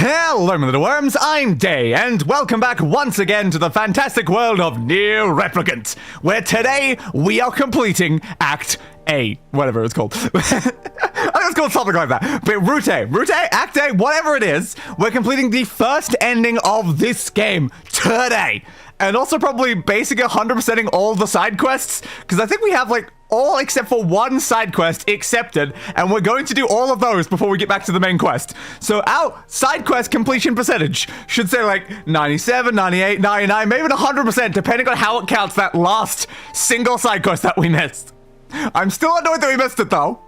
Hello, my little worms, I'm Day, and welcome back once again to the fantastic world of NieR Replicant, where today we are completing Act A, whatever it's called. I think it's called something like that. But Route A, Act A, whatever it is, we're completing the first ending of this game today. And also probably basically 100%ing all the side quests, because I think we have like all except for one side quest accepted, and we're going to do all of those before we get back to the main quest. So our side quest completion percentage should say like 97, 98, 99, maybe even 100%, depending on how it counts that last single side quest that we missed. I'm still annoyed that we missed it though.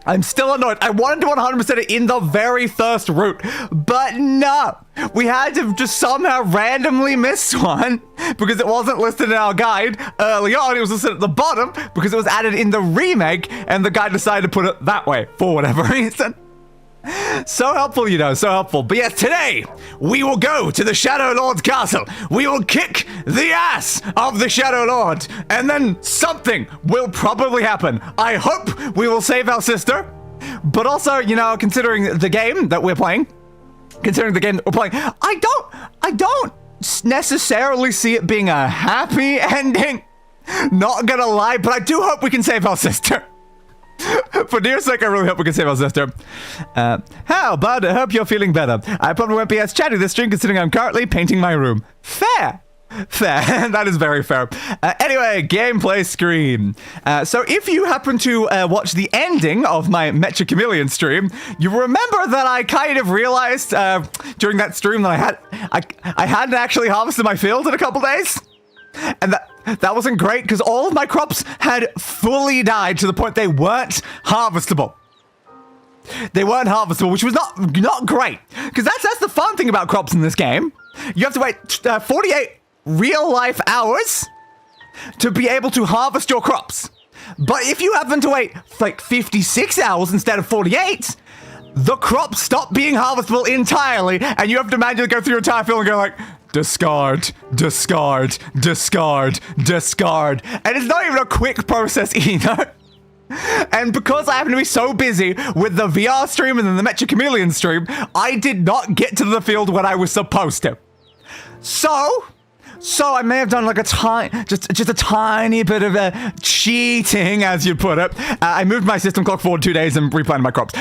I'm still annoyed. I wanted to 100% it in the very first route, but no. We had to just somehow randomly miss one because it wasn't listed in our guide early on. It was listed at the bottom because it was added in the remake, and the guide decided to put it that way for whatever reason. So helpful, you know, so helpful. But yes, today, we will go to the Shadowlord's castle. We will kick the ass of the Shadowlord, and then something will probably happen. I hope we will save our sister, but also, you know, considering the game that we're playing, I don't necessarily see it being a happy ending. Not gonna lie, but I do hope we can save our sister. For NieR's sake, I really hope we can save our sister. How, bud? I hope you're feeling better. I probably won't be as chatty this stream considering I'm currently painting my room. Fair. That is very fair. Anyway, gameplay screen. So if you happen to watch the ending of my Mecha Chameleon stream, you remember that I kind of realized during that stream that I hadn't actually harvested my field in a couple days. And that wasn't great because all of my crops had fully died to the point they weren't harvestable. They weren't harvestable, which was not great. Because that's the fun thing about crops in this game. You have to wait 48 real-life hours to be able to harvest your crops. But if you happen to wait like 56 hours instead of 48, the crops stop being harvestable entirely, and you have to manually go through your entire field and go like, discard, discard, discard, discard. And it's not even a quick process either. And because I happen to be so busy with the VR stream and then the Mecha Chameleon stream, I did not get to the field when I was supposed to. So I may have done like just a tiny bit of cheating, as you put it. I moved my system clock forward 2 days and replanted my crops.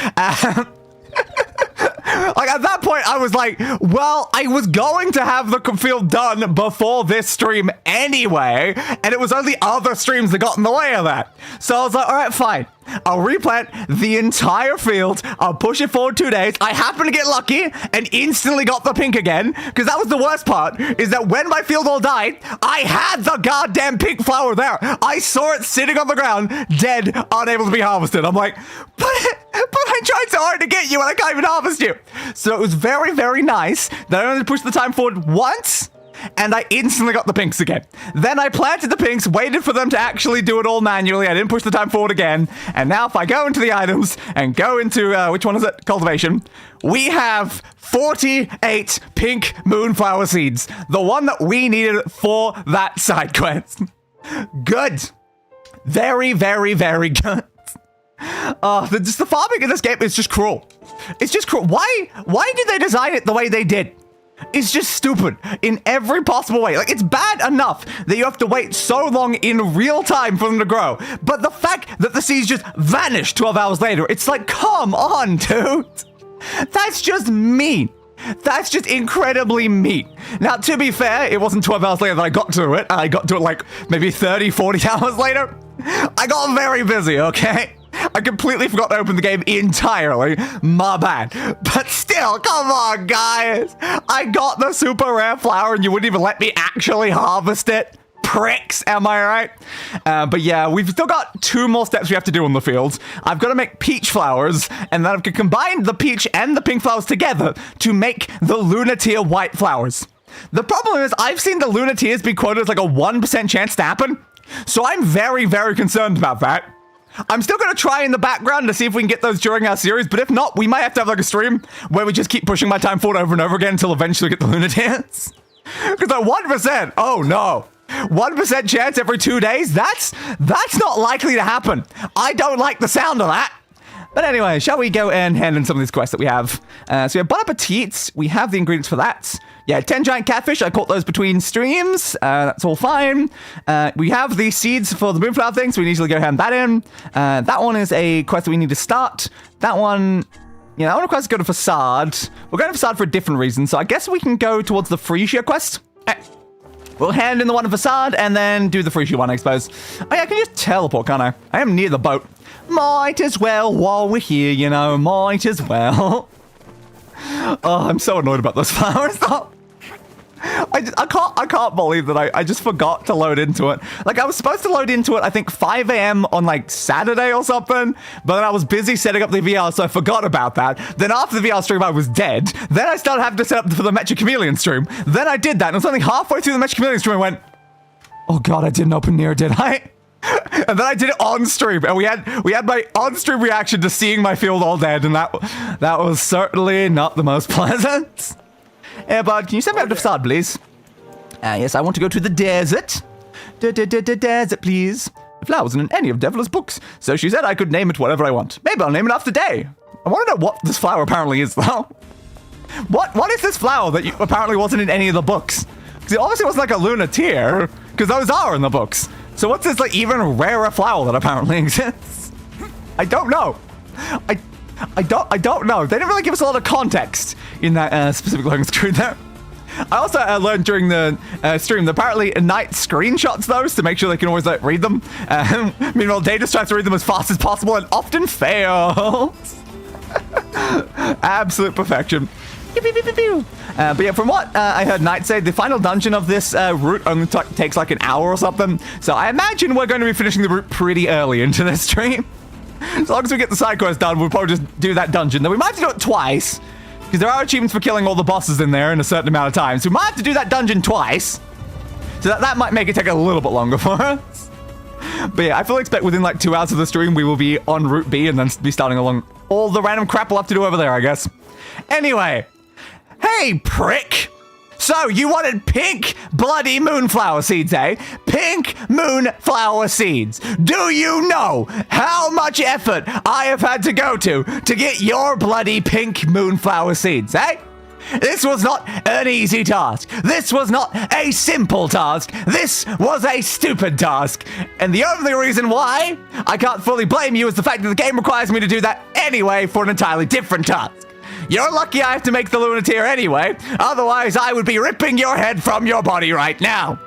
Like, at that point, I was like, well, I was going to have the field done before this stream anyway, and it was only other streams that got in the way of that. So I was like, all right, fine. I'll replant the entire field. I'll push it forward 2 days. I happened to get lucky and instantly got the pink again, because that was the worst part, is that when my field all died, I had the goddamn pink flower there. I saw it sitting on the ground, dead, unable to be harvested. I'm like, but I tried so hard to get you and I can't even harvest you. So it was very, very nice that I only pushed the time forward once, and I instantly got the pinks again. Then I planted the pinks, waited for them to actually do it all manually. I didn't push the time forward again. And now if I go into the items and go into, which one is it? Cultivation. We have 48 pink moonflower seeds. The one that we needed for that side quest. Good. Very, very, very good. The farming in this game is just cruel. It's just cruel. Why did they design it the way they did? It's just stupid in every possible way. Like, it's bad enough that you have to wait so long in real time for them to grow. But the fact that the seeds just vanish 12 hours later, it's like, come on, dude. That's just mean. That's just incredibly mean. Now, to be fair, it wasn't 12 hours later that I got to it. I got to it like maybe 30, 40 hours later. I got very busy, okay? I completely forgot to open the game entirely. My bad. But still, come on, guys. I got the super rare flower and you wouldn't even let me actually harvest it. Pricks, am I right? But yeah, we've still got 2 more steps we have to do in the fields. I've got to make peach flowers, and then I've got to combine the peach and the pink flowers together to make the Lunateer white flowers. The problem is I've seen the Lunateers be quoted as like a 1% chance to happen. So I'm very, very concerned about that. I'm still going to try in the background to see if we can get those during our series, but if not, we might have to have like a stream where we just keep pushing my time forward over and over again until eventually we get the Lunateers. Because at 1%, oh no. 1% chance every 2 days? That's not likely to happen. I don't like the sound of that. But anyway, shall we go and hand in some of these quests that we have? So we have Bon Appetit. We have the ingredients for that. Yeah, 10 giant catfish. I caught those between streams. That's all fine. We have the seeds for the moonflower thing, so we can easily go hand that in. That one is a quest that we need to start. That one... Yeah, I want to quest go to Facade. We're going to Facade for a different reason, so I guess we can go towards the Frisia quest. We'll hand in the one in Facade and then do the Frisia one, I suppose. Oh yeah, I can just teleport, can't I? I am near the boat. Might as well while we're here, you know, might as well. Oh, I'm so annoyed about those flowers, though. I can't believe that I just forgot to load into it. Like, I was supposed to load into it, I think, 5 a.m. on, like, Saturday or something, but then I was busy setting up the VR, so I forgot about that. Then after the VR stream, I was dead. Then I started having to set up for the Mecha Chameleon stream. Then I did that, and it was only halfway through the Mecha Chameleon stream, I went, oh god, I didn't open NieR, did I? And then I did it on stream, and we had my on-stream reaction to seeing my field all dead, and that was certainly not the most pleasant. Yeah, bud, can you send me up to Facade, please? Yes, I want to go to the desert. Desert, please. The flower wasn't in any of Devla's books, so she said I could name it whatever I want. Maybe I'll name it after Day. I want to know what this flower apparently is, though. What is this flower that apparently wasn't in any of the books? Because it obviously wasn't like a lunateer, because those are in the books. So what's this, like, even rarer flower that apparently exists? I don't know. I don't know. They didn't really give us a lot of context in that specific loading screen there. I also learned during the stream that apparently Knight screenshots those to make sure they can always like read them. Meanwhile, Day just tries to read them as fast as possible and often fails. Absolute perfection. But yeah, from what I heard Knight say, the final dungeon of this route only takes like an hour or something. So I imagine we're going to be finishing the route pretty early into this stream. As long as we get the side quest done, we'll probably just do that dungeon. Then we might have to do it twice, because there are achievements for killing all the bosses in there in a certain amount of time. So we might have to do that dungeon twice. So that might make it take a little bit longer for us. But yeah, I fully expect within like 2 hours of the stream, we will be on Route B and then be starting along all the random crap we'll have to do over there, I guess. Anyway. Hey, prick! So, you wanted pink bloody moonflower seeds, eh? Pink moonflower seeds. Do you know how much effort I have had to go to get your bloody pink moonflower seeds, eh? This was not an easy task. This was not a simple task. This was a stupid task. And the only reason why I can't fully blame you is the fact that the game requires me to do that anyway for an entirely different task. You're lucky I have to make the lunateer anyway. Otherwise, I would be ripping your head from your body right now.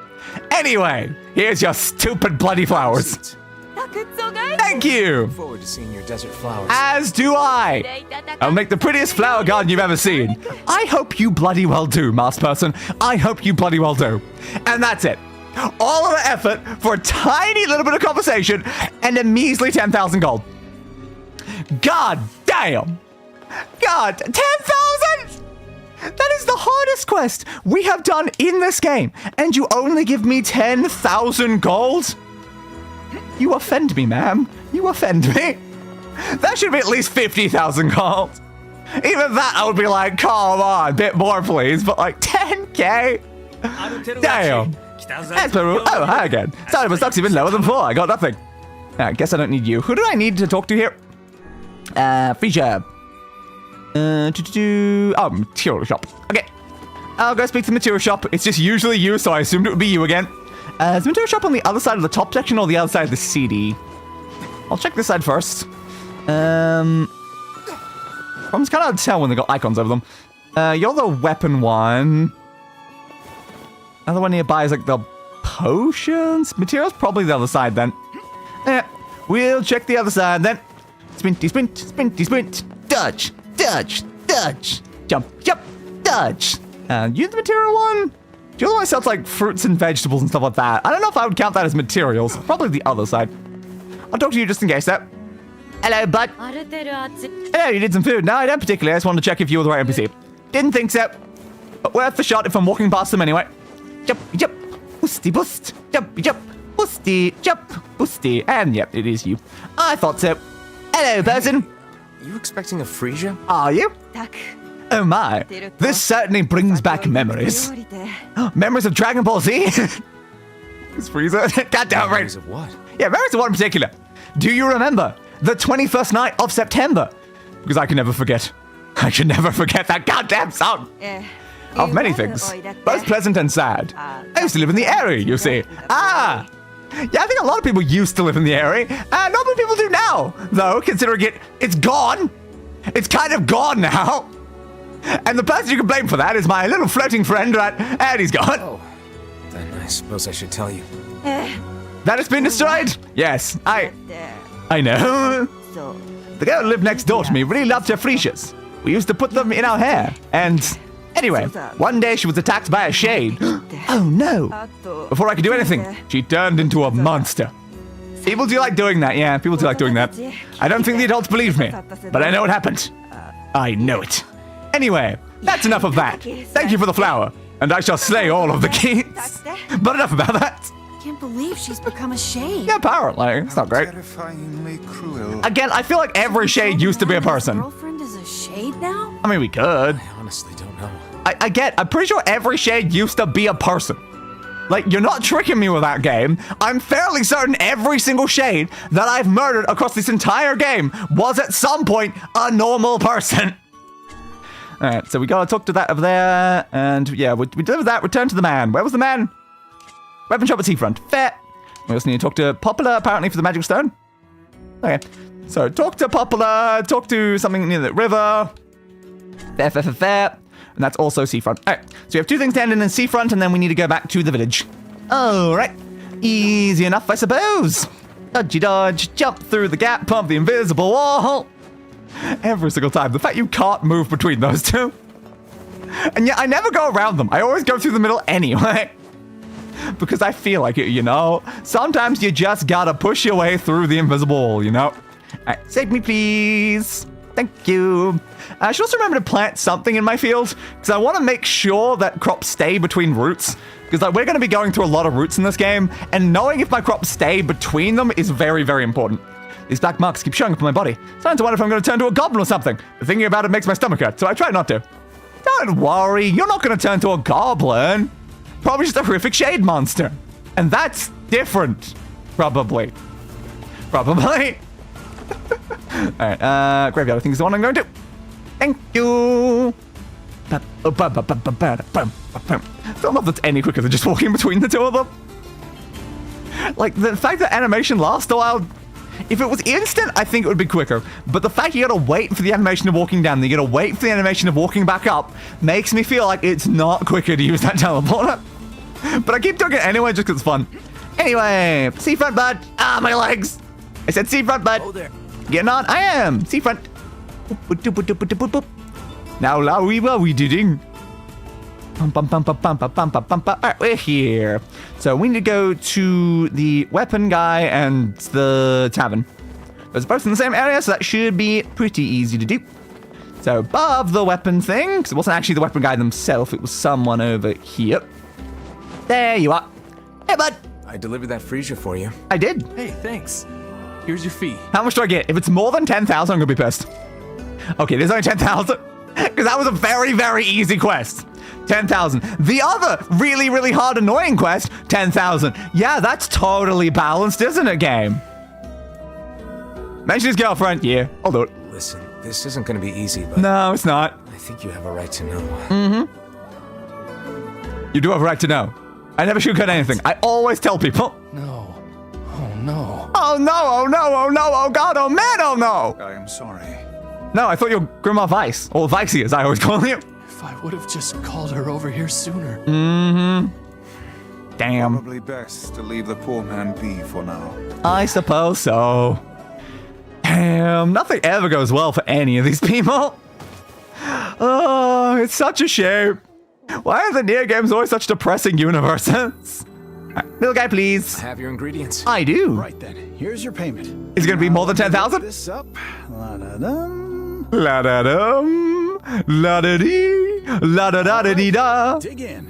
Anyway, here's your stupid bloody flowers. Thank you. Look forward to seeing your desert flowers. As do I. I'll make the prettiest flower garden you've ever seen. I hope you bloody well do, Masked Person. I hope you bloody well do. And that's it. All of the effort for a tiny little bit of conversation and a measly 10,000 gold. God damn. God, 10,000? That is the hardest quest we have done in this game, and you only give me 10,000 gold? You offend me, ma'am. You offend me. That should be at least 50,000 gold. Even that, I would be like, come on, a bit more, please. But like 10k? Damn. Oh, hi again. Sorry, my stock's even lower than 4. I got nothing. I guess I don't need you. Who do I need to talk to here? Frisia. Oh, material shop. Okay. I'll go speak to the material shop. It's just usually you, so I assumed it would be you again. Is the material shop on the other side of the top section or the other side of the CD? I'll check this side first. It's kind of hard to tell when they got icons over them. You're the weapon one. Another one nearby is like the potions. Material's probably the other side then. We'll check the other side then. Sprinty, sprint, sprinty, sprint. Dodge, dodge, dodge. Jump, jump, dodge. You the material one? The other one sounds like fruits and vegetables and stuff like that. I don't know if I would count that as materials. Probably the other side. I'll talk to you just in case, though. Hello, bud. Hello, you need some food? No, I don't particularly. I just wanted to check if you were the right NPC. Didn't think so. But worth the shot if I'm walking past them anyway. Jump, jump. Boosty, boost. Jump, jump. Boosty, jump. Boosty. And yep, it is you. I thought so. Hello, person. You expecting a Frisia? Are you? Oh my, this certainly brings back memories. Memories of Dragon Ball Z? It's Frieza. Goddamn right. Memories of what? Yeah, memories of what in particular? Do you remember the 21st night of September. Because I can never forget. I can never forget that goddamn song. Of many things, both pleasant and sad. I used to live in the area, you see. Ah! Yeah, I think a lot of people used to live in the area. Not many people do now, though, considering it's gone. It's kind of gone now. And the person you can blame for that is my little floating friend, and he's gone. Oh, then I suppose I should tell you. That it's been destroyed? Yes, I know. The girl who lived next door to me really loved her freesias. We used to put them in our hair, and anyway, one day she was attacked by a shade. Oh no. Before I could do anything, she turned into a monster. People do like doing that, yeah, people do like doing that. I don't think the adults believe me, but I know what happened. I know it. Anyway, that's enough of that. Thank you for the flower, and I shall slay all of the kids. But enough about that. I can't believe she's become a shade. Yeah, apparently. It's not great. Terrifyingly cruel. Again, I feel like every shade used to be a person. Girlfriend is a shade now? I mean, we could. I honestly don't know. I'm pretty sure every shade used to be a person. Like, you're not tricking me with that game. I'm fairly certain every single shade that I've murdered across this entire game was at some point a normal person. Alright, so we gotta talk to that over there, and yeah, we delivered that, return to the man. Where was the man? Weapon shop at Seafront. Fair. We also need to talk to Popular, apparently, for the magic stone. Okay, so talk to Popular, talk to something near the river. Fair. And that's also Seafront. Alright, so we have two things to end in Seafront, and then we need to go back to the village. Alright, easy enough, I suppose. Dodgy dodge, jump through the gap, pump the invisible wall. Every single time. The fact you can't move between those two. And yeah, I never go around them. I always go through the middle anyway. Because I feel like it, you know? Sometimes you just gotta push your way through the invisible wall, you know? Alright, save me, please. Thank you. I should also remember to plant something in my field, because I want to make sure that crops stay between roots. Because like, we're going to be going through a lot of roots in this game, and knowing if my crops stay between them is very, very important. These black marks keep showing up on my body. Starting to wonder if I'm going to turn to a goblin or something. But thinking about it makes my stomach hurt, so I try not to. Don't worry, you're not going to turn to a goblin. Probably just a horrific shade monster. And that's different. Probably. Alright, graveyard I think is the one I'm going to. Thank you. Don't know if that's any quicker than just walking between the two of them. Like, the fact that animation lasts a while, if it was instant, I think it would be quicker. But the fact you gotta wait for the animation of walking down, then you gotta wait for the animation of walking back up, makes me feel like it's not quicker to use that teleporter. But I keep doing it anyway just because it's fun. Anyway, seafront bud. Ah, my legs. I said seafront bud. Oh, there. Getting on? I am. Seafront. Now, we ding. Alright, we're here. So we need to go to the weapon guy and the tavern. Those are both in the same area, so that should be pretty easy to do. So above the weapon thing, because it wasn't actually the weapon guy themselves, it was someone over here. There you are. Hey, bud. I delivered that freesia for you. I did. Hey, thanks. Here's your fee. How much do I get? If it's more than 10,000, I'm gonna be pissed. Okay, there's only 10,000. Because that was a very, very easy quest. 10,000. The other really, really hard, annoying quest, 10,000. Yeah, that's totally balanced, isn't it, game? Mention his girlfriend. Yeah, I'll do it. Listen, this isn't going to be easy, but No, it's not. I think you have a right to know. You do have a right to know. I never sugarcoat anything. I always tell people. No. Oh, no. Oh, no, oh, no, oh, no, oh, God, oh, man, oh, no. I am sorry. No, I thought you were Grimoire Weiss. Or Weissy, as I always call you. If I would have just called her over here sooner. Damn. Probably best to leave the poor man be for now. I suppose so. Damn, nothing ever goes well for any of these people. Oh, it's such a shame. Why are the NieR games always such depressing universes? Right, little guy, please. Have your ingredients. I do. Right then, here's your payment. Is it going to be more than 10,000? This up. La-da-dum. La-da-dum. La-da-dee. La-da-da-da-dee-da. Dig in.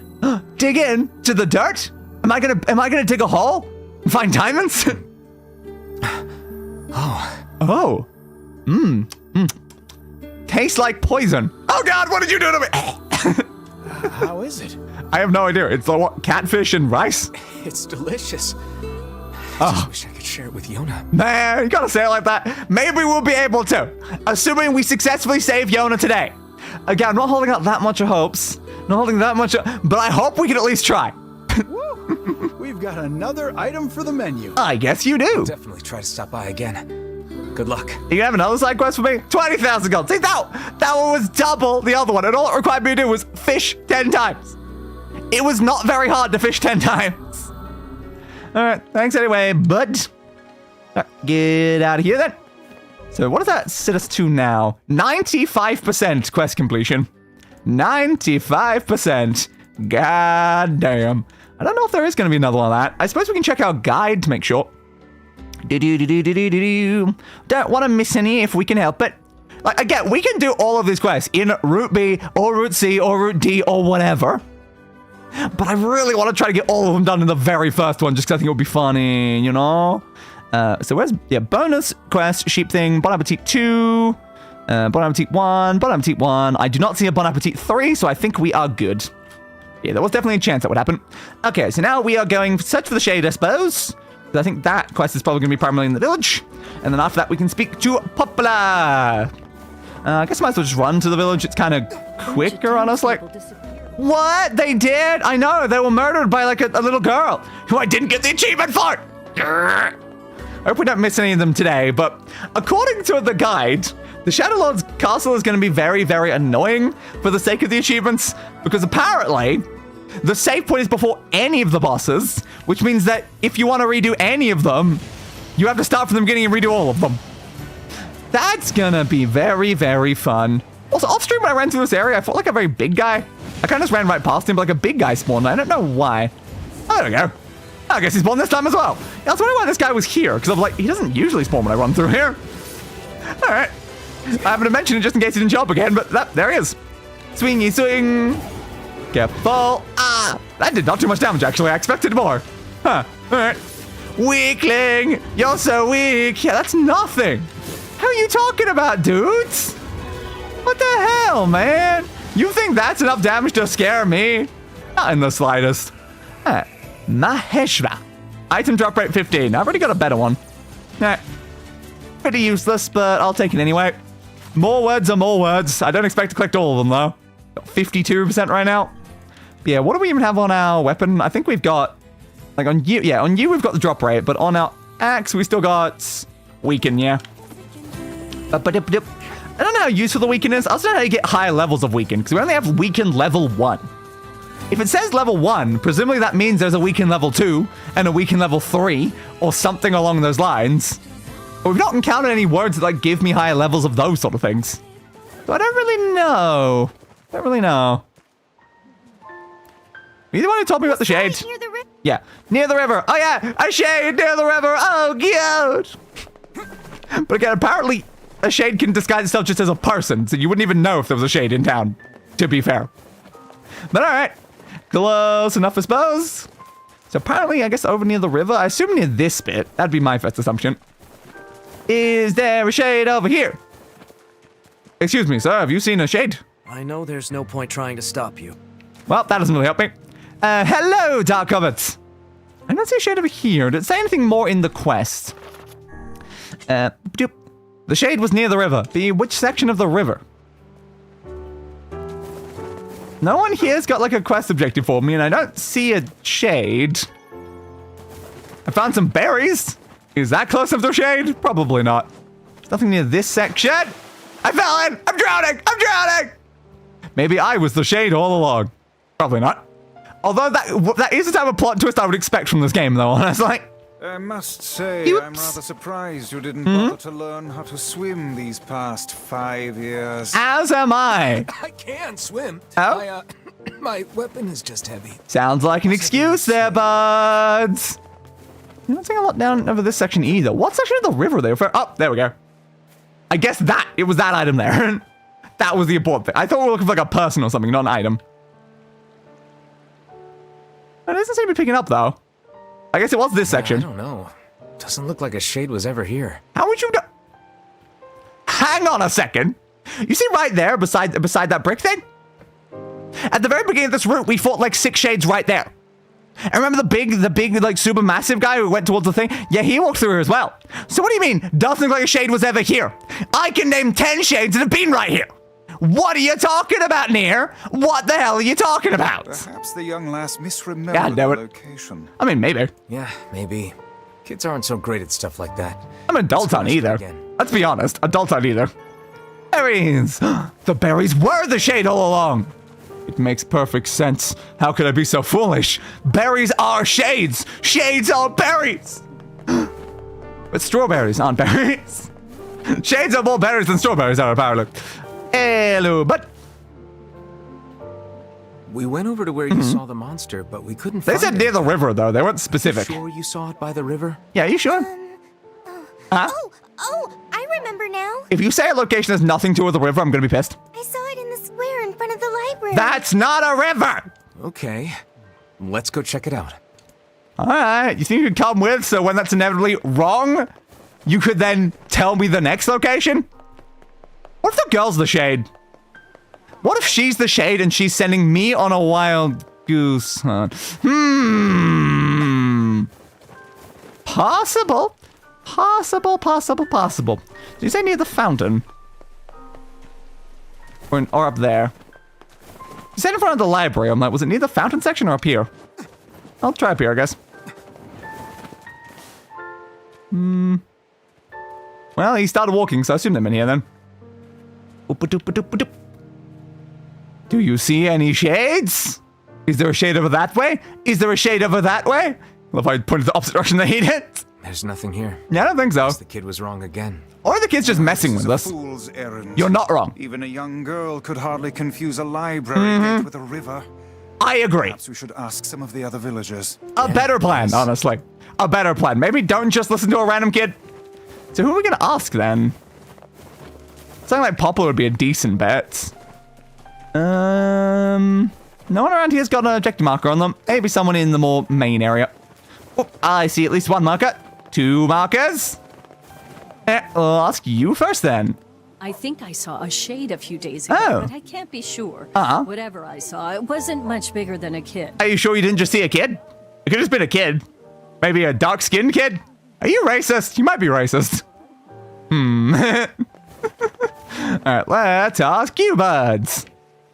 Dig in to the dirt? Am I gonna dig a hole and find diamonds? Oh. Tastes like poison. Oh God, what did you do to me? How is it? I have no idea. It's what, catfish and rice? It's delicious. just wish I could share it with Yonah. Man, you gotta say it like that. Maybe we'll be able to, assuming we successfully save Yonah today. Again, I'm not holding out that much of hopes. Not holding that much, but I hope we can at least try. We've got another item for the menu. I guess you do. Definitely try to stop by again. Good luck. You have another side quest for me? 20,000 gold. See, that one was double the other one, and all it required me to do was fish 10 times. It was not very hard to fish 10 times. All right, thanks anyway, bud. All right, get out of here then. So what does that set us to now? 95% quest completion. 95%. God damn. I don't know if there is going to be another one of that. I suppose we can check our guide to make sure. Don't want to miss any if we can help it. Like, again, we can do all of these quests in Route B or Route C or Route D or whatever. But I really want to try to get all of them done in the very first one just because I think it would be funny, you know? So where's, bonus quest, sheep thing, Bon Appetit 2, Bon Appetit 1, Bon Appetit 1. I do not see a Bon Appetit 3, so I think we are good. Yeah, there was definitely a chance that would happen. Okay, so now we are going search for the shade, I suppose. I think that quest is probably going to be primarily in the village. And then after that, we can speak to Popula. I guess I might as well just run to the village. It's kind of quicker, honestly. What? They did? I know. They were murdered by, like, a little girl who I didn't get the achievement for. I hope we don't miss any of them today, but according to the guide, the Shadowlord's castle is going to be very, very annoying for the sake of the achievements, because apparently the save point is before any of the bosses, which means that if you want to redo any of them, you have to start from the beginning and redo all of them. That's gonna be very, very fun. Also, off stream when I ran through this area, I felt like a very big guy. I kind of just ran right past him, but like a big guy spawned. I don't know why. Oh, there we go. I guess he spawned this time as well. Yeah, I was wondering why this guy was here, because I'm like, he doesn't usually spawn when I run through here. All right. I haven't mentioned it just in case he didn't show up again, but there he is. Swingy swing. Careful. Ah, that did not too much damage, actually. I expected more. Huh. All right. Weakling. You're so weak. Yeah, that's nothing. How are you talking about, dudes? What the hell, man? You think that's enough damage to scare me? Not in the slightest. Alright. Maheshva. Item drop rate 15. I've already got a better one. Alright. Pretty useless, but I'll take it anyway. More words are more words. I don't expect to collect all of them, though. Got 52% right now. But yeah, what do we even have on our weapon? I think we've got... Like on you... Yeah, on you we've got the drop rate, but on our axe we still got... Weaken, yeah. I don't know how useful the weaken is. I also don't know how you get higher levels of weaken, because we only have weaken level 1. If it says level 1, presumably that means there's a weaken level 2 and a weaken level 3, or something along those lines. But we've not encountered any words that like give me higher levels of those sort of things. So I don't really know. Don't really know. Are you the one who told me about the shade? Yeah, near the river. Oh yeah, a shade near the river. Oh god. But again, apparently a shade can disguise itself just as a person, so you wouldn't even know if there was a shade in town, to be fair. But alright, close enough I suppose. So apparently, I guess over near the river, I assume near this bit, that'd be my first assumption. Is there a shade over here? Excuse me, sir, have you seen a shade? I know there's no point trying to stop you. Well, that doesn't really help me. Hello, Dark Covets. I don't see a shade over here. Did it say anything more in the quest? The shade was near the river. Which section of the river? No one here's got like a quest objective for me, and I don't see a shade. I found some berries. Is that close enough to a shade? Probably not. There's nothing near this section. I fell in! I'm drowning! I'm drowning! Maybe I was the shade all along. Probably not. Although that is the type of plot twist I would expect from this game, though, honestly. I must say, Oops. I'm rather surprised you didn't bother to learn how to swim these past 5 years. As am I. I can swim. Oh? My weapon is just heavy. Sounds like an excuse there, buds. You're not seeing a lot down over this section either. What section of the river they refer? Oh, there we go. I guess it was that item there. That was the important thing. I thought we were looking for like a person or something, not an item. It doesn't seem to be picking up though. I guess it was this section. I don't know. Doesn't look like a shade was ever here. How would you know? Hang on a second. You see right there beside that brick thing? At the very beginning of this route, we fought like 6 shades right there. And remember the big, like, super massive guy who went towards the thing? Yeah, he walked through here as well. So what do you mean, doesn't look like a shade was ever here? I can name 10 shades that have been right here. What are you talking about, NieR? What the hell are you talking about? Perhaps the young lass misremembered Yeah, I know the it. location. I mean, maybe. Yeah, maybe. Kids aren't so great at stuff like that. I'm adults aren't either. Again. Let's be honest, adults aren't either. Berries! The berries were the shade all along! It makes perfect sense. How could I be so foolish? Berries are shades! Shades are berries! But strawberries aren't berries. Shades are more berries than strawberries are, apparently. Hello, but We went over to where you saw the monster, but we couldn't they find said it. near the river, though. They weren't specific. Sure you saw it by the river? Yeah, you sure? Huh? Oh, I remember now. If you say a location has nothing to do with the river, I'm gonna be pissed. I saw it in the square in front of the library. That's not a river! Okay. Let's go check it out. Alright, you think you could come with, so when that's inevitably wrong, you could then tell me the next location? What if the girl's the shade? What if she's the shade and she's sending me on a wild goose hunt? Possible. Possible. Did you say near the fountain? Or up there? You said in front of the library. I'm like, was it near the fountain section or up here? I'll try up here, I guess. Well, he started walking, so I assume they're in here then. Oop-a-doop-a-doop-a-doop. Do you see any shades? Is there a shade over that way? Is there a shade over that way? Well, if I pointed the opposite direction that he did. There's nothing here. Yeah, I don't think so. Guess the kid was wrong again. Or the kid's just messing with This is us. a fool's errand. You're not wrong. Even a young girl could hardly confuse a library gate with a river. I agree. Perhaps we should ask some of the other villagers. A better plan, honestly. A better plan. Maybe don't just listen to a random kid. So who are we gonna ask then? Something like Poplar would be a decent bet. No one around here's got an objective marker on them. Maybe someone in the more main area. Oh, I see at least one marker. 2 markers. I'll ask you first then. I think I saw a shade a few days ago, Oh. but I can't be sure. Uh-huh. Whatever I saw, it wasn't much bigger than a kid. Are you sure you didn't just see a kid? It could have just been a kid. Maybe a dark-skinned kid? Are you racist? You might be racist. Alright, let's ask you, buds.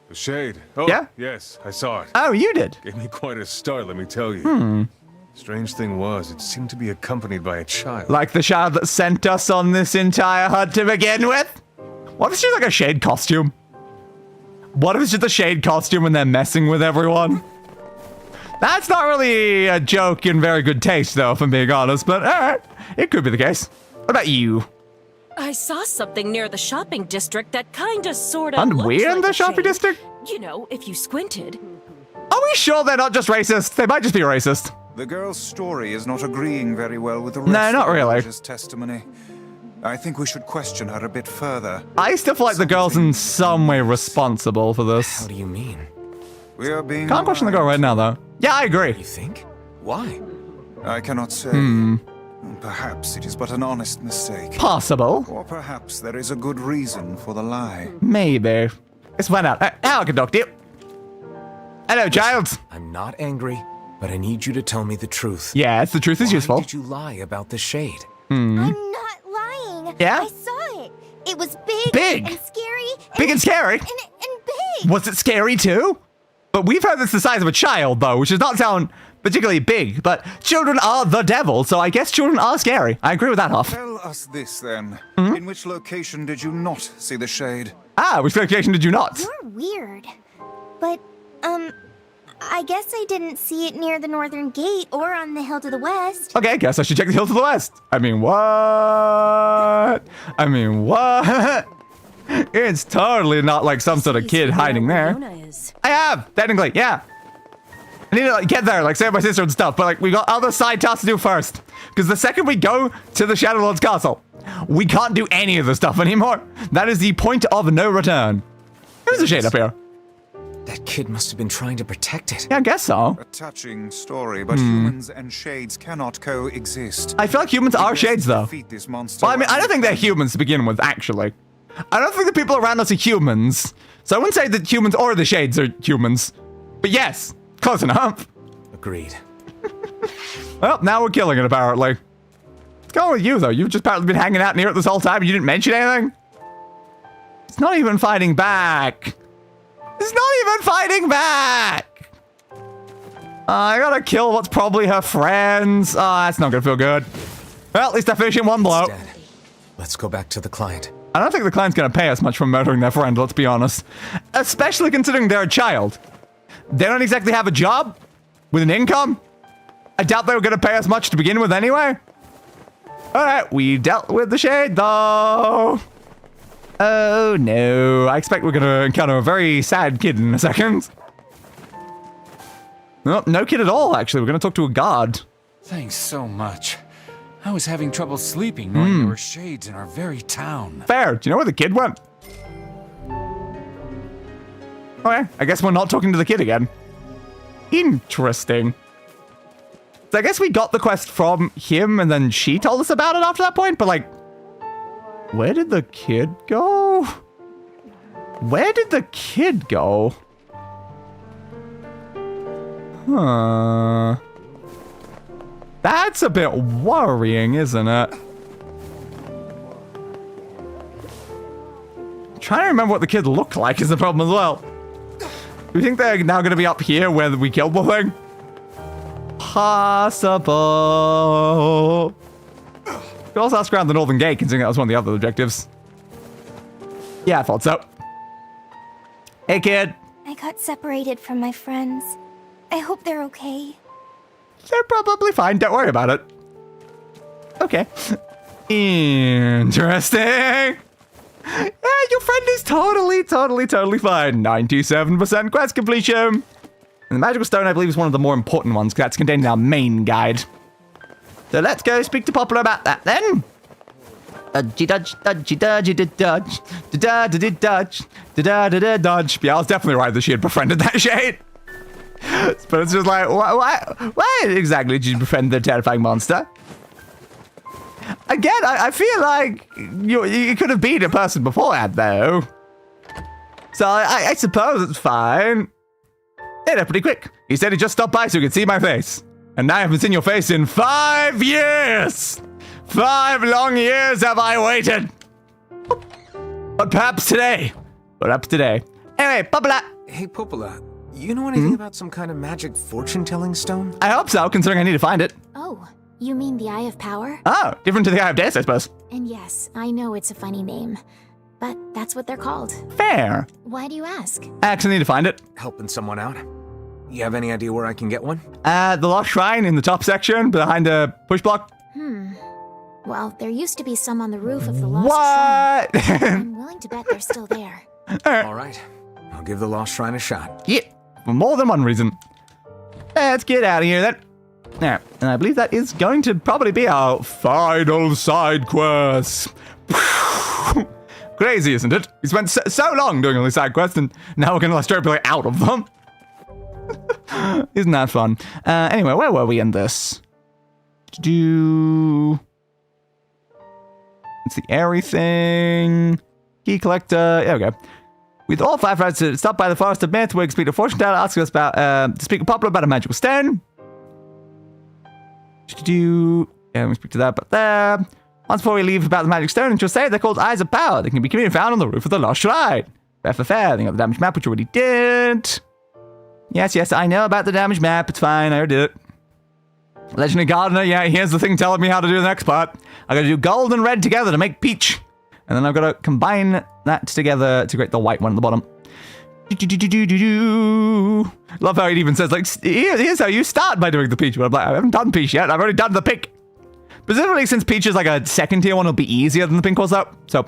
The shade. Oh, Yeah? yes, I saw it. Oh, you did. Gave me quite a start, let me tell you. Strange thing was, it seemed to be accompanied by a child. Like the child that sent us on this entire hunt to begin with? What if it's just like a shade costume? What if it's just a shade costume and they're messing with everyone? That's not really a joke in very good taste, though, if I'm being honest, but alright. It could be the case. What about you? I saw something near the shopping district that kinda sorta And looks we're in like the a shopping shade. district? You know, if you squinted. Are we sure they're not just racist? They might just be racist. The girl's story is not agreeing very well with the rest No, not of the really. villagers' testimony. I think we should question her a bit further. I still feel like the girl's in some way responsible for this. How do you mean? We are being Can't question the girl right now, though. Yeah, I agree. You think? Why? I cannot say. Perhaps it is but an honest mistake. Possible. Or perhaps there is a good reason for the lie. Maybe. Let's find out. How I can talk to you. Hello, child. I'm not angry, but I need you to tell me the truth. Yes, the truth is Why useful. did you lie about the shade? I'm not lying. Yeah? I saw it. It was big. Big? And scary. Big and scary? And big. Was it scary too? But we've heard it's the size of a child, though, which does not sound particularly big. But children are the devil, so I guess children are scary. I agree with that, Hoff. Tell us this then. In which location did you not see the shade? Which location did you not? You're weird. But, I guess I didn't see it near the northern gate or on the hill to the west. Okay, guess I should check the hill to the west. I mean, what? It's totally not like some sort of kid hiding there. Yonah is. I have, technically, yeah. I need to like get there, like save my sister and stuff, but like we got other side tasks to do first. Because the second we go to the Shadowlord's castle, we can't do any of the stuff anymore. That is the point of no return. There's a shade up here. That kid must have been trying to protect it. Yeah, I guess so. A touching story, but humans and shades cannot coexist. I feel like humans are shades, though. Defeat this monster. Well, I mean, I don't think they're humans to begin with, actually. I don't think the people around us are humans. So I wouldn't say that humans or the shades are humans. But yes, close enough. Agreed. Well, now we're killing it, apparently. What's going on with you, though? You've just apparently been hanging out near it this whole time and you didn't mention anything? It's not even fighting back. It's not even fighting back. I gotta kill what's probably her friends. Oh, that's not gonna feel good. Well, at least I finish in one blow. Dad, let's go back to the client. I don't think the client's gonna pay us much for murdering their friend, let's be honest. Especially considering they're a child. They don't exactly have a job with an income. I doubt they were gonna pay us much to begin with anyway. Alright, we dealt with the shade though. Oh no, I expect we're gonna encounter a very sad kid in a second. No, no kid at all, actually. We're gonna talk to a guard. Thanks so much. I was having trouble sleeping knowing there were shades in our very town. Fair. Do you know where the kid went? Okay, I guess we're not talking to the kid again. Interesting. So I guess we got the quest from him and then she told us about it after that point, but like, where did the kid go? Where did the kid go? Huh. That's a bit worrying, isn't it? I'm trying to remember what the kid looked like is the problem as well. Do you think they're now going to be up here where we killed the thing? Possible. Could also ask around the northern gate, considering that was one of the other objectives. Yeah, I thought so. Hey, kid. I got separated from my friends. I hope they're okay. They're probably fine. Don't worry about it. Okay. Interesting. Yeah, your friend is totally fine. 97% quest completion. And the magical stone, I believe, is one of the more important ones, because that's contained in our main guide. So let's go speak to Poplar about that then. Dodgy dodge, dodgy dodgy dodge, da da da dodge, da da da dodge. Yeah, I was definitely right that she had befriended that shade. But it's just like, why exactly did you befriend the terrifying monster? Again, I feel like you could have been a person beforehand, though. So I suppose it's fine. Yeah, they're pretty quick. He said he just stopped by so he could see my face. And now I haven't seen your face in 5 years! 5 long years have I waited! But perhaps today. Anyway, Popula! Hey, Popola, you know anything about some kind of magic fortune-telling stone? I hope so, considering I need to find it. Oh, you mean the Eye of Power? Oh, different to the Eye of Deus, I suppose. And yes, I know it's a funny name, but that's what they're called. Fair. Why do you ask? I actually need to find it. Helping someone out? You have any idea where I can get one? The Lost Shrine in the top section, behind the push block. Well, there used to be some on the roof of the Lost What? Shrine. I'm willing to bet they're still there. All right. I'll give the Lost Shrine a shot. Yeah, for more than one reason. Let's get out of here then. Now, and I believe that is going to probably be our final side quest. Crazy, isn't it? We spent so long doing all these side quests, and now we're going to straight be out of them. Isn't that fun? Anyway, where were we in this? It's the airy thing. Key collector. There we go. With all 5 rights to stop by the Forest of Myth, we can speak to fortune teller, ask us about to speak to Poplar about a magical stone. Yeah, we speak to that about there. Once before we leave about the magic stone, and she'll say they're called Eyes of Power. They can be found on the roof of the Lost Shrine. Fair for fair. Think of the damage map, which you already did. Yes, I know about the damage map. It's fine. I already did it. Legendary Gardener. Yeah, here's the thing telling me how to do the next part. I gotta do gold and red together to make peach. And then I've got to combine that together to create the white one at the bottom. Love how it even says, like, here's how you start by doing the peach. But I'm like, I haven't done peach yet. I've already done the pink. Specifically, since peach is like a second tier one, it'll be easier than the pink was up. So,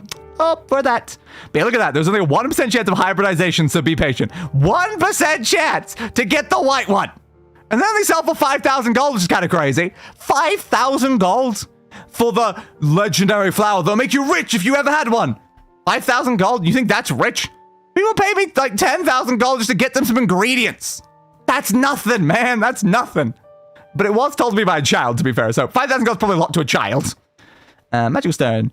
for that. But yeah, look at that. There's only a 1% chance of hybridization, so be patient. 1% chance to get the white one. And then they sell for 5,000 gold, which is kind of crazy. 5,000 gold for the legendary flower that'll make you rich if you ever had one. 5,000 gold? You think that's rich? People pay me like 10,000 gold just to get them some ingredients. That's nothing, man. That's nothing. But it was told to me by a child, to be fair. So 5,000 gold is probably a lot to a child. Magical stone.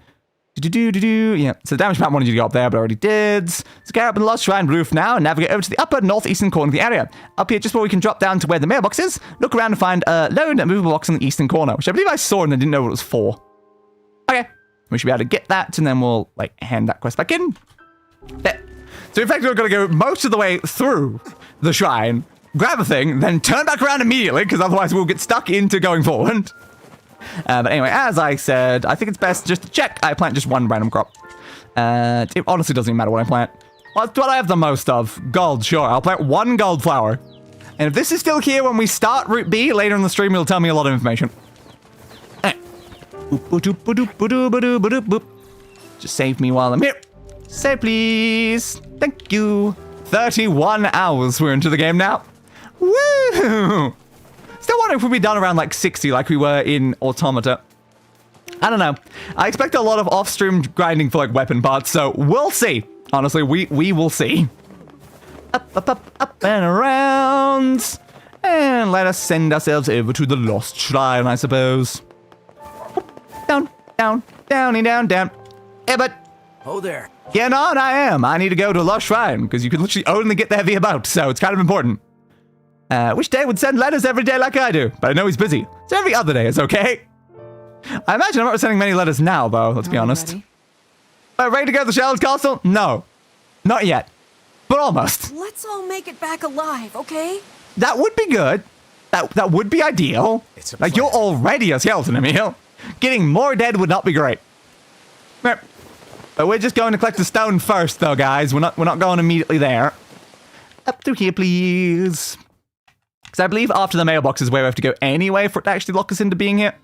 Yeah, so the damage map wanted you to go up there, but I already did. So get up in the Lost Shrine roof now and navigate over to the upper northeastern corner of the area. Up here, just where we can drop down to where the mailbox is, look around and find a lone movable box in the eastern corner, which I believe I saw and I didn't know what it was for. Okay, we should be able to get that, and then we'll, like, hand that quest back in. There. So in fact, we're going to go most of the way through the shrine, grab a thing, then turn back around immediately, because otherwise we'll get stuck into going forward. But anyway, as I said, I think it's best just to check I plant just one random crop. It honestly doesn't even matter what I plant. What's what I have the most of? Gold, sure. I'll plant one gold flower. And if this is still here when we start Route B, later in the stream, it'll tell me a lot of information. Just save me while I'm here. Save, please. Thank you. 31 hours we're into the game now. Woo! Still wondering if we'll be done around like 60 like we were in Automata. I don't know. I expect a lot of off-stream grinding for like weapon parts, so we'll see. Honestly, we will see. Up and around. And let us send ourselves over to the Lost Shrine, I suppose. Down, down, downy, down, down. Yeah, but... Oh, there. Getting on, I am. I need to go to a Lost Shrine, because you can literally only get there via boat, so it's kind of important. Which day would send letters every day like I do, but I know he's busy, so every other day is okay. I imagine I'm not sending many letters now, though, let's be honest. Ready to go to the Shadowlord Castle? No. Not yet. But almost. Let's all make it back alive, okay? That would be good. That would be ideal. Like, you're already a skeleton, Emil. Getting more dead would not be great. But we're just going to collect the stone first, though, guys. We're not going immediately there. Up through here, please. Because I believe after the mailbox is where we have to go anyway for it to actually lock us into being here.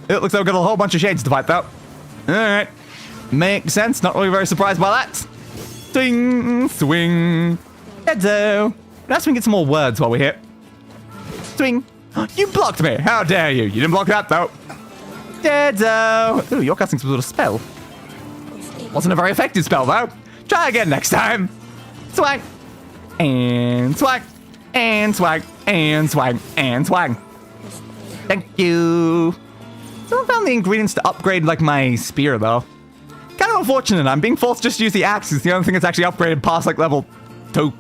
It looks like we've got a whole bunch of shades to fight, though. Alright. Makes sense. Not really very surprised by that. Swing, swing. Headzo. Let's get some more words while we're here. Swing. You blocked me. How dare you? You didn't block that, though. Headzo. Ooh, you're casting some sort of spell. Wasn't a very effective spell, though. Try again next time. Swag. And swag. And swag. And swag. And swag. Thank you. Still found the ingredients to upgrade, like, my spear, though. Kind of unfortunate. I'm being forced just to use the axe. It's the only thing that's actually upgraded past, like, level 2.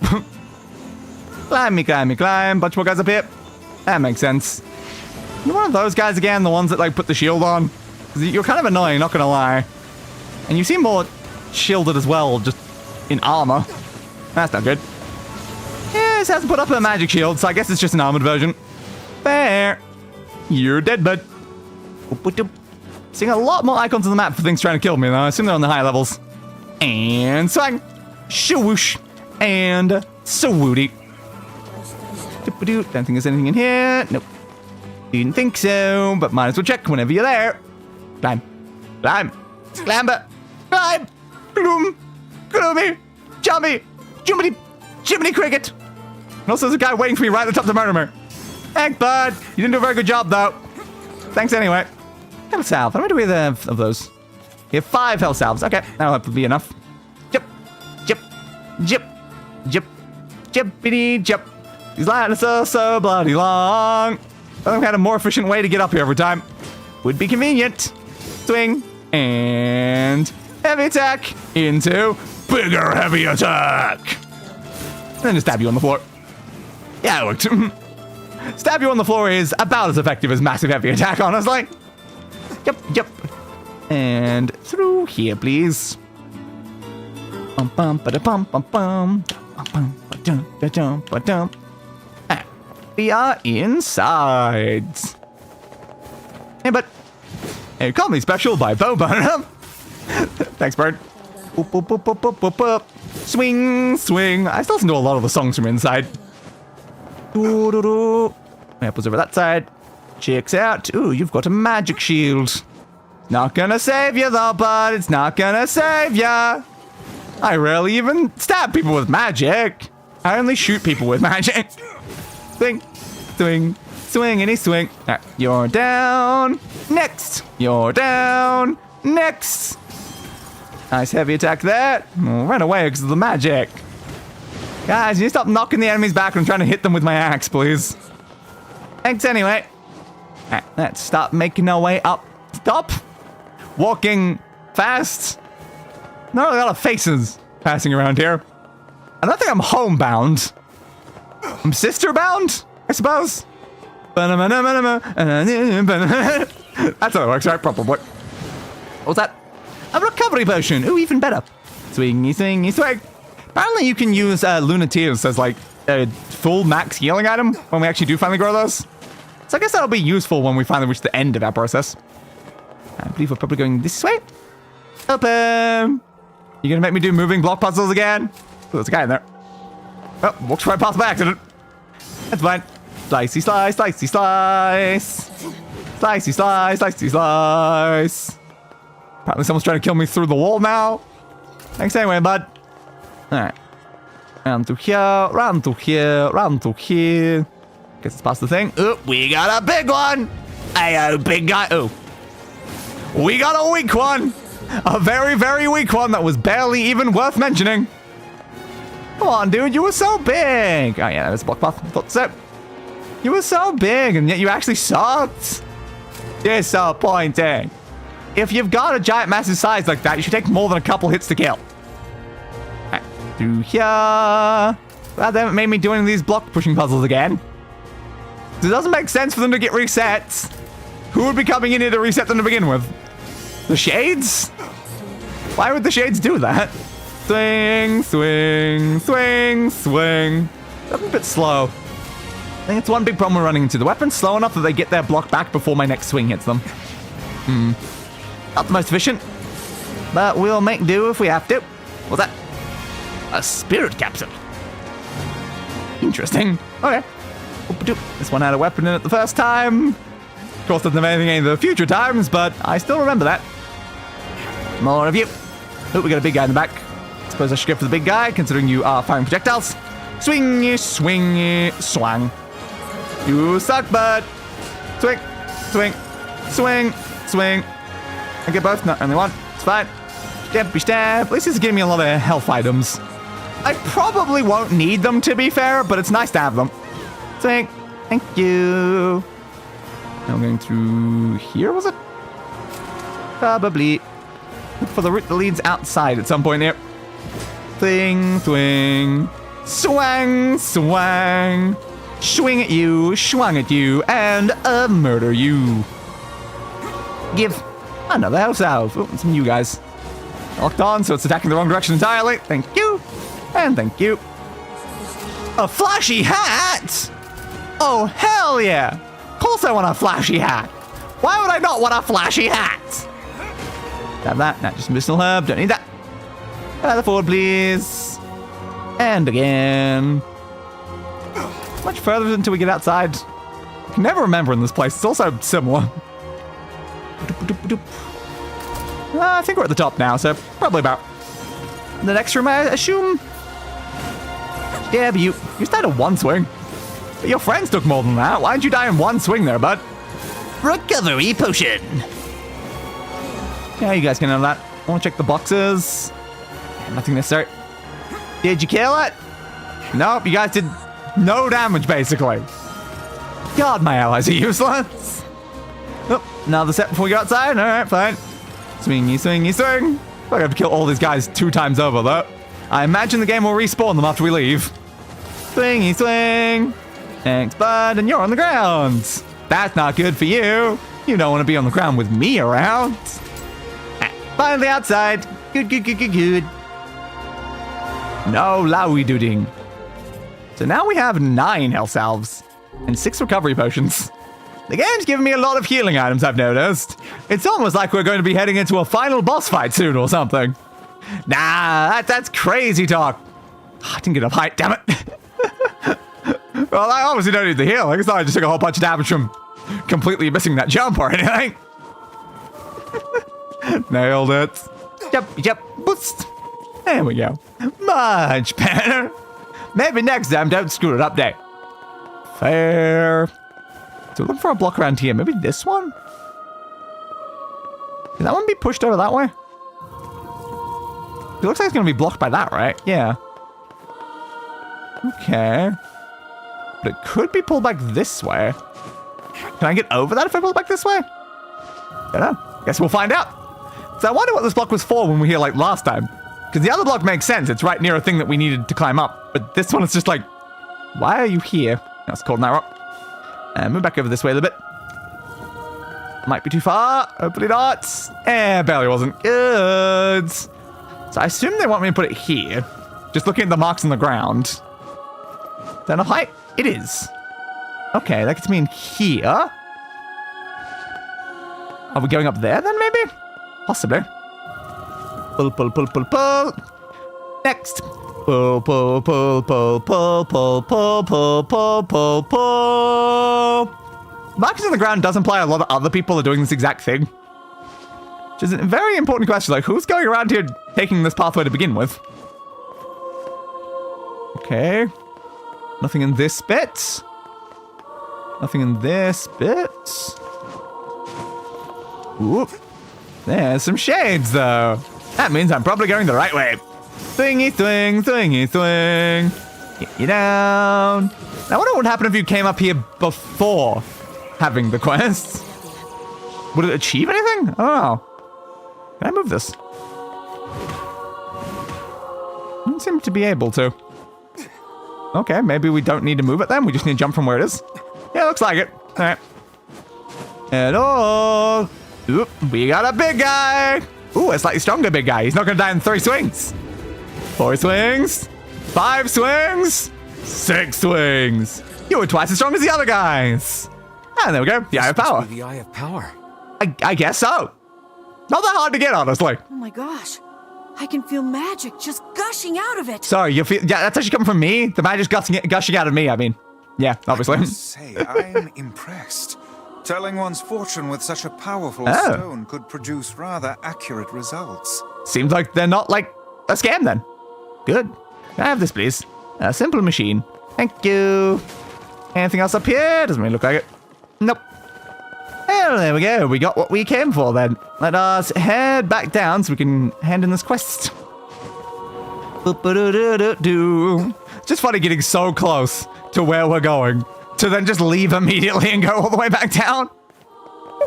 Climb me, climb me, climb. Bunch more guys up here. That makes sense. You're one of those guys again, the ones that, like, put the shield on. You're kind of annoying, not gonna lie. And you seem more shielded as well, just in armor. That's not good. Yeah, this hasn't put up a magic shield, so I guess it's just an armored version. There. You're dead, bud. Seeing a lot more icons on the map for things trying to kill me, though. I assume they're on the higher levels. And swag. Shawoosh. And swooty. Don't think there's anything in here. Nope. Didn't think so, but might as well check whenever you're there. Climb. Climb. Clamber. Climb. Gloom. Gloomy. Chummy. Jumpity. Jiminy Cricket. And also there's a guy waiting for me right at the top of the murder me. Thanks, bud. You didn't do a very good job, though. Thanks anyway. Health salve. How many do we have of those? We have 5 health salves. Okay, that'll have to be enough. Jip. Jip. Jip. Jip. Jippity jip. These lines are so bloody long. I think we had a more efficient way to get up here every time. Would be convenient. Swing. And heavy attack into bigger heavy attack. And then just stab you on the floor. Yeah, it worked. Stab you on the floor is about as effective as massive heavy attack, honestly. Yep, yep. And through here, please. Bum bum ba da bum bum bum. Bum ba dum ba dum ba dum. We are inside. Hey, but hey, comedy special by Bo Burnham. Thanks, Bird. Boop, boop, boop, boop, boop, boop, boop. Swing, swing. I still listen to a lot of the songs from inside. Apples over that side. Checks out. Ooh, you've got a magic shield. Not gonna save you though, bud. It's not gonna save ya. I rarely even stab people with magic. I only shoot people with magic. Swing, swing, swing, any swing. Right, you're down. Next. You're down. Next. Nice heavy attack there. Oh, run away because of the magic. Guys, you need to stop knocking the enemies back and trying to hit them with my axe, please. Thanks anyway. Right, let's stop making our way up. Stop walking fast. Not really a lot of faces passing around here. I don't think I'm homebound. I'm sister-bound, I suppose. That's how it works, right? Probably. What's that? A recovery potion. Ooh, even better. Swingy, swingy, swing. Apparently you can use Lunateers as like a full max healing item when we actually do finally grow those. So I guess that'll be useful when we finally reach the end of that process. I believe we're probably going this way. Open. You gonna make me do moving block puzzles again? Oh, there's a guy in there. Oh, walked right past by accident. That's fine. Slicey slice, slicey slice. Slicey slice, slicey slice. Apparently someone's trying to kill me through the wall now. Thanks anyway, bud. Alright. Round through here, round through here, round through here. Guess it's past the thing. Oh, we got a big one. Hey, big guy. Oh. We got a weak one. A very, very weak one that was barely even worth mentioning. Come on, dude. You were so big. Oh, yeah, there's a block path. I thought so. You were so big, and yet you actually sucked. Disappointing. If you've got a giant, massive size like that, you should take more than a couple hits to kill. Right, through here. Glad they haven't made me do any of these block pushing puzzles again. It doesn't make sense for them to get resets. Who would be coming in here to reset them to begin with? The Shades? Why would the Shades do that? Swing, swing, swing, swing. That's a bit slow. I think it's one big problem we're running into. The weapon's slow enough that they get their block back before my next swing hits them. Not the most efficient, but we'll make do if we have to. What's that? A spirit capsule. Interesting. Okay. This one had a weapon in it the first time. Of course, doesn't have anything in the future times, but I still remember that. More of you. Oh, we got a big guy in the back. Suppose I should go for the big guy, considering you are firing projectiles. Swingy, swingy, swang. You suck, bud. Swing, swing, swing, swing. I get both, not only one. It's fine. Stabby stab. At least this is giving me a lot of health items. I probably won't need them, to be fair, but it's nice to have them. Swing. Thank you. Now I'm going through here, was it? Probably. Look for the route that leads outside at some point here. Swing, swing. Swang, swang. Swing at you, swung at you, and murder you. Give another house out. Oh, some new guys. Locked on, so it's attacking the wrong direction entirely. Thank you. And thank you. A flashy hat? Oh, hell yeah. Of course I want a flashy hat. Why would I not want a flashy hat? Have that. Not just medicinal herb. Don't need that. Another forward, please. And again. How much further until we get outside? I can never remember in this place. It's also similar. I think we're at the top now, so probably about the next room, I assume. Yeah, but you just died in one swing. But your friends took more than that. Why didn't you die in one swing there, bud? Recovery potion. Yeah, you guys can have that. I want to check the boxes. Nothing necessary. Did you kill it? Nope, you guys did no damage, basically. God, my allies are useless. Oh, another set before we go outside. All right, fine. Swingy, swingy, swing. I have to kill all these guys 2 times over, though. I imagine the game will respawn them after we leave. Swingy, swing. Thanks, bud, and you're on the ground. That's not good for you. You don't want to be on the ground with me around. Finally outside. Good, good, good, good, good. No lowy dooding. So now we have 9 health salves and 6 recovery potions. The game's giving me a lot of healing items, I've noticed. It's almost like we're going to be heading into a final boss fight soon or something. Nah, that's crazy talk. I didn't get enough height, damn it. Well, I obviously don't need the healing. It's not I just took a whole bunch of damage from completely missing that jump or anything. Nailed it. Yep, boost. There we go. Much better. Maybe next time, don't screw it up, Dave. Fair. So we're looking for a block around here. Maybe this one? Can that one be pushed over that way? It looks like it's going to be blocked by that, right? Yeah. Okay. But it could be pulled back this way. Can I get over that if I pull it back this way? Don't know. Guess we'll find out. So I wonder what this block was for when we were here like last time. Because the other block makes sense. It's right near a thing that we needed to climb up. But this one is just like, why are you here? That's cold in that rock. Move back over this way a little bit. Might be too far. Hopefully not. Barely wasn't. Good. So I assume they want me to put it here. Just looking at the marks on the ground. Is that enough height? It is. Okay, that gets me in here. Are we going up there then, maybe? Possibly. Pull, pull, pull, pull, pull. Next. Pull, pull, pull, pull, pull, pull, pull, pull, pull, pull, pull. Markings on the ground does imply a lot of other people are doing this exact thing. Which is a very important question. Like, who's going around here taking this pathway to begin with? Okay. Nothing in this bit. Nothing in this bit. Whoop. There's some shades, though. That means I'm probably going the right way. Swingy swing, swingy swing. Get you down. Now, I wonder what would happen if you came up here before having the quest. Would it achieve anything? I don't know. Can I move this? Doesn't seem to be able to. Okay, maybe we don't need to move it then. We just need to jump from where it is. Yeah, looks like it. All right. Hello. Oop, we got a big guy. Ooh, a slightly stronger big guy. He's not going to die in 3 swings. 4 swings. 5 swings. 6 swings. You were twice as strong as the other guys. And there we go. The Eye of Power. The Eye of Power. I guess so. Not that hard to get, honestly. Oh my gosh. I can feel magic just gushing out of it. Sorry, you feel... Yeah, that's actually coming from me. The magic's gushing out of me, I mean. Yeah, obviously. I must say, I'm impressed. Telling one's fortune with such a powerful stone could produce rather accurate results. Seems like they're not, like, a scam, then. Good. Can I have this, please? A simple machine. Thank you. Anything else up here? Doesn't really look like it. Nope. Well, there we go. We got what we came for, then. Let us head back down so we can hand in this quest. Just funny getting so close to where we're going to then just leave immediately and go all the way back down.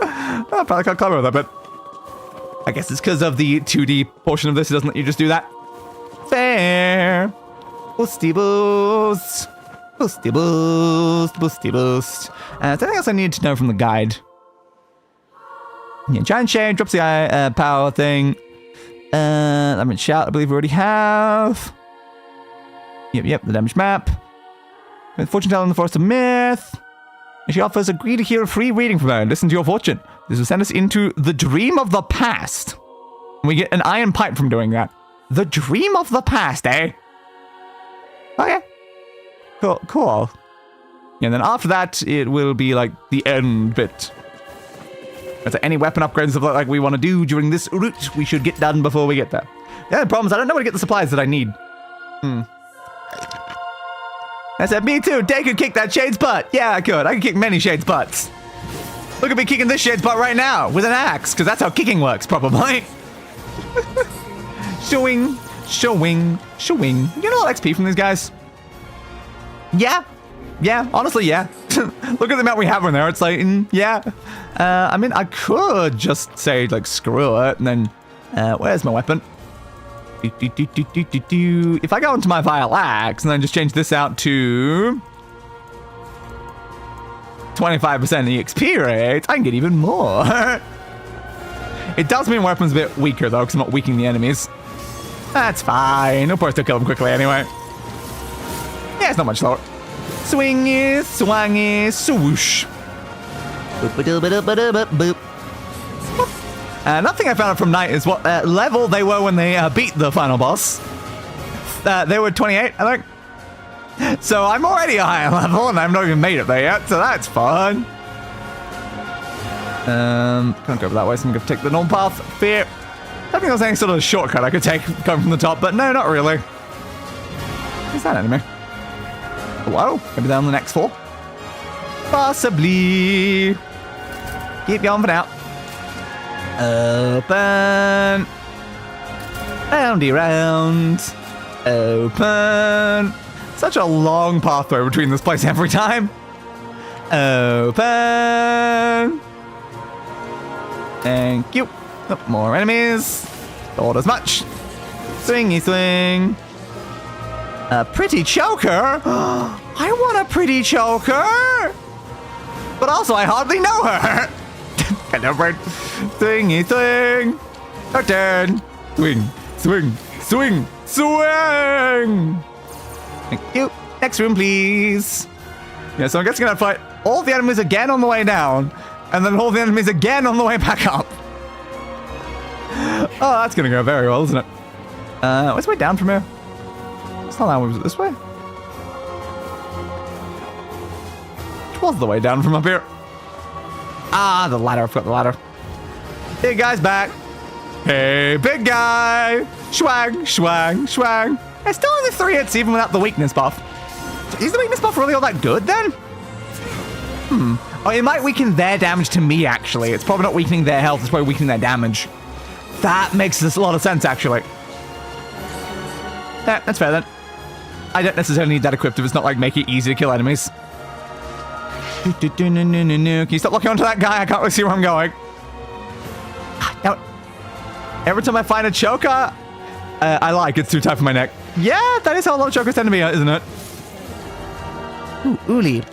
Oh, probably got clever with that, but I guess it's because of the 2D portion of this. It doesn't let you just do that. Fair. Boosty boost. Boosty boost. Boosty boost. Is there anything else I need to know from the guide? Yeah, giant shade drops the eye power thing. Let me shout. I believe we already have. Yep, the damage map. Fortune teller in the Forest of Myth. And she offers agree to hear a free reading from her and listen to your fortune. This will send us into the dream of the past. We get an iron pipe from doing that. The dream of the past, eh? Okay. Cool. And then after that, it will be like the end bit. Is there any weapon upgrades of like we want to do during this route? We should get done before we get there. The other problem is I don't know where to get the supplies that I need. I said, me too. Day could kick that shade's butt. Yeah, I could. I could kick many shades' butts. Look at me kicking this shade's butt right now with an axe, because that's how kicking works, probably. Showing. You get a lot of XP from these guys? Yeah, honestly, yeah. Look at the amount we have in there. It's like, yeah. I mean, I could just say, like, screw it, and then, where's my weapon? If I go into my vile axe and then just change this out to 25% EXP rate, I can get even more. It does mean weapon's a bit weaker though, because I'm not weakening the enemies. That's fine. No point to kill them quickly anyway. Yeah, it's not much slower. Swingy, swangy, swoosh. Boop. Another thing I found out from Night is what level they were when they beat the final boss. They were 28, I think. So I'm already a higher level, and I've not even made it there yet, so that's fun. Can't go over that way, so I'm going to take the normal path. Fear. I think there was any sort of shortcut I could take going from the top, but no, not really. Who's that enemy? Hello? Maybe they're on the next floor? Possibly. Keep going for now. Open. Roundy round. Open. Such a long pathway between this place every time. Open. Thank you. Oh, more enemies. Thought as much. Swingy swing. A pretty choker? I want a pretty choker! But also, I hardly know her. Hello, bird. Swingy swing. Her turn. Swing, swing, swing, swing! Thank you. Next room, please. Yeah, so I'm guessing I'm gonna fight all the enemies again on the way down, and then all the enemies again on the way back up. Oh, that's gonna go very well, isn't it? Where's the way down from here? It's not that way, was it this way? Which was the way down from up here? Ah, the ladder, I forgot the ladder. Big guy's back. Hey, big guy! Schwang, schwang, schwang. There's still only 3 hits even without the weakness buff. Is the weakness buff really all that good then? Oh, it might weaken their damage to me, actually. It's probably not weakening their health, it's probably weakening their damage. That makes a lot of sense, actually. Yeah, that's fair then. I don't necessarily need that equipped if it's not like make it easy to kill enemies. Can you stop looking onto that guy? I can't really see where I'm going. Now, every time I find a choker, I like it's too tight for my neck. Yeah, that is how a lot of chokers tend to be, isn't it? Ooh, Uli.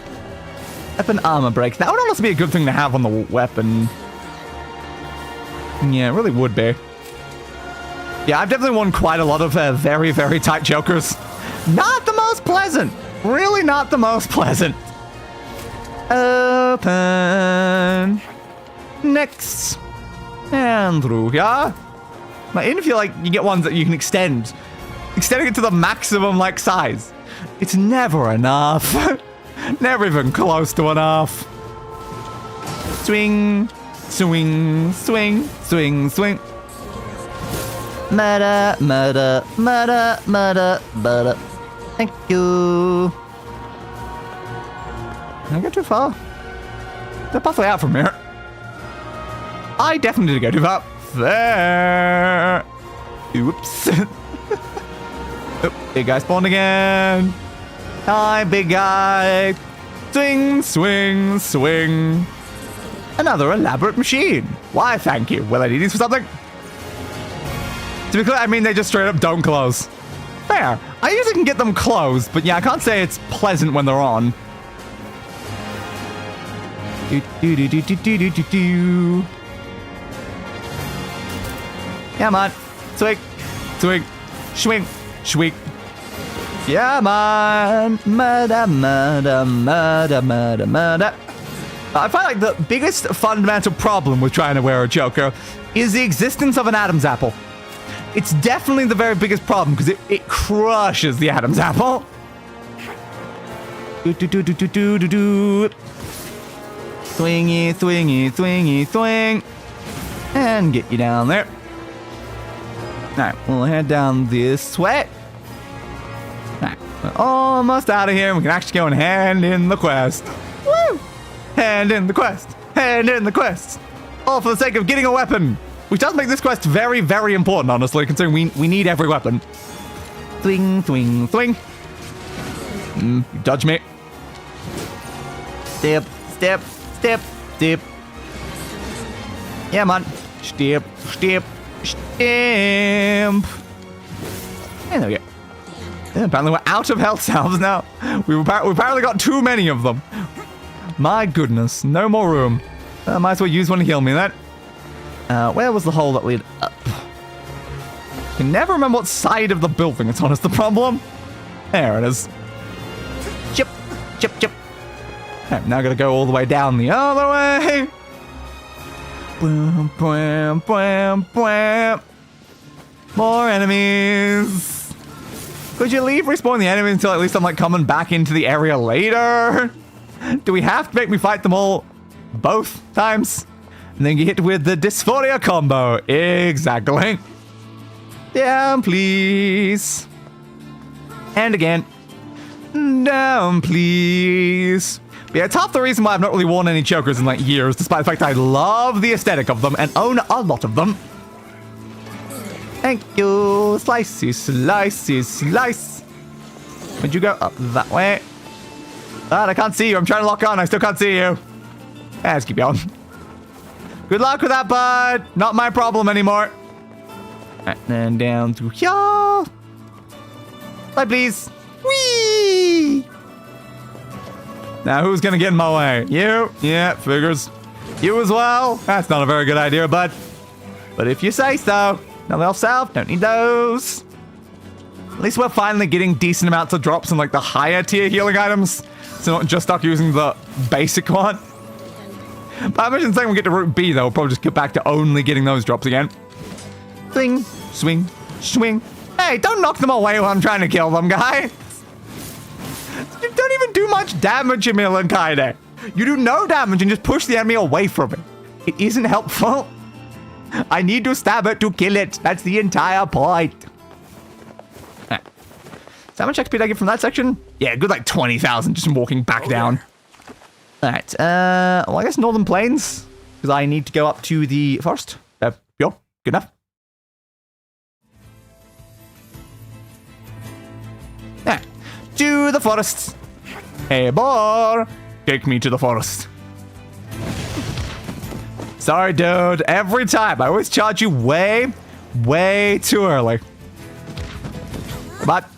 Weapon armor break. That would almost be a good thing to have on the weapon. Yeah, it really would be. Yeah, I've definitely won quite a lot of very, very tight chokers. Not the most pleasant. Really not the most pleasant. Open. Next. And through here. I even feel like you get ones that you can extend. Extending it to the maximum, like, size. It's never enough. Never even close to enough. Swing. Swing. Swing. Swing. Swing. Murder. Murder. Murder. Murder. Murder. Thank you. Did I go too far? They're pathway out from here. I definitely did go too far. There. Oops. Oh, big guy spawned again. Hi, big guy. Swing, swing, swing. Another elaborate machine. Why, thank you. Will I need these for something? To be clear, I mean they just straight up don't close. Fair. I usually can get them closed, but yeah, I can't say it's pleasant when they're on. Do. Yeah, man. Swing, swing, swing, swing. Yeah, man. Murder, murder, murder, murder, murder. I find like the biggest fundamental problem with trying to wear a choker is the existence of an Adam's apple. It's definitely the very biggest problem because it crushes the Adam's apple. Do. Swingy, swingy, swingy, swing. And get you down there. Alright, we'll head down this way. Alright, we're almost out of here. We can actually go and hand in the quest. Woo! Hand in the quest. Hand in the quest. All for the sake of getting a weapon. Which does make this quest very, very important, honestly, considering we need every weapon. Swing, swing, swing. Dodge me. Step, step, step, step. Yeah, man. Step, step, stamp. And there we go. Yeah, apparently we're out of health salves now. We've apparently got too many of them. My goodness, no more room. Might as well use one to heal me then. Where was the hole that led up? I can never remember what side of the building it's on is the problem. There it is. Chip, chip, chip. I'm now gonna go all the way down the other way. Bwam, bwam, bwam, bwam. More enemies. Could you leave respawn the enemies until at least I'm like coming back into the area later? Do we have to make me fight them all both times? And then get hit with the dysphoria combo. Exactly. Down, please. And again. Down, please. But yeah, it's half the reason why I've not really worn any chokers in like years, despite the fact I love the aesthetic of them and own a lot of them. Thank you. Slicey, slicey, slice. Would you go up that way? God, I can't see you. I'm trying to lock on. I still can't see you. Let's keep going. Good luck with that, bud. Not my problem anymore. And then down through here. Slide, please. Whee! Now, who's gonna get in my way? You? Yeah, figures. You as well? That's not a very good idea, bud. But if you say so. No elf self, don't need those. At least we're finally getting decent amounts of drops in like the higher tier healing items. So not just stuck using the basic one. But I imagine saying we get to Route B though, we'll probably just get back to only getting those drops again. Swing, swing, swing. Hey, don't knock them away while I'm trying to kill them, guys. You don't even do much damage, Emil and Kaide. You do no damage and just push the enemy away from it. It isn't helpful. I need to stab it to kill it. That's the entire point. Right. So how much XP did I get from that section? Yeah, good like 20,000 just from walking back down. Alright, well I guess Northern Plains. Because I need to go up to the forest. Yo, good enough. Yeah, to the forest. Hey, boy, take me to the forest. Sorry, dude. Every time, I always charge you way too early. But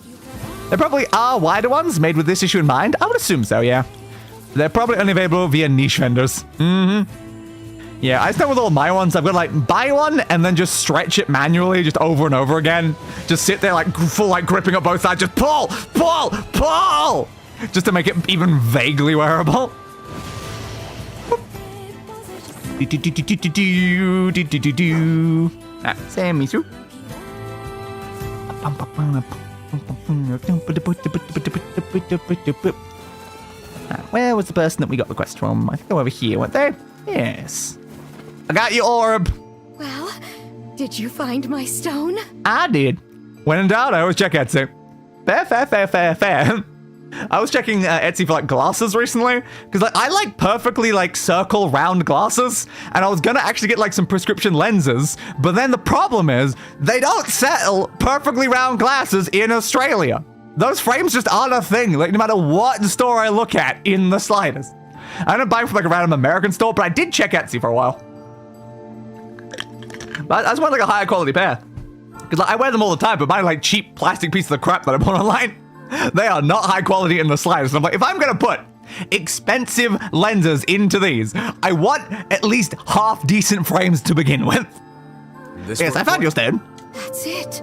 there probably are wider ones made with this issue in mind. I would assume so, yeah. They're probably only available via niche vendors. Yeah, I start with all my ones. I've got to like buy one and then just stretch it manually just over and over again. Just sit there like full like gripping up both sides. Just pull, pull, pull. Just to make it even vaguely wearable. Send me through. Where was the person that we got the quest from? I think they're over here, weren't they? Yes. I got your orb. Well, did you find my stone? I did. When in doubt, I always check Etsy. Fair. I was checking Etsy for like glasses recently because like I like perfectly like circle round glasses, and I was gonna actually get like some prescription lenses, but then the problem is they don't sell perfectly round glasses in Australia. Those frames just aren't a thing, like no matter what store I look at in the slightest. I don't buy from like a random American store, but I did check Etsy for a while. But I just want like a higher quality pair. Because like, I wear them all the time, but my like cheap plastic pieces of crap that I bought online, they are not high quality in the slightest. I'm like, if I'm gonna put expensive lenses into these, I want at least half decent frames to begin with. Yes, I found your stone. That's it.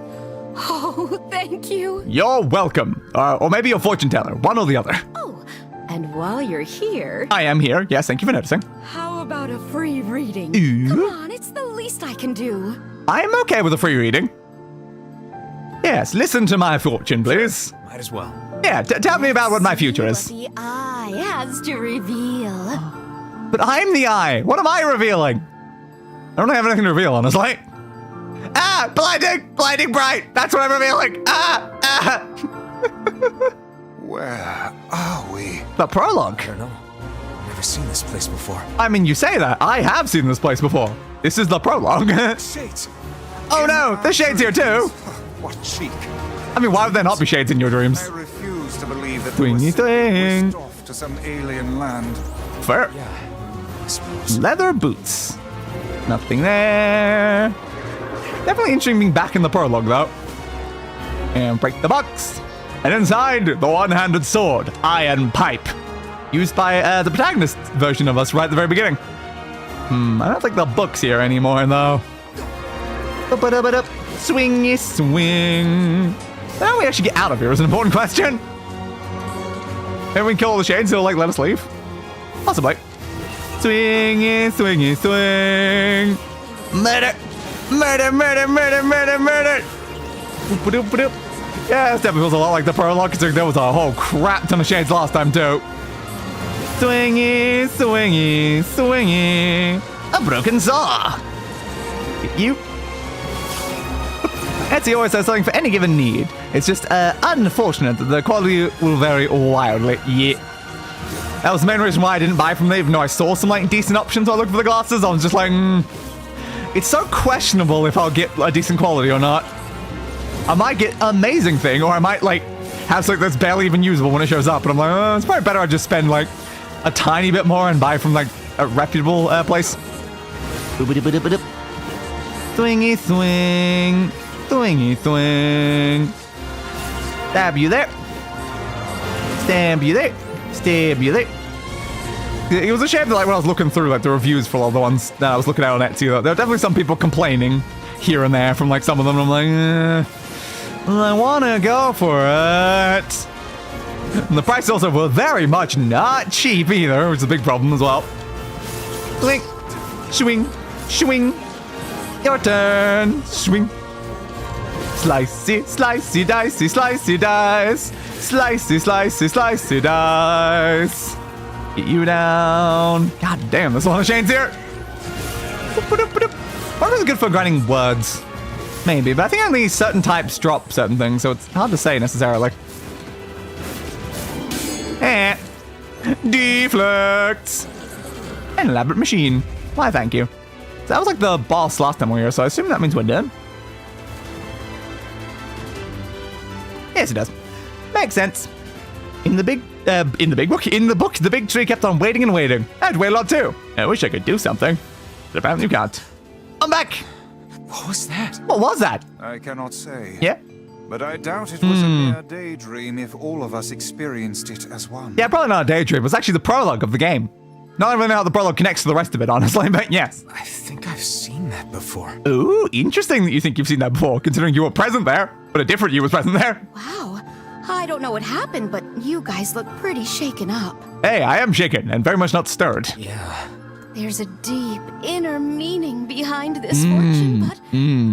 Oh, thank you. You're welcome. Or maybe your fortune teller, one or the other. Oh, and while you're here... I am here. Yes, thank you for noticing. How about a free reading? Ooh. Come on, it's the least I can do. I'm okay with a free reading. Yes, listen to my fortune, please. Might as well. Yeah, tell me about what my future is. What the eye has to reveal. But I'm the eye. What am I revealing? I don't have anything to reveal, honestly. Ah, blinding bright. That's what I'm revealing. Where are we? The prologue. I don't know. Never seen this place before. I mean, you say that. I have seen this place before. This is the prologue. Shades. Oh no, the shades here too. What cheek. I mean, why would there not be shades in your dreams? I refuse to believe that Swingy we were swing. whisked off to some alien land. Fair. Yeah, I suppose. Leather boots. Nothing there. Definitely interesting being back in the prologue, though. And break the box. And inside, the one-handed sword, iron pipe. Used by the protagonist version of us right at the very beginning. I don't think the book's here anymore, though. Swingy swing. How do we actually get out of here is an important question. Maybe we can kill all the shades, he'll like let us leave. Possibly. Swingy, swingy, swing. Murder. Murder, murder, murder, murder, murder. Boop-a-doop-a-doop. Yeah, this definitely feels a lot like the prologue, considering there was a whole crap ton of shades last time, too. Swingy, swingy, swingy. A broken saw. Get you. Etsy always has something for any given need. It's just unfortunate that the quality will vary wildly. Yeah. That was the main reason why I didn't buy from them, even though I saw some like decent options while I looked for the glasses. I was just like, it's so questionable if I'll get a decent quality or not. I might get amazing thing, or I might like have something that's barely even usable when it shows up. And I'm like, oh, it's probably better I just spend like a tiny bit more and buy from like a reputable place. Boop-a-doop-a-doop-a-doop. Swingy swing. Swingy swing. Stab you there. Stab you there. Stab you there. It was a shame that like when I was looking through like the reviews for all the ones that I was looking at on Etsy, there were definitely some people complaining here and there from like some of them. And I'm like, I want to go for it. And the prices also were very much not cheap either, which is a big problem as well. Blink, swing, swing. Your turn, swing. Slicey, slicey, dicey, slicey, dice. Slicey, slicey, slicey, dice. Get you down. God damn, there's a lot of chains here. Probably good for grinding words. Maybe, but I think only certain types drop certain things, so it's hard to say necessarily. Deflects. An elaborate machine. Why, thank you. So that was like the boss last time we were here, so I assume that means we're done. Yes, it does. Makes sense. In the book, the big tree kept on waiting and waiting. I had to wait a lot too. I wish I could do something, but apparently you can't. I'm back. What was that? What was that? I cannot say. Yeah? But I doubt it was a mere daydream if all of us experienced it as one. Yeah, probably not a daydream. It was actually the prologue of the game. Not even know how the prologue connects to the rest of it, honestly, but yes. I think I've seen that before. Ooh, interesting that you think you've seen that before, considering you were present there, but a different you was present there. Wow. I don't know what happened, but you guys look pretty shaken up. Hey, I am shaken and very much not stirred. Yeah. There's a deep inner meaning behind this fortune, but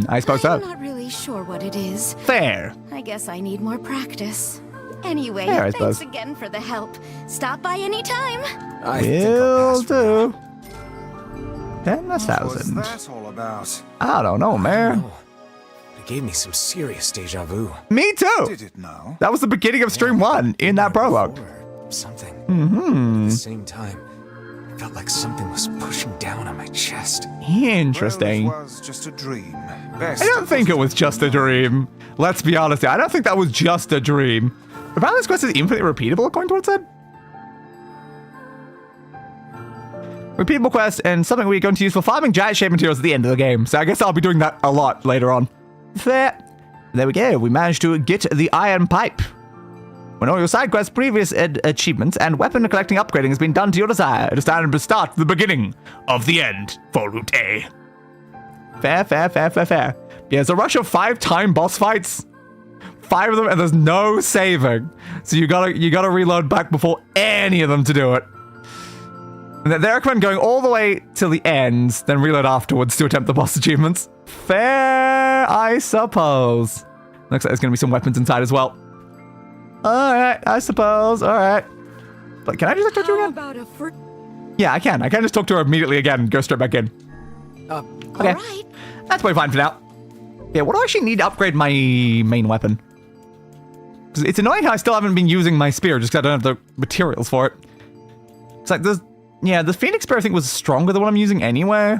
I suppose so. I'm not really sure what it is. Fair. I guess I need more practice. Anyway, Fair, I thanks suppose. again for the help. Stop by anytime. I think I'll Will pass for do. now. 10,000. What's that all about? I don't know, man. Oh, it gave me some serious deja vu. Me too. Did it now? That was the beginning of stream 1 in that prologue. Or something. At the same time, I felt like something was pushing down on my chest. Interesting. Well, it was just a dream. Best I don't think it was just a dream. Let's be honest here. I don't think that was just a dream. Apparently this quest is infinitely repeatable according to what it said. Repeatable quest and something we're going to use for farming giant shape materials at the end of the game. So I guess I'll be doing that a lot later on. There we go. We managed to get the iron pipe. When all your side quests, previous achievements, and weapon collecting upgrading has been done to your desire, it is time to start the beginning of the end for Route A. Fair. Yeah, it's a rush of 5 time boss fights. 5 of them, and there's no saving. So you gotta reload back before any of them to do it. And they recommend going all the way till the end, then reload afterwards to attempt the boss achievements. Fair, I suppose. Looks like there's gonna be some weapons inside as well. Alright, I suppose, alright. But can I just talk to her again? Yeah, I can. I can just talk to her immediately again and go straight back in. Okay. All right. That's probably fine for now. Yeah, what do I actually need to upgrade my main weapon? Because it's annoying how I still haven't been using my spear just because I don't have the materials for it. It's like the Phoenix Spear I think was stronger than what I'm using anyway.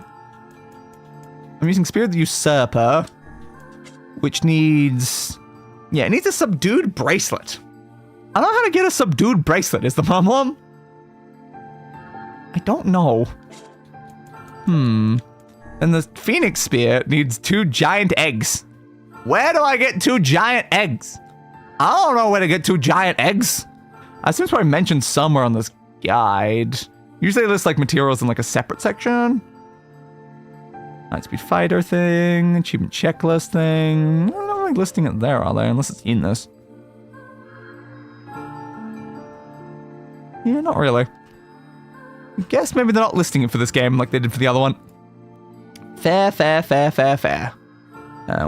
I'm using Spear of the Usurper, which needs... Yeah, it needs a subdued bracelet. I don't know how to get a subdued bracelet is the problem. I don't know. And the Phoenix Spear needs 2 giant eggs. Where do I get 2 giant eggs? I don't know where to get 2 giant eggs. I assume it's probably mentioned somewhere on this guide. Usually they list like materials in like a separate section. Lightspeed fighter thing, achievement checklist thing. I don't know like listing it there, are they? Unless it's in this. Yeah, not really. I guess maybe they're not listing it for this game like they did for the other one. Fair.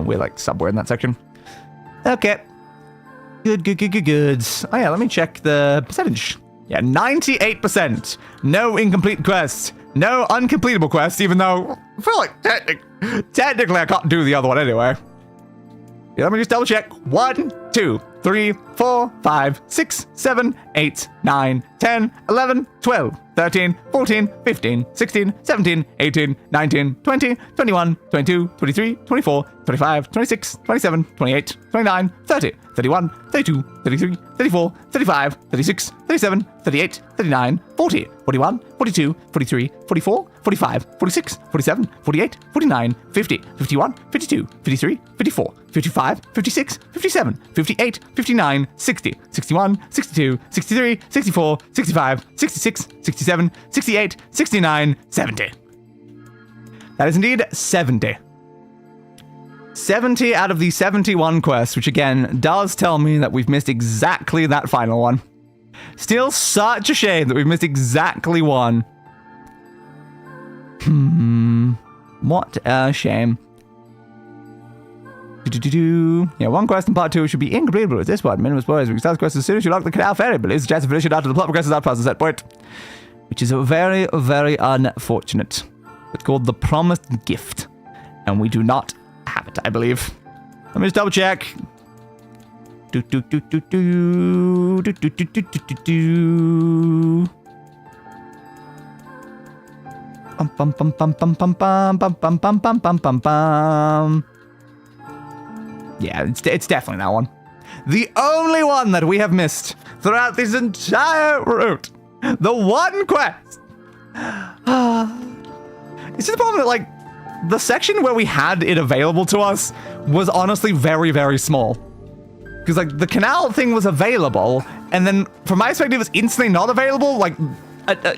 We're like somewhere in that section. Okay. Good. Oh yeah, let me check the percentage. Yeah, 98%. No incomplete quests. No uncompletable quests, even though I feel like technically I can't do the other one anyway. Yeah, let me just double check. 1, 2, 3, 4, 5, 6, 7, 8, 9, 10, 11, 12, 13, 14, 15, 16, 17, 18, 19, 20, 21, 22, 23, 24, 25, 26, 27, 28, 29, 30, 31, 32, 33, 34, 35, 36, 37, 38, 39, 40, 41, 42, 43, 44, 45, 46, 47, 48, 49, 50, 51, 52, 53, 54, 55, 56, 57, 58, 59, 60, 61, 62, 63, 64, 65, 66, 67, 68, 69, 70. That is indeed 70. 70 out of the 71 quests, which again does tell me that we've missed exactly that final one. Still such a shame that we've missed exactly one. What a shame. Yeah, one quest in part 2 should be incompletable with this one. Minimum spoilers. We can start the quest as soon as you lock the canal ferry, but there's a chance to finish it after the plot progresses out past the set point. Which is very, very unfortunate. It's called the Promised Gift. And we do not have it, I believe. Let me just double check. Yeah, it's definitely that one. The only one that we have missed throughout this entire route. The one quest. It's just the problem that, like, the section where we had it available to us was honestly very, very small. Because, like, the canal thing was available, and then, from my perspective, it was instantly not available, like,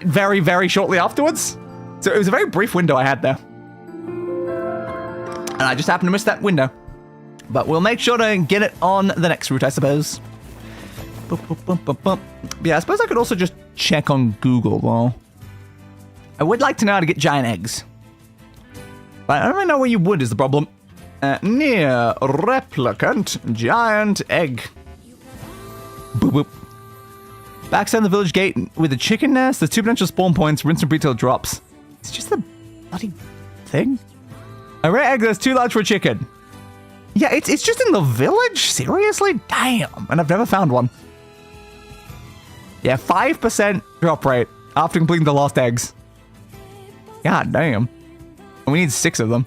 very, very shortly afterwards. So it was a very brief window I had there. And I just happened to miss that window. But we'll make sure to get it on the next route, I suppose. Yeah, I suppose I could also just check on Google, though. I would like to know how to get giant eggs. But I don't really know where you would is the problem. NieR Replicant giant egg. Boop boop. Backside the village gate with a chicken nest. There's 2 potential spawn points. Rinse and repeat till it drops. It's just the bloody thing. A rare egg that's too large for a chicken. Yeah, it's just in the village? Seriously? Damn. And I've never found one. Yeah, 5% drop rate after completing the lost eggs. God damn. And we need 6 of them.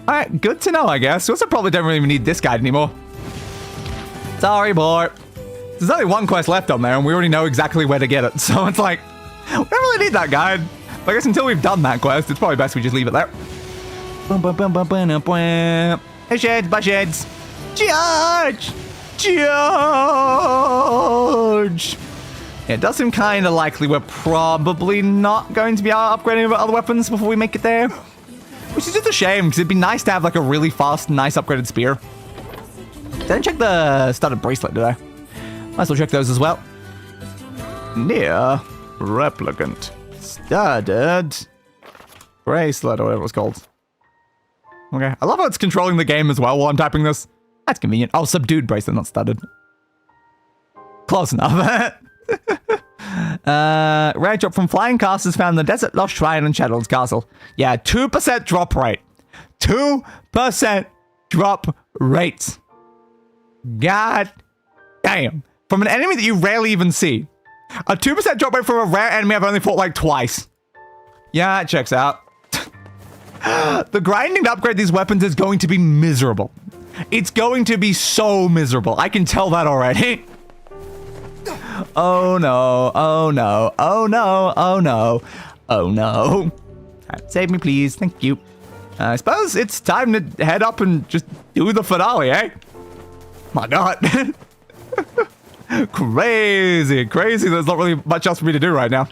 Alright, good to know, I guess. We also probably don't really even need this guide anymore. Sorry, boy. There's only one quest left on there, and we already know exactly where to get it. So it's like, we don't really need that guide. But I guess until we've done that quest, it's probably best we just leave it there. Hey, Shades. Bye, Shades. George! George! Yeah, it does seem kind of likely we're probably not going to be upgrading other weapons before we make it there. Which is just a shame, because it'd be nice to have like a really fast, nice upgraded spear. Didn't check the studded bracelet, did I? Might as well check those as well. NieR Replicant. Studded bracelet, or whatever it's called. Okay, I love how it's controlling the game as well while I'm typing this. That's convenient. Oh, subdued bracelet, not studded. Close enough. Rare drop from flying casters found in the desert, lost shrine, and Shadowlord's castle. Yeah, 2% drop rate. 2% drop rate. God damn. From an enemy that you rarely even see. A 2% drop rate from a rare enemy I've only fought like twice. Yeah, it checks out. The grinding to upgrade these weapons is going to be miserable. It's going to be so miserable. I can tell that already. Oh no, oh no, oh no, oh no, oh no. Right, save me, please. Thank you. I suppose it's time to head up and just do the finale, eh? My god. Crazy. There's not really much else for me to do right now.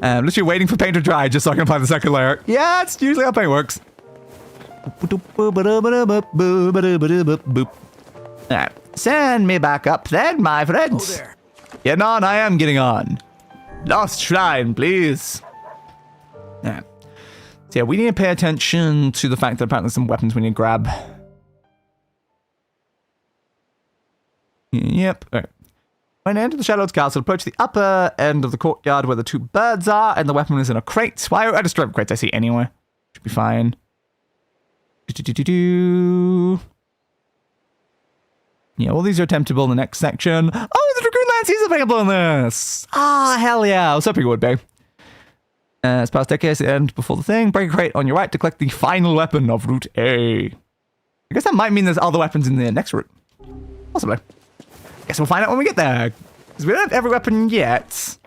I'm literally waiting for paint to dry just so I can apply the second layer. Yeah, it's usually how paint works. Alright, send me back up then, my friends. Oh, there. Getting on, I am getting on. Lost shrine, please. Alright. So yeah, we need to pay attention to the fact that apparently there's some weapons we need to grab. Yep. Alright. When you enter the Shadowlord's castle, approach the upper end of the courtyard where the 2 birds are, and the weapon is in a crate. Why? I just drove crates I see anyway. Should be fine. Yeah, all these are attemptable in the next section. Oh, the Dragoon Lance is available in this! Ah, hell yeah. I was hoping it would be. It's past decades and before the thing. Break a crate on your right to collect the final weapon of Route A. I guess that might mean there's other weapons in the next route. Possibly. Guess we'll find out when we get there. Because we don't have every weapon yet.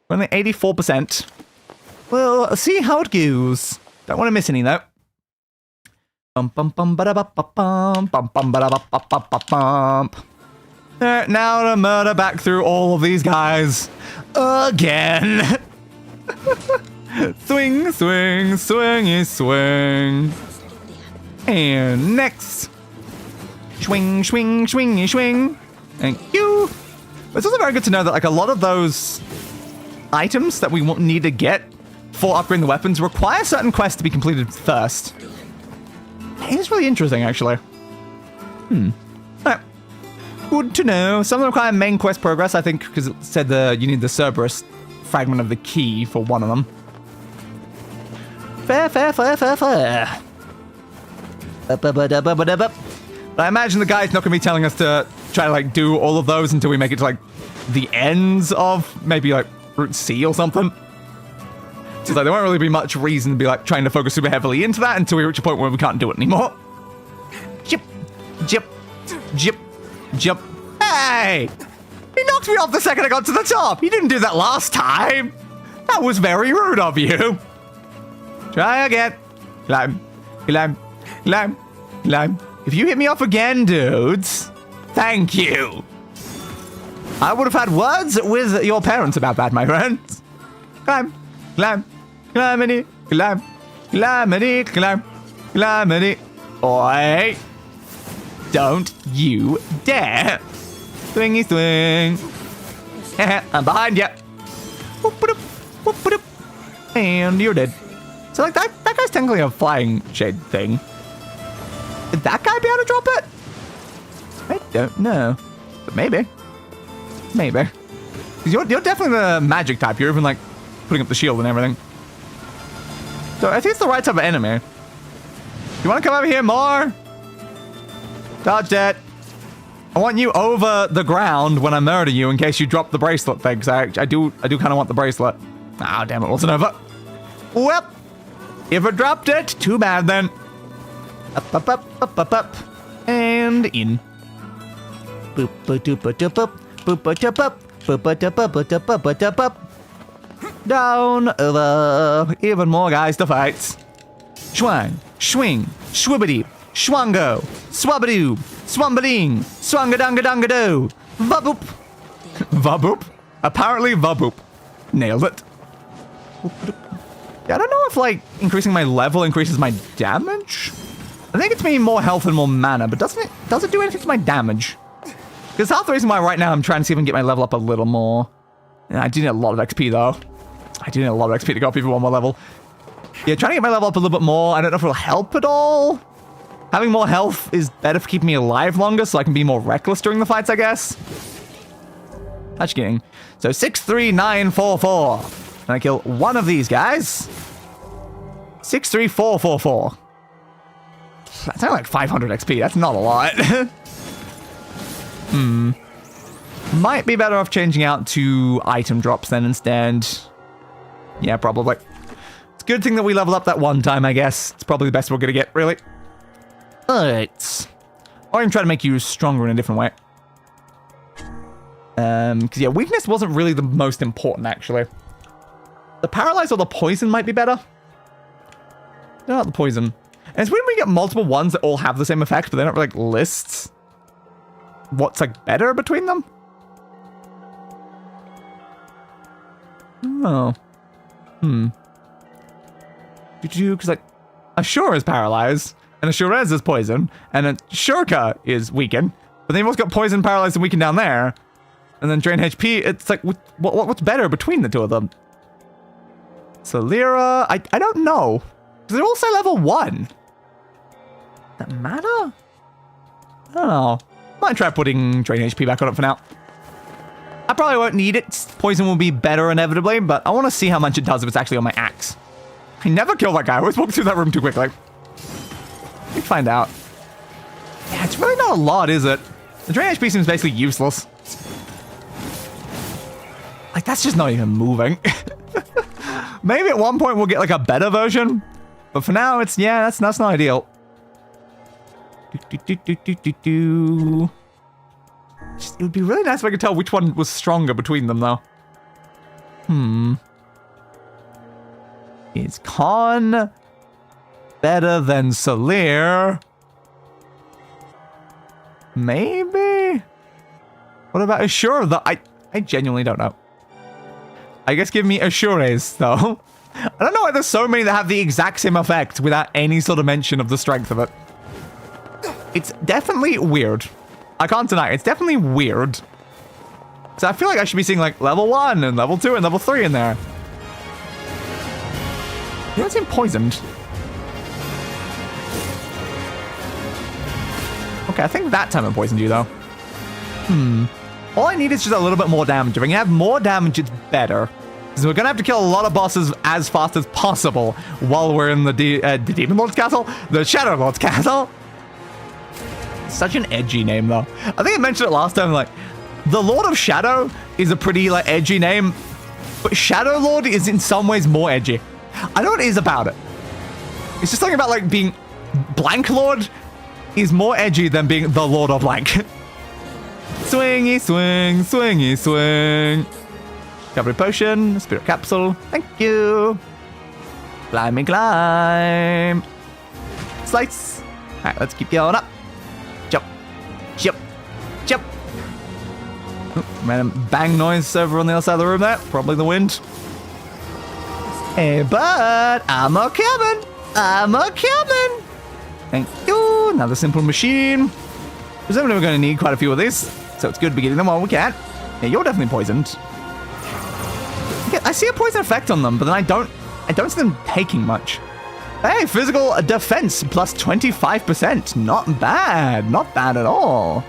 We're only 84%. We'll see how it goes. Don't want to miss any though. Bum bum bum ba da ba ba bum bum bum ba da ba ba ba ba bum. Now to murder back through all of these guys again. Swing, swing, swingy, swing. And next. Swing, swing, swingy, swing. Thank you. It's also very good to know that like a lot of those items that we need to get for upgrading the weapons require certain quests to be completed first. It's really interesting, actually. Alright. Good to know. Some of them require main quest progress, I think, because it said you need the Cerberus fragment of the key for one of them. Fair, fair, fair, fair, fair. But I imagine the guy's not going to be telling us to try to, like, do all of those until we make it to, like, the ends of maybe, like, Route C or something. So like, there won't really be much reason to be, like, trying to focus super heavily into that until we reach a point where we can't do it anymore. Jip, jip, jip, jip. Hey! He knocked me off the second I got to the top! He didn't do that last time! That was very rude of you! Try again. Climb, climb, climb, climb. If you hit me off again, dudes, thank you. I would have had words with your parents about that, my friends. Climb, climb, climbity, climb, climbity, climb, climbity. Oi. Don't you dare. Swingy swing. I'm behind you. And you're dead. So like that guy's technically a flying shade thing. Did that guy be able to drop it? I don't know. But maybe. Maybe. Because you're definitely the magic type. You're even like putting up the shield and everything. So I think it's the right type of enemy. You want to come over here more? Dodge it. I want you over the ground when I murder you in case you drop the bracelet thing. Because I do kind of want the bracelet. Ah, damn it. Wasn't over. Well, if it dropped it, too bad then. Up, up, up, up, up, up. And in. Boop, boop, doop, doop, boop. Boop, boop, doop, boop. Boop, boop, doop, boop, boop, doop, boop, doop, boop. Down, over. Even more guys to fight. Schwang, swing, schwibbity, schwango, swabadoo, swambading, swangadungadungadoo. Vaboop. Vaboop? Apparently vaboop. Nailed it. I don't know if, like, increasing my level increases my damage? I think it's maybe more health and more mana, but does it do anything to my damage? Because half the reason why right now I'm trying to see if I can get my level up a little more. Yeah, I do need a lot of XP, though. I do need a lot of XP to go up even one more level. Yeah, trying to get my level up a little bit more. I don't know if it'll help at all. Having more health is better for keeping me alive longer, so I can be more reckless during the fights, I guess. How's getting? So 63944. And I kill one of these guys. 63444. That's only like 500 XP. That's not a lot. Might be better off changing out to item drops then instead. Yeah, probably. It's a good thing that we leveled up that one time, I guess. It's probably the best we're gonna get, really. Alright. Or even try to make you stronger in a different way. Because yeah, weakness wasn't really the most important, actually. The paralyze or the poison might be better. Not the poison. And it's when we get multiple ones that all have the same effect, but they don't like list what's like better between them. Oh. Because like Ashura is paralyzed, and Ashurez is poison, and then Shurka is weakened, but then you've also got poison, paralyzed, and weakened down there. And then drain HP, it's like, what's better between the two of them? So Lyra, I don't know. They're all say level 1. Does that matter? I don't know. Might try putting drain HP back on it for now. I probably won't need it. Poison will be better inevitably, but I want to see how much it does if it's actually on my axe. I never kill that guy. I always walk through that room too quickly. Let's find out. Yeah, it's really not a lot, is it? The drain HP seems basically useless. Like, that's just not even moving. Maybe at one point we'll get like a better version. But for now, it's, yeah, that's not ideal. It would be really nice if I could tell which one was stronger between them, though. Is Khan better than Salir? Maybe? What about Ashura? I genuinely don't know. I guess give me Ashura's, though. I don't know why there's so many that have the exact same effect without any sort of mention of the strength of it. It's definitely weird. I can't deny it. It's definitely weird. So I feel like I should be seeing like level 1 and level 2 and level 3 in there. You don't seem poisoned. Okay, I think that time it poisoned you though. All I need is just a little bit more damage. If I can have more damage, it's better. So we're gonna have to kill a lot of bosses as fast as possible while we're in the Demon Lord's Castle? The Shadowlord's Castle? Such an edgy name though. I think I mentioned it last time, like, the Lord of Shadow is a pretty like edgy name, but Shadowlord is in some ways more edgy. I know what it is about it. It's just something about like being Blank Lord is more edgy than being the Lord of Blank. Swingy swing, swingy swing. Recovery potion, spirit capsule, thank you. Climbing climb. Slice. Alright, let's keep going up. Jump. Jump. Jump. Random bang noise over on the other side of the room there. Probably the wind. Hey, bud, I'm a coming. I'm a coming. Thank you. Another simple machine. Presumably we're going to need quite a few of these, so it's good to be getting them while we can. Yeah, you're definitely poisoned. Yeah, I see a poison effect on them, but then I don't see them taking much. Hey, physical defense plus 25%. Not bad. Not bad at all.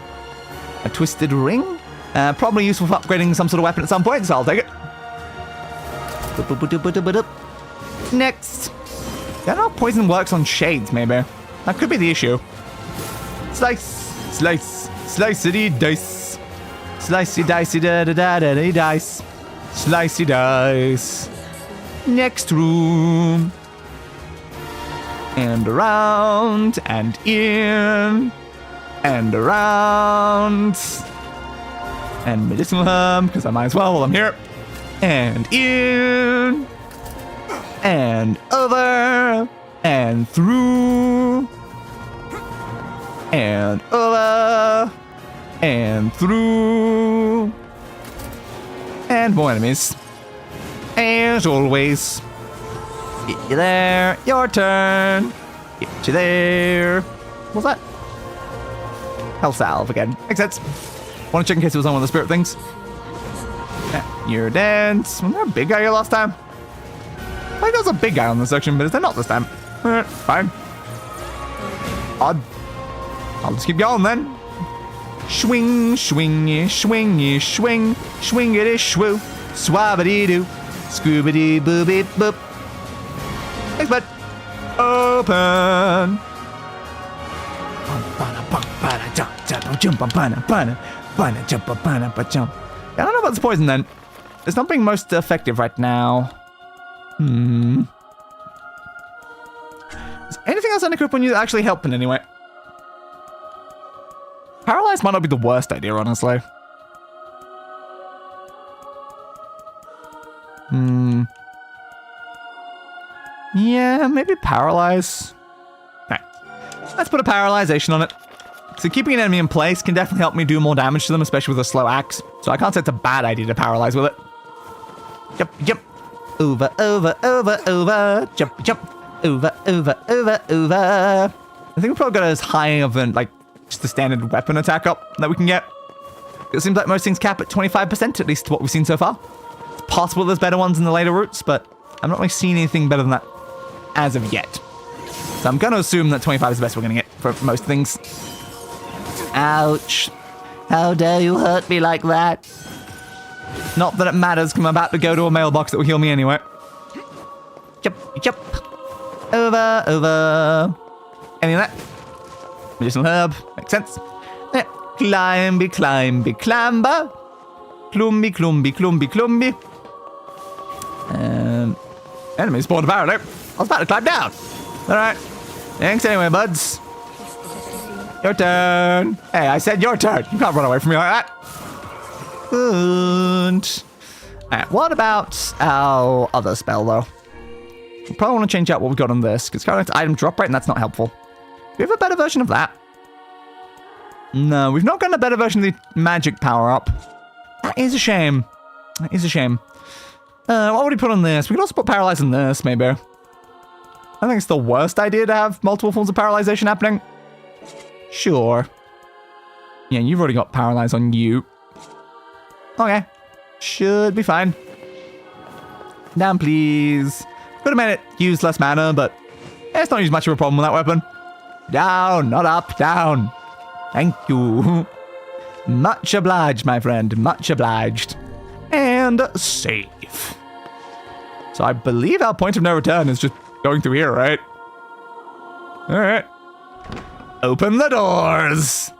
A twisted ring. Probably useful for upgrading some sort of weapon at some point, so I'll take it. Next. I don't know if poison works on shades, maybe. That could be the issue. Slice. Slice. Slicey dice. Slicey dicey da da da da da dice. Slicey dice. Next room. And around. And in. And around. And medicinal herb, because I might as well while I'm here. And in. And over. And through. And over. And through. And more enemies. As always. Get you there. Your turn. Get you there. What's that? Health salve again. Makes sense. Want to check in case it was on one of the spirit things. Yeah, your dance. Was there a big guy here last time? I think there was a big guy on this section, but is there not this time? Alright, fine. Odd. I'll just keep going then. Swing, swingy, swingy, swing, swingity, shwoo, swabity doo, scoobity boobie boop. Thanks, bud. Open. I don't know about this poison then. It's not being most effective right now. Is anything else unequipped on you that actually help in any way? Paralyzed might not be the worst idea, honestly. Yeah, maybe paralyze. Alright. Let's put a paralyzation on it. So keeping an enemy in place can definitely help me do more damage to them, especially with a slow axe. So I can't say it's a bad idea to paralyze with it. Jump, jump. Over, over, over, over. Jump, jump. Over, over, over, over. I think we've probably got as high of an, like, just the standard weapon attack up that we can get. It seems like most things cap at 25%, at least what we've seen so far. It's possible there's better ones in the later routes, but I'm not really seeing anything better than that as of yet. So I'm going to assume that 25 is the best we're going to get for most things. Ouch. How dare you hurt me like that? Not that it matters, because I'm about to go to a mailbox that will heal me anyway. Jump, jump. Over, over. Any of that? Medicinal herb. Makes sense. Yeah. Climby, climby, clamber. Clumby, clumby, clumby, clumby. Enemy spawned apparently. I was about to climb down. Alright. Thanks anyway, buds. Your turn. Hey, I said your turn. You can't run away from me like that. Good. Alright, what about our other spell, though? We probably want to change out what we got on this, because it's kind of like item drop rate, and that's not helpful. Do we have a better version of that? No, we've not gotten a better version of the magic power-up. That is a shame. That is a shame. What would we put on this? We could also put paralyze on this, maybe. I think it's the worst idea to have multiple forms of paralyzation happening. Sure. Yeah, you've already got paralyze on you. Okay. Should be fine. Down, please. Could have made it use less mana, but it's not use much of a problem with that weapon. Down, not up, down. Thank you. Much obliged, my friend. Much obliged. And save. So I believe our point of no return is just going through here, right? Alright. Open the doors.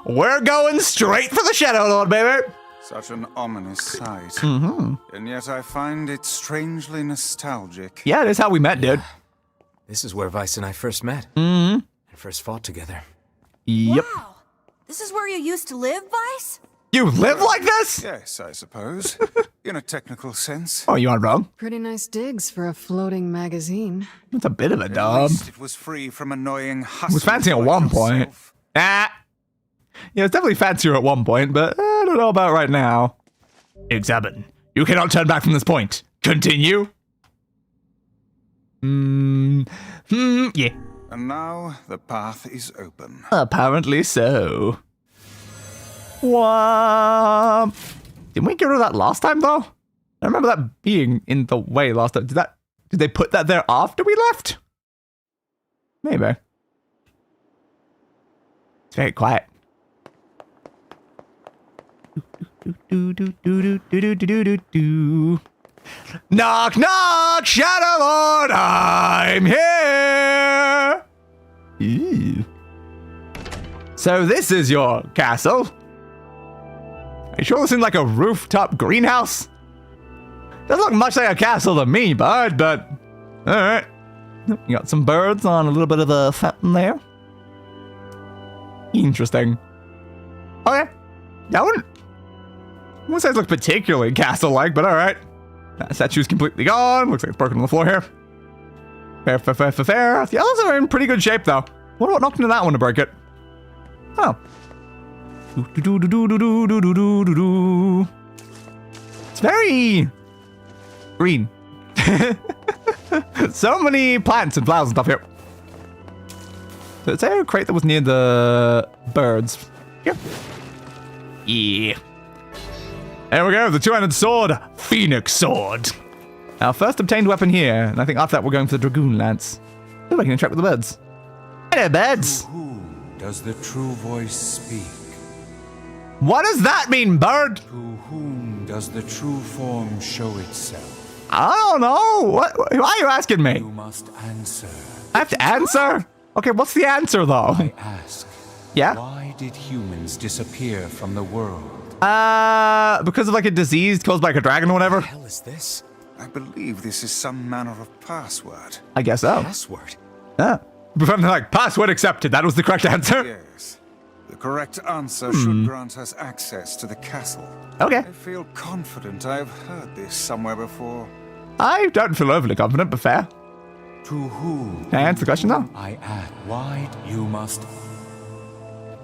We're going straight for the Shadowlord, baby. Such an ominous sight. Mm-hmm. And yet I find it strangely nostalgic. Yeah, it is how we met, dude. This is where Weiss and I first met. Mm-hmm. And first fought together. Yep. Wow. This is where you used to live, Weiss? You live like this? Yes, I suppose. In a technical sense. Oh, you aren't wrong. Pretty nice digs for a floating magazine. That's a bit of a At dub. least it was free from annoying It hustlers was fancy at like one point. yourself. Ah. Yeah, it's definitely fancier at one point, but I don't know about right now. Examine. You cannot turn back from this point. Continue. Yeah. And now the path is open. Apparently so. What? Didn't we get rid of that last time, though? I remember that being in the way last time. Did they put that there after we left? Maybe. It's very quiet. Knock, knock, Shadowlord, I'm here. Ew. So this is your castle. Are you sure this isn't like a rooftop greenhouse? Doesn't look much like a castle to me, bud, but alright. You got some birds on a little bit of a fountain there. Interesting. Okay. That wouldn't say it looks particularly castle-like, but alright. That statue's completely gone. Looks like it's broken on the floor here. Fair. The others are in pretty good shape, though. What knocked into that one to break it? Oh. It's very green. So many plants and flowers and stuff here. So is there a crate that was near the birds? Here. Yeah. There we go, the two-handed sword, Phoenix Sword. Our first obtained weapon here, and I think after that we're going for the Dragoon Lance. Oh, I can interact with the birds. Hello, birds. To whom does the true voice speak? What does that mean, bird? To whom does the true form show itself? I don't know. Why are you asking me? You must answer. I have to answer? Okay, what's the answer, though? I ask. Yeah? Why did humans disappear from the world? Because of like a disease caused by like a dragon or whatever? What the hell is this? I believe this is some manner of password. I guess so. Password? Yeah. From like, password accepted. That was the correct answer. Yes. The correct answer should grant us access to the castle. Okay. I feel confident I have heard this somewhere before. I don't feel overly confident, but fair. To whom? Can I answer the question, though? I ask. Why you must...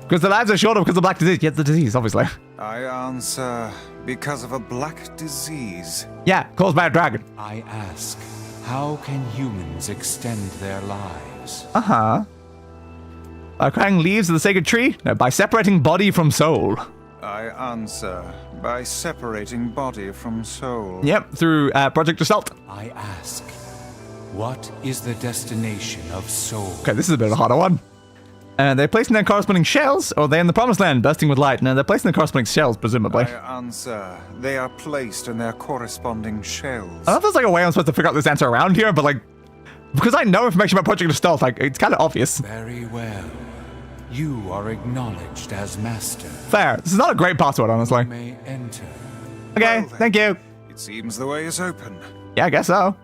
Because the lives are shorter because of black disease. Yeah, the disease, obviously. I answer because of a black disease. Yeah, caused by a dragon. I ask, how can humans extend their lives? Uh-huh. By crying leaves of the sacred tree? No, by separating body from soul. I answer by separating body from soul. Yep, through Project Assault. I ask, what is the destination of soul? Okay, this is a bit of a harder one. They're placed in their corresponding shells, or they're in the promised land, bursting with light. No, they're placed in their corresponding shells, presumably. I answer, they are placed in their corresponding shells. I don't know if there's like a way I'm supposed to figure out this answer around here, but like, because I know information about Project Stealth, like, it's kind of obvious. Very well. You are acknowledged as master. Fair. This is not a great password, honestly. You may enter. Okay, Well, then. thank you. It seems the way is open. Yeah, I guess so.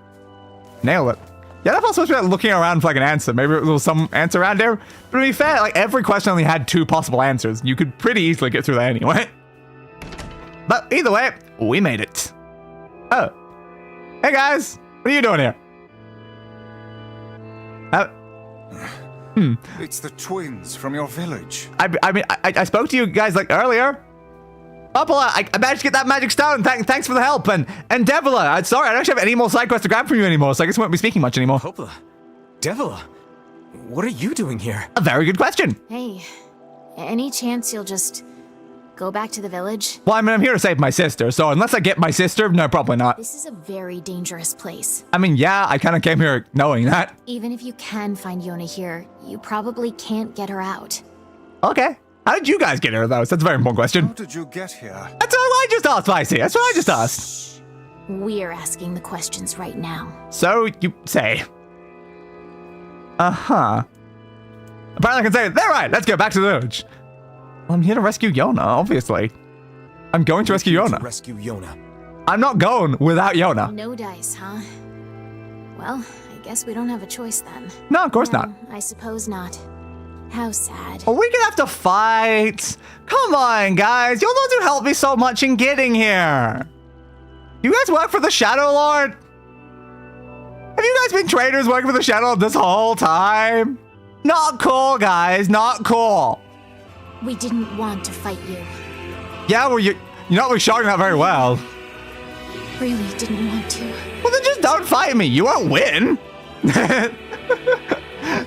Nailed it. Yeah, that was supposed to be like looking around for like an answer. Maybe there was some answer around there. But to be fair, like every question only had 2 possible answers. You could pretty easily get through that anyway. But either way, we made it. Oh. Hey guys, what are you doing here? It's the twins from your village. I spoke to you guys like earlier. Popola, I managed to get that magic stone. Thanks for the help. And Devila, I'm sorry, I don't actually have any more side quests to grab from you anymore, so I guess we won't be speaking much anymore. Popola, Devila, what are you doing here? A very good question. Hey, any chance you'll just go back to the village? Well, I mean, I'm here to save my sister, so unless I get my sister, no, probably not. This is a very dangerous place. I mean, yeah, I kind of came here knowing that. Even if you can find Yonah here, you probably can't get her out. Okay. How did you guys get here, though? That's a very important question. How did you get here? That's what I just asked, Vicey. That's what I just asked. We're asking the questions right now. So you say. Uh-huh. Apparently I can say, they're right, let's go back to the village. Well, I'm here to rescue Yonah, obviously. I'm going to rescue Yonah. Rescue Yonah. I'm not going without Yonah. No dice, huh? Well, I guess we don't have a choice then. No, of course not. I suppose not. How sad. Are we gonna have to fight? Come on, guys. You're the ones who helped me so much in getting here. You guys work for the Shadowlord? Have you guys been traitors working for the Shadowlord this whole time? Not cool, guys. Not cool. We didn't want to fight you. Yeah, well, you're not really showing that very well. Really didn't want to. Well, then just don't fight me. You won't win.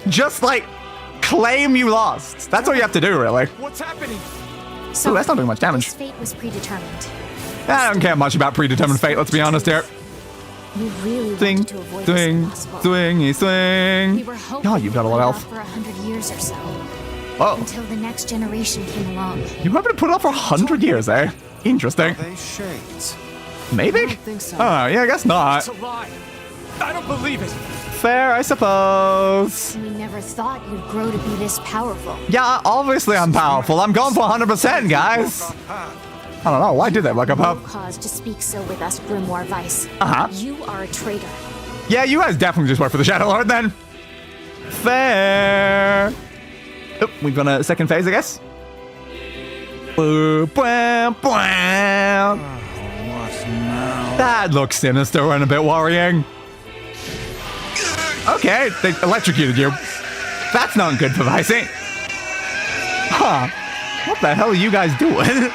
Just, like, claim you lost. That's all you have to do, really. What's happening? So Ooh, that's not doing much damage. This fate was predetermined. I don't care much about predetermined fate, let's be honest here. We really Swing, wanted to avoid swing, this impossible. swingy, swing. We were hoping Oh, you've got a lot of health. for 100 years or so. Oh, Until the next generation came along. you haven't put it off for 100 years, eh? Interesting. Are they shades? Maybe? I don't think so. Oh, yeah, I guess not. It's a lie. I don't believe it. Fair, I suppose. We never thought you'd grow to be this powerful. Yeah, obviously I'm powerful. I'm going for 100%, guys. I don't know, why did they look up? No cause to speak so with us, Grimoire Weiss. Uh-huh. You are a traitor. Yeah, you guys definitely just work for the Shadowlord then. Fair. Oh, we've got a second phase, I guess. Bwah, bwah, bwah. What now? That looks sinister and a bit worrying. Okay, they electrocuted you. That's not good for Vicey. Huh. What the hell are you guys doing?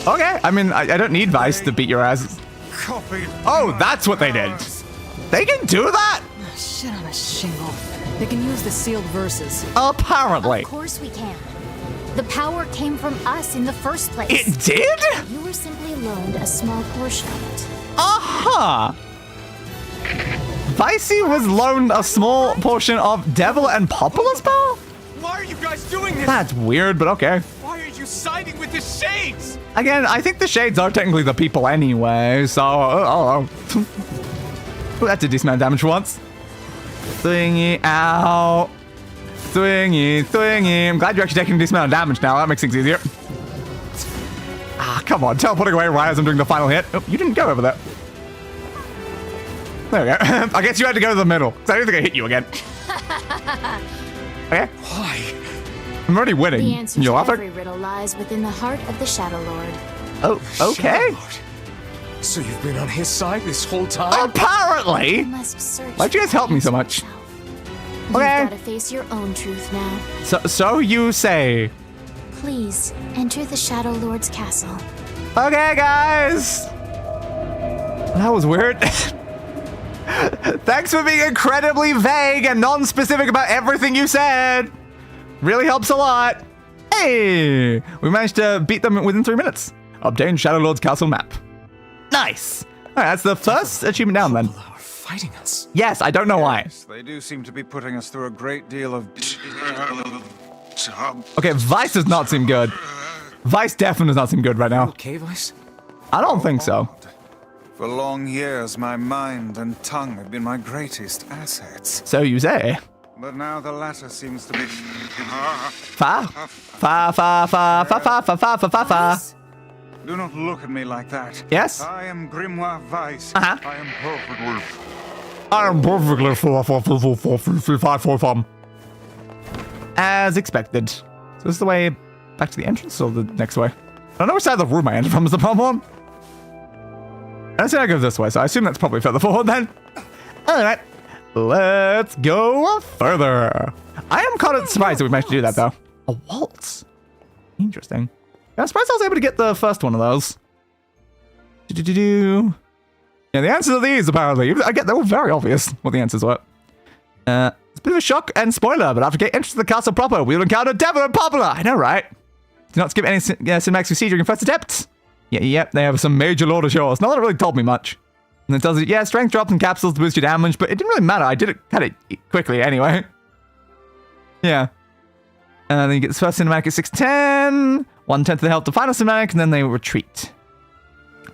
Okay, I mean, I don't need Vice to beat your ass. Copied. Oh, that's what they did. They can do that? Shit on a shingle. They can use the sealed verses. Apparently. Of course we can. The power came from us in the first place. It did? You were simply loaned a small portion of it. Uh-huh. Vicey was loaned a small portion of Devil and Popula's power? Why are you guys doing this? That's weird, but okay. Why are you siding with the Shades? Again, I think the Shades are technically the people anyway, so... Oh. Ooh, that did decent amount of damage for once. Swingy out. Swingy, swingy. I'm glad you're actually taking a decent amount of damage now. That makes things easier. Ah, come on. Teleporting away right as I'm doing the final hit. Oh, you didn't go over there. There we go. I guess you had to go to the middle, because I didn't think I hit you again. Okay. Why? I'm already winning. The answer You to laughing? every riddle lies within the heart of the Shadowlord. Oh, okay. Shadowlord. So you've been on his side this whole time? You Apparently. must search. Why'd you guys help me so much? yourself. Okay. You've got to face your own truth now. So you say. Please enter the Shadowlord's castle. Okay, guys. That was weird. Thanks for being incredibly vague and non-specific about everything you said. Really helps a lot. Hey, we managed to beat them within 3 minutes. Obtain Shadowlord's castle map. Nice. All right, that's the first achievement down then. People are fighting us. Yes, I don't know why. Yes, they do seem to be putting us through a great deal of... Okay, Vice does not seem good. Vice definitely does not seem good right now. Okay, Vice? I don't think so. For long years, my mind and tongue have been my greatest assets. So you say. But now the latter seems to be... Fa. Fa, fa, fa, fa, fa, fa, fa, fa, fa, fa. Do not look at me like that. Yes? I am Grimoire Weiss. Uh-huh. I am perfectly... fun. As expected. So this is the way back to the entrance or the next way? I don't know which side of the room I entered from is the problem. I don't see how I go this way, so I assume that's probably further forward then. Alright, let's go further. I am kind of surprised that we managed to do that though. A waltz. Interesting. Yeah, I'm surprised I was able to get the first one of those. Yeah, the answers are these apparently. I get they were very obvious what the answers were. It's a bit of a shock and spoiler, but after getting entered to the castle proper, we will encounter Devil and Poplar. I know, right? Do not skip any cinematic procedure in first attempt. Yep, they have some major lord of yours. Not that it really told me much. And it tells you, yeah, strength drops and capsules to boost your damage, but it didn't really matter. I did it kind of quickly anyway. Yeah. And then you get the first cinematic at 610, 1/10 of the health to final cinematic, and then they retreat.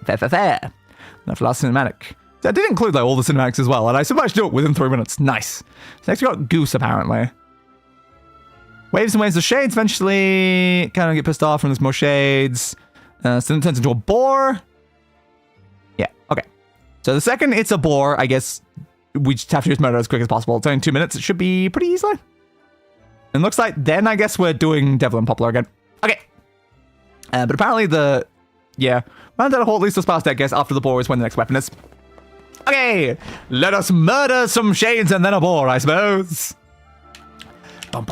Fair. That's the last cinematic. So I did include like all the cinematics as well, and I managed to do it within 3 minutes. Nice. So next we got Goose, apparently. Waves and waves of shades eventually kind of get pissed off when there's more shades. So then it turns into a boar. Yeah, okay. So the second it's a boar, I guess we just have to use murder as quick as possible. It's only 2 minutes. It should be pretty easily. And looks like then I guess we're doing Devil and Poplar again. Okay. But apparently round out a whole at least this past, I guess, after the boar is when the next weapon is. Okay, let us murder some shades and then a boar, I suppose. If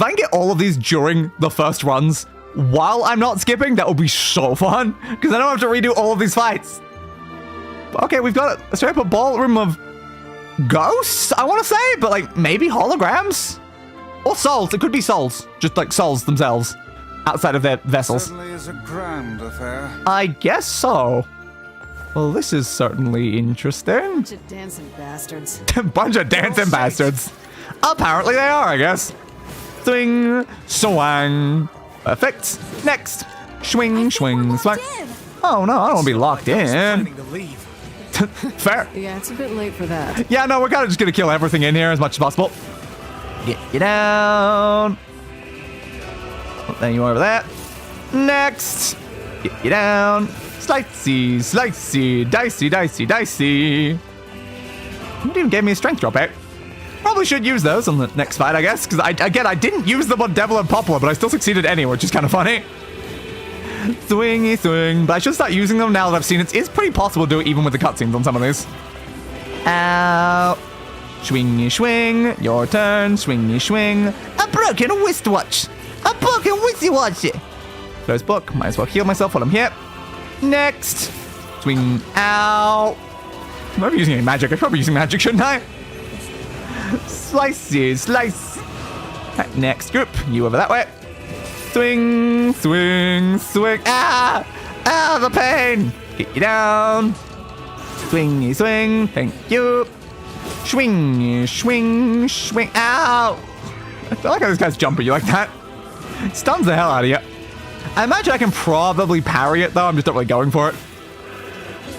I can get all of these during the first runs while I'm not skipping, that would be so fun. Because I don't have to redo all of these fights. Okay, we've got a straight up ballroom of ghosts, I want to say, but like maybe holograms? Or souls, it could be souls. Just like souls themselves. Outside of their vessels. Certainly is a grand affair. I guess so. Well, this is certainly interesting. Bunch of dancing bastards. Bunch of dancing bastards. Apparently they are, I guess. Swing, swang. Perfect. Next. Swing, swing, swang. Oh no, I don't want to be locked in. Fair. Yeah, it's a bit late for that. Yeah, no, we're kind of just gonna kill everything in here as much as possible. Get down. Then you over there. Next. Get you down. Slicey, slicey, dicey, dicey, dicey. Didn't even give me a strength drop out. Probably should use those on the next fight, I guess. Because, I didn't use them on Devil and Poplar, but I still succeeded anyway, which is kind of funny. Swingy swing. But I should start using them now that I've seen it. It's pretty possible to do it even with the cutscenes on some of these. Out. Swingy swing. Your turn. Swingy swing. A broken wristwatch. A broken wristwatch. Close book. Might as well heal myself while I'm here. Next. Swing out. I'm not using any magic. I should probably be using magic, shouldn't I? Slicey, slice. Right, next group. You over that way. Swing, swing, swing. Ah! Ah, the pain. Get you down. Swingy, swing. Thank you. Swing, swing, swing. Ow! I feel like how this guy's jumping you like that. Stuns the hell out of you. I imagine I can probably parry it though. I'm just not really going for it.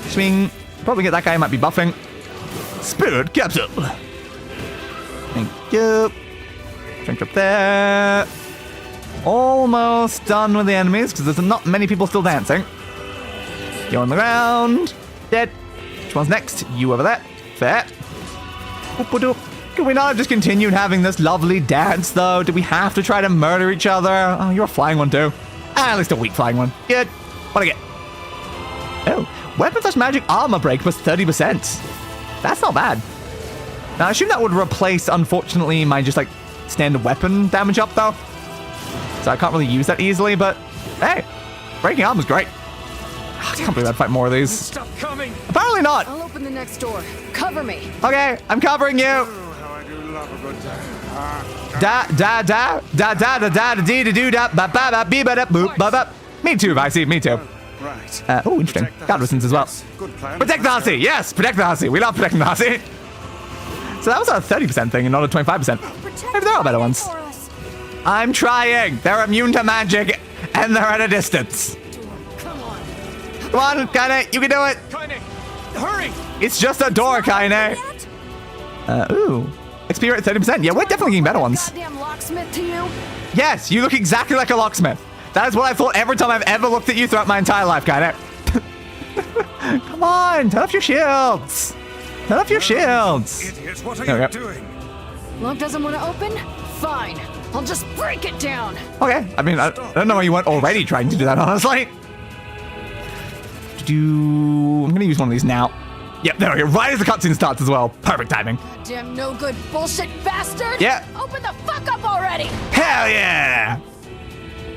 Swing. Probably get that guy who might be buffing. Spirit capsule. Thank you. Drink up there. Almost done with the enemies because there's not many people still dancing. You're on the ground. Dead. Which one's next? You over there. Fair. Can we not have just continued having this lovely dance though? Do we have to try to murder each other? Oh, you're a flying one too. At least a weak flying one. Good. What do I get? Oh. Weapon / magic armor break plus 30%. That's not bad. Now, I assume that would replace, unfortunately, my just, like, standard weapon damage up, though. So I can't really use that easily, but, hey, breaking armor's great. I can't believe I'd fight more of these. Stop coming. Apparently not. I'll open the next door. Cover me. Okay, I'm covering you. Oh, how I do love a good time. Da da da da da da da da dee da do da ba ba ba bee ba da boop ba ba. Me too, Vicey. Me too. Right. Oh, interesting. God resistance as well. Good plan. Protect the Hussy. Yes, protect the Hussy. We love protecting the Hussy. So that was a 30% thing and not a 25%. Maybe there are better ones. I'm trying. They're immune to magic and they're at a distance. Come on, Kaine. You can do it. Kaine, hurry. It's just a door, Kaine. Ooh. XP rate 30%. Yeah, we're definitely getting better ones. Goddamn locksmith to you. Yes, you look exactly like a locksmith. That is what I thought every time I've ever looked at you throughout my entire life, Kaine. Come on, turn off your shields. Turn off your shields. Idiots, what are There we you go. doing? Lock doesn't want to open? Fine. I'll just break it down. Okay, I mean, I don't know why you weren't already trying to do that, honestly. I'm gonna use one of these now. Yep, there we go. Right as the cutscene starts as well. Perfect timing. Damn no good bullshit bastard. Yeah. Open the fuck up already. Hell yeah!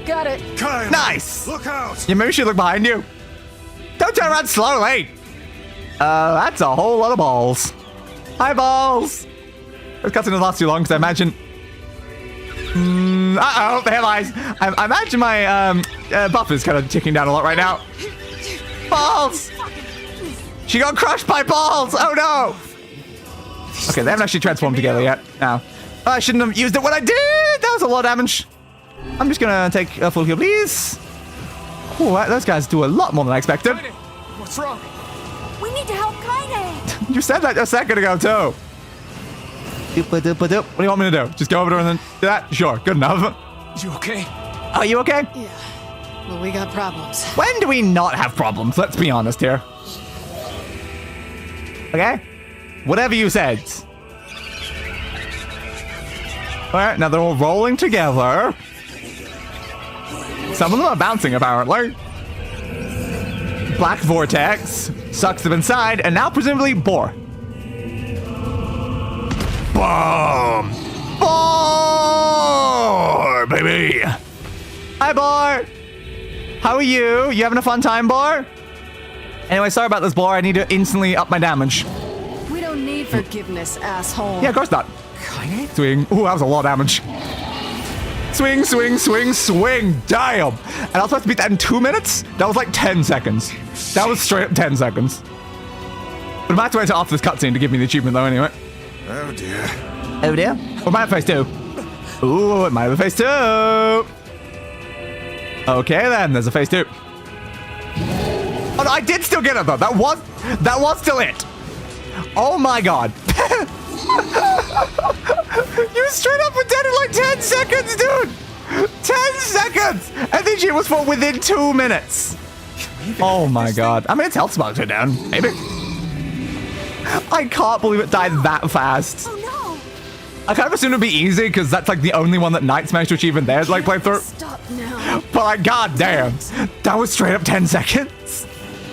Got it. Kaine, Nice! look out! Yeah, maybe we should look behind you. Don't turn around slowly! That's a whole lot of balls. Hi, balls! This cutscene doesn't last too long, because I imagine... uh-oh, there lies. I imagine my buff is kind of ticking down a lot right now. Balls! She got crushed by balls! Oh no! Okay, they haven't actually transformed together yet. No. Oh, I shouldn't have used it when I did! That was a lot of damage. I'm just gonna take a full heal, please. Oh, those guys do a lot more than I expected. What's wrong? We need to help Kaine. You said that a second ago, too. What do you want me to do? Just go over to her and then do that? Sure, good enough. You okay? Are you okay? Yeah. Well, we got problems. When do we not have problems? Let's be honest here. Okay? Whatever you said. Alright, now they're all rolling together. Some of them are bouncing, apparently. Black Vortex sucks them inside, and now presumably Boar. Boom! Boar, baby! Hi, Boar! How are you? You having a fun time, Boar? Anyway, sorry about this, Boar. I need to instantly up my damage. We don't need forgiveness, asshole. Yeah, of course not. Swing. Ooh, that was a lot of damage. Swing, swing, swing, swing. Damn. And I was supposed to beat that in 2 minutes? That was like 10 seconds. That was straight up 10 seconds. But I might have to wait till after this cutscene to give me the achievement, though, anyway. Oh dear. Oh dear. Or might have phase 2. Ooh, it might have a phase 2. Okay, then. There's a phase 2. Oh, no, I did still get it, though. That was still it. Oh, my God. You straight up were dead in like 10 seconds, dude. 10 seconds. And the achievement was for within 2 minutes. Oh, my God. I mean, its health sparks are down. Maybe. I can't believe it died that fast. Oh no! I kind of assumed it'd be easy because that's like the only one that Knight's managed to achieve in their like playthrough. Stop now. But like, god damn, that was straight up 10 seconds.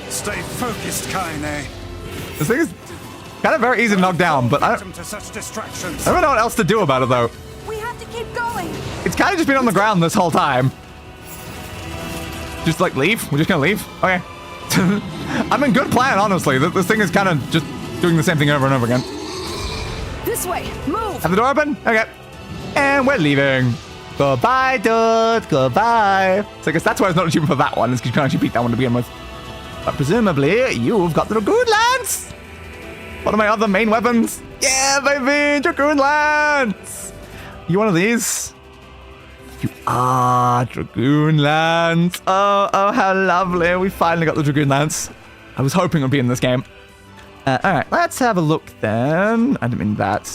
Stay focused, Kaine. This thing is kind of very easy to knock down, but I don't To such distractions. know what else to do about it though. We have to keep going. It's kind of just been on the ground this whole time. Just like leave? We're just gonna leave? Okay. I mean, good plan, honestly. This thing is kind of just doing the same thing over and over again. This way. Move. Have the door open? Okay. And we're leaving. Goodbye, dude. Goodbye. So I guess that's why it's not achievement for that one, is because you can't actually beat that one to begin with. But presumably, you've got the Dragoon Lance. One of my other main weapons. Yeah, baby. Dragoon Lance. You one of these? You are Dragoon Lance. Oh, how lovely. We finally got the Dragoon Lance. I was hoping it would be in this game. All right, let's have a look then. I didn't mean that.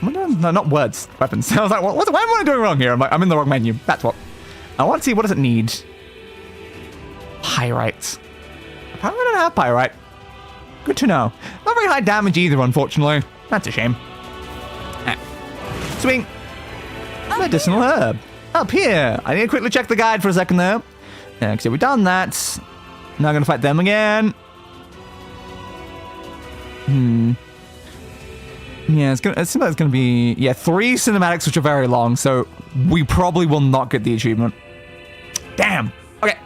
No, not words. Weapons. I was like, what am I doing wrong here? I'm like, I'm in the wrong menu. That's what. I want to see, what does it need? Pyrite. Apparently I don't have pyrite. Good to know. Not very high damage either, unfortunately. That's a shame. Right. Swing. Medicinal herb. Up here. I need to quickly check the guide for a second though. So we've done that. Now I'm going to fight them again. Yeah, it seems like it's going to be, 3 cinematics, which are very long, so we probably will not get the achievement. Damn. Okay.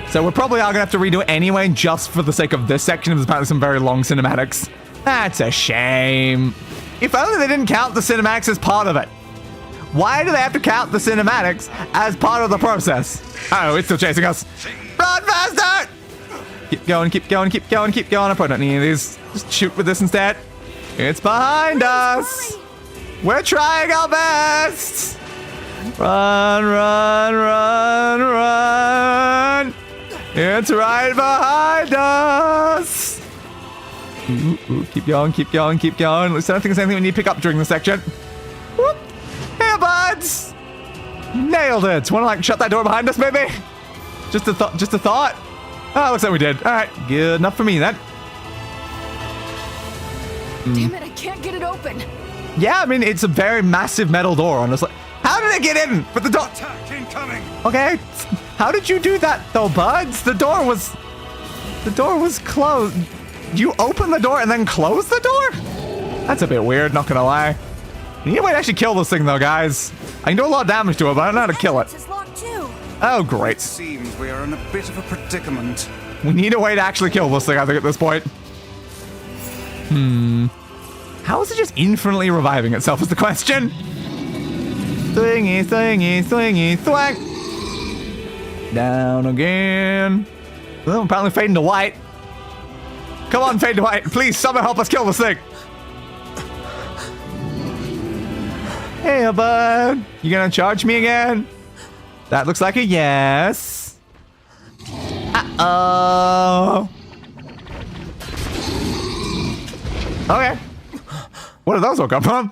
So we're probably are going to have to redo it anyway, just for the sake of this section. There's apparently some very long cinematics. That's a shame. If only they didn't count the cinematics as part of it. Why do they have to count the cinematics as part of the process? Oh, it's still chasing us. Run faster! Keep going, keep going, keep going, keep going. I probably don't need any of these. Just shoot with this instead. It's behind us. We're trying our best. Run, run, run, run. It's right behind us. Ooh, keep going, keep going, keep going. At least I don't think there's anything we need to pick up during this section. Whoop. Here, buds. Nailed it. Want to like shut that door behind us, maybe? Just a thought. Just a thought. Oh, looks like we did. All right, good enough for me then. Damn it, I can't get it open. Yeah, I mean, it's a very massive metal door, honestly. How did it get in? But the door... Attack incoming! Okay. How did you do that, though, buds? The door was closed. You open the door and then close the door? That's a bit weird, not gonna lie. You need a way to actually kill this thing, though, guys. I can do a lot of damage to it, but I don't know how to kill it. Oh, great. It seems we are in a bit of a predicament. We need a way to actually kill this thing, I think, at this point. How is it just infinitely reviving itself is the question. Swingy, swingy, swingy, thwack. Down again. Well, apparently fading to white. Come on, fade to white. Please, someone help us kill this thing. Hey, bud. You gonna charge me again? That looks like a yes. Uh-oh. Okay. Where did those all come from?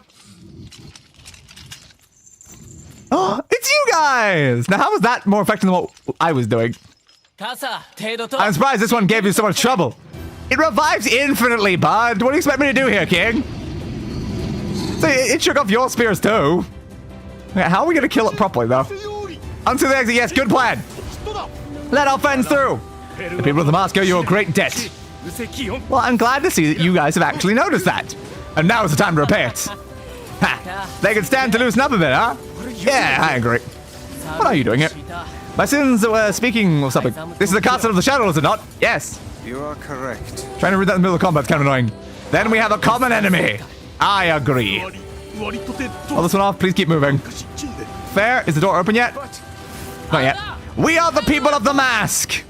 Oh, it's you guys! Now, how was that more effective than what I was doing? I'm surprised this one gave you so much trouble. It revives infinitely, bud. What do you expect me to do here, King? So it shook off your spears, too. Okay, how are we going to kill it properly, though? Onto the exit, yes, good plan. Let our friends through. The people of the mask owe you a great debt. Well, I'm glad to see that you guys have actually noticed that. And now is the time to repay it. Ha! They can stand to loosen up a bit, huh? Yeah, I agree. What are you doing here? My sins were speaking of something. This is the castle of the Shadowlord, is it not? Yes. You are correct. Trying to read that in the middle of combat's kind of annoying. Then we have a common enemy. I agree. Hold this one off, please keep moving. Fair, is the door open yet? Not yet. We are the people of the mask.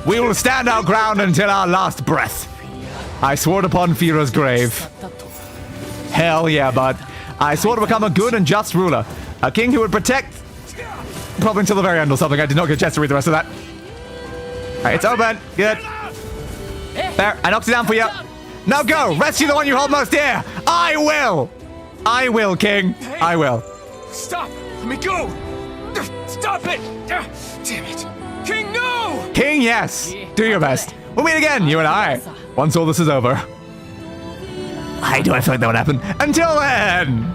We will stand our ground until our last breath. I swore it upon Fira's grave. Hell yeah, bud. I swore to become a good and just ruler. A king who would protect... Probably until the very end or something. I did not get a chance to read the rest of that. Alright, it's open. Good. There, I knocked it down for you. Now go! Rescue the one you hold most dear! I will! I will, King. I will. Stop! Let me go! Stop it! Damn it! King, no! King, yes. Do your best. We'll meet again, you and I. Once all this is over. Why do I feel like that would happen? Until then!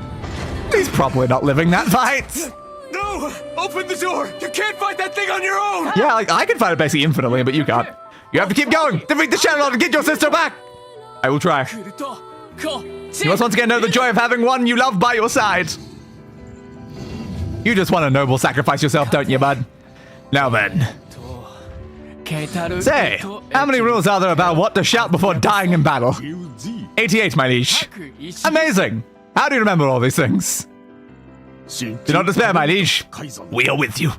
He's probably not living that fight. No! Open the door! You can't fight that thing on your own! Yeah, like, I can fight it basically infinitely, but you can't. You have to keep going! Defeat the Shadowlord and get your sister back! I will try. You must once again know the joy of having one you love by your side. You just want a noble sacrifice yourself, don't you, bud? Now then. Say, how many rules are there about what to shout before dying in battle? 88, my liege. Amazing! How do you remember all these things? Do not despair, my liege. We are with you.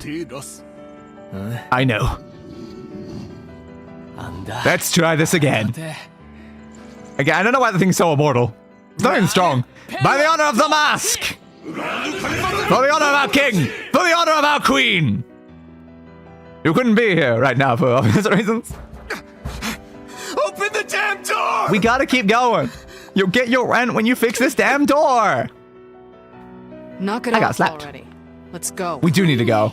I know. Let's try this again. Again, I don't know why the thing's so immortal. It's not even strong. By the honor of the mask! For the honor of our king! For the honor of our queen! You couldn't be here right now for obvious reasons. Open the damn door! We gotta keep going. You'll get your rent when you fix this damn door. Knock it I got off slapped. already. Let's go. We do need to go.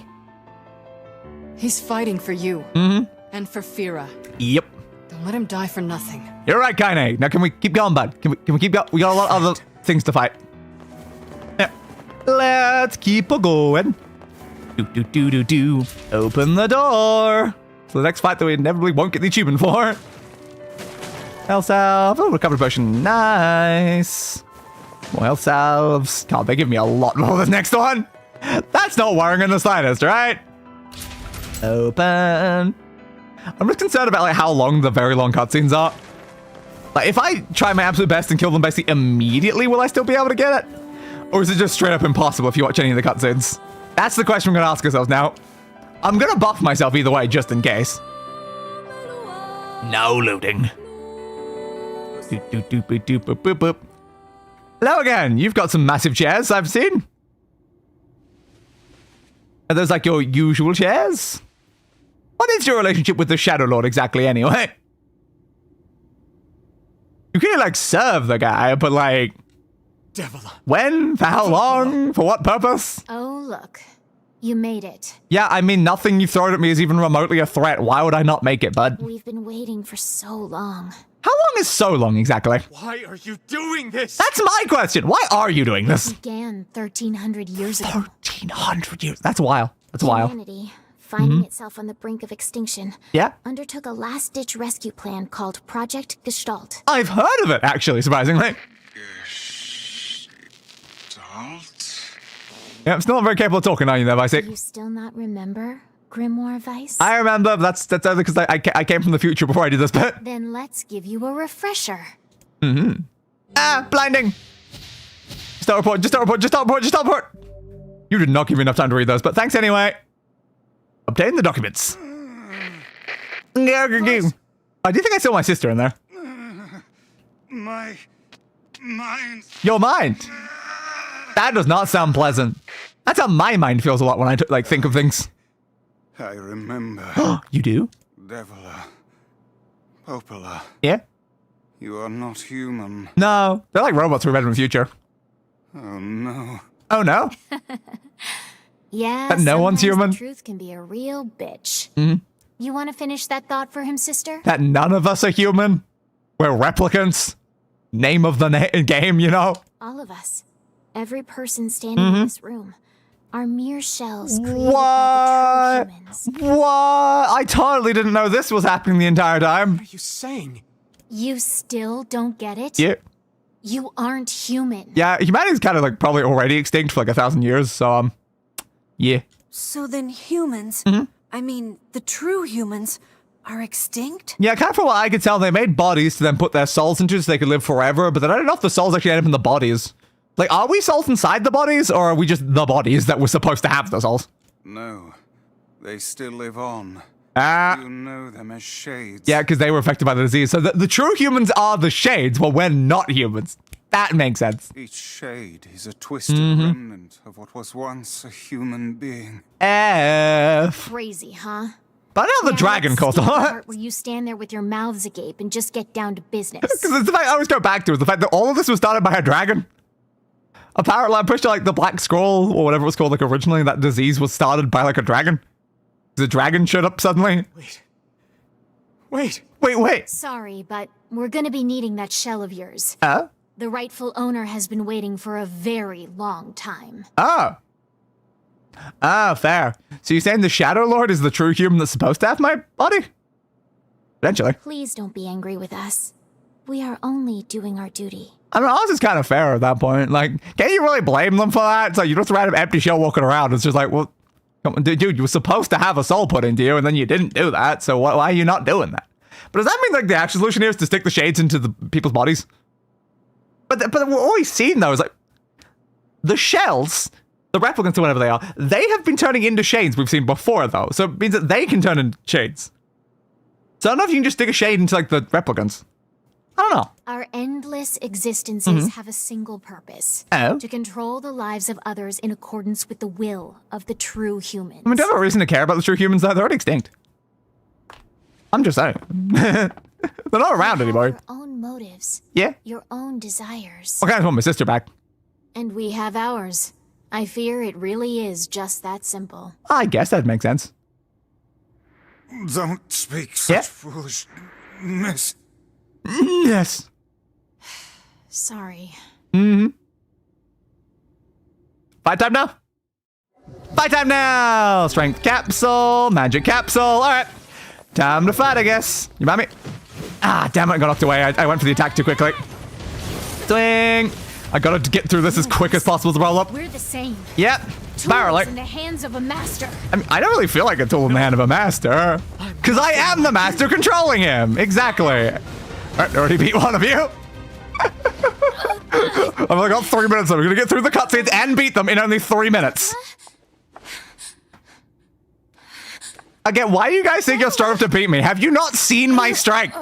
He's fighting for you. And for Fira. Yep. Don't let him die for nothing. You're right, Kaine. Now can we keep going, bud? Can we keep going? We got a lot of other things to fight. Yeah. Let's keep a going. Do. Open the door. For the next fight that we inevitably won't get the achievement for. Health salve. Oh, recovery potion. Nice. More health salves. God, they give me a lot more this next one. That's not worrying in the slightest, right? Open. I'm just concerned about like how long the very long cutscenes are. Like, if I try my absolute best and kill them basically immediately, will I still be able to get it? Or is it just straight up impossible if you watch any of the cutscenes? That's the question we're gonna ask ourselves now. I'm gonna buff myself either way, just in case. No looting. Boop. Hello again. You've got some massive chairs I've seen. Are those like your usual chairs? What is your relationship with the Shadowlord exactly anyway? You can like serve the guy, but like... When? For how long? For what purpose? Oh, look. You made it. Yeah, I mean, nothing you've thrown at me is even remotely a threat. Why would I not make it, bud? We've been waiting for so long. How long is so long exactly? Why are you doing this? That's my question. Why are you doing this? Began 1,300 years ago. 1,300 years. That's a while. That's a while. Humanity, finding itself on the brink of extinction, Yeah. undertook a last-ditch rescue plan called Project Gestalt. I've heard of it, actually, surprisingly. Yeah, I'm still not very capable of talking, are you there, Do Vicey? you still not remember Grimoire Weiss? I remember. That's only because I came from the future before I did this bit. Then let's give you a refresher. Ah, blinding. Just don't report. Just don't report. Just don't report. Just don't report. You did not give me enough time to read those, but thanks anyway. Obtain the documents. I do think I saw my sister in there. My mind. Your mind. That does not sound pleasant. That's how my mind feels a lot when I like think of things. I remember. You do? Devila. Popola. Yeah? You are not human. No. They're like robots we read in the future. Oh no. Oh no? Yeah, That no one's sometimes human? The truth can be a real bitch. You want to finish that thought for him, sister? That none of us are human? We're replicants? Name of the game, you know? All of us. Every person standing in this room are mere shells created What? by the true humans. What? I totally didn't know this was happening the entire time. What are you saying? You still don't get it? Yeah. You aren't human. Yeah, humanity's kind of like probably already extinct for like 1,000 years, so yeah. So then humans, I mean, the true humans, are extinct? Yeah, kind of from what I could tell, they made bodies to then put their souls into so they could live forever, but then I don't know if the souls actually end up in the bodies. Like, are we souls inside the bodies, or are we just the bodies that were supposed to have the souls? No. They still live on. Ah. You know them as shades. Yeah, because they were affected by the disease. So the true humans are the shades, while we're not humans. That makes sense. Each shade is a twisted remnant of what was once a human being. F. Crazy, huh? But now the dragon let's caused a skip the lot. part where you stand there with your mouths agape and just get down to business. Because it's the fact I always go back to is the fact that all of this was started by a dragon. Apparently, I'm pretty sure like the Black Scrawl or whatever it was called, like originally, that disease was started by like a dragon. The dragon showed up suddenly. Wait. Sorry, but we're gonna be needing that shell of yours. The rightful owner has been waiting for a very long time. Fair. So you're saying the Shadowlord is the true human that's supposed to have my body? Eventually. Please don't be angry with us. We are only doing our duty. I mean, ours is kind of fair at that point. Like, can't you really blame them for that? It's like, you're just a random empty shell walking around. It's just like, well, come on, dude, you were supposed to have a soul put into you, and then you didn't do that, so why are you not doing that? But does that mean, like, the actual solution here is to stick the shades into the people's bodies? But what we've seen, though, is like, the shells, the replicants or whatever they are, they have been turning into shades we've seen before, though. So it means that they can turn into shades. So I don't know if you can just stick a shade into, like, the replicants. I don't know. Our endless existences have a single purpose. Oh? To control the lives of others in accordance with the will of the true humans. I mean, do you have a reason to care about the true humans, though? They're already extinct. I'm just saying. They're not around anymore. Your own motives. Yeah? Your own desires. I kind of want my sister back. And we have ours. I fear it really is just that simple. I guess that makes sense. Don't speak such foolishness. Yes. Sorry. Fight time now? Fight time now! Strength capsule, magic capsule. Alright. Time to fight, I guess. You mind me? Ah, damn it, I got knocked away. I went for the attack too quickly. Swing! I gotta get through this as quick as possible to roll up. We're the same. Yep. Tools in the hands of a master. I mean, I don't really feel like a tool in the hand of a master. Because I am the master controlling him. Exactly. Alright, already beat one of you. I've only got 3 minutes. I'm gonna get through the cutscenes and beat them in only 3 minutes. Again, why do you guys think you're strong enough to beat me? Have you not seen my strength?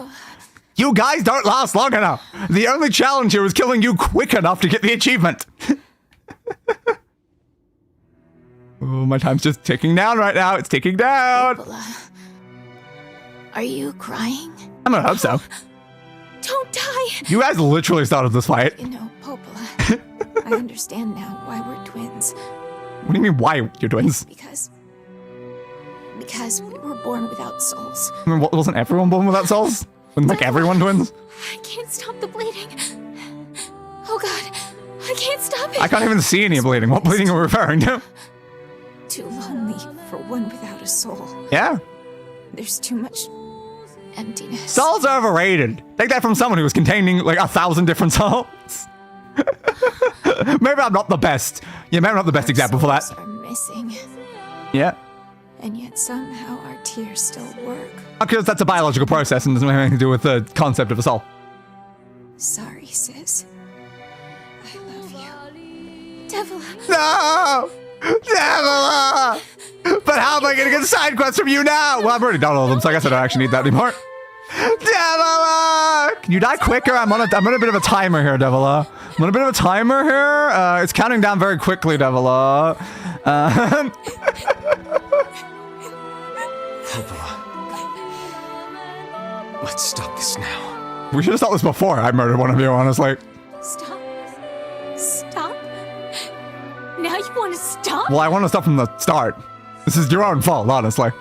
You guys don't last long enough. The only challenge here is killing you quick enough to get the achievement. Oh, my time's just ticking down right now. It's ticking down. Are you crying? I'm gonna hope so. Don't die! You guys literally started this fight. You know, Popola, I understand now why we're twins. What do you mean, why you're twins? Because we were born without souls. I mean, wasn't everyone born without souls? Wouldn't make everyone twins? I can't stop the bleeding. Oh god, I can't stop it. I can't even see any bleeding. What bleeding are we referring to? Too lonely for one without a soul. Yeah. There's too much emptiness. Souls are overrated. Take that from someone who was containing like 1,000 different souls. Maybe I'm not the best. Yeah, maybe I'm not the best example for that. Are missing, Yeah. and yet somehow our tears still work. Because that's a biological process and doesn't have anything to do with the concept of a soul. Sorry, sis. I love you. Devil. No! Devila! But how am I gonna get side quests from you now? Well, I've already done all of them, so I guess I don't actually need that anymore. Devila! Can you die quicker? I'm on a bit of a timer here, Devila. I'm on a bit of a timer here. It's counting down very quickly, Devila. Let's stop this now. We should have stopped this before I murdered one of you, honestly. Stop. Stop. Now you want to stop? Well, I want to stop from the start. This is your own fault, honestly. You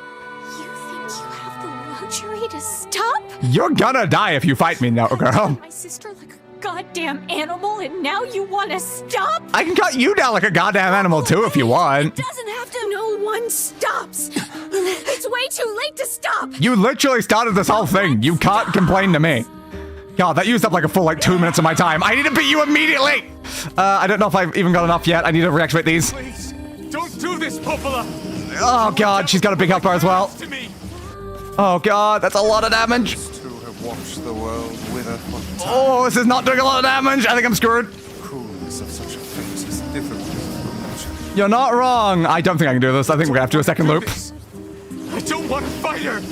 think you have the luxury to stop? You're gonna die if you fight me now, girl. My sister like a goddamn animal, and now you want to stop? I can cut you down like a goddamn animal too if you want. Doesn't have to. No one stops. It's way too late to stop. You literally started this whole thing. You can't complain to me. God, that used up like a full 2 minutes of my time. I need to beat you immediately. I don't know if I've even got enough yet. I need to reactivate these. Please, don't do this, Popola. Oh God, she's got a big health bar as well. Oh God, that's a lot of damage. To have watched the world wither for time. Oh, this is not doing a lot of damage. I think I'm screwed. Coolness of such a fate is difficult to imagine. You're not wrong. I don't think I can do this. I think we're gonna have to do a second loop. I don't want to fight her.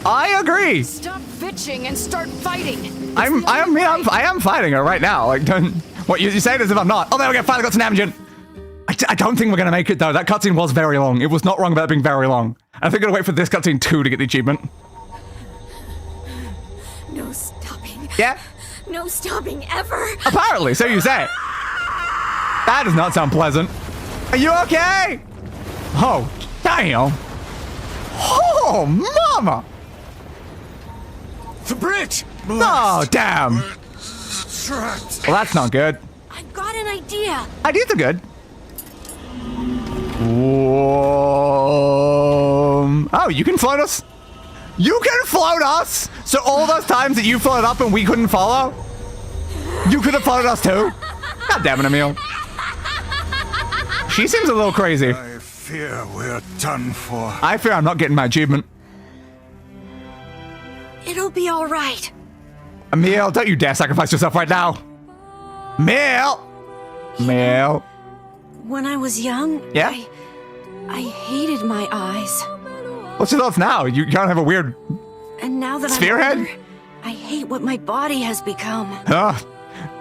I agree. Stop bitching and start fighting. I am fighting her right now. Like, what you say it as if I'm not. Oh, there we go. Finally got some damage in. I don't think we're gonna make it though. That cutscene was very long. It was not wrong about it being very long. I think I'm gonna wait for this cutscene too to get the achievement. No stopping. Yeah. No stopping ever. Apparently, so you say. That does not sound pleasant. Are you okay? Oh, damn. Oh, mama. The bridge. Oh, damn. Well, that's not good. I've got an idea. Ideas are good. Oh, you can float us? You can float us? So all those times that you floated up and we couldn't follow? You could have floated us too? God damn it, Emil. She seems a little crazy. I fear we're done for. I fear I'm not getting my achievement. It'll be all right. Emil, don't you dare sacrifice yourself right now. Emil! Emil. When I was young, Yeah? I hated my eyes. What's your thoughts now? You kind of have a weird... And now that Spearhead? I'm older, I hate what my body has become. Huh?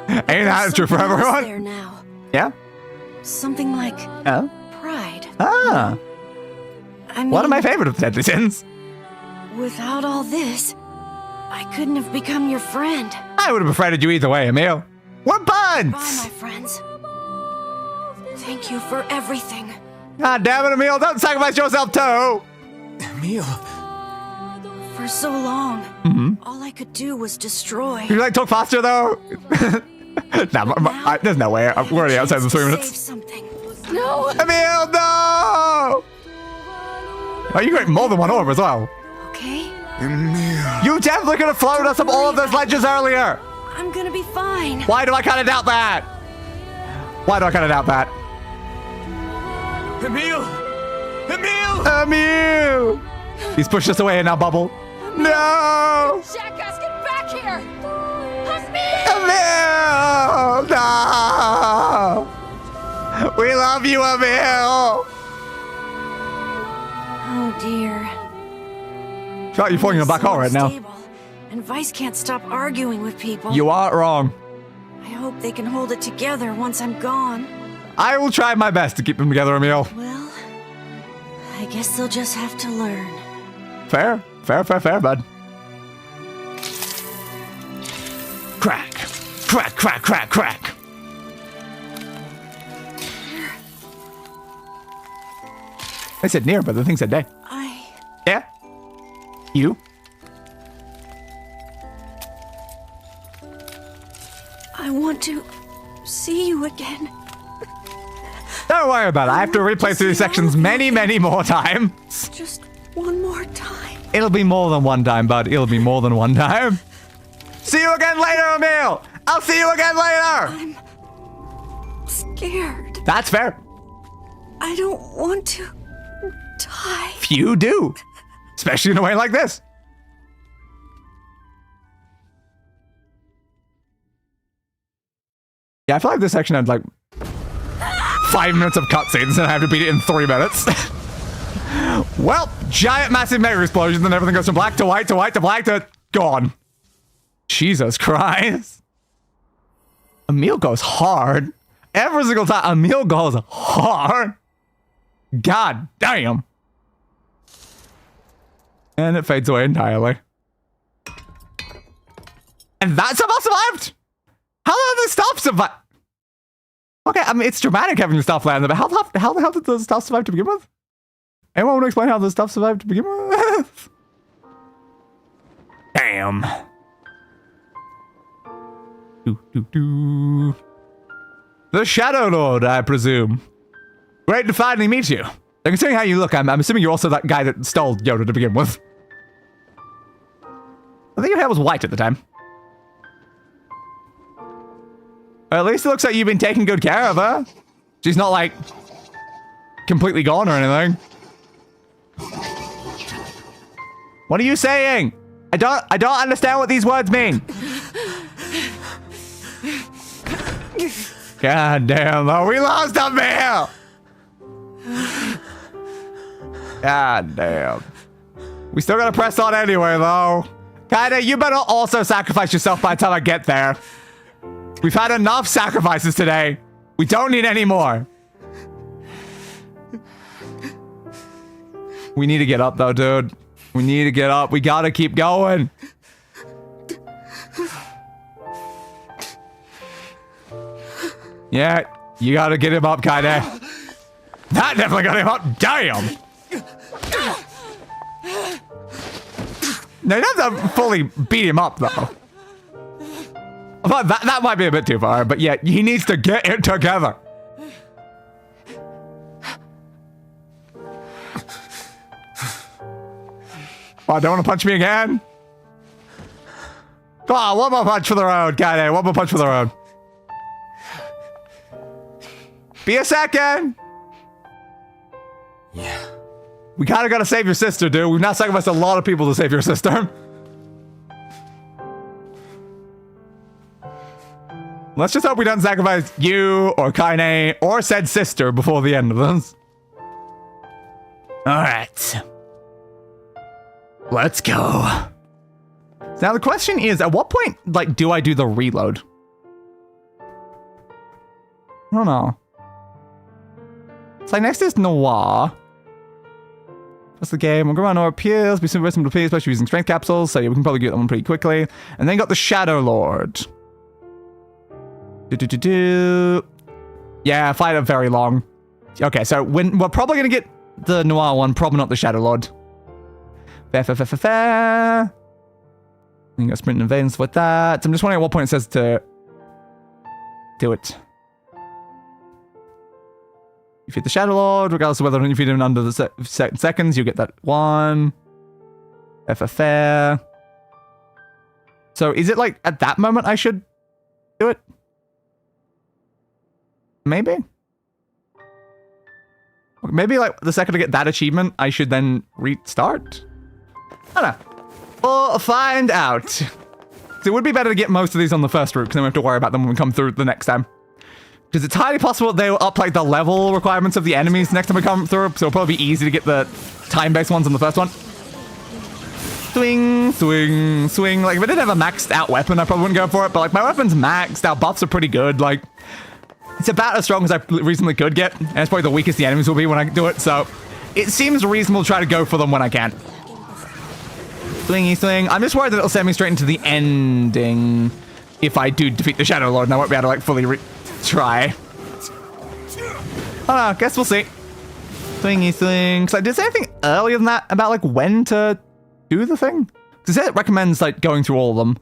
Ain't that true for Something else everyone? there now. Yeah? Something like Oh? pride. Ah. I mean, One of my favorite of Deadly Sins. without all this, I couldn't have become your friend. I would have befriended you either way, Emil. We're Bye, buds! my friends. Thank you for everything. God damn it, Emil, don't sacrifice yourself too! Emil. For so long, all I could do was destroy. Can you like talk faster though? There's no way. We're already outside the 3 Save minutes. something. No. Emil, no! Oh, you got more than one orb as well. Okay? Emil. You definitely could have floated us up all of those ledges earlier. I'm gonna be fine. Why do I kind of doubt that? Why do I kind of doubt that? Emil. Emil. Emil! He's pushed us away in our bubble. No! Jackass, get back here. Emil! No! We love you, Emil! Oh dear. God, you're falling in a black hole right now. Unstable, and Weiss can't stop arguing with people. You aren't wrong. I hope they can hold it together once I'm gone. I will try my best to keep them together, Emil. Well, I guess they'll just have to learn. Fair, bud. Crack. Crack, crack, crack, crack. I said near, but the thing said day. Yeah? You? I want to see you again. Don't worry about it. I have to replay through these sections many, many more times. Just one more time. It'll be more than one time, bud. It'll be more than one time. See you again later, Emil. I'll see you again later. I'm scared. That's fair. I don't want to die. Few do. Especially in a way like this. Yeah, I feel like this section had like 5 minutes of cutscenes and I have to beat it in 3 minutes. Well, giant massive mega explosions and everything goes from black to white to white to black to gone. Jesus Christ. Emil goes hard. Every single time Emil goes hard. God damn. And it fades away entirely. And that somehow survived? How did the stuff survive? Okay, I mean, it's dramatic having the stuff land, but how the hell did the stuff survive to begin with? Anyone want to explain how the stuff survived to begin with? Damn. The Shadowlord, I presume. Great to finally meet you. Considering how you look, I'm assuming you're also that guy that stole Yonah to begin with. I think your hair was white at the time. At least it looks like you've been taking good care of her. She's not like completely gone or anything. What are you saying? I don't understand what these words mean. God damn, though, we lost a meal. God damn. We still gotta press on anyway, though. Kinda, you better also sacrifice yourself by the time I get there. We've had enough sacrifices today. We don't need any more. We need to get up, though, dude. We need to get up. We gotta keep going. Yeah, you gotta get him up, kinda. That definitely got him up. Damn. No, you don't have to fully beat him up, though. But that might be a bit too far, but yeah, he needs to get it together. Oh, don't want to punch me again? Come on, one more punch for the road, Kaide. One more punch for the road. Be a second. Yeah. We kinda gotta save your sister, dude. We've now sacrificed a lot of people to save your sister. Let's just hope we don't sacrifice you or Kaine or said sister before the end of this. Alright. Let's go. Now the question is, at what point, like, do I do the reload? I don't know. It's like next is Noir. That's the game. We'll go around Noir appears, be super to appear, especially using strength capsules, so yeah, we can probably get that one pretty quickly. And then got the Shadowlord. Yeah, fight it very long. Okay, so we're probably gonna get the Noir one, probably not the Shadowlord. Fair. You got sprint and events with that. So I'm just wondering at what point it says to do it. You feed the Shadowlord, regardless of whether or not you feed him under the seconds, you get that one. Fair. So is it like at that moment I should do it? Maybe? Maybe like the second I get that achievement, I should then restart? I don't know. We'll find out. So it would be better to get most of these on the first route, because then we have to worry about them when we come through the next time. Because it's highly possible they will up like the level requirements of the enemies next time we come through, so it'll probably be easy to get the time-based ones on the first one. Swing, swing, swing. Like, if I didn't have a maxed out weapon, I probably wouldn't go for it, but like, my weapon's maxed, our buffs are pretty good, like, it's about as strong as I reasonably could get, and it's probably the weakest the enemies will be when I do it, so it seems reasonable to try to go for them when I can. Swingy swing. I'm just worried that it'll send me straight into the ending if I do defeat the Shadowlord, and I won't be able to like fully try. Oh no, guess we'll see. Swingy swing. So did it say anything earlier than that about like when to do the thing? Because it recommends like going through all of them.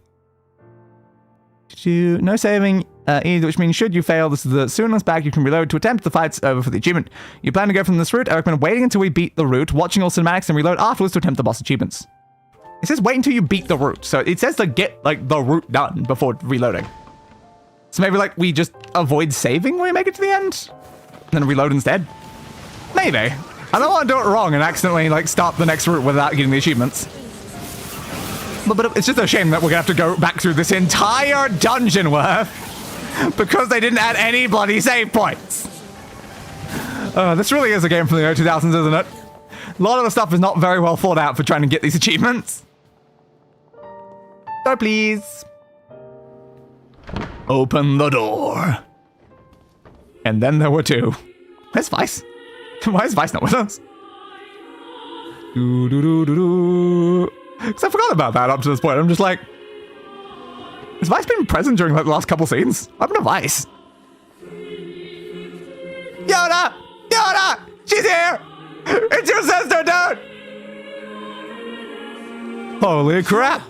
No saving either, which means should you fail, this is the soonest back you can reload to attempt the fight's over for the achievement. You plan to go from this route, I recommend waiting until we beat the route, watching all cinematics, and reload afterwards to attempt the boss achievements. It says wait until you beat the route, so it says to get, like, the route done before reloading. So maybe, like, we just avoid saving when we make it to the end? And then reload instead? Maybe. I don't want to do it wrong and accidentally, like, start the next route without getting the achievements. But it's just a shame that we're gonna have to go back through this entire dungeon worth because they didn't add any bloody save points. This really is a game from the early 2000s, isn't it? A lot of the stuff is not very well thought out for trying to get these achievements. So please. Open the door. And then there were two. Where's Weiss? Why is Weiss not with us? Because I forgot about that up to this point. I'm just like, has Weiss been present during like the last couple scenes? What happened to Weiss? Yonah! Yonah! She's here! It's your sister, dude! Holy crap!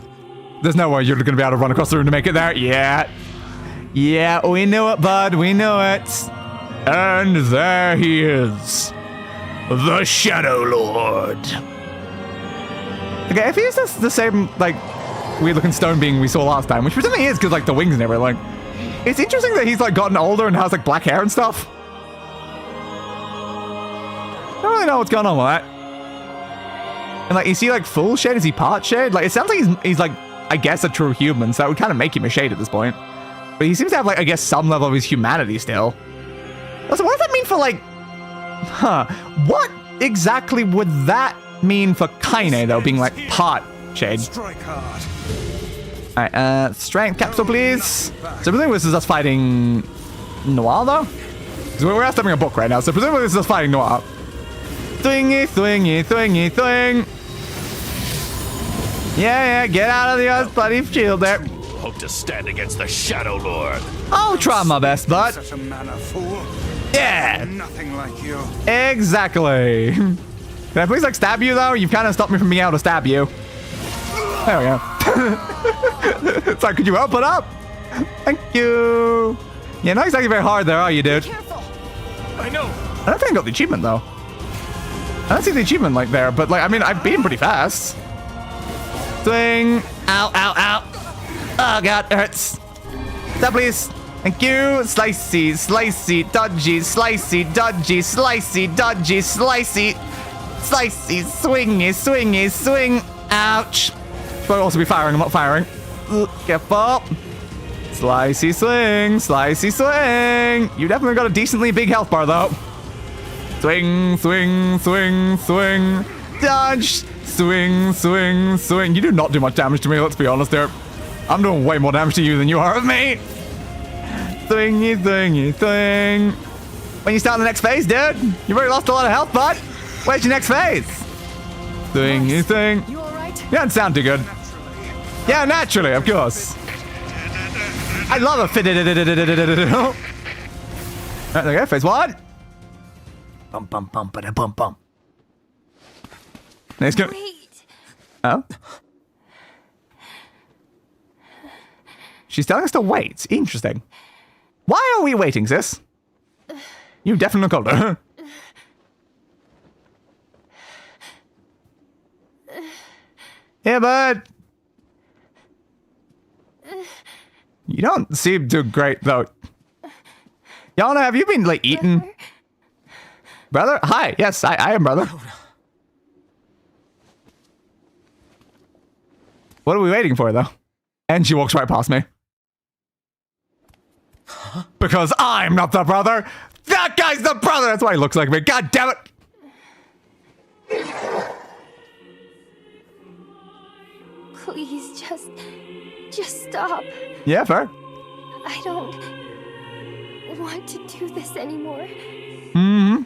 There's no way you're gonna be able to run across the room to make it there. Yeah. Yeah, we knew it, bud. We knew it. And there he is. The Shadowlord. Okay, if he's the same, like, weird-looking stone being we saw last time, which presumably is because, like, the wings and everything, like, it's interesting that he's, like, gotten older and has, like, black hair and stuff. I don't really know what's going on with that. And, like, is he, like, full shade? Is he part shade? Like, it sounds like he's like, I guess, a true human, so that would kind of make him a shade at this point. But he seems to have, like, I guess, some level of his humanity still. Also, what does that mean for, like... What exactly would that mean for Kaine, though, being, like, part shade? Alright, strength capsule, please. So presumably this is us fighting Noir, though? Because we're having a book right now, so presumably this is us fighting Noir. Thwingy, thwingy, thwingy, thwing. Yeah, get out of the bloody shield there. Hope to stand against the Shadowlord. I'll try my best, bud. Such a manner, fool. Yeah. Nothing like you. Exactly. Can I please, like, stab you, though? You've kind of stopped me from being able to stab you. There we go. It's like, could you open up? Thank you. Yeah, not exactly very hard there, are you, dude? I know. I don't think I got the achievement, though. I don't see the achievement, like, there, but, like, I mean, I've been pretty fast. Swing. Ow, ow, ow. Oh, God, it hurts. Stop, please. Thank you. Slicey, slicey, dodgy, slicey, dodgy, slicey, dodgy, slicey. Slicey, swingy, swingy, swing. Ouch. Should also be firing. I'm not firing. Careful. Slicey, swing. Slicey, swing. You definitely got a decently big health bar, though. Swing, swing, swing, swing. Dodge. Swing, swing, swing. You do not do much damage to me, let's be honest there. I'm doing way more damage to you than you are of me. Swingy, swingy, swing. When you start the next phase, dude, you've already lost a lot of health, bud. Where's your next phase? Swingy, swing. You alright? You don't sound too good. Yeah, naturally, of course. I love a fit. Right, there we go, phase one. Bum, bum, bum, ba bum, bum. Next go. Wait. Oh? She's telling us to wait. Interesting. Why are we waiting, sis? You definitely look older. Yeah, bud. You don't seem too great, though. Yonah, have you been, like, eating? Brother? Hi. Yes, I am brother. What are we waiting for, though? And she walks right past me. Huh? Because I'm not the brother. That guy's the brother. That's why he looks like me. God damn it. Please, just stop. Yeah, fair. I don't want to do this anymore. Mm-hmm.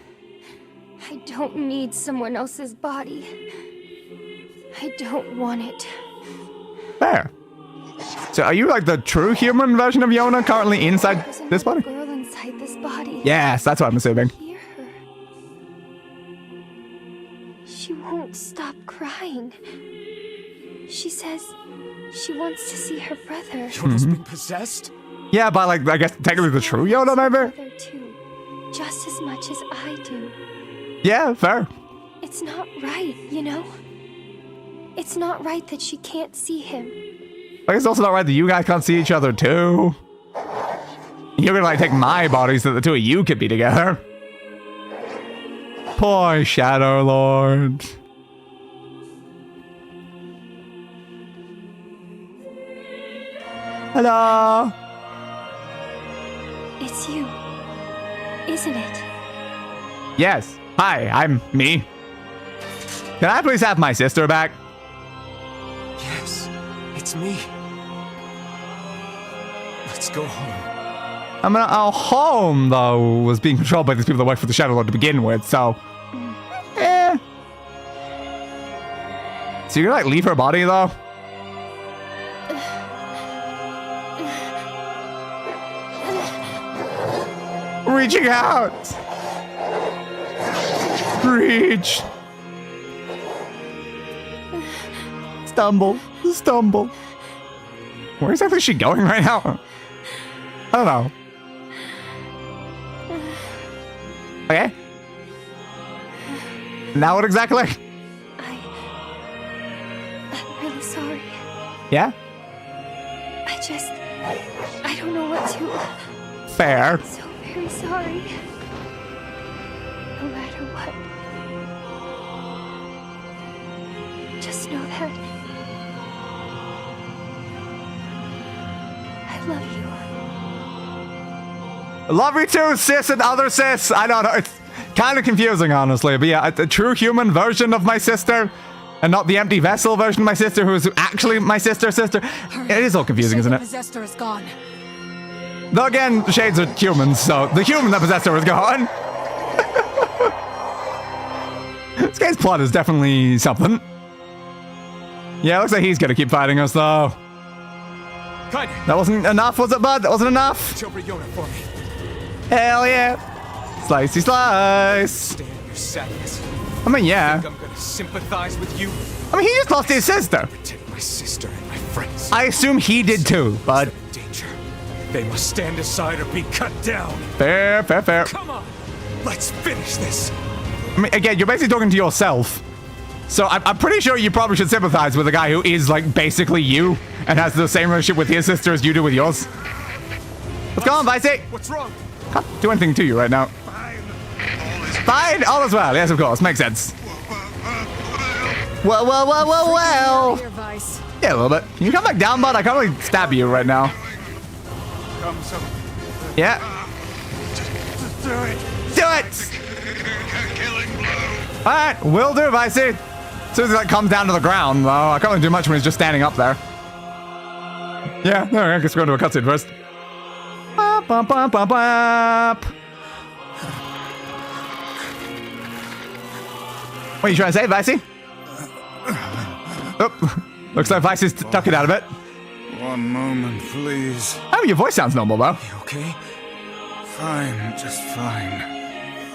I don't need someone else's body. I don't want it. Fair. So are you like the true human version of Yonah currently inside this body? Girl inside this body. Yes, that's what I'm assuming. Hear her. She won't stop crying. She says she wants to see her brother. Yonah's been possessed? Yeah, by like, I guess technically the true Yonah, maybe? Brother too, just as much as I do. Yeah, fair. It's not right, you know? It's not right that she can't see him. I guess it's also not right that you guys can't see each other too. You're gonna like take my body so that the two of you could be together. Poor Shadowlord. Hello. It's you, isn't it? Yes. Hi, I'm me. Can I please have my sister back? Yes, it's me. Let's go home. I mean, our home, though, was being controlled by these people that worked for the Shadowlord to begin with, so... Eh. So you're gonna, like, leave her body, though? Reaching out! Reach! Stumble. Stumble. Where exactly is she going right now? I don't know. Okay. Now what exactly? I'm really sorry. Yeah? I don't know what to... Fair. I'm so very sorry. No matter what. Just know that... I love you. Love you too, sis and other sis. I don't know. It's kind of confusing, honestly. But yeah, a true human version of my sister and not the empty vessel version of my sister who is actually my sister. It is all confusing, isn't it? The possessor is gone. Though again, shades are humans, so the human that possessed her is gone. This guy's plot is definitely something. Yeah, looks like he's gonna keep fighting us, though. That wasn't enough, was it, bud? That wasn't enough? Watch over Yonah for me. Hell yeah. Slicey slice. Stand your sadness. I mean, yeah. Think I'm gonna sympathize with you? I mean, he just lost his sister. Protect my sister and my friends. I assume he did too, bud. Danger. They must stand aside or be cut down. Fair. Come on. Let's finish this. I mean, again, you're basically talking to yourself. So I'm pretty sure you probably should sympathize with a guy who is, like, basically you and has the same relationship with his sister as you do with yours. What's going on, Vicey? What's wrong? Can't do anything to you right now. Fine. All is well. Yes, of course. Makes sense. Well. Yeah, a little bit. Can you come back down, bud? I can't really stab you right now. Yeah. Do it. Do it! Alright, will do, Vicey. As soon as he like comes down to the ground, though, I can't really do much when he's just standing up there. Yeah, no, I guess we're going to a cutscene first. Bop, bop, bop, bop, bop. What are you trying to say, Vicey? Oh, looks like Vicey's tucking out of it. One moment, please. Oh, your voice sounds normal, though. You okay? Fine, just fine.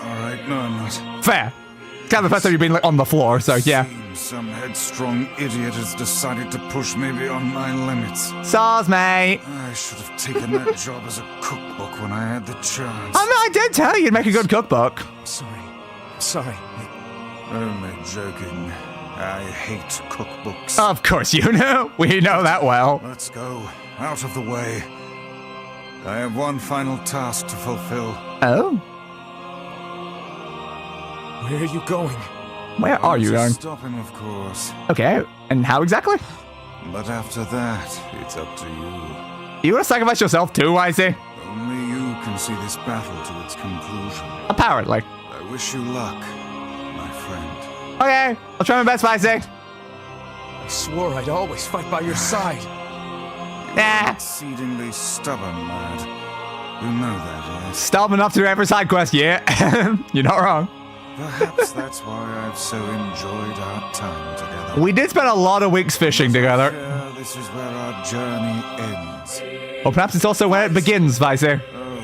Alright, no, I'm not. Fair. It's kind of the first time you've been like, on the floor, so yeah. Some headstrong idiot has decided to push me beyond my limits. Sauce, mate. I should have taken that job as a cookbook when I had the chance. Oh, no, I did tell you you'd make a good cookbook. Sorry. Only joking. I hate cookbooks. Of course you know. We know that well. Let's go. Out of the way. I have one final task to fulfill. Oh? Where are you going? Where are you going? Stop him, of course. Okay, and how exactly? But after that, it's up to you. You want to sacrifice yourself too, Wisey? Only you can see this battle to its conclusion. Apparently. I wish you luck, my friend. Okay, I'll try my best, Wisey. I swore I'd always fight by your side. Nah. Exceedingly stubborn, lad. You know that, yes? Stubborn enough to do every side quest, yeah. You're not wrong. Perhaps that's why I've so enjoyed our time together. We did spend a lot of weeks fishing together. This is where our journey ends. Or perhaps it's also where it begins, Vicey. Oh,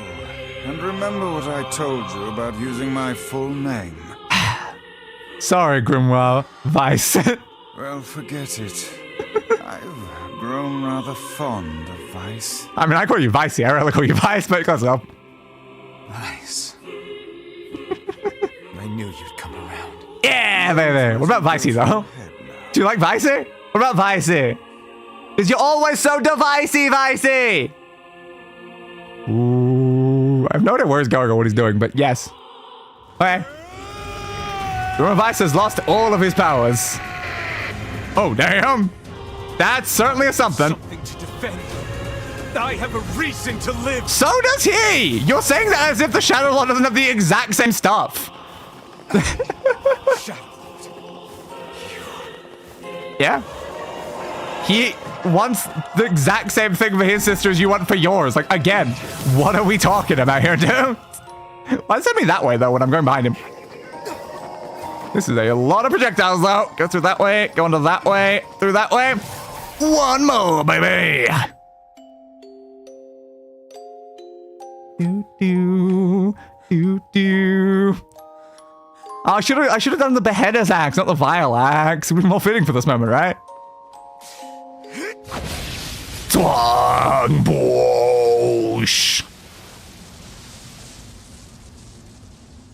and remember what I told you about using my full name. Sorry, Grimoire Weiss. Well, forget it. I've grown rather fond of Weiss. I mean, I call you Vicey. I really call you Weiss, but close enough. Nice. I knew you'd come around. Yeah, baby. What about Vicey, though? Do you like Vicey? What about Vicey? Because you're always so devicey, Vicey! Ooh, I have no idea where he's going or what he's doing, but yes. Okay. Grimoire Weiss has lost all of his powers. Oh, damn. That's certainly a something. Something to defend. I have a reason to live. So does he! You're saying that as if the Shadowlord doesn't have the exact same stuff. Yeah. He wants the exact same thing for his sister as you want for yours. Like, again, what are we talking about here, dude? Why send me that way, though, when I'm going behind him? This is a lot of projectiles, though. Go through that way, go into that way, through that way. One more, baby. Oh, I should have done the beheader's axe, not the vile axe. It would be more fitting for this moment, right? Twang Bosh.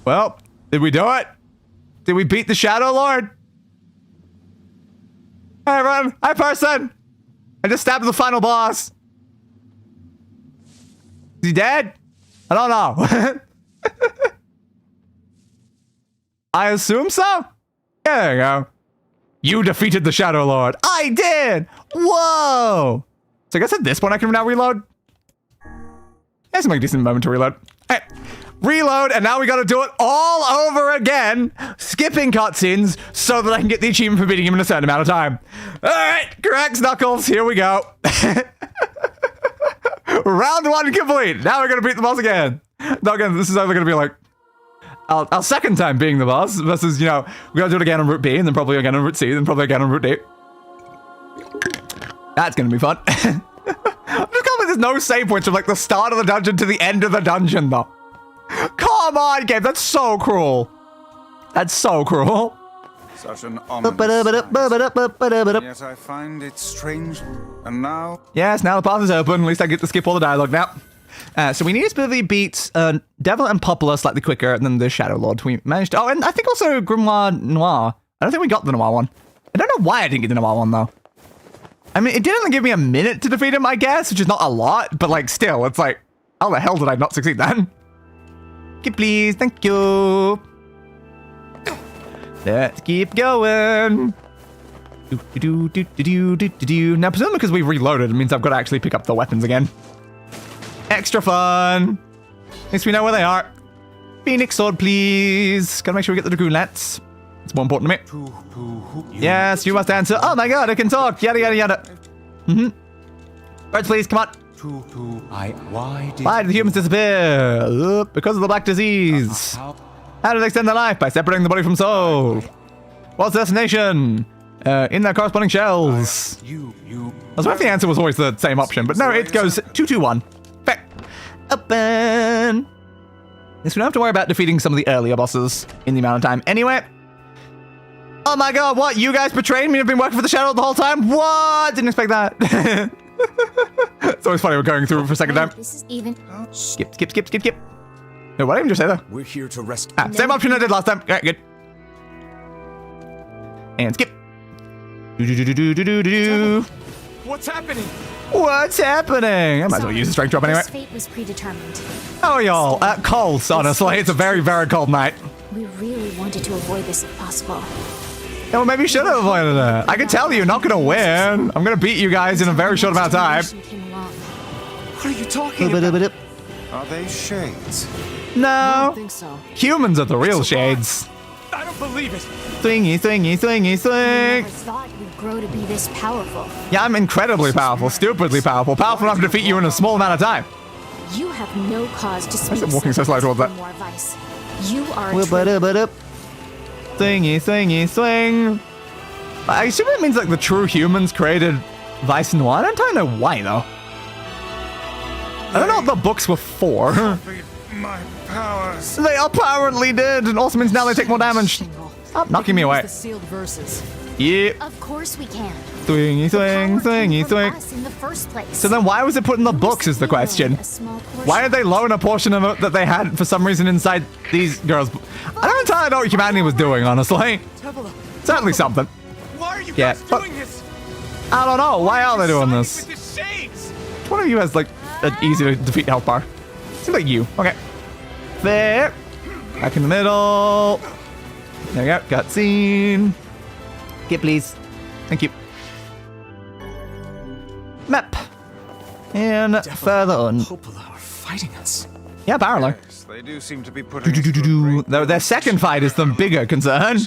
Well, did we do it? Did we beat the Shadowlord? Hi, everyone. Hi, person. I just stabbed the final boss. Is he dead? I don't know. I assume so. Yeah, there you go. You defeated the Shadowlord. I did. Whoa. So I guess at this point I can now reload. Yeah, seems like a decent moment to reload. All right. Reload, and now we gotta do it all over again, skipping cutscenes so that I can get the achievement for beating him in a certain amount of time. All right, correct, Knuckles, here we go. Round 1 complete. Now we're gonna beat the boss again. Now again, this is either gonna be like our second time being the boss versus, you know, we gotta do it again on Route B, and then probably again on Route C, then probably again on Route D. That's gonna be fun. I'm just going there's no save points from like the start of the dungeon to the end of the dungeon, though. Come on, game. That's so cruel. That's so cruel. Such an ominous yet I find it strange. And now? Yes, now the path is open. At least I get to skip all the dialogue now. So we need to specifically beat Devil and Poplar slightly quicker than the Shadowlord. We managed to... Oh, and I think also Grimoire Noir. I don't think we got the Noir one. I don't know why I didn't get the Noir one, though. I mean, it did only give me a minute to defeat him, I guess, which is not a lot. But, like, still, it's like, how the hell did I not succeed then? Okay, please. Thank you. Let's keep going. Now, presumably because we've reloaded, it means I've got to actually pick up the weapons again. Extra fun. At least we know where they are. Phoenix sword, please. Gotta make sure we get the dragoonlets. It's more important to me. Yes, you must answer. Oh my god, I can talk. Yada, yada, yada. Birds, please, come on. Why did the humans disappear? Because of the black disease. How do they extend their life? By separating the body from soul. What's the destination? In their corresponding shells. I was wondering if the answer was always the same option, but no, it goes 2-2-1. Fair. Open. Yes, we don't have to worry about defeating some of the earlier bosses in the amount of time. Anyway. Oh my god, what? You guys betrayed me and have been working for the Shadow the whole time? What? Didn't expect that. It's always funny we're going through it for a second time. This is even. Skip. No, what did I even just say there? We're here to rescue. Same option I did last time. Alright, good. And skip. What's happening? What's happening? I might as well use the strength drop anyway. This fate was predetermined. How are y'all? Cold, honestly. It's a very, very cold night. We really wanted to avoid this if possible. Yeah, well, maybe you should have avoided it. I can tell you're not going to win. I'm going to beat you guys in a very short amount of time. What are you talking about? Are they shades? No. I don't think so. Humans are the real shades. I don't believe it. Swingy, swingy, swingy, swing. I never thought you'd grow to be this powerful. Yeah, I'm incredibly powerful, stupidly powerful, powerful enough to defeat you in a small amount of time. You have no cause to speak. I'm walking so slow towards that. Grimoire Weiss. You are a Swingy, swingy, swing. I assume it means like the true humans created Weiss Noir. I don't entirely know why though. I don't know what the books were for. My powers. They apparently did, and also means now they take more damage. Stop knocking me away. The sealed verses. Yep. Of course we can. Swingy swing, swingy swing. Us in the first place. So then why was it put in the books is the question. Why did they loan a portion of it that they had for some reason inside these girls? I don't entirely know what humanity was doing, honestly. Certainly something. Why are you Yeah, guys but doing this? I don't know. Why are they doing this? With the shades. Which one of you has like an easy to defeat health bar? Seems like you. Okay. There. Back in the middle. There we go. Cutscene. Get please. Thank you. Map. And further on. Popola are fighting us. Yeah, apparently. Yes, they do seem to be putting us through a great Their second fight is the bigger concern.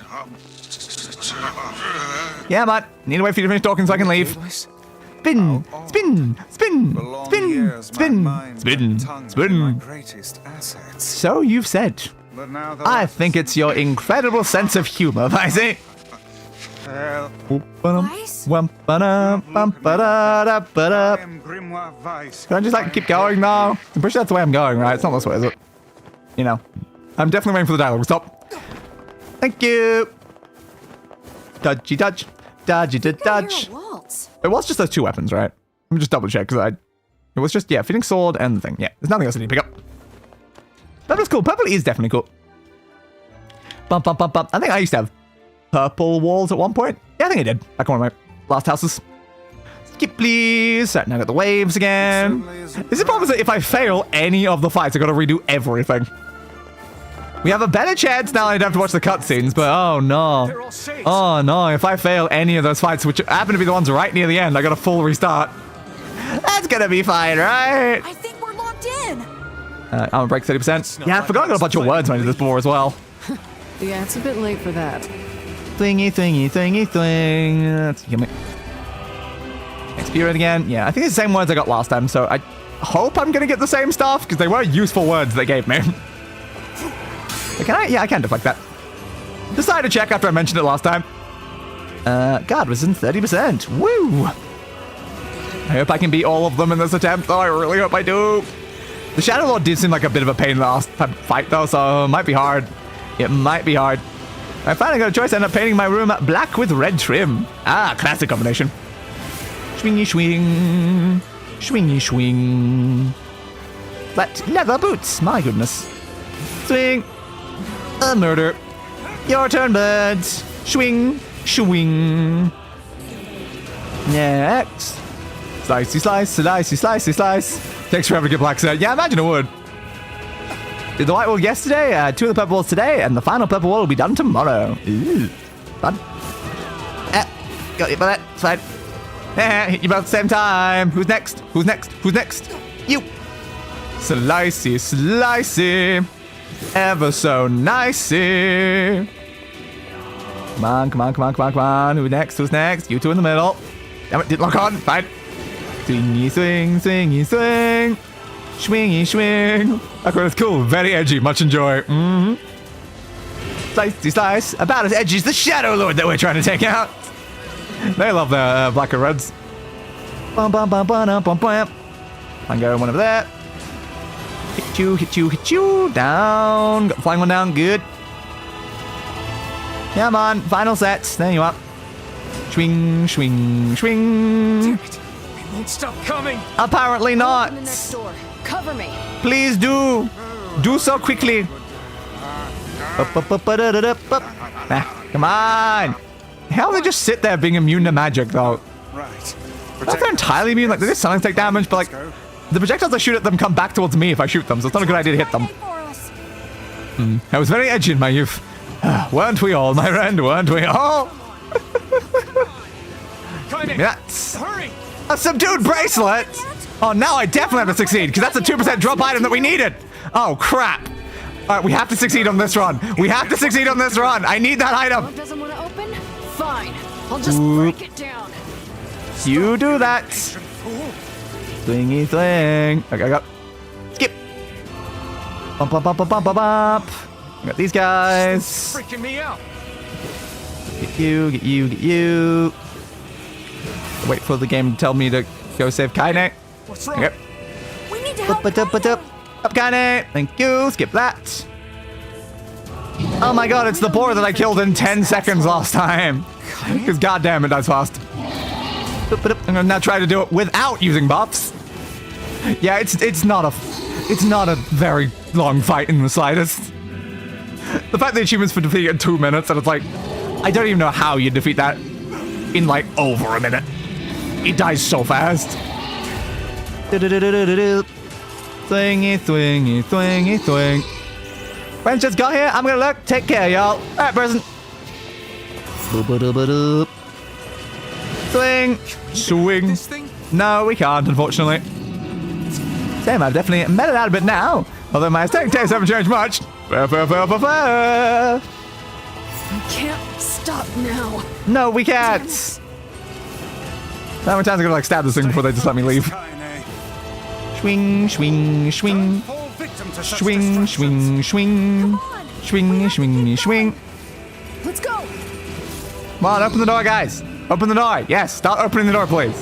Yeah, man. Need to wait for you to finish talking so I can leave. Spin, spin, spin, For long spin, years, my spin, mind and spin, tongue been my spin. greatest assets. So you've said. But now the I last- think it's your incredible sense of humor, Vicey. Well, Weiss? I am Grimoire Weiss. Can I just like keep going now? I'm pretty sure that's the way I'm going, right? It's not this way, is it? You know. I'm definitely waiting for the dialogue. Stop. Thank you. Dodgy dodge. Dodgy dodge. Waltz. It was just those two weapons, right? Let me just double check because it was just, yeah, fitting sword and the thing. Yeah, there's nothing else I need to pick up. Purple's cool. Purple is definitely cool. Bump, bump, bump, bump. I think I used to have purple walls at one point. Yeah, I think I did. Back on one of my last houses. Skip, please. Right, now I got the waves again. Is it possible that if I fail any of the fights, I got to redo everything? We have a better chance now. I don't have to watch the cutscenes, but oh no. Oh no, if I fail any of those fights, which happen to be the ones right near the end, I got a full restart. That's gonna be fine, right? I think we're locked in. I'm gonna break 30%. Yeah, I forgot I got a bunch of words when I did this before as well. Yeah, it's a bit late for that. Thingy, thingy, thingy, thing. Let's give me. Experience again. Yeah, I think it's the same words I got last time, so I hope I'm gonna get the same stuff, because they were useful words they gave me. Can I? Yeah, I can deflect that. Decided to check after I mentioned it last time. God, was in 30%. Woo! I hope I can beat all of them in this attempt, though. I really hope I do. The Shadowlord did seem like a bit of a pain in the ass fight, though, so it might be hard. It might be hard. I finally got a choice. I ended up painting my room black with red trim. Ah, classic combination. Swingy swing. Swingy swing. But leather boots, my goodness. Swing. A murder. Your turn, birds. Swing. Swing. Next. Slicey slice, slicey slicey slice. Takes forever to get black set. Yeah, I imagine it would. Did the white wool yesterday, 2 of the purple walls today, and the final purple wall will be done tomorrow. Ooh. Fun. Got you by that. It's fine. Hit you both at the same time. Who's next? Who's next? Who's next? You. Slicey, slicey. Ever so nicey. Come on, come on, come on, come on, come on. Who's next? Who's next? You two in the middle. Damn it, didn't lock on. Fine. Swingy, swing, swingy, swing. Swingy, swing. Okay, that's cool. Very edgy. Much enjoy. Mm-hmm. Slicey, slice. About as edgy as the Shadowlord that we're trying to take out. They love their black and reds. Bum, bum, bum, bum, bum, bum. I'm going one over there. Hit you, hit you, hit you. Down. Got the flying one down. Good. Come on. Final set. There you are. Swing, swing, swing. Damn it. They won't stop coming. Apparently not. Open the next door. Cover me. Please do. Do so quickly. Come on. How do they just sit there being immune to magic, though? Right. Not they're entirely immune. Like, they just sometimes take damage, but, like, the projectiles I shoot at them come back towards me if I shoot them, so it's not a good idea to hit them. I was very edgy in my youth. Weren't we all, my friend? Weren't we all? That's Hurry. a subdued bracelet. Oh, now I definitely have to succeed, because that's a 2% drop item that we needed. Oh, crap. All right, we have to succeed on this run. We have to succeed on this run. I need that item. Doesn't want to open? Fine. I'll just break it down. You do that. Swingy swing. Okay, I got. Skip. Bump, bump, bump, bump, bump, bump, bump. I got these guys. Freaking me out. Get you, get you, get you. Wait for the game to tell me to go save Kaine. What's wrong? Okay. We need to help. Up, Kaine. Thank you. Skip that. Oh my god, it's the boar that I killed in 10 seconds last time. Because goddamn, it dies fast. I'm gonna now try to do it without using buffs. Yeah, it's not a very long fight in the slightest. The fact that the achievement's for defeating it in 2 minutes, and it's like, I don't even know how you defeat that in like over a minute. It dies so fast. Swingy, swingy, swingy, swing. Friends just got here. I'm gonna look. Take care, y'all. All right, person. Swing, swing. No, we can't, unfortunately. Damn, I've definitely met it out a bit now. Although my aesthetic tastes haven't changed much. I can't stop now. No, we can't. How many times I'm gonna like stab this thing before they just let me leave? Swing, swing, swing. Swing, swing, swing. Swing, swing, swing. Let's go. Come on, open the door, guys. Open the door. Yes, start opening the door, please.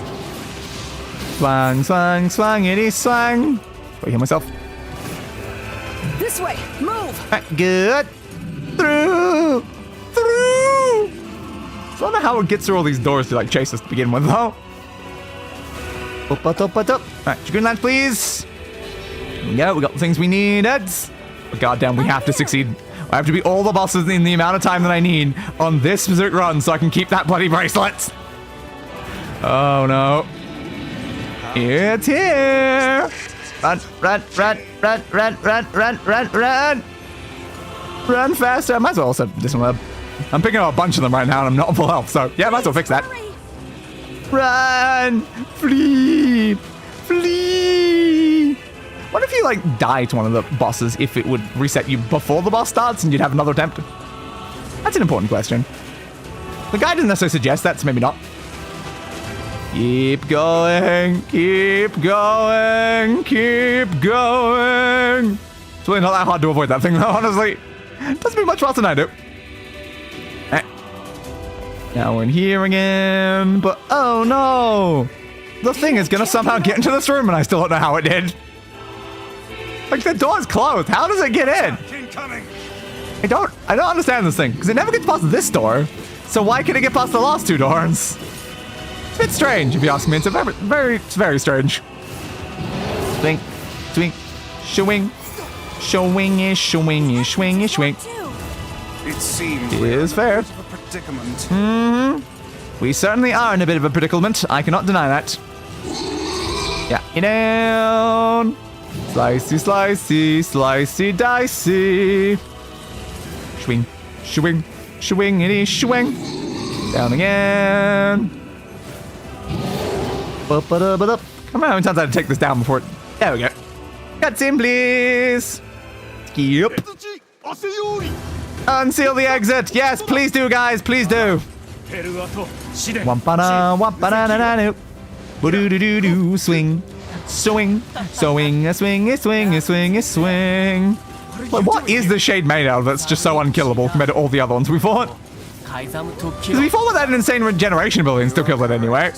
Swang, swang, swangity, swang. Wait, heal myself. This way. Move. Good. Through. Through. I don't know how it gets through all these doors to like chase us to begin with, though. Up. Alright, green lands, please. There we go. We got the things we needed. But goddamn, we have to succeed. I have to beat all the bosses in the amount of time that I need on this specific run so I can keep that bloody bracelet. Oh no. It's here. Run, run, run, run, run, run, run, run, run. Run faster. I might as well set this one up. I'm picking up a bunch of them right now and I'm not full health, so yeah, I might as well fix that. Run! Flee! Flee! What if you, like, die to one of the bosses if it would reset you before the boss starts and you'd have another attempt? That's an important question. The guy didn't necessarily suggest that, so maybe not. Keep going, keep going, keep going. It's really not that hard to avoid that thing, though, honestly. It doesn't be much worse than I do. Now we're in here again, but oh no! The thing is gonna somehow get into this room and I still don't know how it did. Like, the door's closed. How does it get in? I don't understand this thing, because it never gets past this door. So why can it get past the last two doors? It's a bit strange, if you ask me. It's very strange. Swing, swing, swing, swingy, swingy, swingy, swing. It seems it is fair. We certainly are in a bit of a predicament. I cannot deny that. Yeah, you down. Slicey, slicey, slicey, dicey. Swing, swing, swingity, swing. Down again. Ba-ba-da-ba-da. Come on, how many times I had to take this down before it... There we go. Cutscene, please. Yep. Unseal the exit. Yes, please do, guys. Please do. Wampana, wampana, na na na. Boo-doo-doo-doo-doo. Swing. Swing. Swing. A swing. A swing. A swing. A swing. Like, what is the shade made out of that's just so unkillable compared to all the other ones we fought? Because we fought with that insane regeneration ability and still killed it anyway.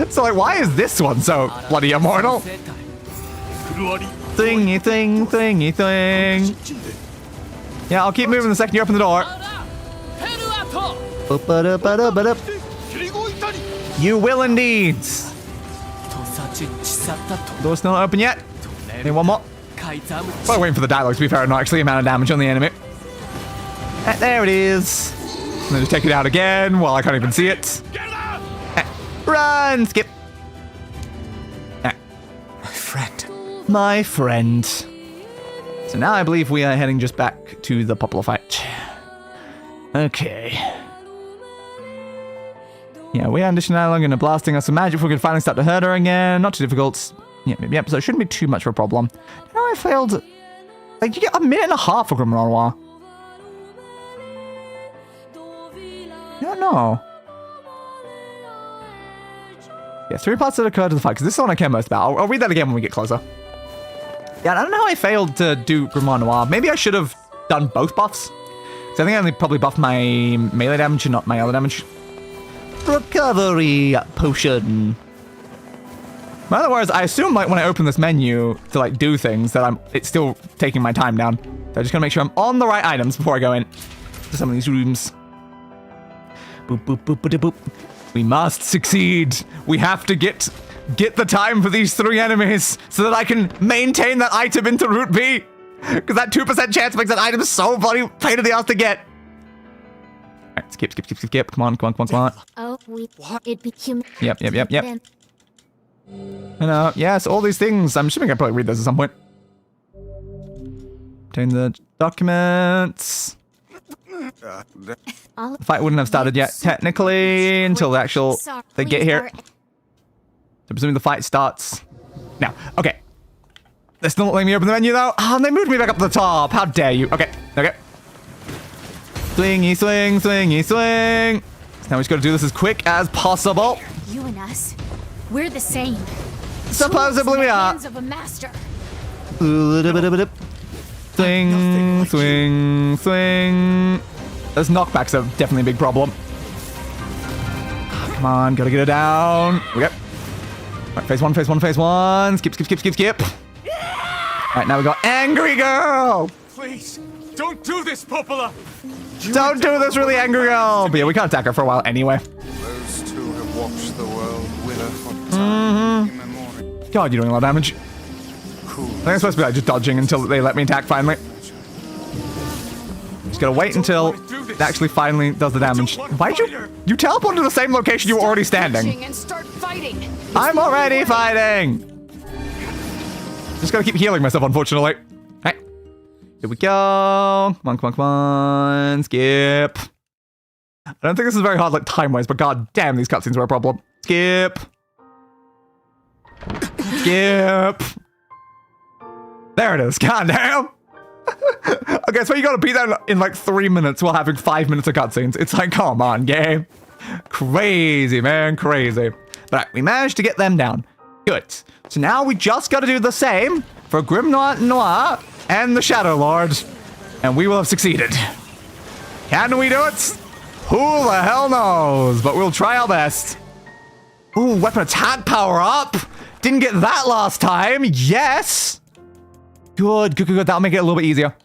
So, like, why is this one so bloody immortal? Thingy, thing, thingy, thing. Yeah, I'll keep moving the second you open the door. You will indeed. Door's still not open yet. Need one more. Probably waiting for the dialogue to be fair, not actually the amount of damage on the enemy. There it is. And then just take it out again while I can't even see it. Run, skip. My friend. My friend. So now I believe we are heading just back to the popular fight. Okay. Yeah, we are dishing dialogue and blasting us some magic before we can finally start to hurt her again. Not too difficult. Yep, so it shouldn't be too much of a problem. No, I failed. Like, you get a minute and a half for Grimoire. I don't know. Yeah, 3 parts that occur to the fight, because this is the one I care most about. I'll read that again when we get closer. Yeah, I don't know how I failed to do Grimoire Noir. Maybe I should have done both buffs. Because I think I only probably buffed my melee damage and not my other damage. Recovery potion. In other words, I assume like when I open this menu to like do things that it's still taking my time down. So I just gotta make sure I'm on the right items before I go in to some of these rooms. Boop, boop, boop, boop, boop. We must succeed. We have to get the time for these 3 enemies so that I can maintain that item into Route B. Because that 2% chance makes that item so bloody pain in the ass to get. Alright, skip. Come on. Oh, it became. Yep. I know. Yes, all these things. I'm assuming I probably read those at some point. Obtain the documents. The fight wouldn't have started yet, technically, until they get here. I'm presuming the fight starts now. Okay. They're still not letting me open the menu, though. Oh, and they moved me back up to the top. How dare you? Okay. Swingy, swing. So now we just gotta do this as quick as possible. You and us, we're the same. Supposedly we are. Hands of a master. Swing. Those knockbacks are definitely a big problem. Oh, come on, gotta get it down. Okay. Alright, phase one. Skip. Alright, now we got Angry Girl! Please, don't do this, Popola! Don't do this, really angry girl! But yeah, we can't attack her for a while anyway. Those two have watched the world wither for time immemorial. God, you're doing a lot of damage. Cool. I think I'm supposed to be like just dodging until they let me attack finally. Just gotta wait until it actually finally does the damage. Why'd you teleport to the same location you were already standing? And start fighting. I'm already fighting! Just gotta keep healing myself, unfortunately. Hey. Here we go. Come on. Skip. I don't think this is very hard, like, time-wise, but god damn, these cutscenes were a problem. Skip. There it is. God damn. Okay, so you gotta beat that in like 3 minutes while having 5 minutes of cutscenes. It's like, come on, game. Crazy, man, crazy. But we managed to get them down. Good. So now we just gotta do the same for Grimoire and the Shadowlord, and we will have succeeded. Can we do it? Who the hell knows? But we'll try our best. Ooh, weapon attack power up. Didn't get that last time. Yes. Good. That'll make it a little bit easier.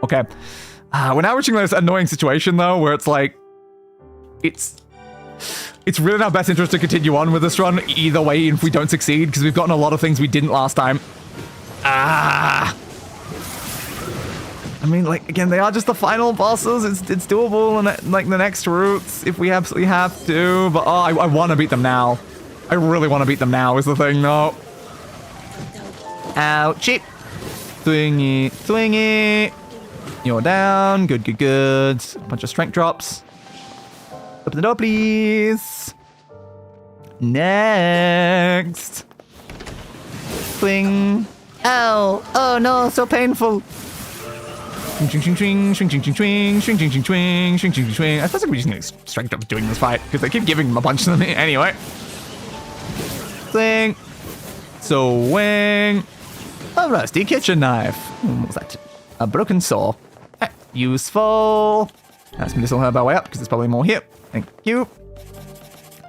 Okay. We're now reaching this annoying situation, though, where it's like... It's really in our best interest to continue on with this run, either way, if we don't succeed, because we've gotten a lot of things we didn't last time. I mean, like, again, they are just the final bosses. It's doable in, like, the next routes, if we absolutely have to. But, oh, I want to beat them now. I really want to beat them now, is the thing, though. Ouchie. Swingy. You're down. Good. Bunch of strength drops. Open the door, please. Next. Swing. Ow. Oh no, so painful. I suppose we're just gonna strength up doing this fight, because they keep giving them a bunch of them anyway. Swing. Swing. A rusty kitchen knife. What was that? A broken saw. Useful. That's medicinal herb our way up, because there's probably more here. Thank you.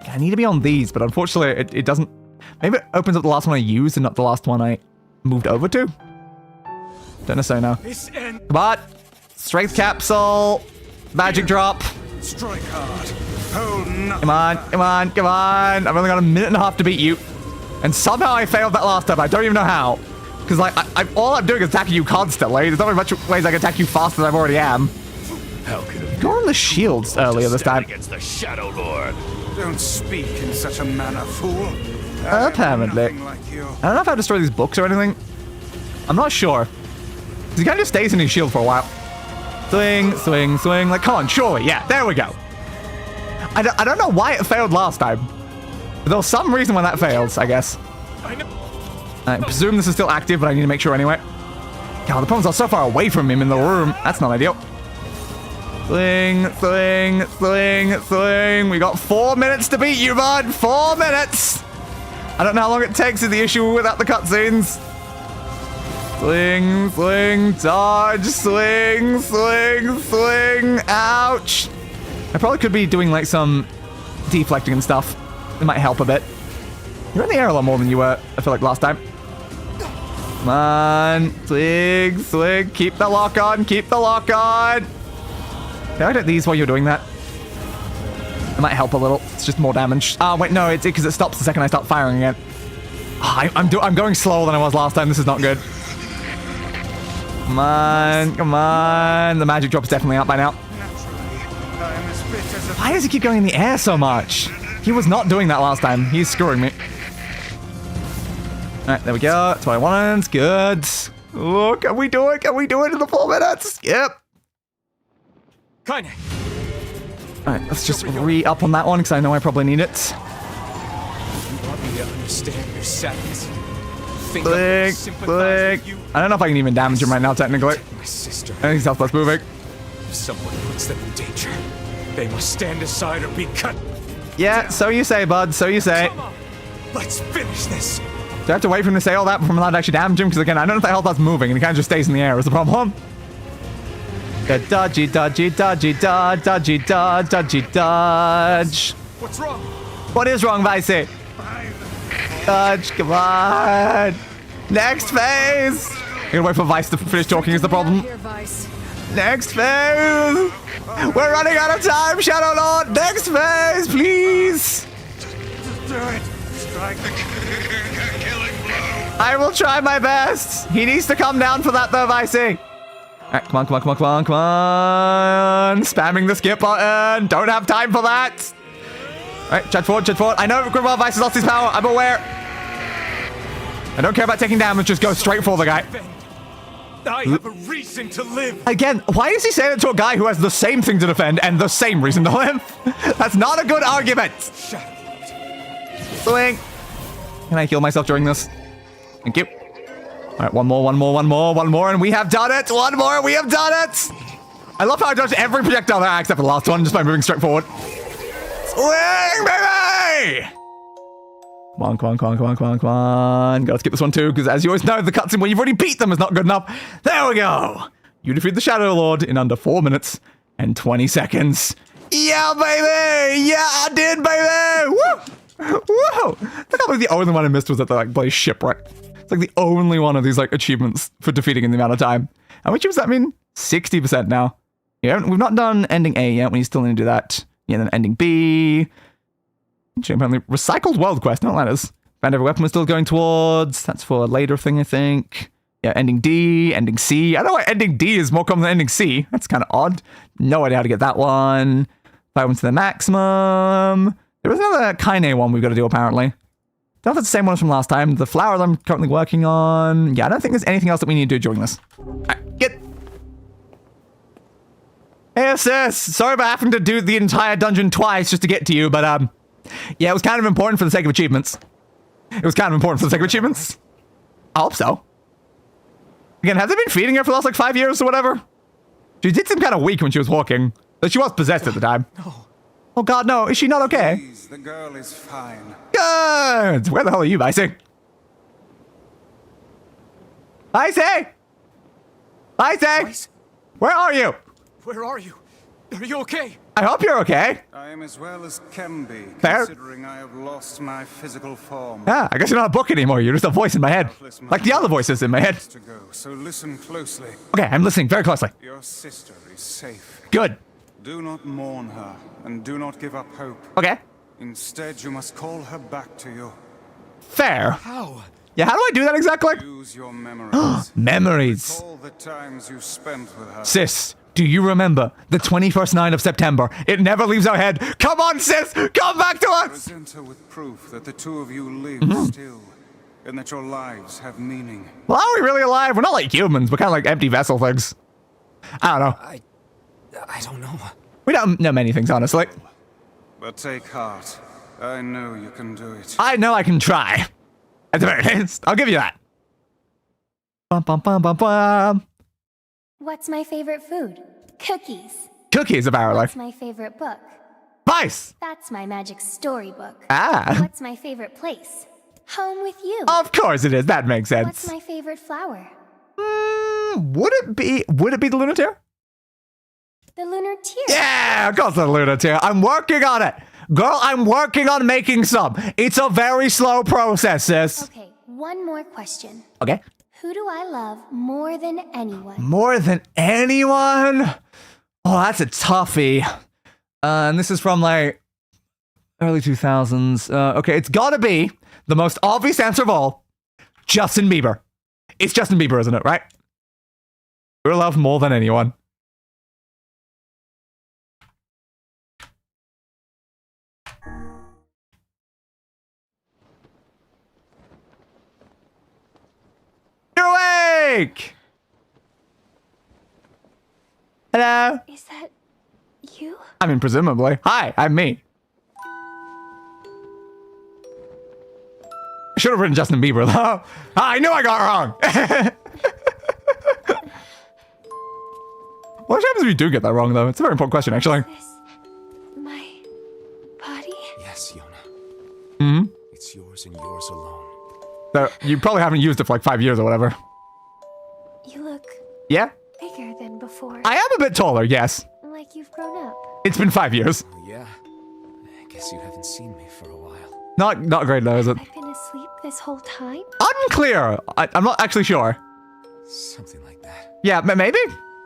I need to be on these, but unfortunately it doesn't... Maybe it opens up the last one I used and not the last one I moved over to. Don't necessarily know. Come on. Strength capsule. Magic drop. Strike hard. Hold nothing. Come on. I've only got a minute and a half to beat you. And somehow I failed that last time. I don't even know how. Because like, all I'm doing is attacking you constantly. There's not very much ways I can attack you faster than I already am. How could it Go on the shields earlier this time. against the Shadowlord? Don't speak in such a manner, fool. Apparently. I don't know if I destroy these books or anything. I'm not sure. He kind of just stays in his shield for a while. Swing. Like, come on, surely. Yeah, there we go. I don't know why it failed last time. But there was some reason when that failed, I guess. I presume this is still active, but I need to make sure anyway. God, the problems are so far away from him in the room. That's not ideal. Swing. We got 4 minutes to beat you, bud. 4 minutes. I don't know how long it takes is the issue without the cutscenes. Swing, dodge, swing. Ouch. I probably could be doing like some deflecting and stuff. It might help a bit. You're in the air a lot more than you were, I feel like, last time. Come on. Swing. Keep the lock on. Can I hit these while you're doing that? It might help a little. It's just more damage. Oh, wait, no, it's because it stops the second I start firing again. Oh, I'm going slower than I was last time. This is not good. Come on, come on. The magic drop's definitely out by now. Why does he keep going in the air so much? He was not doing that last time. He's screwing me. Alright, there we go. That's what I wanted. Good. Oh, can we do it? Can we do it in the 4 minutes? Yep. Kinda. Alright, let's just re-up on that one because I know I probably need it. You want me to understand your sadness? Think Click, click. I don't know if I can even damage him right now, technically. My sister. I think he's Southwest moving. If someone puts them in danger, they must stand aside or be cut. Yeah, so you say, bud. So you say. Come on, let's finish this. Do I have to wait for him to say all that before I'm allowed to actually damage him? Because again, I don't know if the health that's moving and he kind of just stays in the air is the problem. Dodgy, dodgy, dodgy, dodge, dodgy, dodge, dodgy, dodge. What's wrong? What is wrong, Vicey? Dodge, come on. Next phase. I'm gonna wait for Vice to finish talking is the problem. Next phase. We're running out of time, Shadowlord. Next phase, please. Do it. Strike the killing blow. I will try my best. He needs to come down for that though, Vicey. Alright, come on, come on, come on, come on, come on. Spamming the skip button. Don't have time for that. Alright, charge forward, charge forward. I know Grimoire Weiss has lost his power. I'm aware. I don't care about taking damage. Just go straight for the guy. I have a reason to live. Again, why is he saying it to a guy who has the same thing to defend and the same reason to live? That's not a good argument. Blink. Can I heal myself during this? Thank you. All right, one more, and we have done it. One more, we have done it. I love how I dodged every projectile there except for the last one just by moving straight forward. Swing, baby! Come on, come on, come on, come on, come on, come on. Gotta skip this one too, because as you always know, the cutscene where you've already beat them is not good enough. There we go. You defeat the Shadowlord in under 4 minutes and 20 seconds. Yeah, baby! Yeah, I did, baby! Woo! Whoa! I can't believe the only one I missed was at the like bloody shipwreck. It's like the only one of these like achievements for defeating in the amount of time. How much does that mean? 60% now. Yeah, we've not done ending A yet. We still need to do that. Yeah, then ending B. Apparently, recycled world quest. No, that is. Found every weapon we're still going towards. That's for a later thing, I think. Yeah, ending D, ending C. I don't know why ending D is more common than ending C. That's kind of odd. No idea how to get that one. 5 ones to the maximum. There was another Kaine one we've got to do, apparently. Don't know if it's the same one as from last time. The flower that I'm currently working on. Yeah, I don't think there's anything else that we need to do during this. Alright, get. Hey, sis. Sorry about having to do the entire dungeon twice just to get to you, but, yeah, it was kind of important for the sake of achievements. It was kind of important for the sake of achievements. I hope so. Again, have they been feeding her for the last, like, 5 years or whatever? She did seem kind of weak when she was walking. But she was possessed at the time. No. Oh, God, no. Is she not okay? Please, the girl is fine. Good! Where the hell are you, Vicey? Vicey! Vicey! Where are you? Where are you? Are you okay? I hope you're okay. I am as well as can be, Fair. considering I have lost my physical form. Yeah, I guess you're not a book anymore. You're just a voice in my head. Like the other voices in my head. To go, so listen closely. Okay, I'm listening very closely. Your sister is safe. Good. Do not mourn her, and do not give up hope. Okay. Instead, you must call her back to you. Fair. How? Yeah, how do I do that exactly? Use your memories. Memories. Recall the times you spent with her. Sis, do you remember the 21st night of September? It never leaves our head. Come on, sis! Come back to us! Present her with proof that the two of you live still, and that your lives have meaning. Well, are we really alive? We're not like humans. We're kind of like empty vessel things. I don't know. I don't know. We don't know many things, honestly. But take heart. I know you can do it. I know I can try. At the very least, I'll give you that. Bum, bum, bum, bum, bum. What's my favorite food? Cookies. Cookies, apparently. What's my favorite book? Vice. That's my magic storybook. Ah. What's my favorite place? Home with you. Of course it is. That makes sense. What's my favorite flower? Would it be the Lunar Tear? The lunar tear. Yeah, of course the Lunar Tear. I'm working on it. Girl, I'm working on making some. It's a very slow process, sis. Okay, one more question. Okay. Who do I love more than anyone? More than anyone? Oh, that's a toughie. And this is from like Early 2000s. Okay, it's gotta be the most obvious answer of all. Justin Bieber. It's Justin Bieber, isn't it, right? We're loved more than anyone. You're awake! Hello? Is that you? I mean, presumably. Hi, I'm me. I should have written Justin Bieber, though. I knew I got wrong. What happens if you do get that wrong, though? It's a very important question, actually. Is this my body? Yes, Yonah. Hmm? It's yours and yours alone. So, you probably haven't used it for like 5 years or whatever. You look Yeah? bigger than before. I am a bit taller, yes. Like you've grown up. It's been 5 years. Oh, yeah. I guess you haven't seen me for a while. Not great, though, is it? I've been asleep this whole time? Unclear. I'm not actually sure. Something like that. Yeah, maybe?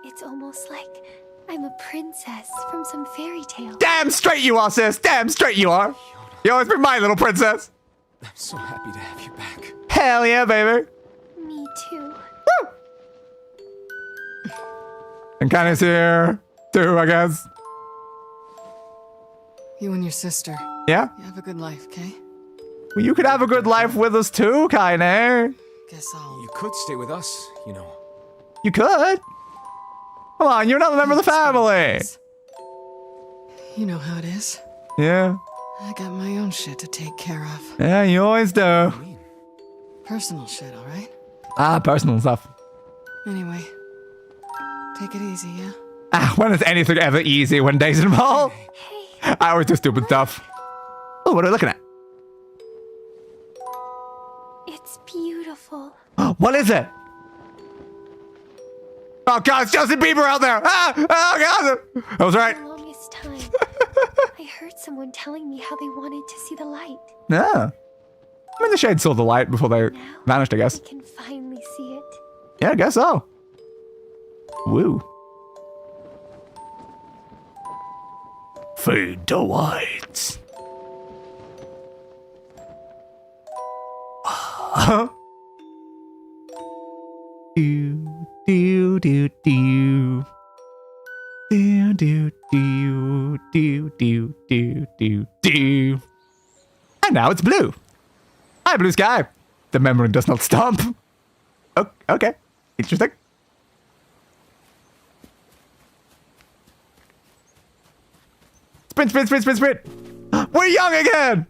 It's almost like I'm a princess from some fairy tale. Damn straight you are, sis. Damn straight you are. You always been my little princess. I'm so happy to have you back. Hell yeah, baby. Me too. Woo! And Kanye's here, too, I guess. You and your sister. Yeah? You have a good life, okay? Well, you could have a good life with us, too, Kanye. Guess I'll... You could stay with us, you know. You could. Come on, you're another member of the family. You know how it is. Yeah. I got my own shit to take care of. Yeah, you always do. Personal shit, alright? Ah, personal stuff. Anyway, take it easy, yeah? Ah, when is anything ever easy when days involved? I always do stupid stuff. Oh, what are we looking at? It's beautiful. What is it? Oh god, it's Justin Bieber out there! Ah! Oh god! I was right. For the longest time, I heard someone telling me how they wanted to see the light. Yeah. I mean, the shade saw the light before they vanished, I guess. I can finally see it. Yeah, I guess so. Woo. Fade to white. Do, do, do, do. Do, do, do, do, do, do, do, do. And now it's blue. Hi, blue sky. The memory does not stop. Oh, okay. Interesting. Sprint, sprint, sprint, sprint, sprint. We're young again.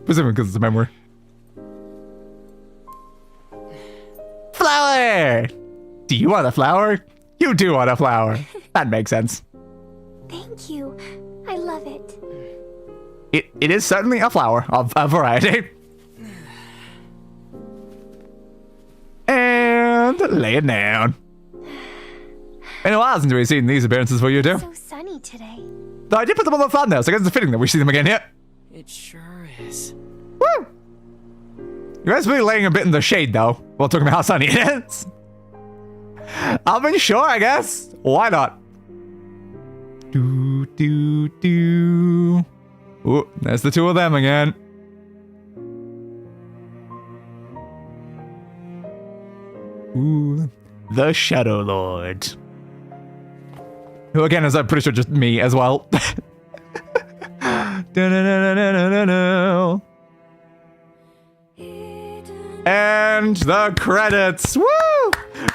Presumably because it's a memory. Flower. Do you want a flower? You do want a flower. That makes sense. Thank you. I love it. It is certainly a flower of a variety. And lay it down. Been a while since we've seen these appearances for you two. So sunny today. Though I did put them on the thumbnail, so I guess it's fitting that we see them again here. It sure is. Woo! You're actually laying a bit in the shade, though, while talking about how sunny it is. I mean, sure, I guess. Why not? Do, do, do. Ooh, there's the two of them again. Ooh, the Shadowlord. Who again is, I'm pretty sure, just me as well. And the credits. Woo!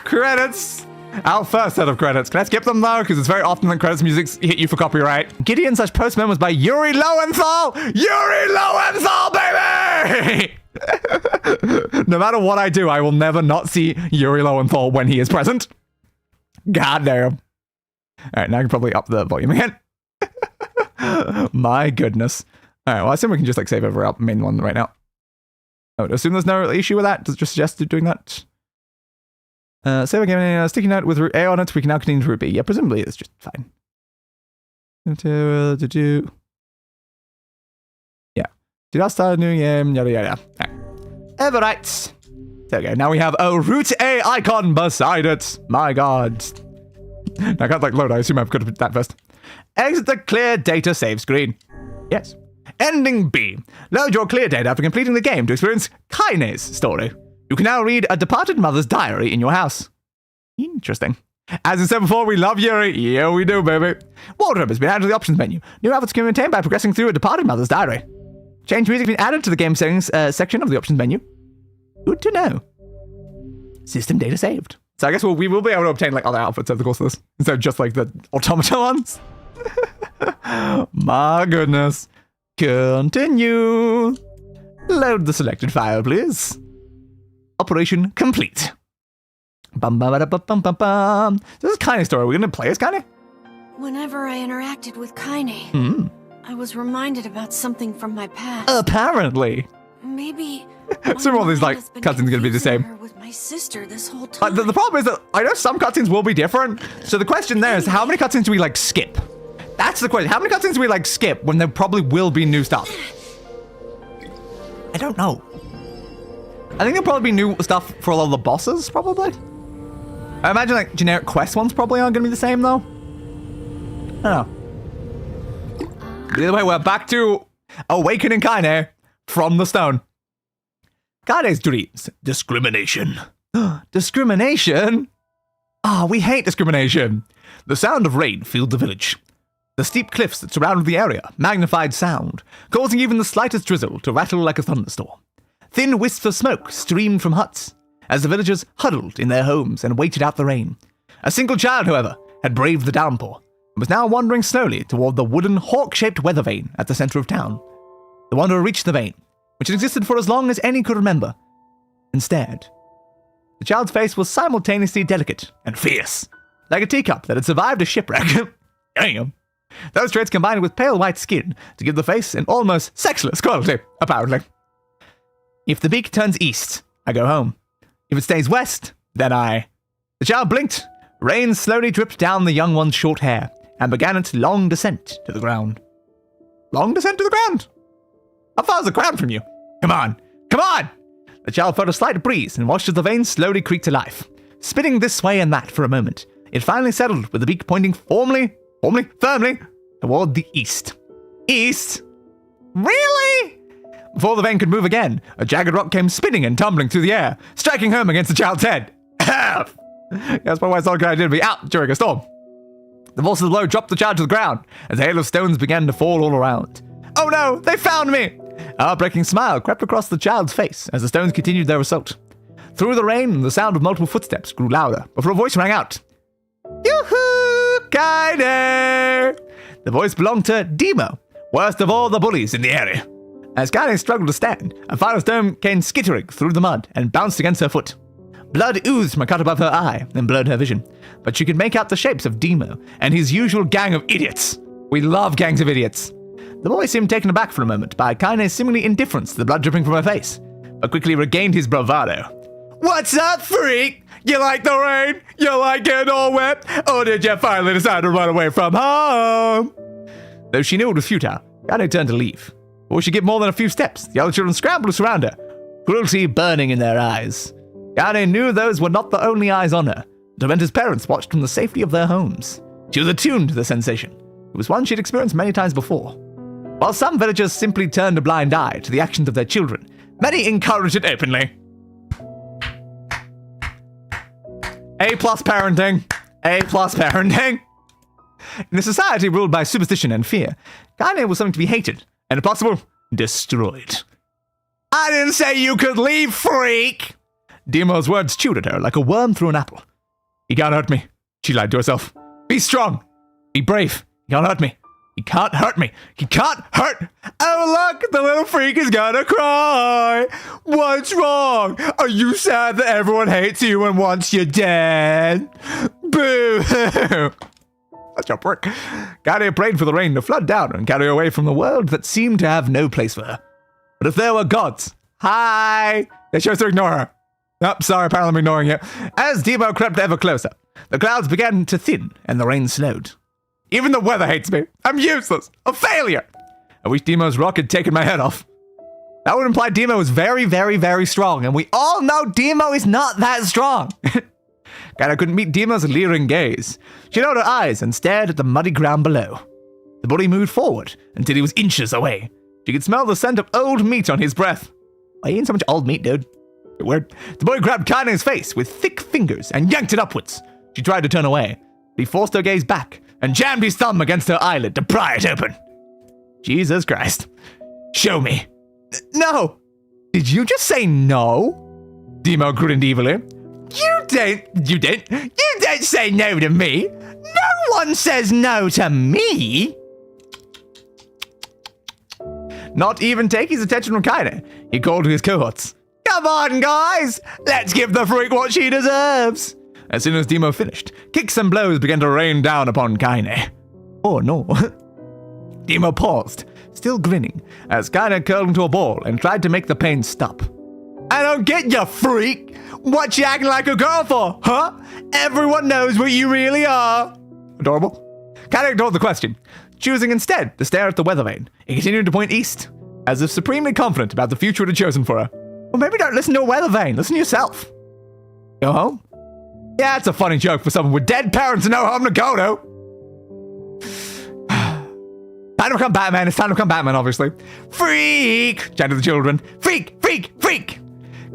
Credits. Our first set of credits. Can I skip them though? Because it's very often that credits music hit you for copyright. Gideon / Postman was by Yuri Lowenthal. Yuri Lowenthal, baby! No matter what I do, I will never not see Yuri Lowenthal when he is present. God damn. Alright, now I can probably up the volume again. My goodness. Alright, well I assume we can just like save over our main one right now. I would assume there's no issue with that. Does it just suggest doing that? Save again, a sticky note with root A on it. We can now continue to root B. Yeah, presumably it's just fine. Yeah. Did I start a new game? Yada yada. Alright. There we go. Now we have a root A icon beside it. My god. I can't like load. I assume I've got to put that first. Exit the clear data save screen. Yes. Ending B. Load your clear data after completing the game to experience Kaine's story. You can now read a departed mother's diary in your house. Interesting. As I said before, we love Yuri. Yeah, we do, baby. Wardrobe has been added to the options menu. New outfits can be obtained by progressing through a departed mother's diary. Change music has been added to the game settings section of the options menu. Good to know. System data saved. So I guess we will be able to obtain like other outfits over the course of this, instead of just like the Automata ones. My goodness. Continue. Load the selected file, please. Operation complete. Bum, bum, bum, bum, bum, bum. This is Kaine's story. Are we going to play as Kaine? Whenever I interacted with Kaine, I was reminded about something from my past. Apparently. Maybe. Some of all these like cutscenes are going to be the same. With my sister this whole time. The problem is that I know some cutscenes will be different. So the question there is, how many cutscenes do we like skip? That's the question. How many cutscenes do we like skip when there probably will be new stuff? I don't know. I think there'll probably be new stuff for a lot of the bosses, probably. I imagine like generic quest ones probably aren't going to be the same though. I don't know. But either way, we're back to awakening Kaine from the stone. Kaine's dreams. Discrimination. Discrimination? Ah, we hate discrimination. The sound of rain filled the village. The steep cliffs that surrounded the area magnified sound, causing even the slightest drizzle to rattle like a thunderstorm. Thin wisps of smoke streamed from huts as the villagers huddled in their homes and waited out the rain. A single child, however, had braved the downpour and was now wandering slowly toward the wooden hawk-shaped weather vane at the center of town. The wanderer reached the vane, which had existed for as long as any could remember, and stared. The child's face was simultaneously delicate and fierce, like a teacup that had survived a shipwreck. Damn. Those traits combined with pale white skin to give the face an almost sexless quality, apparently. If the beak turns east, I go home. If it stays west, then I... The child blinked. Rain slowly dripped down the young one's short hair and began its long descent to the ground. Long descent to the ground? How far is the ground from you? Come on! Come on! The child felt a slight breeze and watched as the vein slowly creaked to life. Spinning this way and that for a moment, it finally settled with the beak pointing firmly toward the east. East? Really? Before the vein could move again, a jagged rock came spinning and tumbling through the air, striking home against the child's head. That's probably why it's not a good idea to be out during a storm. The force of the blow dropped the child to the ground as a hail of stones began to fall all around. Oh no, they found me! A heartbreaking smile crept across the child's face as the stones continued their assault. Through the rain, the sound of multiple footsteps grew louder before a voice rang out. Yoo-hoo, Kaine! The voice belonged to Demo, worst of all the bullies in the area. As Kaine struggled to stand, a final stone came skittering through the mud and bounced against her foot. Blood oozed from a cut above her eye and blurred her vision, but she could make out the shapes of Demo and his usual gang of idiots. We love gangs of idiots. The boy seemed taken aback for a moment by Kaine's seemingly indifference to the blood dripping from her face, but quickly regained his bravado. What's up, freak? You like the rain? You like getting all wet? Or did you finally decide to run away from home? Though she knew it was futile, Kaine turned to leave. Before she could get more than a few steps, the other children scrambled to surround her, cruelty burning in their eyes. Kaine knew those were not the only eyes on her. Tormentor's parents watched from the safety of their homes. She was attuned to the sensation. It was one she'd experienced many times before. While some villagers simply turned a blind eye to the actions of their children, many encouraged it openly. A+ parenting. A+ parenting. In a society ruled by superstition and fear, Kaine was something to be hated, and if possible, destroyed. I didn't say you could leave, freak! Demo's words chewed at her like a worm through an apple. He can't hurt me, she lied to herself. Be strong. Be brave. He can't hurt me. He can't hurt me. He can't hurt. Oh, look, the little freak is gonna cry. What's wrong? Are you sad that everyone hates you and wants you dead? Boo! Such a prick. Kaine prayed for the rain to flood down and carry her away from the world that seemed to have no place for her. But if there were gods, hi! They chose to ignore her. Oh, sorry, apparently I'm ignoring you. As Demo crept ever closer, the clouds began to thin and the rain slowed. Even the weather hates me. I'm useless. A failure. I wish Demo's rock had taken my head off. That would imply Demo was very, very, very strong, and we all know Demo is not that strong. Kaine couldn't meet Demo's leering gaze. She lowered her eyes and stared at the muddy ground below. The bully moved forward until he was inches away, She could smell the scent of old meat on his breath. Why are you eating so much old meat, dude? Weird. The boy grabbed Kaine's face with thick fingers and yanked it upwards. She tried to turn away. He forced her gaze back and jammed his thumb against her eyelid to pry it open. Jesus Christ. Show me. No. Did you just say no? Demo grinned evilly. You don't say no to me. No one says no to me. Not even taking his attention from Kaine, he called to his cohorts. Come on, guys! Let's give the freak what she deserves! As soon as Demo finished, kicks and blows began to rain down upon Kaine. Oh no. Demo paused, still grinning, as Kaine curled into a ball and tried to make the pain stop. I don't get you, freak! What you acting like a girl for, huh? Everyone knows what you really are! Adorable. Kaine ignored the question, choosing instead to stare at the weather vane and continued to point east, as if supremely confident about the future it had chosen for her. Well, maybe don't listen to a weather vane, listen to yourself. Go home? Yeah, it's a funny joke for someone with dead parents and no home to go to. Time to become Batman, it's time to become Batman, obviously. Freak! Chanted the children. Freak! Freak! Freak!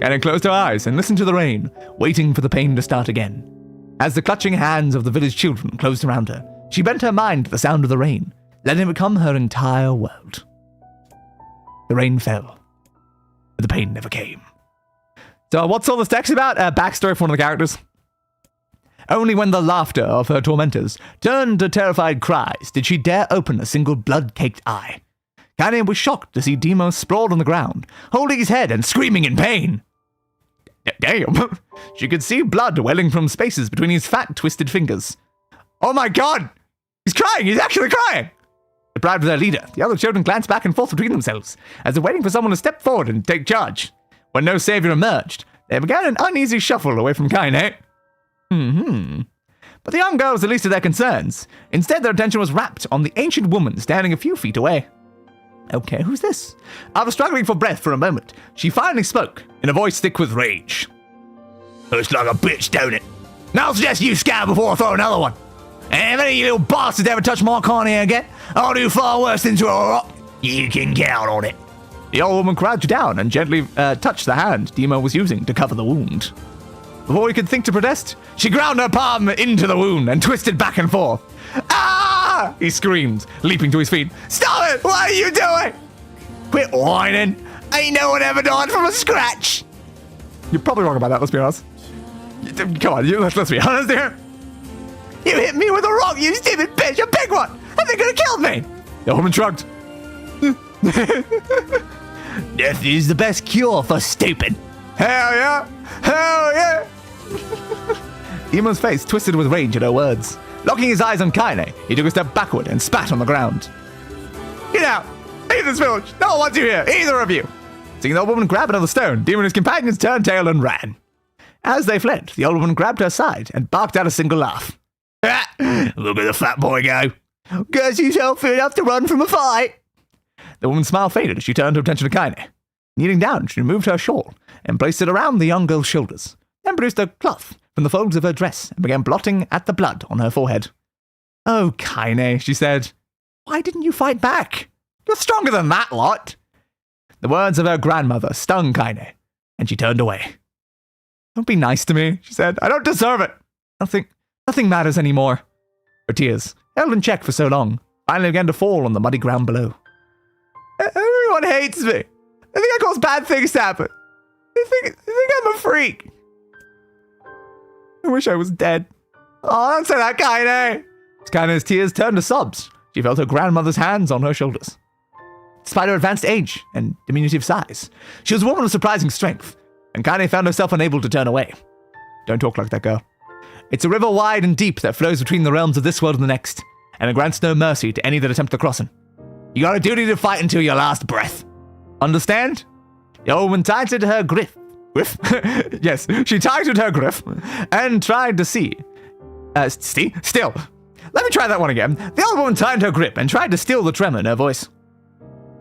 Kaine closed her eyes and listened to the rain, waiting for the pain to start again. As the clutching hands of the village children closed around her, she bent her mind to the sound of the rain, letting it become her entire world. The rain fell, but the pain never came. So what's all this text about? Backstory for one of the characters. Only when the laughter of her tormentors turned to terrified cries did she dare open a single blood-caked eye. Kaine was shocked to see Demo sprawled on the ground, holding his head and screaming in pain. Damn! She could see blood welling from spaces between his fat, twisted fingers. Oh my god! He's crying! He's actually crying! Deprived of their leader, the other children glanced back and forth between themselves, as they're waiting for someone to step forward and take charge. When no savior emerged, they began an uneasy shuffle away from Kaine. But the young girls the least of their concerns. Instead, their attention was rapt on the ancient woman standing a few feet away. Okay, who's this? After struggling for breath for a moment, she finally spoke, in a voice thick with rage. Looks like a bitch, don't it? Now I'll suggest you scout before I throw another one. And if any of you little bastards ever touch my Connie again, I'll do far worse than to a rock. You can count on it. The old woman crouched down and gently touched the hand Demo was using to cover the wound. Before he could think to protest, she ground her palm into the wound and twisted back and forth. Ah! He screamed, leaping to his feet. Stop it! What are you doing? Quit whining. Ain't no one ever died from a scratch. You're probably wrong about that, let's be honest. Come on, let's be honest here. You hit me with a rock, you stupid bitch, a big one! And they could have killed me! The woman shrugged. Death is the best cure for stupid. Hell yeah! Hell yeah! Demon's face twisted with rage at her words. Locking his eyes on Kaine, he took a step backward and spat on the ground. Get out! Leave this village! No one wants you here, either of you! Seeing the old woman grab another stone, Demon and his companions turned tail and ran. As they fled, the old woman grabbed her side and barked out a single laugh. Look at the fat boy go. Guess he's healthy enough to run from a fight. The woman's smile faded as she turned her attention to Kaine. Kneeling down, she removed her shawl and placed it around the young girl's shoulders, then produced a cloth from the folds of her dress and began blotting at the blood on her forehead. Oh, Kaine, she said. Why didn't you fight back? You're stronger than that lot. The words of her grandmother stung Kaine, and she turned away. Don't be nice to me, she said. I don't deserve it. Nothing matters anymore. Her tears, held in check for so long, finally began to fall on the muddy ground below. Everyone hates me. They think I cause bad things to happen. They think I'm a freak. I wish I was dead. Oh, don't say that, Kaine. Kaine's tears turned to sobs. She felt her grandmother's hands on her shoulders. Despite her advanced age and diminutive size, she was a woman of surprising strength, and Kaine found herself unable to turn away. Don't talk like that, girl. It's a river wide and deep that flows between the realms of this world and the next, and it grants no mercy to any that attempt to cross it. You got a duty to fight until your last breath. Understand? The old woman tightened her grip. Yes, she tightened her grip and tried to see. Still. Let me try that one again. The old woman tightened her grip and tried to still the tremor in her voice.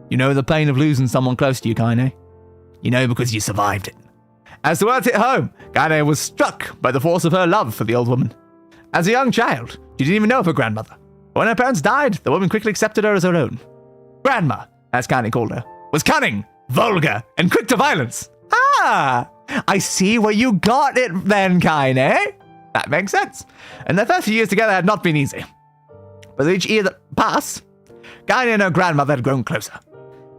You know the pain of losing someone close to you, Kaine. You know because you survived it. As the words hit home, Kaine was struck by the force of her love for the old woman. As a young child, she didn't even know of her grandmother. But when her parents died, the woman quickly accepted her as her own. Grandma, as Kaine called her, was cunning, vulgar, and quick to violence. Ah, I see where you got it then, Kaine. That makes sense. And their first few years together had not been easy. But each year that passed, Kaine and her grandmother had grown closer.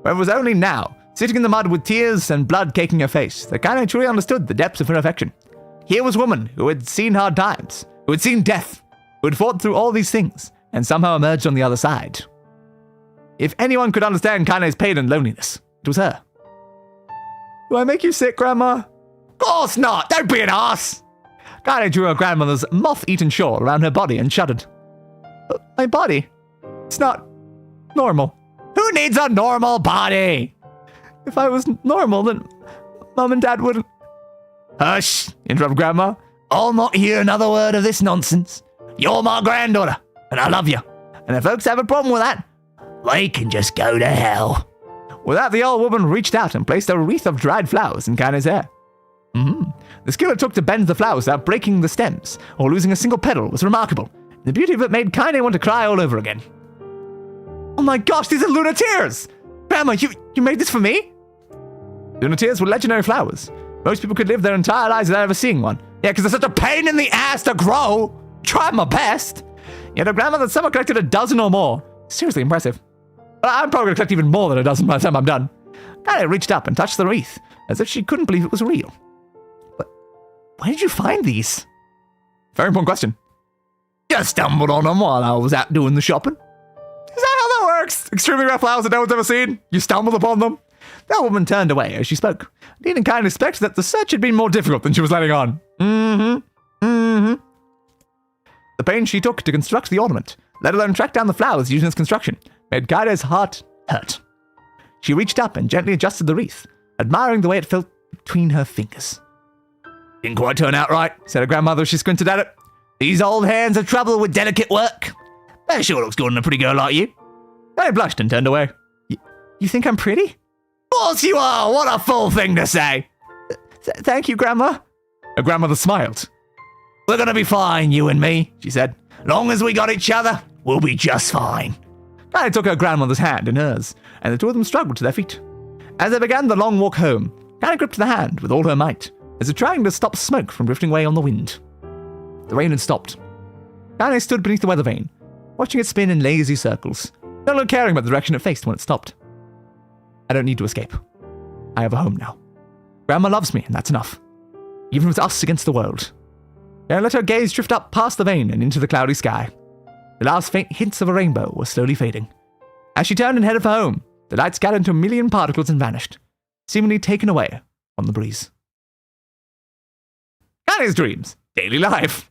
But it was only now, sitting in the mud with tears and blood caking her face, that Kaine truly understood the depths of her affection. Here was a woman who had seen hard times, who had seen death, who had fought through all these things, and somehow emerged on the other side. If anyone could understand Kaine's pain and loneliness, it was her. Do I make you sick, Grandma? Of course not! Don't be an ass! Kaine drew her grandmother's moth-eaten shawl around her body and shuddered. My body? It's not normal. Who needs a normal body? If I was normal, then Mom and Dad wouldn't... Hush, interrupted Grandma. I'll not hear another word of this nonsense. You're my granddaughter, and I love you. And if folks have a problem with that, they can just go to hell. With that, the old woman reached out and placed a wreath of dried flowers in Kaine's hair. The skill it took to bend the flowers without breaking the stems or losing a single petal was remarkable. The beauty of it made Kaine want to cry all over again. Oh my gosh, these are Luna Tears! Grandma, you made this for me? Luna Tears were legendary flowers. Most people could live their entire lives without ever seeing one. Yeah, because they're such a pain in the ass to grow. Tried my best. Yet her grandmother somehow collected a dozen or more. Seriously impressive. But I'm probably going to collect even more than a dozen by the time I'm done. Kaine reached up and touched the wreath, as if she couldn't believe it was real. But where did you find these? Very important question. Just stumbled on them while I was out doing the shopping. Is that how that works? Extremely rare flowers that no one's ever seen? You stumbled upon them? That woman turned away as she spoke, leading Kaine to suspect that the search had been more difficult than she was letting on. The pains she took to construct the ornament, let alone track down the flowers used in its construction, made Kaine's heart hurt. She reached up and gently adjusted the wreath, admiring the way it felt between her fingers. Didn't quite turn out right, said her grandmother as she squinted at it. These old hands have trouble with delicate work. That sure looks good on a pretty girl like you. Kaine blushed and turned away. You think I'm pretty? Of course you are! What a fool thing to say! Thank you, Grandma. Her grandmother smiled. We're gonna be fine, you and me, she said. Long as we got each other, we'll be just fine. Kaine took her grandmother's hand in hers, and the two of them struggled to their feet. As they began the long walk home, Kaine gripped the hand with all her might, as if trying to stop smoke from drifting away on the wind. The rain had stopped. Kaine stood beneath the weather vane, watching it spin in lazy circles, no longer caring about the direction it faced when it stopped. I don't need to escape. I have a home now. Grandma loves me, and that's enough. Even with us against the world. Kaine let her gaze drift up past the vane and into the cloudy sky. The last faint hints of a rainbow were slowly fading. As she turned and headed for home, the light scattered into a million particles and vanished, seemingly taken away on the breeze. Kaine's dreams. Daily life.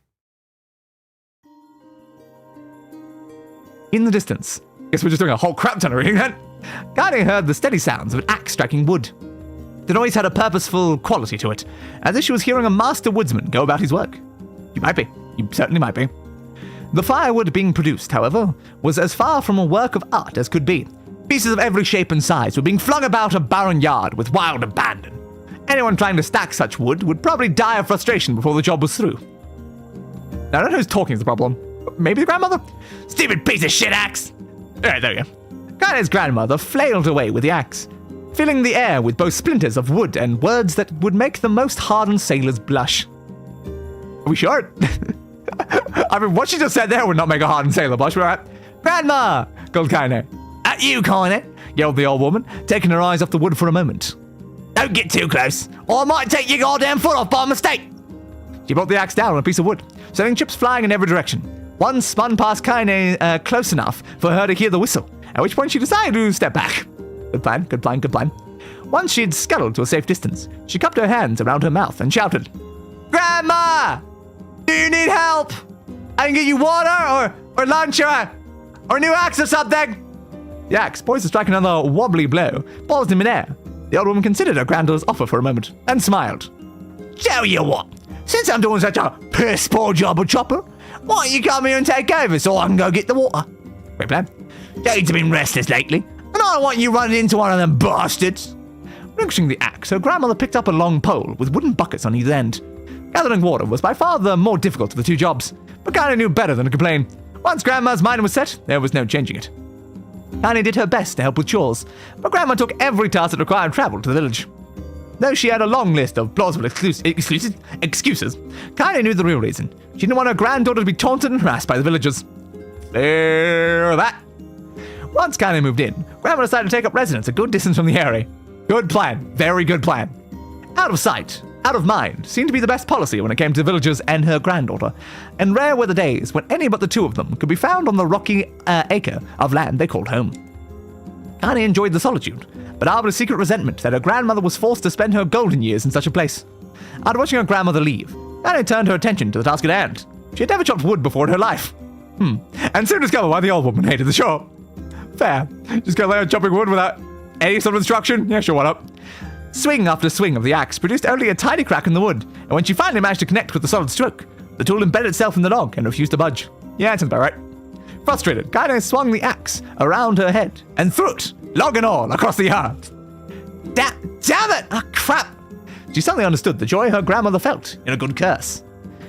In the distance, guess we're just doing a whole crap ton of reading then. Kaine heard the steady sounds of an axe striking wood. The noise had a purposeful quality to it, as if she was hearing a master woodsman go about his work. You might be. You certainly might be. The firewood being produced, however, was as far from a work of art as could be. Pieces of every shape and size were being flung about a barren yard with wild abandon. Anyone trying to stack such wood would probably die of frustration before the job was through. Now, I don't know who's talking is the problem. Maybe the grandmother? Stupid piece of shit axe! Alright, there we go. Kaine's grandmother flailed away with the axe, filling the air with both splinters of wood and words that would make the most hardened sailors blush. Are we sure? I mean, what she just said there would not make a hardened sailor blush, right? Grandma! Called Kaine. At you, Kaine! Yelled the old woman, taking her eyes off the wood for a moment. Don't get too close, or I might take your goddamn foot off by mistake! She brought the axe down on a piece of wood, sending chips flying in every direction. One spun past Kaine close enough for her to hear the whistle, at which point she decided to step back. Good plan, good plan, good plan. Once she'd scuttled to a safe distance, she cupped her hands around her mouth and shouted, Grandma! Do you need help? I can get you water or lunch or a new axe or something! The axe, poised to strike another wobbly blow, paused in midair. The old woman considered her granddaughter's offer for a moment, and smiled. Tell you what, since I'm doing such a piss poor job of chopper, why don't you come here and take over so I can go get the water? Great plan. Dade's been restless lately, and I don't want you running into one of them bastards. Relinquishing the axe, her grandmother picked up a long pole with wooden buckets on either end. Gathering water was by far the more difficult of the two jobs, but Kaine knew better than to complain. Once Grandma's mind was set, there was no changing it. Kaine did her best to help with chores, but Grandma took every task that required travel to the village. Though she had a long list of plausible excuses, Kaine knew the real reason. She didn't want her granddaughter to be taunted and harassed by the villagers. Fair that. Once Kaine moved in, Grandma decided to take up residence a good distance from the area. Good plan. Very good plan. Out of sight, out of mind seemed to be the best policy when it came to the villagers and her granddaughter, and rare were the days when any but the two of them could be found on the rocky acre of land they called home. Kaine enjoyed the solitude, but harbored a secret resentment that her grandmother was forced to spend her golden years in such a place. After watching her grandmother leave, Kaine turned her attention to the task at hand. She had never chopped wood before in her life. And soon discovered why the old woman hated the chore. Fair. Just go there chopping wood without any sort of instruction? Yeah, sure, what up? Swing after swing of the axe produced only a tiny crack in the wood, and when she finally managed to connect with the solid stroke, the tool embedded itself in the log and refused to budge. Yeah, that sounds about right. Frustrated, Kaine swung the axe around her head and threw it, log and all, across the yard. Damn it! Ah, crap! She suddenly understood the joy her grandmother felt in a good curse.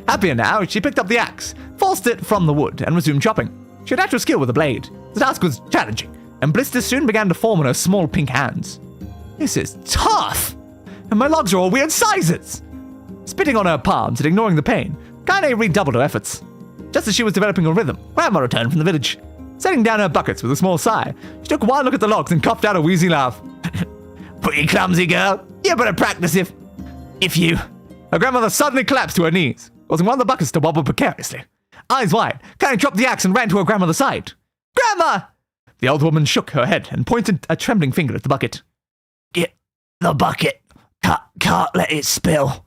Happier now, she picked up the axe, forced it from the wood, and resumed chopping. She had actual skill with the blade. The task was challenging, and blisters soon began to form on her small pink hands. This is tough! And my logs are all weird sizes! Spitting on her palms and ignoring the pain, Kaine redoubled her efforts. Just as she was developing a rhythm, Grandma returned from the village. Setting down her buckets with a small sigh, she took one look at the logs and coughed out a wheezy laugh. Pretty clumsy, girl. You better practice if you... Her grandmother suddenly collapsed to her knees, causing one of the buckets to wobble precariously. Eyes wide, Kaine dropped the axe and ran to her grandmother's side. Grandma! The old woman shook her head and pointed a trembling finger at the bucket. Get the bucket. Can't let it spill.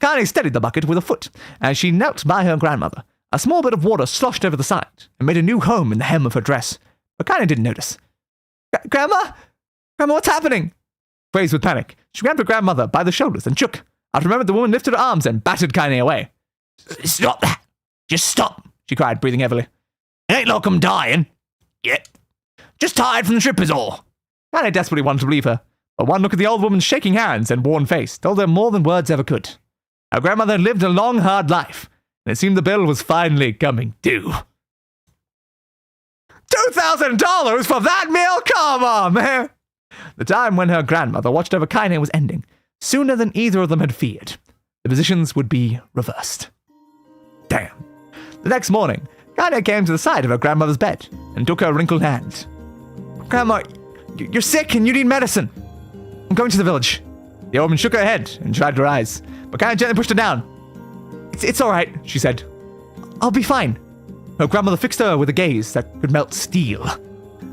Kaine steadied the bucket with a foot as she knelt by her grandmother. A small bit of water sloshed over the side and made a new home in the hem of her dress. But Kaine didn't notice. Grandma? Grandma, what's happening? Crazed with panic, she grabbed her grandmother by the shoulders and shook. After a moment, the woman lifted her arms and battered Kaine away. Stop that! Just stop, she cried, breathing heavily. It ain't like I'm dying. Yet. Just tired from the trip is all. Kaine desperately wanted to believe her, but one look at the old woman's shaking hands and worn face told her more than words ever could. Her grandmother lived a long, hard life, and it seemed the bill was finally coming due. $2,000 for that meal? Come on, man! The time when her grandmother watched over Kaine was ending, sooner than either of them had feared. The positions would be reversed. Damn. The next morning, Kaine came to the side of her grandmother's bed and took her wrinkled hand. Grandma, you're sick and you need medicine. I'm going to the village. The old woman shook her head and dried her eyes, but Kaine gently pushed her down. It's all right, she said. I'll be fine. Her grandmother fixed her with a gaze that could melt steel.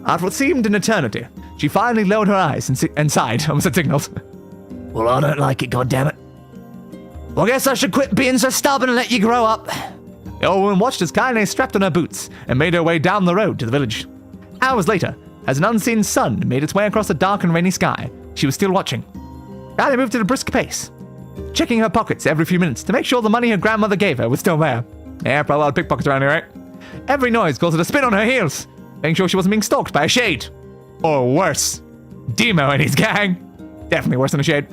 After what seemed an eternity, she finally lowered her eyes and sighed, almost had signals. Well, I don't like it, goddammit. Well, I guess I should quit being so stubborn and let you grow up. The old woman watched as Kaine strapped on her boots and made her way down the road to the village. Hours later, as an unseen sun made its way across the dark and rainy sky, she was still watching. Kaine moved at a brisk pace, checking her pockets every few minutes to make sure the money her grandmother gave her was still there. Yeah, probably a lot of pickpockets around here, right? Every noise caused her to spin on her heels, making sure she wasn't being stalked by a shade. Or worse, Demo and his gang. Definitely worse than a shade.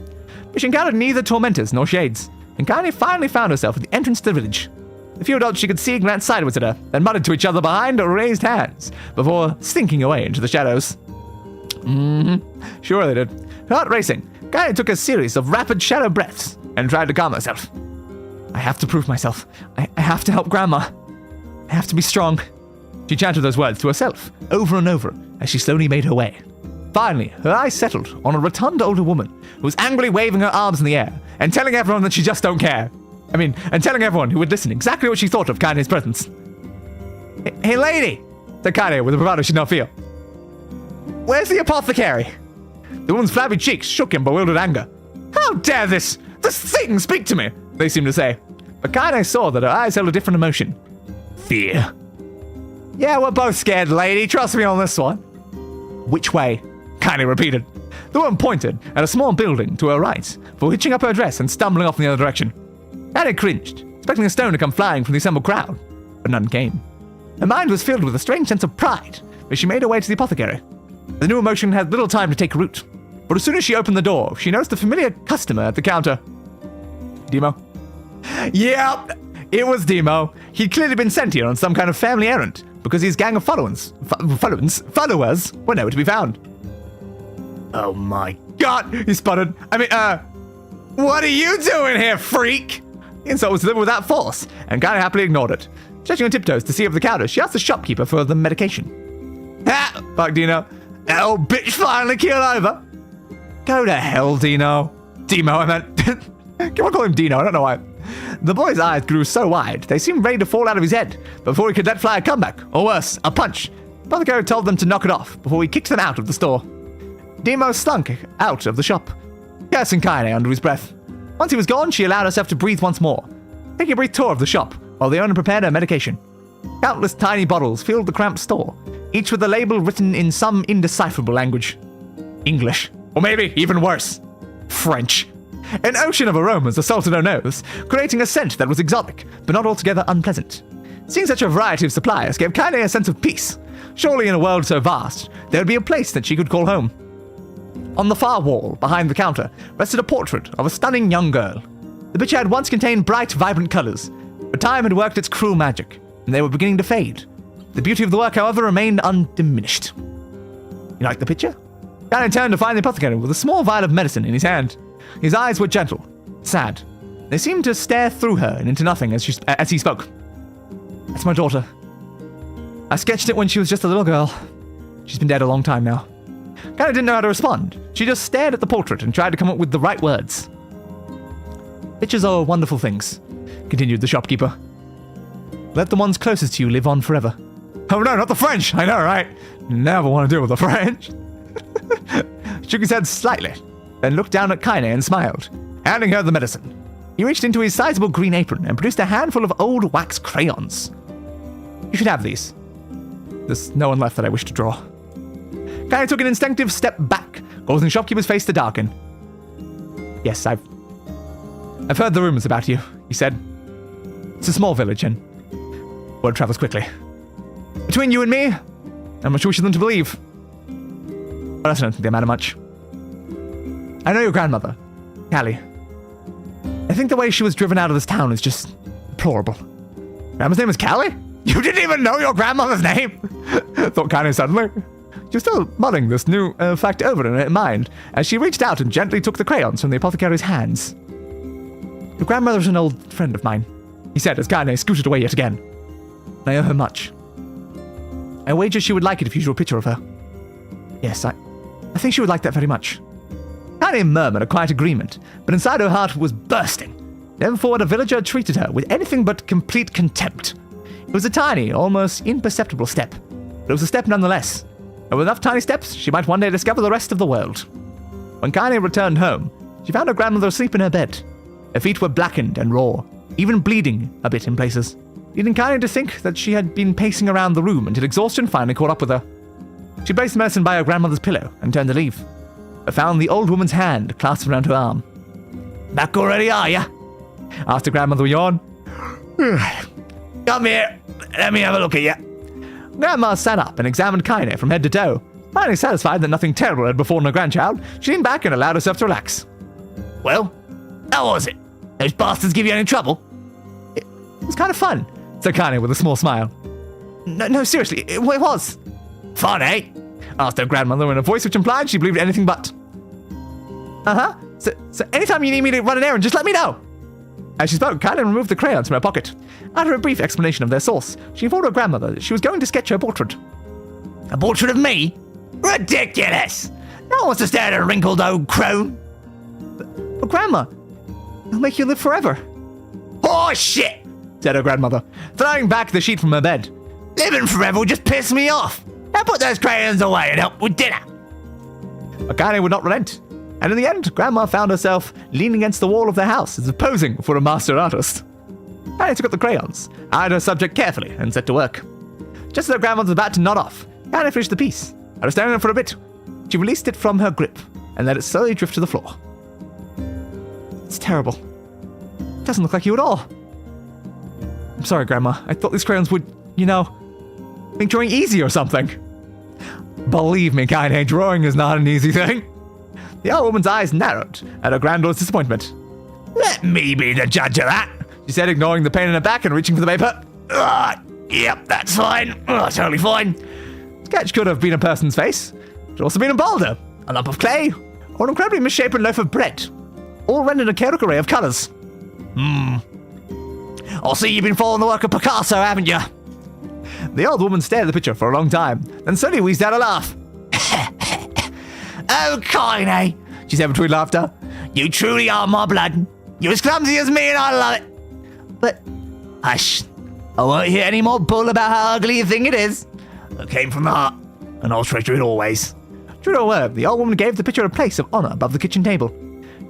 But she encountered neither tormentors nor shades, and Kaine finally found herself at the entrance to the village. The few adults she could see glanced sideways at her, then muttered to each other behind or raised hands, before slinking away into the shadows. Sure they did. Her heart racing, Kaine took a series of rapid shadow breaths and tried to calm herself. I have to prove myself. I have to help Grandma. I have to be strong. She chanted those words to herself, over and over, as she slowly made her way. Finally, her eyes settled on a rotund older woman who was angrily waving her arms in the air and telling everyone that she just don't care. And telling everyone who would listen exactly what she thought of Kaine's presence. Hey lady, said Kaine with a bravado she did not feel. Where's the apothecary? The woman's flabby cheeks shook in bewildered anger. How dare this thing speak to me, they seemed to say. But Kaine saw that her eyes held a different emotion. Fear. Yeah, we're both scared, lady. Trust me on this one. Which way? Kaine repeated. The woman pointed at a small building to her right, before hitching up her dress and stumbling off in the other direction. Kaine cringed, expecting a stone to come flying from the assembled crowd, but none came. Her mind was filled with a strange sense of pride as she made her way to the apothecary. The new emotion had little time to take root, but as soon as she opened the door, she noticed a familiar customer at the counter. Demo? Yep, it was Demo. He'd clearly been sent here on some kind of family errand, because his gang of followers were nowhere to be found. Oh my god, he sputtered. What are you doing here, freak? The insult was delivered without force, and Kaine happily ignored it. Stretching on tiptoes to see over the counter, she asked the shopkeeper for the medication. Ha! Fuck Dino. That old bitch finally keeled over. Go to hell, Dino. Demo, I meant. Can I call him Dino? I don't know why. The boy's eyes grew so wide, they seemed ready to fall out of his head before he could let fly a comeback, or worse, a punch. Apothecary told them to knock it off before he kicked them out of the store. Demo slunk out of the shop, cursing Kaine under his breath. Once he was gone, she allowed herself to breathe once more, taking a brief tour of the shop while the owner prepared her medication. Countless tiny bottles filled the cramped store, each with a label written in some indecipherable language. English. Or maybe even worse, French. An ocean of aromas assaulted her nose, creating a scent that was exotic, but not altogether unpleasant. Seeing such a variety of suppliers gave Kaine a sense of peace. Surely in a world so vast, there would be a place that she could call home. On the far wall, behind the counter, rested a portrait of a stunning young girl. The picture had once contained bright, vibrant colors, but time had worked its cruel magic, and they were beginning to fade. The beauty of the work, however, remained undiminished. You like the picture? Kaine turned to find the apothecary with a small vial of medicine in his hand. His eyes were gentle, sad. They seemed to stare through her and into nothing as he spoke. That's my daughter. I sketched it when she was just a little girl. She's been dead a long time now. Kaine didn't know how to respond. She just stared at the portrait and tried to come up with the right words. Pictures are wonderful things, continued the shopkeeper. Let the ones closest to you live on forever. Oh no, not the French! I know, right? Never want to deal with the French. Shook his head slightly, then looked down at Kaine and smiled, handing her the medicine. He reached into his sizable green apron and produced a handful of old wax crayons. You should have these. There's no one left that I wish to draw. Kaine took an instinctive step back, causing the shopkeeper's face to darken. Yes, I've heard the rumors about you, he said. It's a small village and word travels quickly. Between you and me, I'm much wish than to believe. But I don't think they matter much. I know your grandmother, Callie. I think the way she was driven out of this town is just deplorable. Grandma's name is Callie? You didn't even know your grandmother's name? Thought Kaine suddenly. She was still mulling this new fact over in her mind as she reached out and gently took the crayons from the apothecary's hands. Your grandmother's an old friend of mine, he said as Kaine scooted away yet again. And I owe her much. I wager she would like it if you drew a picture of her. Yes, I think she would like that very much. Kaine murmured a quiet agreement, but inside her heart was bursting. Never before had a villager treated her with anything but complete contempt. It was a tiny, almost imperceptible step, but it was a step nonetheless. And with enough tiny steps, she might one day discover the rest of the world. When Kaine returned home, she found her grandmother asleep in her bed. Her feet were blackened and raw, even bleeding a bit in places, leading Kaine to think that she had been pacing around the room until exhaustion finally caught up with her. She placed the medicine by her grandmother's pillow and turned to leave, but found the old woman's hand clasped around her arm. Back already, are ya? Asked her grandmother with a yawn. Come here, let me have a look at you. Grandma sat up and examined Kaine from head to toe. Finally satisfied that nothing terrible had befallen her grandchild, she leaned back and allowed herself to relax. Well, how was it? Those bastards give you any trouble? It was kind of fun, said Kaine with a small smile. No, seriously, it was. Fun, eh? Asked her grandmother in a voice which implied she believed anything but. Uh-huh. So anytime you need me to run an errand, just let me know. As she spoke, Kaine removed the crayons from her pocket. After a brief explanation of their source, she informed her grandmother that she was going to sketch her portrait. A portrait of me? Ridiculous! No one wants to stare at a wrinkled old crone. But Grandma, it'll make you live forever. Oh, shit! Said her grandmother, throwing back the sheet from her bed. Living forever would just piss me off. Now put those crayons away and help with dinner. But Kaine would not relent. And in the end, Grandma found herself leaning against the wall of their house as if posing for a master artist. Kaine took up the crayons, eyed her subject carefully, and set to work. Just as her grandmother was about to nod off, Kaine finished the piece. After staring at it for a bit, she released it from her grip and let it slowly drift to the floor. It's terrible. It doesn't look like you at all. I'm sorry, Grandma. I thought these crayons would, make drawing easy or something. Believe me, Kaine, drawing is not an easy thing. The old woman's eyes narrowed at her granddaughter's disappointment. Let me be the judge of that, she said, ignoring the pain in her back and reaching for the paper. Ugh, Yep, that's fine. Oh, totally fine. Sketch could have been a person's face. It could also been a boulder, a lump of clay, or an incredibly misshapen loaf of bread. All rendered a chaotic array of colours. I see you've been following the work of Picasso, haven't you? The old woman stared at the picture for a long time, then suddenly wheezed out a laugh. Oh, Kaine, she said between laughter. You truly are my blood. You're as clumsy as me and I love it. But, hush, I won't hear any more bull about how ugly you think it is. It came from the heart, and I'll treasure it always. True to her word, the old woman gave the picture a place of honour above the kitchen table.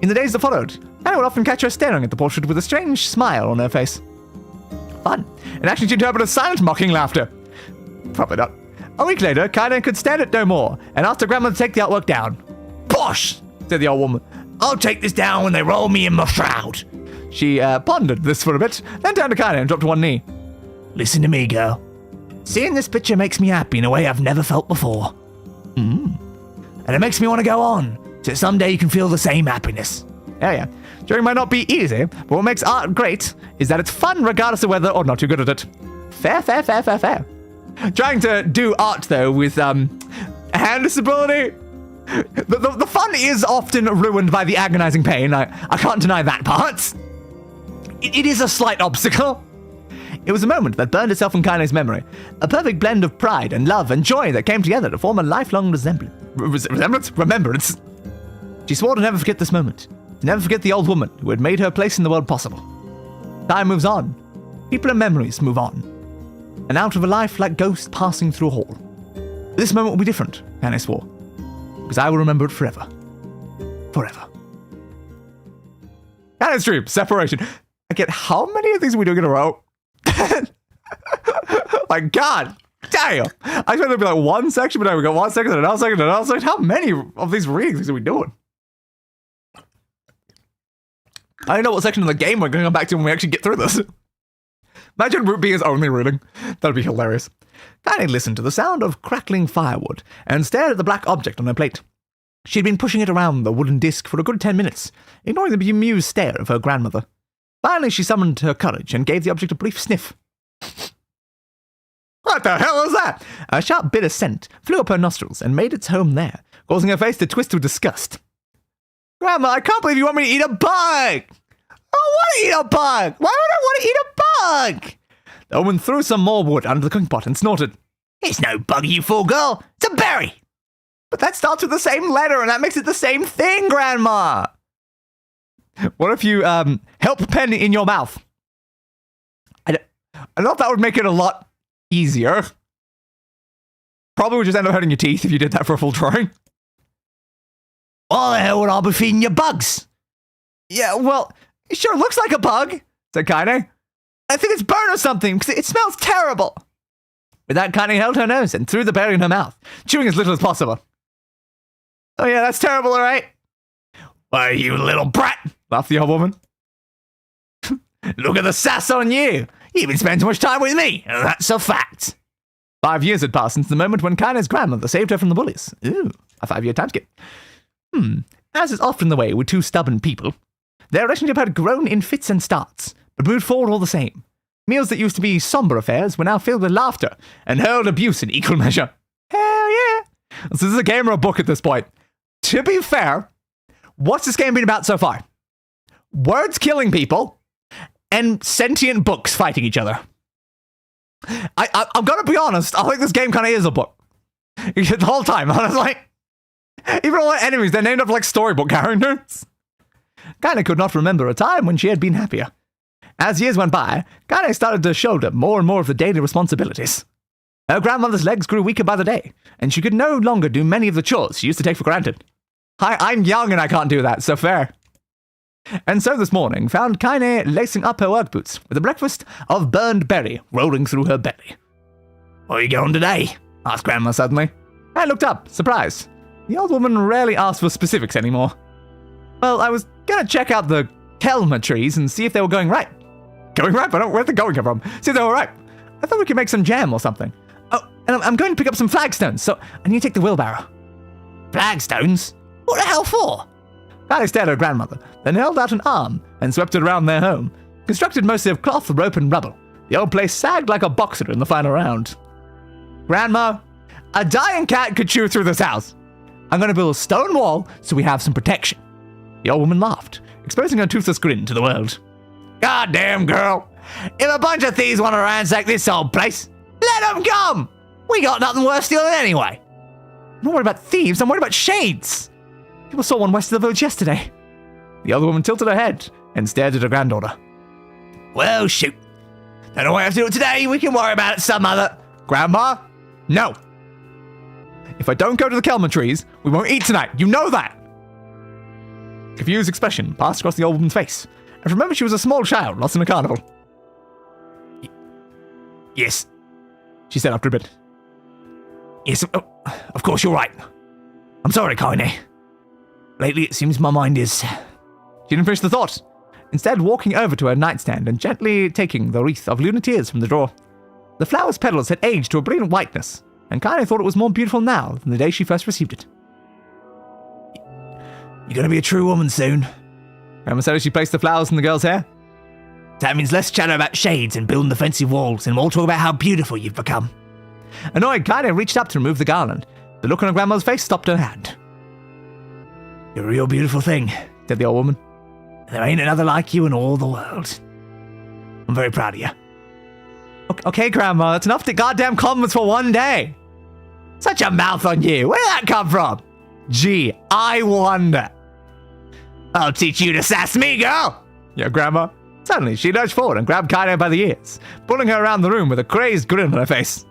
In the days that followed, Anna would often catch her staring at the portrait with a strange smile on her face. Fun. And actually she interpreted silent mocking laughter. Probably not. A week later, Kaine could stand it no more and asked her grandmother to take the artwork down. Bosh! Said the old woman. I'll take this down when they roll me in my shroud. She pondered this for a bit, then turned to Kaine and dropped to one knee. Listen to me, girl. Seeing this picture makes me happy in a way I've never felt before. And it makes me want to go on, so someday you can feel the same happiness. Yeah. Drawing might not be easy, but what makes art great is that it's fun regardless of whether or not you're good at it. Fair. Trying to do art, though, with hand disability, the fun is often ruined by the agonizing pain. I can't deny that part. It is a slight obstacle. It was a moment that burned itself in Kaine's memory, a perfect blend of pride and love and joy that came together to form a lifelong remembrance. She swore to never forget this moment, to never forget the old woman who had made her place in the world possible. Time moves on. People and memories move on. And out of a life like ghosts passing through a hall. This moment will be different, Kaine swore, because I will remember it forever. Forever. Kaine's dream, separation. Again, how many of these are we doing in a row? Like, God damn. I expected there to be like one section, but now we got 1 second, and another second, and another second. How many of these readings are we doing? I don't know what section of the game we're going to come back to when we actually get through this. Imagine Root being his only reading. That'd be hilarious. Kaine listened to the sound of crackling firewood and stared at the black object on her plate. She'd been pushing it around the wooden disc for a good 10 minutes, ignoring the bemused stare of her grandmother. Finally, she summoned her courage and gave the object a brief sniff. What the hell is that? A sharp bitter scent flew up her nostrils and made its home there, causing her face to twist with disgust. Grandma, I can't believe you want me to eat a bug! I don't want to eat a bug! Why would I want to eat a bug? The woman threw some more wood under the cooking pot and snorted. It's no bug, you fool girl. It's a berry. But that starts with the same letter and that makes it the same thing, Grandma. What if you help pen in your mouth? I know if that would make it a lot easier. Probably would just end up hurting your teeth if you did that for a full drawing. Why the hell would I be feeding you bugs? Yeah, well, it sure looks like a bug, said Kaine. I think it's burnt or something, because it smells terrible. With that, Kaine held her nose and threw the berry in her mouth, chewing as little as possible. Oh yeah, that's terrible, all right? Why, you little brat, laughed the old woman. Look at the sass on you. You even spend too much time with me, and that's a fact. 5 years had passed since the moment when Kaine's grandmother saved her from the bullies. Ooh, a 5-year time skip. As is often the way with two stubborn people, their relationship had grown in fits and starts, but moved forward all the same. Meals that used to be somber affairs were now filled with laughter and hurled abuse in equal measure. Hell yeah! This is a game or a book at this point. To be fair, what's this game been about so far? Words killing people and sentient books fighting each other. I'm gonna be honest, I think this game kind of is a book. The whole time, I was like, even all the enemies, they're named after like storybook characters. Kaine could not remember a time when she had been happier. As years went by, Kaine started to shoulder more and more of the daily responsibilities. Her grandmother's legs grew weaker by the day, and she could no longer do many of the chores she used to take for granted. I'm young and I can't do that, so fair. And so this morning found Kaine lacing up her work boots with a breakfast of burned berry rolling through her belly. Where are you going today? Asked Grandma suddenly. I looked up, surprised. The old woman rarely asked for specifics anymore. Well, I was gonna check out the Kelma trees and see if they were going right. Going right? But where'd the going come from? See if they were right. I thought we could make some jam or something. Oh, and I'm going to pick up some flagstones, so I need to take the wheelbarrow. Flagstones? What the hell for? Kaine stared at her grandmother, then held out an arm and swept it around their home, constructed mostly of cloth, rope, and rubble, The old place sagged like a boxer in the final round. Grandma, a dying cat could chew through this house. I'm going to build a stone wall so we have some protection. The old woman laughed, exposing her toothless grin to the world. Goddamn, girl. If a bunch of thieves want to ransack this old place, let them come. We got nothing worth stealing anyway. I'm not worried about thieves, I'm worried about shades. People saw one west of the village yesterday. The older woman tilted her head and stared at her granddaughter. Well, shoot. Don't know why I have to do it today. We can worry about it some other... Grandma? No. If I don't go to the Kelman trees, we won't eat tonight. You know that. Confused expression passed across the old woman's face. And remember, she was a small child lost in a carnival. Yes, she said after a bit. Yes, of course you're right. I'm sorry, Kaine. Lately, it seems my mind is... She didn't finish the thought, instead walking over to her nightstand and gently taking the wreath of lunar tears from the drawer. The flower's petals had aged to a brilliant whiteness, and Kaine thought it was more beautiful now than the day she first received it. You're gonna be a true woman soon. Grandma said as she placed the flowers in the girl's hair. That means less chatter about shades and building defensive walls, and more talk about how beautiful you've become. Annoyed, Kaine reached up to remove the garland. The look on her grandmother's face stopped her hand. You're a real beautiful thing, said the old woman. There ain't another like you in all the world. I'm very proud of you. Okay, Grandma, that's enough to goddamn compliments for one day. Such a mouth on you. Where did that come from? Gee, I wonder. I'll teach you to sass me, girl. Yeah, Grandma. Suddenly, she lurched forward and grabbed Kaine by the ears, pulling her around the room with a crazed grin on her face.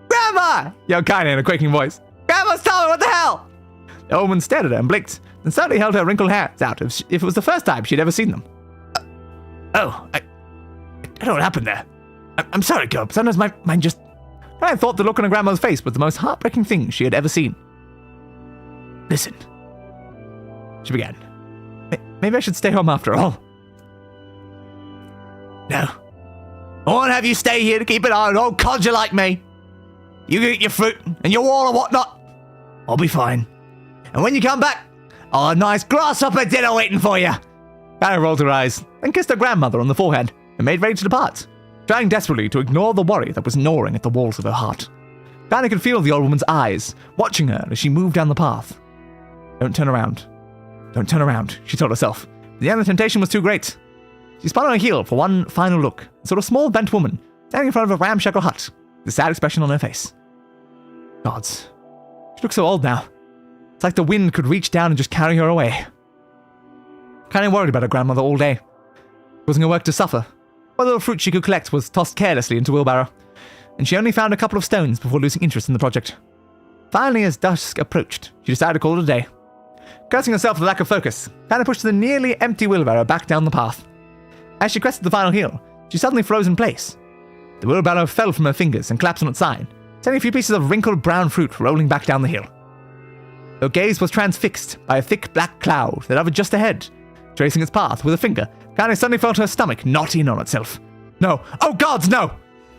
Grandma! Yelled Kaine in a quaking voice. Grandma's telling me what the hell? The old woman stared at her and blinked, then suddenly held her wrinkled hands out as if it was the first time she'd ever seen them. I don't know what happened there. I'm sorry, girl, but sometimes my mind just... I thought the look on her grandma's face was the most heartbreaking thing she had ever seen. Listen, she began. Maybe I should stay home after all. No. I won't have you stay here to keep an eye on an old codger like me. You eat your fruit and your wall and whatnot. I'll be fine. And when you come back, I'll have a nice grasshopper dinner waiting for you. Anna rolled her eyes, then kissed her grandmother on the forehead and made ready to depart, trying desperately to ignore the worry that was gnawing at the walls of her heart. Anna could feel the old woman's eyes, watching her as she moved down the path. Don't turn around. Don't turn around, she told herself. The end of the temptation was too great. She spun on her heel for one final look and saw a small bent woman standing in front of a ramshackle hut, with a sad expression on her face. Gods, she looked so old now. It's like the wind could reach down and just carry her away. Kind of worried about her grandmother all day. It wasn't her work to suffer. What little fruit she could collect was tossed carelessly into a wheelbarrow, and she only found a couple of stones before losing interest in the project. Finally, as dusk approached, she decided to call it a day. Cursing herself for the lack of focus, Hannah pushed the nearly empty wheelbarrow back down the path. As she crested the final hill, she suddenly froze in place. The wheelbarrow fell from her fingers and collapsed on its side, sending a few pieces of wrinkled brown fruit rolling back down the hill. Her gaze was transfixed by a thick black cloud that hovered just ahead. Tracing its path with a finger, Kaine suddenly felt her stomach knot in on itself. No! Oh gods, no!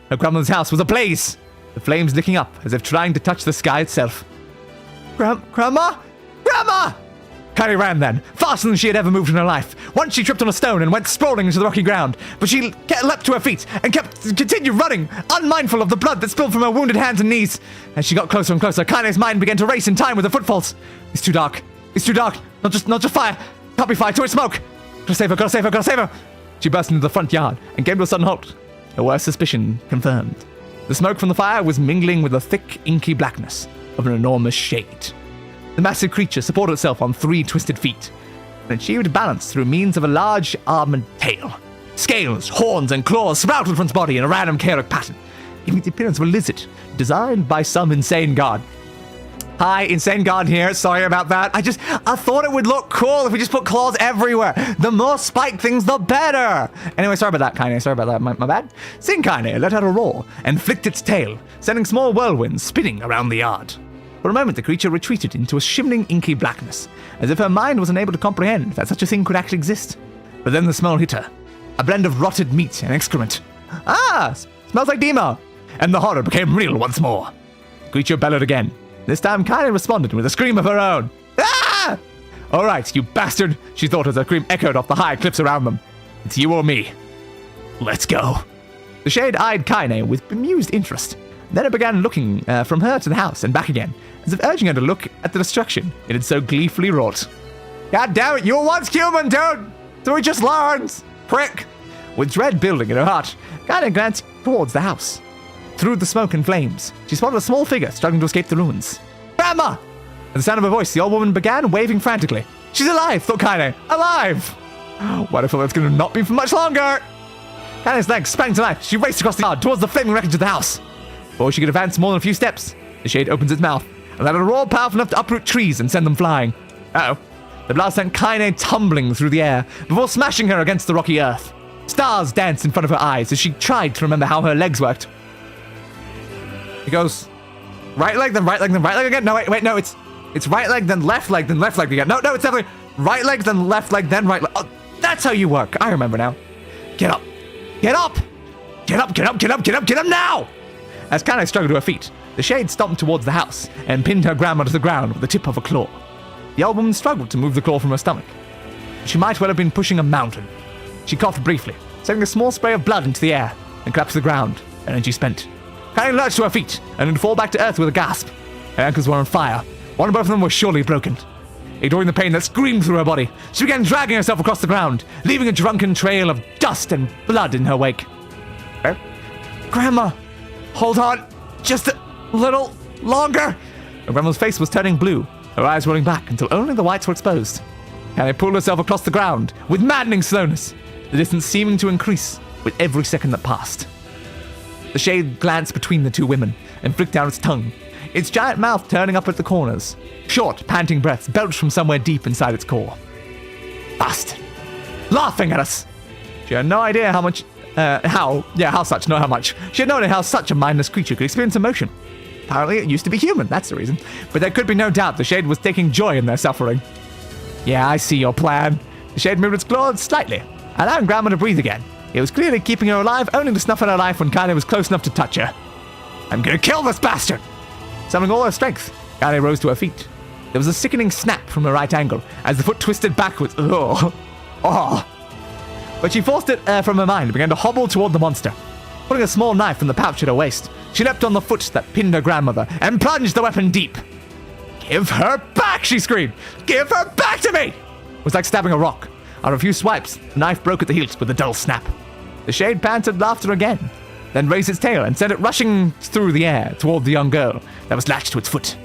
Her grandmother's house was ablaze, the flames licking up as if trying to touch the sky itself. Grandma? Grandma! Kaine ran then, faster than she had ever moved in her life. Once she tripped on a stone and went sprawling into the rocky ground, but she leapt to her feet and continued running, unmindful of the blood that spilled from her wounded hands and knees. As she got closer and closer, Kaine's mind began to race in time with her footfalls. It's too dark. It's too dark. Not just fire. Can't be fire. Too much smoke. Gotta save her. Gotta save her. Gotta save her. She burst into the front yard and came to a sudden halt. Her worst suspicion confirmed. The smoke from the fire was mingling with the thick, inky blackness of an enormous shade. The massive creature supported itself on 3 twisted feet and achieved balance through means of a large armored tail. Scales, horns, and claws sprouted from its body in a random chaotic pattern, giving it the appearance of a lizard designed by some insane god. Hi, insane god here. Sorry about that. I thought it would look cool if we just put claws everywhere. The more spiked things, the better. Anyway, sorry about that, Kaine. Sorry about that. My bad. Sing Kaine let out a roar and flicked its tail, sending small whirlwinds spinning around the yard. For a moment, the creature retreated into a shimmering, inky blackness, as if her mind was unable to comprehend that such a thing could actually exist. But then the smell hit her. A blend of rotted meat and excrement. Ah! Smells like Dima! And the horror became real once more. The creature bellowed again. This time, Kaine responded with a scream of her own. Ah! All right, you bastard, she thought as her scream echoed off the high cliffs around them. It's you or me. Let's go. The shade eyed Kaine with bemused interest. Then it began looking from her to the house and back again, as if urging her to look at the destruction it had so gleefully wrought. God damn it, you were once human, dude! So he just learns! Prick! With dread building in her heart, Kaine glanced towards the house. Through the smoke and flames, she spotted a small figure struggling to escape the ruins. Grandma! At the sound of her voice, the old woman began waving frantically. She's alive, thought Kaine. Alive! Well, I feel that's going to not be for much longer. Kaine's legs sprang to life. She raced across the yard towards the flaming wreckage of the house. Before she could advance more than a few steps, the shade opens its mouth and let a roar powerful enough to uproot trees and send them flying. Uh-oh. The blast sent Kaine tumbling through the air before smashing her against the rocky earth. Stars danced in front of her eyes as she tried to remember how her legs worked. It goes right leg, then right leg, then right leg again. No, wait, no, it's right leg, then left leg again. No, it's definitely right leg, then left leg, then right leg. Oh, that's how you work. I remember now. Get up. Get up! Get up, get up, get up, get up, get up now! As Kaine struggled to her feet, the shade stomped towards the house and pinned her grandma to the ground with the tip of a claw. The old woman struggled to move the claw from her stomach. She might well have been pushing a mountain. She coughed briefly, sending a small spray of blood into the air, and collapsed to the ground, energy spent. Kaine lurched to her feet and would fall back to earth with a gasp. Her ankles were on fire. One or both of them were surely broken. Ignoring the pain that screamed through her body, she began dragging herself across the ground, leaving a drunken trail of dust and blood in her wake. Grandma, hold on, just a little longer. Her grandma's face was turning blue, her eyes rolling back until only the whites were exposed. Kaine pulled herself across the ground with maddening slowness, the distance seeming to increase with every second that passed. The shade glanced between the two women and flicked out its tongue, its giant mouth turning up at the corners. Short, panting breaths belched from somewhere deep inside its core. Bastard! Laughing at us! She had no idea how much, how such, not how much. She had no idea how such a mindless creature could experience emotion. Apparently it used to be human, that's the reason. But there could be no doubt the shade was taking joy in their suffering. Yeah, I see your plan. The shade moved its claws slightly, allowing Grandma to breathe again. It was clearly keeping her alive, only to snuff at her life when Kaine was close enough to touch her. I'm gonna kill this bastard! Summoning all her strength, Kaine rose to her feet. There was a sickening snap from her right ankle as the foot twisted backwards. Oh. But she forced it from her mind and began to hobble toward the monster. Pulling a small knife from the pouch at her waist, she leapt on the foot that pinned her grandmother and plunged the weapon deep. Give her back, she screamed. Give her back to me! It was like stabbing a rock. After a few swipes, the knife broke at the hilt with a dull snap. The shade panted laughter again, then raised its tail and sent it rushing through the air toward the young girl that was latched to its foot.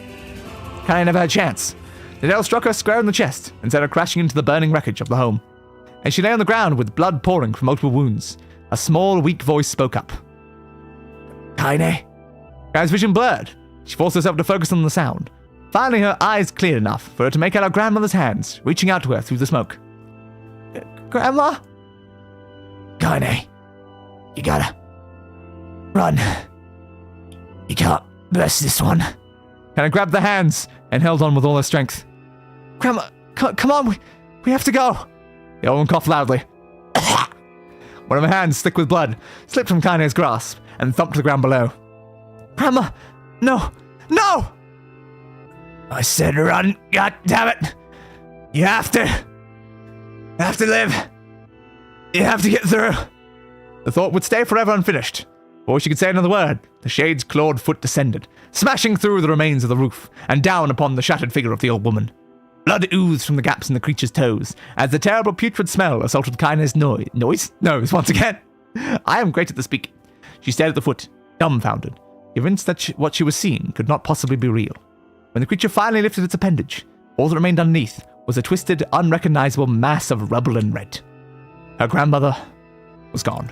Kaine never had a chance. The tail struck her square in the chest and sent her crashing into the burning wreckage of the home. As she lay on the ground with blood pouring from multiple wounds, a small, weak voice spoke up. Kaine? Kaine's vision blurred. She forced herself to focus on the sound. Finally, her eyes cleared enough for her to make out her grandmother's hands, reaching out to her through the smoke. Grandma? Kaine, you gotta run. You can't burst this one. Kaine grabbed the hands and held on with all her strength. Grandma, come on, we have to go. The old woman coughed loudly. One of her hands, thick with blood, slipped from Kaine's grasp and thumped to the ground below. Grandma, no! I said run, god damn it! You have to live. You have to get through. The thought would stay forever unfinished. Before she could say another word, the shade's clawed foot descended, smashing through the remains of the roof and down upon the shattered figure of the old woman. Blood oozed from the gaps in the creature's toes as the terrible putrid smell assaulted Kaine's nose once again. I am great at the speak. She stared at the foot, dumbfounded, convinced that what she was seeing could not possibly be real. When the creature finally lifted its appendage, all that remained underneath was a twisted, unrecognizable mass of rubble and red. Her grandmother was gone.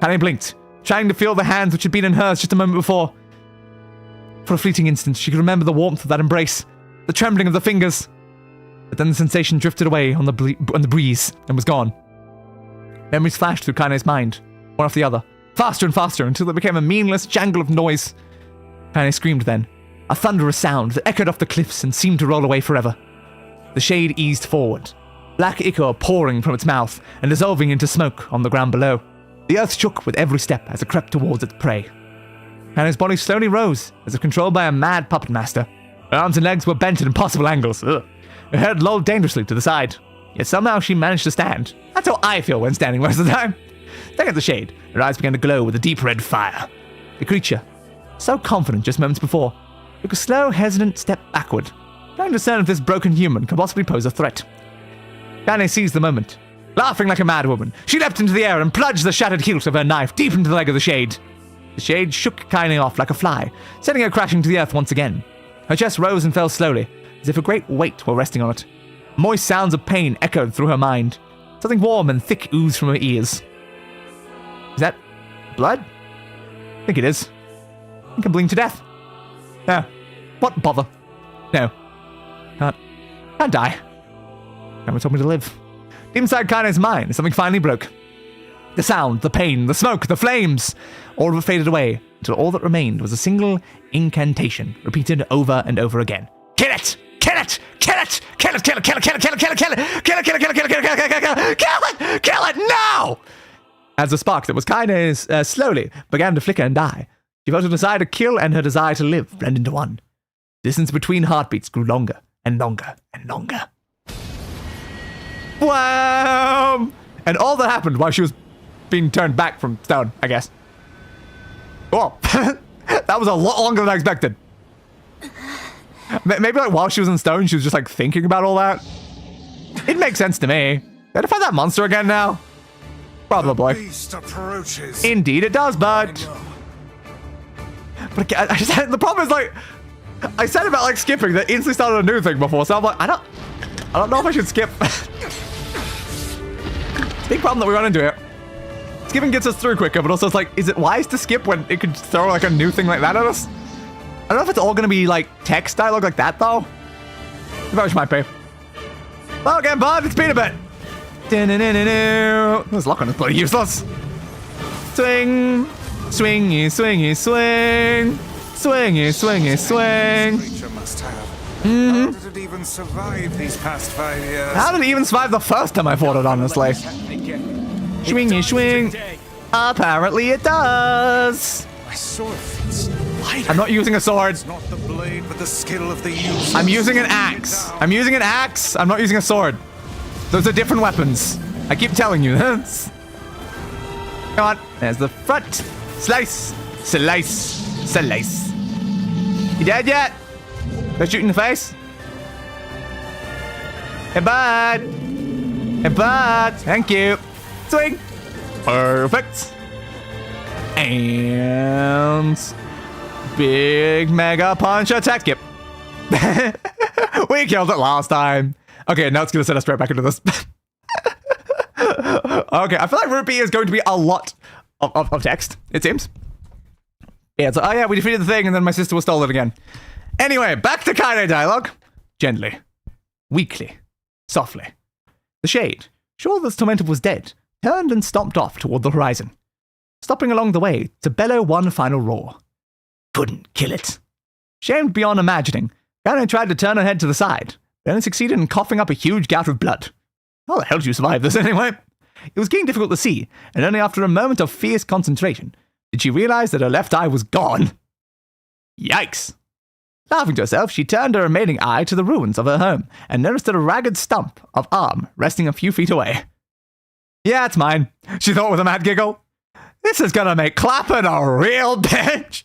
Kaine blinked, trying to feel the hands which had been in hers just a moment before. For a fleeting instant, she could remember the warmth of that embrace, the trembling of the fingers. But then the sensation drifted away on the breeze and was gone. Memories flashed through Kaine's mind, one after the other, faster and faster until it became a meaningless jangle of noise. Kaine screamed then, a thunderous sound that echoed off the cliffs and seemed to roll away forever. The shade eased forward, black ichor pouring from its mouth and dissolving into smoke on the ground below. The earth shook with every step as it crept towards its prey. Kaine's body slowly rose, as if controlled by a mad puppet master. Her arms and legs were bent at impossible angles. Her head lolled dangerously to the side. Yet somehow she managed to stand. That's how I feel when standing most of the time. Staring at the shade, her eyes began to glow with a deep red fire. The creature, so confident just moments before, took a slow, hesitant step backward, trying to discern if this broken human could possibly pose a threat. Kaine seized the moment. Laughing like a madwoman, she leapt into the air and plunged the shattered hilt of her knife deep into the leg of the shade. The shade shook Kaine off like a fly, sending her crashing to the earth once again. Her chest rose and fell slowly, as if a great weight were resting on it. Moist sounds of pain echoed through her mind. Something warm and thick oozed from her ears. Is that blood? I think it is. I think I'm bleeding to death. No. What bother? No. Can't die. Grandma told me to live. Deep inside Kaine's mind, something finally broke. The sound, the pain, the smoke, the flames, all of it faded away until all that remained was a single incantation repeated over and over again. Kill it! Kill it! Kill it! Kill it! Kill it! Kill it! Kill it! Kill it! Kill it! Kill it! Kill it! Kill it! Kill it! Kill it! Kill it! Kill it! Kill it! Kill it now! As the spark that was Kaine's slowly began to flicker and die, she felt her desire to kill and her desire to live blend into one. The distance between heartbeats grew longer and longer and longer. Wow! And all that happened while she was being turned back from stone, I guess. Oh, that was a lot longer than I expected. Maybe like while she was in stone, she was just like thinking about all that. It makes sense to me. Did I find that monster again now? Probably. The beast approaches. Indeed it does, bud. But the problem is like, I said about like skipping that instantly started a new thing before, so I'm like, I don't know if I should skip. Big problem that we run into here. Skipping gets us through quicker, but also it's like, is it wise to skip when it could throw like a new thing like that at us? I don't know if it's all gonna be like text dialogue like that though. Which might be. Well again, bud, it's been a bit. This lock on is bloody useless. Swing, swingy, swingy, swing, swingy, swingy, swing. Creature must have. How did it even survive these past 5 years? How did it even survive the first time I fought it, honestly? Swingy, swing. Apparently it does. My sword feels lighter. I'm not using a sword. It's not the blade, but the skill of the user. I'm using an axe. I'm using an axe. I'm not using a sword. Those are different weapons. I keep telling you this. Come on. There's the front. Slice. Slice. Slice. You dead yet? Go shoot in the face. Hey, bud. Hey, bud. Thank you. Swing. Perfect. And big mega punch attack. Yep. We killed it last time. Okay, now it's gonna send us straight back into this. Okay, I feel like Rupee is going to be a lot of text, it seems. Yeah, it's like, oh yeah, we defeated the thing and then my sister was stolen again. Anyway, back to Kaine dialogue. Gently. Weakly. Softly. The shade, sure that Tormentor was dead, turned and stomped off toward the horizon, stopping along the way to bellow one final roar. Couldn't kill it. Shamed beyond imagining, Kaine tried to turn her head to the side, but only succeeded in coughing up a huge gout of blood. How the hell did you survive this anyway? It was getting difficult to see, and only after a moment of fierce concentration did she realize that her left eye was gone. Yikes. Laughing to herself, she turned her remaining eye to the ruins of her home and noticed a ragged stump of arm resting a few feet away. Yeah, it's mine, she thought with a mad giggle. This is gonna make clapping a real bitch.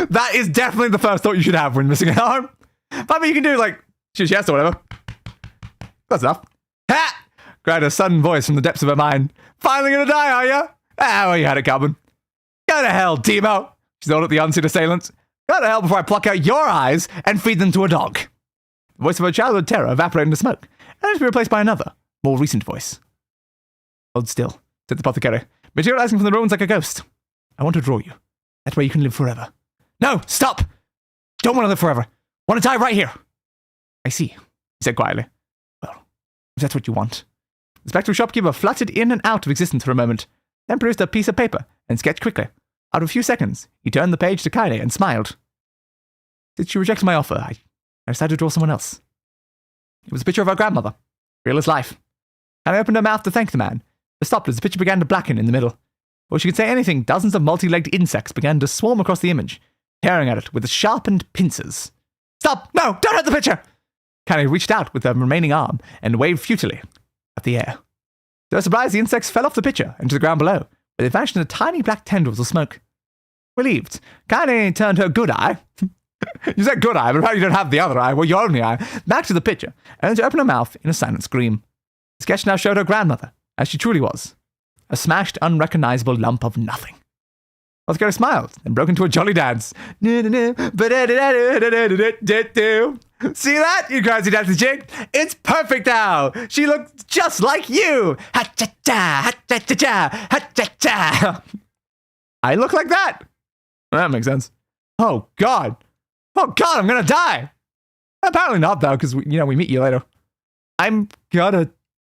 That is definitely the first thought you should have when missing an arm. But I mean, you can do like, shoot chest or whatever. That's enough. Ha! Cried a sudden voice from the depths of her mind. Finally gonna die, are ya? Ah, well, you had it coming. Go to hell, Timo, she thought at the unseen assailants. Go to hell before I pluck out your eyes and feed them to a dog. The voice of her childhood terror evaporated into smoke, and to be replaced by another, more recent voice. Hold still, said the apothecary, materializing from the ruins like a ghost. I want to draw you. That way you can live forever. No, stop! Don't want to live forever. Want to die right here. I see, he said quietly. Well, if that's what you want. The spectral shopkeeper fluttered in and out of existence for a moment, then produced a piece of paper and sketched quickly. Out of a few seconds, he turned the page to Kaine and smiled. Did she reject my offer? I decided to draw someone else. It was a picture of her grandmother. Real as life. Kaine opened her mouth to thank the man, but stopped as the picture began to blacken in the middle. Before she could say anything, dozens of multi-legged insects began to swarm across the image, tearing at it with sharpened pincers. Stop! No! Don't hurt the picture! Kaine reached out with her remaining arm and waved futilely at the air. To her surprise, the insects fell off the pitcher into the ground below, where they vanished into tiny black tendrils of smoke. Relieved, Kaine turned her good eye. You said good eye, but apparently you don't have the other eye, well, your only eye, back to the pitcher, and then to open her mouth in a silent scream. The sketch now showed her grandmother, as she truly was. A smashed, unrecognizable lump of nothing. Apothecary smiled and broke into a jolly dance. See that, you crazy dancing chick? It's perfect now. She looks just like you. Ha-cha-cha, ha-cha-cha-cha, ha-cha-cha. I look like that. Well, that makes sense. Oh, God. Oh, God, I'm going to die. Apparently not, though, because, we meet you later. I'm gonna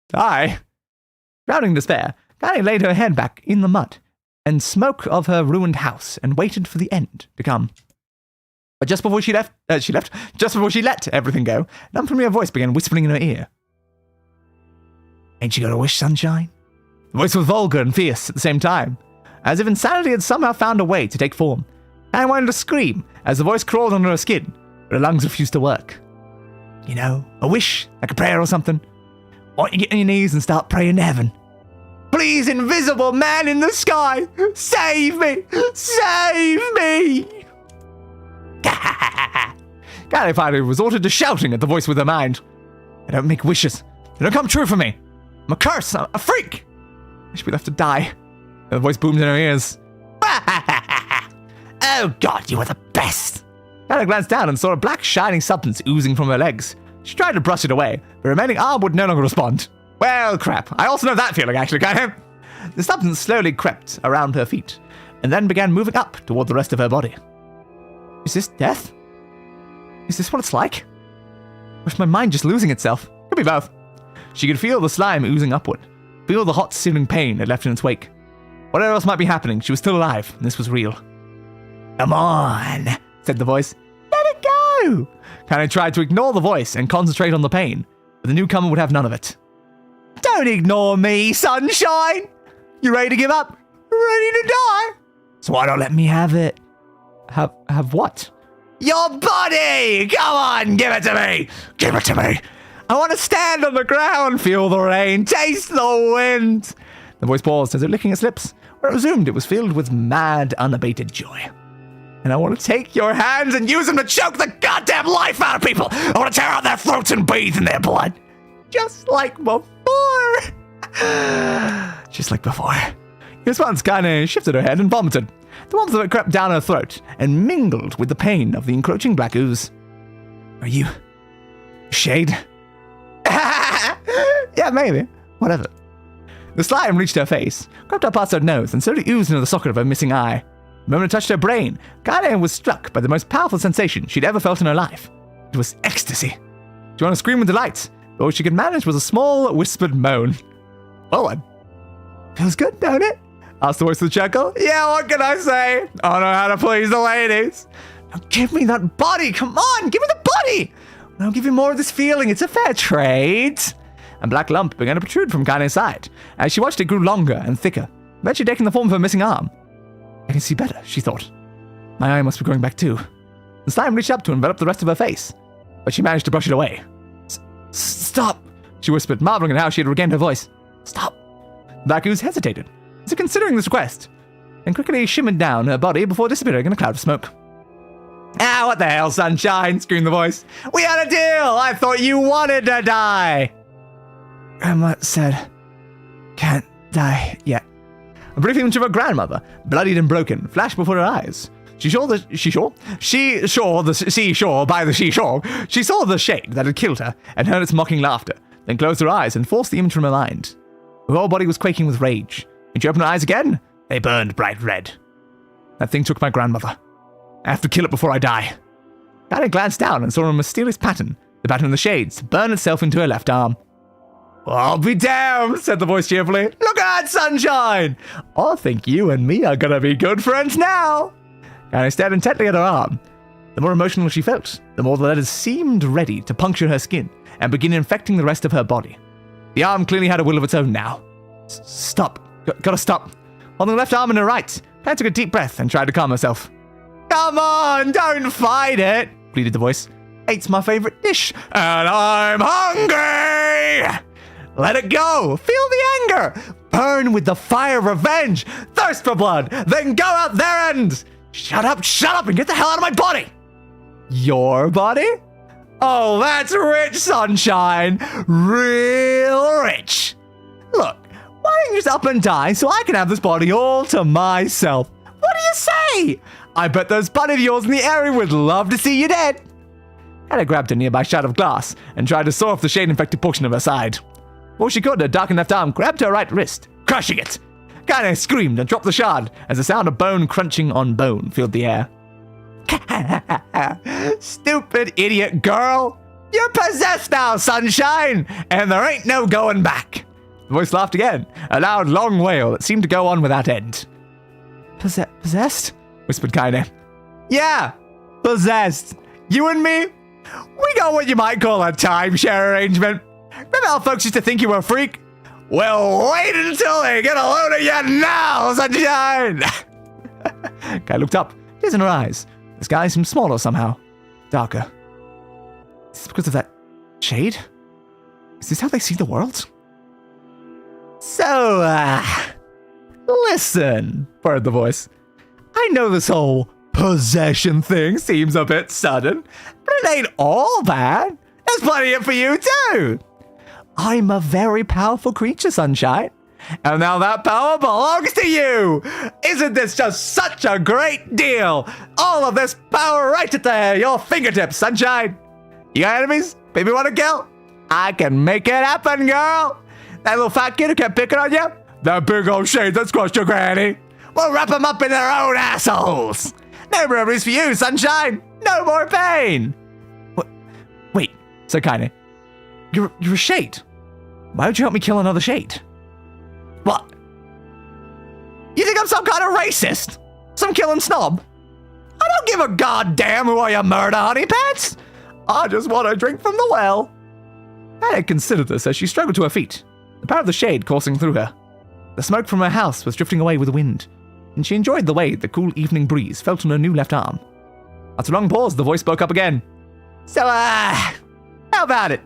die. Drowning in despair, Kaine laid her head back in the mud and smoke of her ruined house and waited for the end to come. But just before she let everything go, an unfamiliar voice began whispering in her ear. Ain't you got a wish, sunshine? The voice was vulgar and fierce at the same time, as if insanity had somehow found a way to take form. Kaine wanted to scream as the voice crawled under her skin, but her lungs refused to work. You know, a wish, like a prayer or something. Why don't you get on your knees and start praying to heaven? Please, invisible man in the sky, save me! Save me! Kaine finally resorted to shouting at the voice with her mind. I don't make wishes. They don't come true for me. I'm a curse. I'm a freak. I should be left to die. And the voice boomed in her ears. Oh God, you are the best. Kaine glanced down and saw a black shining substance oozing from her legs. She tried to brush it away, but her remaining arm would no longer respond. Well, crap. I also know that feeling, actually, Kaine. The substance slowly crept around her feet, and then began moving up toward the rest of her body. Is this death? Is this what it's like? Or is my mind just losing itself? Could be both. She could feel the slime oozing upward, feel the hot, searing pain it left in its wake. Whatever else might be happening, she was still alive, and this was real. Come on, said the voice. Let it go! Kaine tried to ignore the voice and concentrate on the pain, but the newcomer would have none of it. Don't ignore me, sunshine! You ready to give up? Ready to die? So why don't let me have it? Have what? Your body! Come on, give it to me! Give it to me! I want to stand on the ground, feel the rain, taste the wind! The voice paused as it licking its lips, where it resumed it was filled with mad, unabated joy. And I want to take your hands and use them to choke the goddamn life out of people! I want to tear out their throats and bathe in their blood! Just like before! Just like before. In response, Kaine shifted her head and vomited. The warmth of it crept down her throat and mingled with the pain of the encroaching black ooze. Are you... Shade? Yeah, maybe. Whatever. The slime reached her face, crept up past her nose, and slowly oozed into the socket of her missing eye. The moment it touched her brain, Kaine was struck by the most powerful sensation she'd ever felt in her life. It was ecstasy. She wanted to scream with delight, but all she could manage was a small, whispered moan. Well then. Feels good, don't it? Asked the voice with a chuckle. Yeah, what can I say? I know how to please the ladies. Now give me that body. Come on, give me the body. I'll give you more of this feeling. It's a fair trade. A black lump began to protrude from Kaine's side. As she watched, it grew longer and thicker, eventually taking the form of her missing arm. I can see better, she thought. My eye must be growing back too. The slime reached up to envelop the rest of her face, but she managed to brush it away. Stop, she whispered, marveling at how she had regained her voice. Stop. Black ooze hesitated, as if considering this request, and quickly shimmered down her body before disappearing in a cloud of smoke. Ah, what the hell, sunshine, screamed the voice. We had a deal! I thought you wanted to die! Grandma said, can't die yet. A brief image of her grandmother, bloodied and broken, flashed before her eyes. She saw the seashore by the seashore. She saw the shade that had killed her and heard its mocking laughter, then closed her eyes and forced the image from her mind. Her whole body was quaking with rage. When she opened her eyes again, they burned bright red. That thing took my grandmother. I have to kill it before I die. Kaine glanced down and saw a mysterious pattern, the pattern of the shades, burn itself into her left arm. I'll be damned, said the voice cheerfully. Look at that sunshine! I think you and me are gonna be good friends now. Kaine stared intently at her arm. The more emotional she felt, the more the letters seemed ready to puncture her skin and begin infecting the rest of her body. The arm clearly had a will of its own now. Stop. Gotta stop. Holding the left arm in her right, Kaine took a deep breath and tried to calm herself. Come on, don't fight it, pleaded the voice. It's my favorite dish, and I'm hungry! Let it go. Feel the anger. Burn with the fire of revenge. Thirst for blood. Then go out there and... Shut up, and get the hell out of my body. Your body? Oh, that's rich, sunshine. Real rich. Look, why don't you just up and die so I can have this body all to myself? What do you say? I bet those buddy of yours in the area would love to see you dead. Hannah grabbed a nearby shard of glass and tried to saw off the shade-infected portion of her side. Before she could, her darkened left arm grabbed her right wrist, crushing it. Kaine screamed and dropped the shard as the sound of bone crunching on bone filled the air. Stupid idiot girl! You're possessed now, sunshine! And there ain't no going back. The voice laughed again, a loud, long wail that seemed to go on without end. Possessed? Whispered Kaine. Yeah, possessed. You and me? We got what you might call a timeshare arrangement. Remember how folks used to think you were a freak? Well, wait until they get a load of you now, sunshine! Kai looked up, tears in her eyes. The sky seemed smaller somehow, darker. Is this because of that shade? Is this how they see the world? So, listen, purred the voice. I know this whole possession thing seems a bit sudden, but it ain't all bad. There's plenty of it for you, too. I'm a very powerful creature, sunshine. And now that power belongs to you! Isn't this just such a great deal? All of this power right at your fingertips, sunshine! You got enemies? Baby want to kill? I can make it happen, girl! That little fat kid who kept picking on you? That big old shade that squashed your granny? We'll wrap them up in their own assholes! No memories for you, sunshine! No more pain! Wait, so Kaine, you're a shade. Why would you help me kill another shade? What? You think I'm some kind of racist? Some killing snob? I don't give a goddamn who I murder, honey pants. I just want a drink from the well. I had considered this as she struggled to her feet, the power of the shade coursing through her. The smoke from her house was drifting away with the wind, and she enjoyed the way the cool evening breeze felt on her new left arm. After a long pause, the voice spoke up again. So, how about it?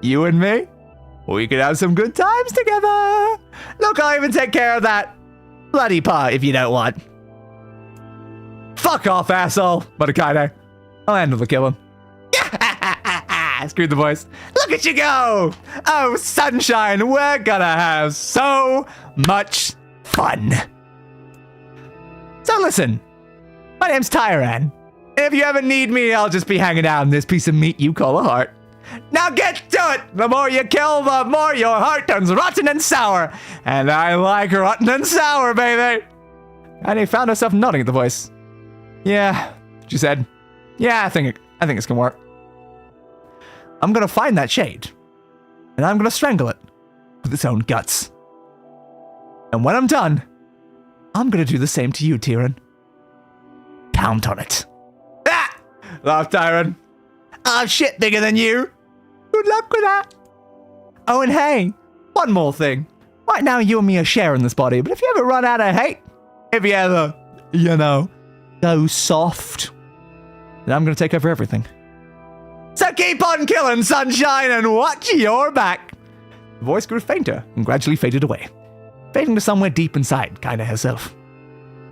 You and me? We could have some good times together. Look, I'll even take care of that bloody part if you don't want. Fuck off, asshole, muttered Kaine. I'll handle the killing. Screwed the voice. Look at you go! Oh, sunshine, we're gonna have so much fun. So listen, my name's Tyran. If you ever need me, I'll just be hanging out in this piece of meat you call a heart. Now get to it! The more you kill, the more your heart turns rotten and sour. And I like rotten and sour, baby. And he found herself nodding at the voice. Yeah, she said. Yeah, I think it's gonna work. I'm gonna find that shade, and I'm gonna strangle it with its own guts. And when I'm done, I'm gonna do the same to you, Tyran. Pound on it. Ah! Laughed Tyran. I'm shit bigger than you. Good luck with that. Oh, and hey, one more thing. Right now, you and me are sharing this body, but if you ever run out of hate, if you ever, go soft, then I'm gonna take over everything. So keep on killing, sunshine, and watch your back. The voice grew fainter and gradually faded away, fading to somewhere deep inside Kaine herself.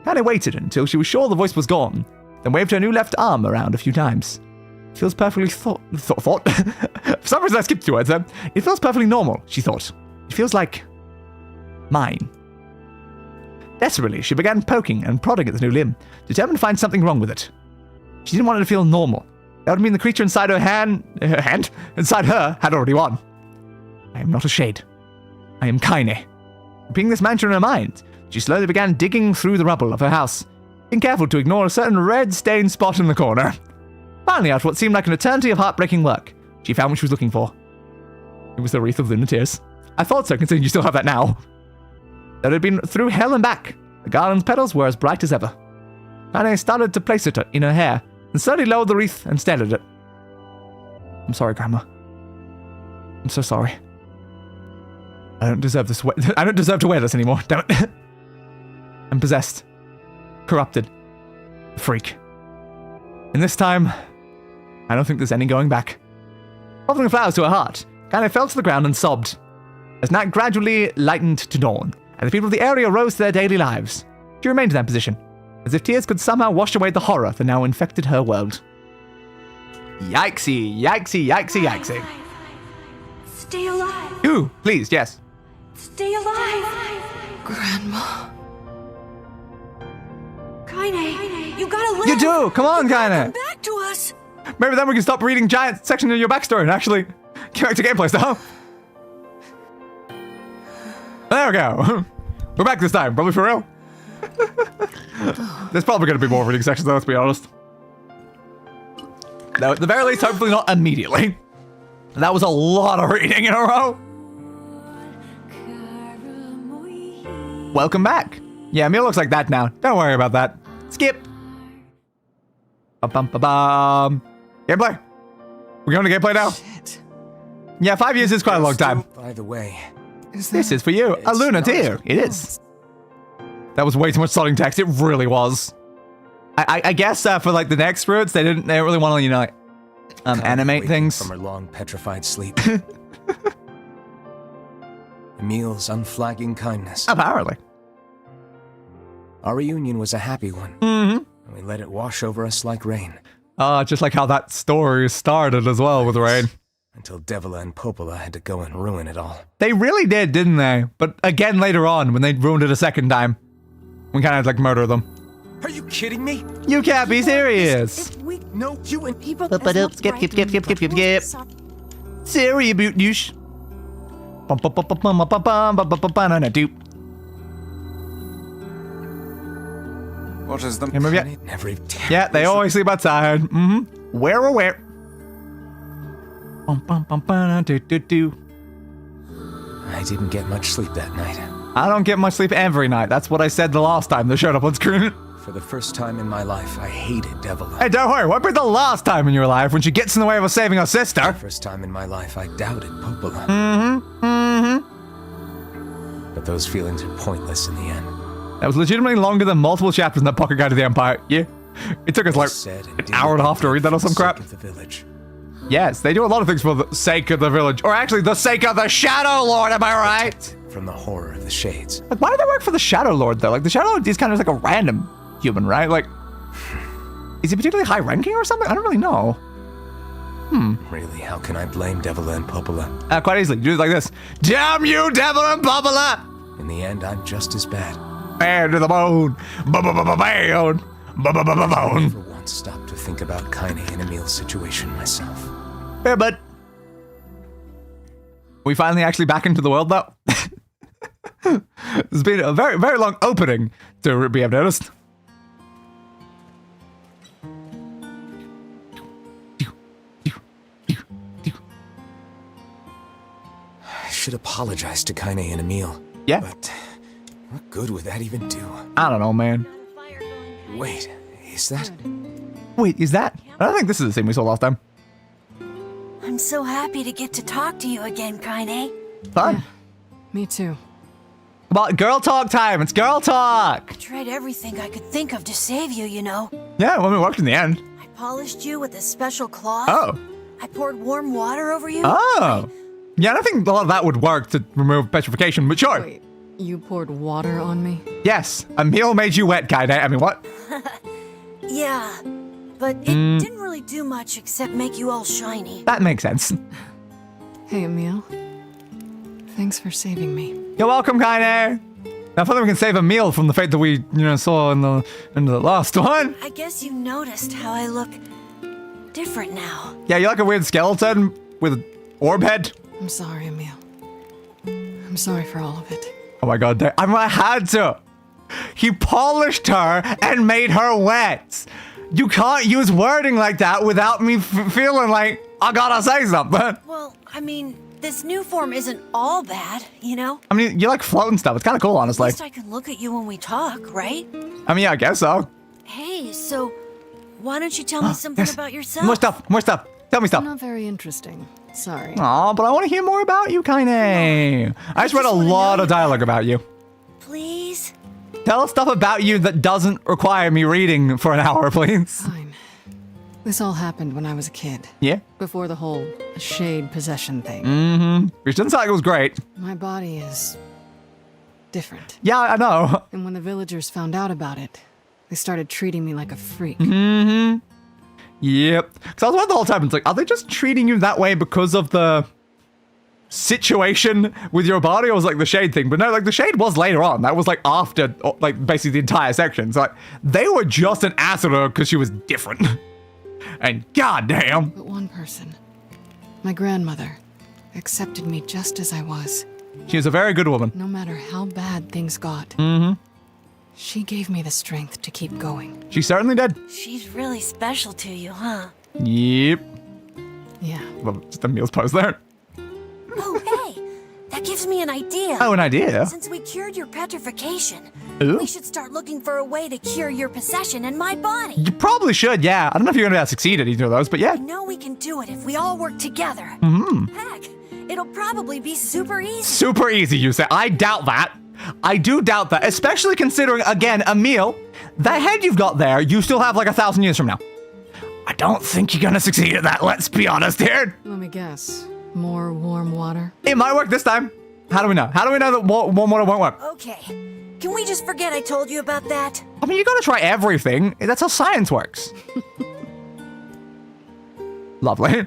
Kaine waited until she was sure the voice was gone, then waved her new left arm around a few times. It feels perfectly thought. For some reason I skipped 2 words there. It feels perfectly normal, she thought. It feels like mine. Desperately, she began poking and prodding at the new limb, determined to find something wrong with it. She didn't want it to feel normal. That would mean the creature inside her inside her had already won. I am not a shade. I am Kaine. Repeating this mantra in her mind, she slowly began digging through the rubble of her house, being careful to ignore a certain red-stained spot in the corner. Finally, after what seemed like an eternity of heartbreaking work, she found what she was looking for. It was the wreath of lunar tears. I thought so, considering you still have that now. That had been through hell and back. The garland's petals were as bright as ever. Kaine started to place it in her hair, and slowly lowered the wreath and stared at it. I'm sorry, Grandma. I'm so sorry. I don't deserve this. I don't deserve to wear this anymore. Damn it. I'm possessed. Corrupted. A freak. And this time, I don't think there's any going back. Holding the flowers to her heart, Kaine fell to the ground and sobbed. As night gradually lightened to dawn, and the people of the area rose to their daily lives, she remained in that position, as if tears could somehow wash away the horror that now infected her world. Yikesy, yikesy, yikesy, yikesy. Stay alive. Ooh, please, yes. Stay alive. Grandma. Kaine, you gotta live. You do! Come on, Kaine! Come back to us. Maybe then we can stop reading giant sections of your backstory and actually get back to gameplay stuff. There we go. We're back this time, probably for real. There's probably going to be more reading sections though, let's be honest. No, at the very least, hopefully not immediately. That was a lot of reading in a row. Welcome back. Yeah, Emil looks like that now. Don't worry about that. Skip. Bum-bum-ba-bum. Gameplay. We're going to gameplay now. Shit. Yeah, 5 years is quite a long time. By the way, This is for you. A Luna dear. It is. That was way too much sodding text. It really was. I guess for like the next routes, they didn't really want to, you know, like animate things. From her long petrified sleep. Emil's unflagging kindness. Apparently. Our reunion was a happy one. Mm-hmm. And we let it wash over us like rain. Just like how that story started as well with Rain. Until Devila and Popola had to go and ruin it all. They really did, didn't they? But again later on, when they ruined it a second time, we kind of like murder them. Are you kidding me? You can't be serious. No, you and People. Skip. Siri boot douche. Dupe. What is the Remember yet? every Yeah, they always sleep outside. Mm-hmm. Where? I didn't get much sleep that night. I don't get much sleep every night. That's what I said the last time they showed up on screen. For the first time in my life, I hated Devila. Hey, don't worry. Won't be the last time in your life when she gets in the way of us saving her sister. First time in my life, I doubted Popola. Mm-hmm. But those feelings are pointless in the end. That was legitimately longer than multiple chapters in that Pocket Guide to the Empire. Yeah. It took us like an hour and a half to read that or some crap. The village. Yes, they do a lot of things for the sake of the village. Or actually, the sake of the Shadowlord, am I right? From the horror of the shades. Like, why do they work for the Shadowlord, though? Like, the Shadowlord is kind of like a random human, right? Like, is he particularly high-ranking or something? I don't really know. Really, how can I blame Devila and Popola? Quite easily. Do it like this. Damn you, Devil and Popola! In the end, I'm just as bad. Bad to the bone. Bone. I Bone. never once stopped to think about Kaine and Emil's situation myself. Fair, bud. We finally actually back into the world, though. It's been a very, very long opening to be noticed. I should apologize to Kaine and Emil. Yeah. But what good would that even do? I don't know, man. Wait, is that? Wait, is that? I don't think this is the same we saw last time. I'm so happy to get to talk to you again, Kaine. Fun. Me too. Come on, girl talk time. It's girl talk. I tried everything I could think of to save you, you know. Yeah, well, it worked in the end. I polished you with a special cloth. Oh. I poured warm water over you. Oh. Yeah, I don't think a lot of that would work to remove petrification, but sure. Wait, you poured water on me? Yes, Emil made you wet, Kaine. I mean, what? Yeah, but it didn't really do much except make you all shiny. That makes sense. Hey, Emil. Thanks for saving me. You're welcome, Kaine. Now, finally we can save Emil from the fate that we, saw in the last one. I guess you noticed how I look different now. Yeah, you're like a weird skeleton with an orb head. I'm sorry, Emil. I'm sorry for all of it. Oh my god, I had to. He polished her and made her wet. You can't use wording like that without me feeling like I gotta say something. Well, I mean, this new form isn't all bad, you know? I mean, you like floating stuff. It's kind of cool, At honestly. least I can look at you when we talk, right? I mean, yeah, I guess so. Hey, so why don't you tell me something Yes. about yourself? More stuff. Tell me stuff. Not very interesting. Sorry. Aw, but I want to hear more about you, Kaine. I just read a lot of dialogue about you. Please? Tell us stuff about you that doesn't require me reading for an hour, please. Fine. This all happened when I was a kid. Yeah. Before the whole shade possession thing. Mm-hmm. Which doesn't sound like it was great. My body is different. Yeah, I know. And when the villagers found out about it, they started treating me like a freak. Mm-hmm. Yep. Because I was wondering the whole time, it's like, are they just treating you that way because of the situation with your body, or was like the shade thing? But no, like the shade was later on. That was like after, like basically the entire section. So like they were just an ass at her because she was different. And goddamn. But one person, my grandmother, accepted me just as I was. She was a very good woman. No matter how bad things got. Mm-hmm. She gave me the strength to keep going. She certainly did. She's really special to you, huh? Yep. Yeah. Well, just a meal's pose there. Oh, hey! That gives me an idea. Oh, an idea? Since we cured your petrification, Ooh. we should start looking for a way to cure your possession in my body. You probably should, yeah. I don't know if you're going to succeed at either of those, but yeah. I know we can do it if we all work together. Mm-hmm. Heck, it'll probably be super easy. Super easy, you say. I doubt that. I do doubt that, especially considering, again, Emil, the head you've got there, you still have like 1,000 years from now. I don't think you're gonna succeed at that, let's be honest here. Let me guess. More warm water? It might work this time. How do we know? How do we know that warm water won't work? Okay. Can we just forget I told you about that? I mean, you gotta try everything. That's how science works. Lovely.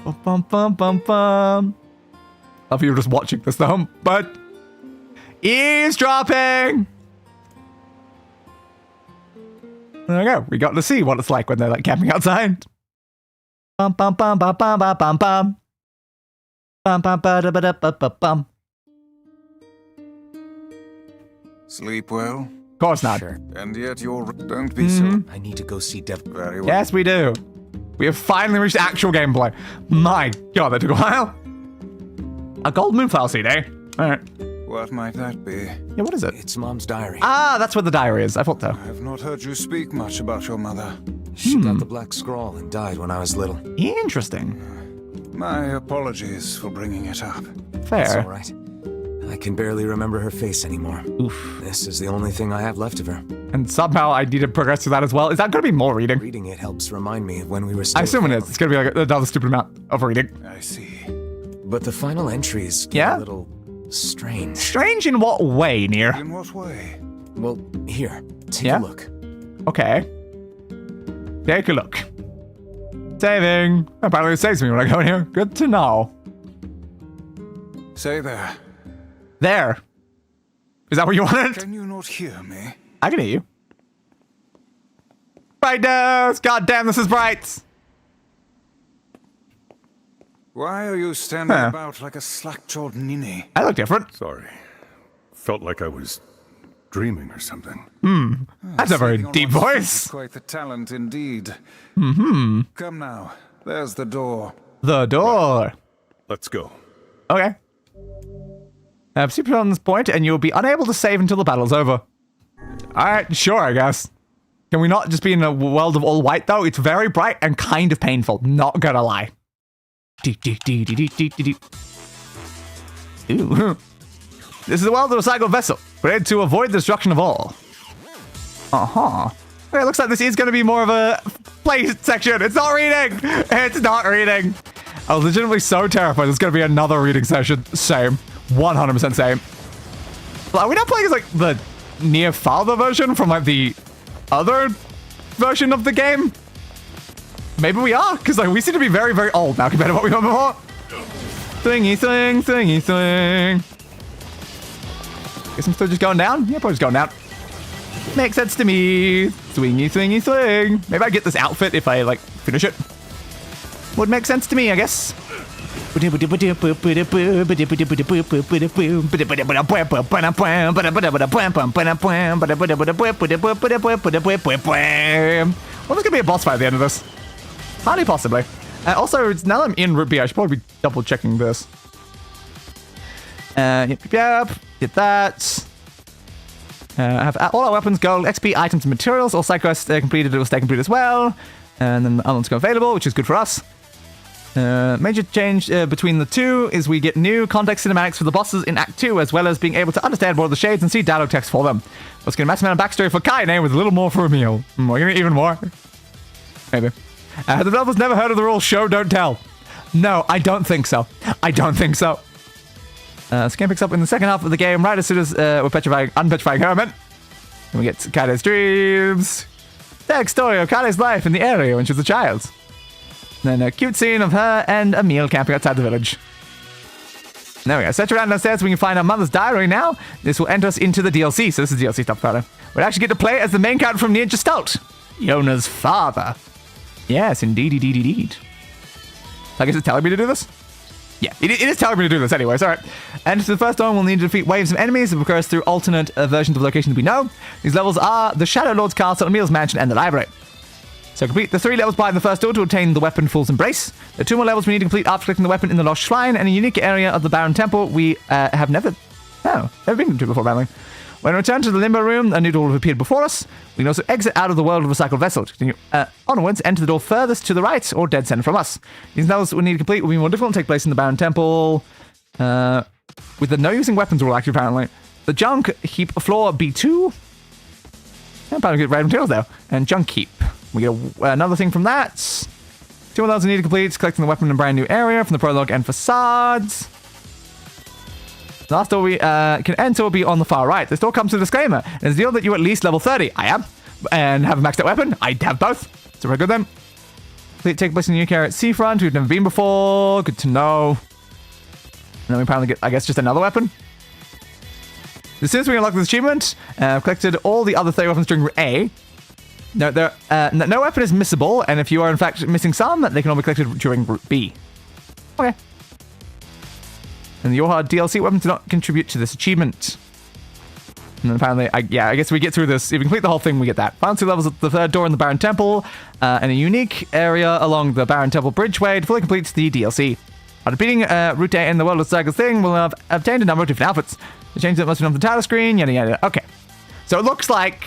Bum, bum, bum, bum, bum. Love you just watching this though, but eavesdropping. There we go. We got to see what it's like when they're like camping outside. Bum bum bum bum bum bum bum bum. Bum bum ba da ba da ba ba bum. Sleep well? Of course not. Sure. And yet you're... Don't be so... I need to go see Dev. Very well. Yes, we do. We have finally reached actual gameplay. My god, that took a while. A gold moonflower seed, eh? Alright. What might that be? Yeah, what is it? It's Mom's diary. Ah, that's what the diary is. I thought so. I have not heard you speak much about your mother. She got the Black Scrawl and died when I was little. Interesting. My apologies for bringing it up. Fair. It's all right. I can barely remember her face anymore. Oof. This is the only thing I have left of her. And somehow I need to progress to that as well. Is that going to be more reading? Reading it helps remind me of when we were still I assume it is. It's going to be like another stupid amount of reading. I see. But the final entries get a little strange. Strange in what way, NieR? In what way? Well, here, take a look. Okay. Take a look. Saving. Apparently it saves me when I go in here. Good to know. Say there. There. Is that what you wanted? Can you not hear me? I can hear you. Brightness! God damn, this is bright! Why are you standing about like a slack-jawed ninny? I look different. Sorry. Felt like I was dreaming or something. That's a very deep voice. Quite the talent indeed. Mm-hmm. Come now. There's the door. The door. Let's go. Okay. Have super on this point, and you'll be unable to save until the battle's over. Alright, sure, I guess. Can we not just be in a world of all white, though? It's very bright and kind of painful, not gonna lie. Ooh. This is the world of a recycled vessel, created to avoid the destruction of all. Uh-huh. Okay, it looks like this is going to be more of a play section. It's not reading! It's not reading! I was legitimately so terrified it's going to be another reading session. Same. 100% same. But are we not playing as, like, the NieR Father version from, like, the other version of the game? Maybe we are, because, like, we seem to be very, very old now compared to what we were before. Swingy, swing, swingy, swing. Guess I'm still just going down? Yeah, probably just going down. Makes sense to me. Swingy, swingy, swing. Maybe I get this outfit if I, like, finish it. Would make sense to me, I guess. What was going to be a boss fight at the end of this? Hardly possibly. Also, now that I'm in Root B, I should probably be double checking this. Yep. Get that. Have all our weapons, gold, XP, items, and materials. All side quests completed will stay complete as well. And then the other ones go available, which is good for us. Major change between the two is we get new context cinematics for the bosses in Act 2, as well as being able to understand more of the shades and see dialogue text for them. Let's get a massive amount of backstory for Kaine with a little more for Emil. We're gonna get even more. Maybe. Have the developers never heard of the rule show, don't tell? No, I don't think so. I don't think so. Scan picks up in the second half of the game, right as soon as we're unpetrifying Hermit. And we get Kaide's dreams. The story of Kaide's life in the area when she was a child. Then a cute scene of her and Emil camping outside the village. There we go. Search around downstairs, we can find our mother's diary now. This will enter us into the DLC, so this is DLC stuff, Carter. We'll actually get to play as the main character from NieR Gestalt, Yonah's father. Yes, indeed. I guess it's telling me to do this? Yeah, it is telling me to do this anyway, alright. And for the first one, we'll need to defeat waves of enemies that will occur through alternate versions of locations we know. These levels are the Shadowlord's castle, Emil's mansion, and the library. So complete the 3 levels by the first door to obtain the weapon Fool's Embrace. There are 2 more levels we need to complete after collecting the weapon in the Lost Shrine and a unique area of the Baron Temple we have never been to before, apparently. When we return to the Limbo Room, a new door will have appeared before us. We can also exit out of the world of recycled vessel. To continue onwards, enter the door furthest to the right or dead center from us. These levels we need to complete will be more difficult and take place in the Baron Temple. With the no using weapons rule, actually, apparently. The junk heap floor B2. Apparently get random materials there. And junk heap. We get another thing from that. 2 more levels we need to complete. Collecting the weapon in a brand new area from the prologue and facades. The last door we can enter will be on the far right. This door comes with a disclaimer. It's the deal that you at least level 30. I am. And have a maxed out weapon. I have both. So we're good then. Take place in the new area at Seafront. We've never been before. Good to know. And then we apparently get, I guess, just another weapon. As soon as we unlock this achievement, I've collected all the other 30 weapons during route A. No, no weapon is missable, and if you are in fact missing some, they can all be collected during route B. Okay. And the Yonah DLC weapons do not contribute to this achievement. And then apparently, I guess we get through this. If we complete the whole thing, we get that. Final 2 levels at the 3rd door in the Baron Temple, and a unique area along the Baron Temple Bridgeway to fully complete the DLC. After beating Route A in the World of Circles thing, we'll have obtained a number of different outfits. The change that must be on the title screen, yada yada. Okay. So it looks like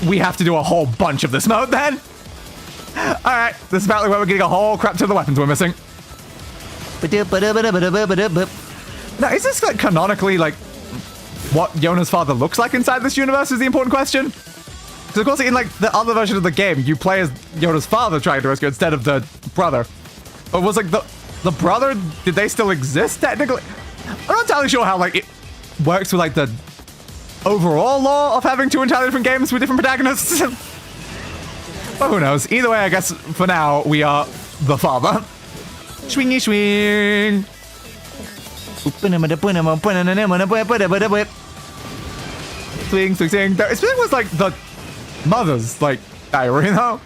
we have to do a whole bunch of this mode then. Alright, this is apparently where we're getting a whole crap ton of the weapons we're missing. Now, is this like canonically like what Yonah's father looks like inside this universe is the important question? Because of course in like the other version of the game, you play as Yonah's father trying to rescue instead of the brother. Or was like the brother, did they still exist technically? I'm not entirely sure how like it works with like the overall law of having 2 entirely different games with different protagonists. But who knows? Either way, I guess for now we are the father. Swingy swing. Swing, swing, swing. It's been was like the mother's like diary, you know?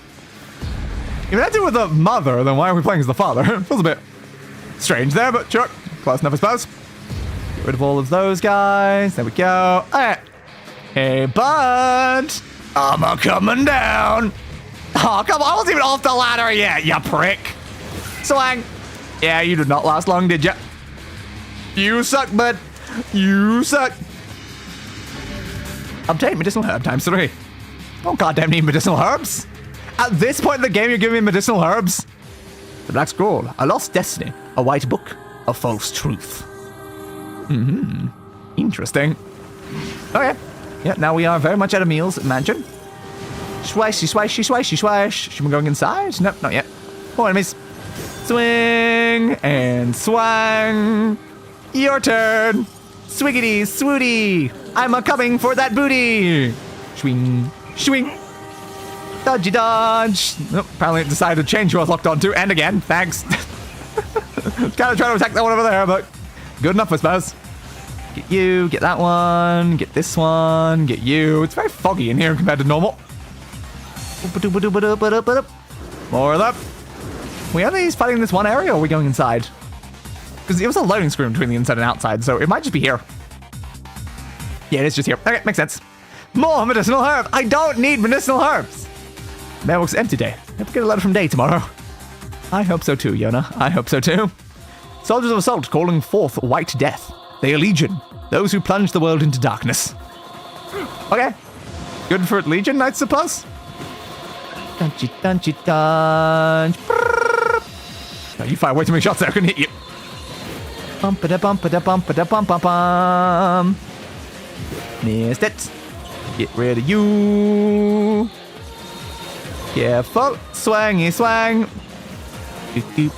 If I do with the mother, then why are we playing as the father? It feels a bit strange there, but sure. Close enough, I suppose. Get rid of all of those guys. There we go. Alright. Hey, bud. I'm coming down. Oh, come on. I wasn't even off the ladder yet, you prick. Swang. Yeah, you did not last long, did ya? You suck, bud. You suck. Obtain medicinal herb times 3. Don't goddamn need medicinal herbs. At this point in the game, you're giving me medicinal herbs? The Black Scrawl, a lost destiny, a white book, a false truth. Interesting. Okay. Yeah, now we are very much at Emil's mansion. Swashy, swashy, swashy, swash. Should we go inside? Nope, not yet. More enemies. Swing and swang. Your turn. Swiggity, swooty. I'm a-coming for that booty. Swing, swing. Dodgy dodge. Nope, apparently it decided to change who I was locked onto. And again, thanks. Kind of trying to attack that one over there, but good enough, I suppose. Get you, get that one, get this one, get you. It's very foggy in here compared to normal. More of that. We only fighting this one area, or are we going inside? Because it was a loading screen between the inside and outside, so it might just be here. Yeah, it is just here. Okay, makes sense. More medicinal herbs. I don't need medicinal herbs. Mailbox empty day. Have to get a letter from Day tomorrow. I hope so too, Yonah. I hope so too. Soldiers of Assault calling forth white death. They are Legion, those who plunge the world into darkness. Okay. Good for Legion, I suppose. Dunchy, dunchy, dunch. No, you fire way too many shots there, I couldn't hit you. Bum-ba-da-bum-ba-da-bum-ba-da-bum-bum. Missed it. Get rid of you. Careful. Swangy swang. Swingy.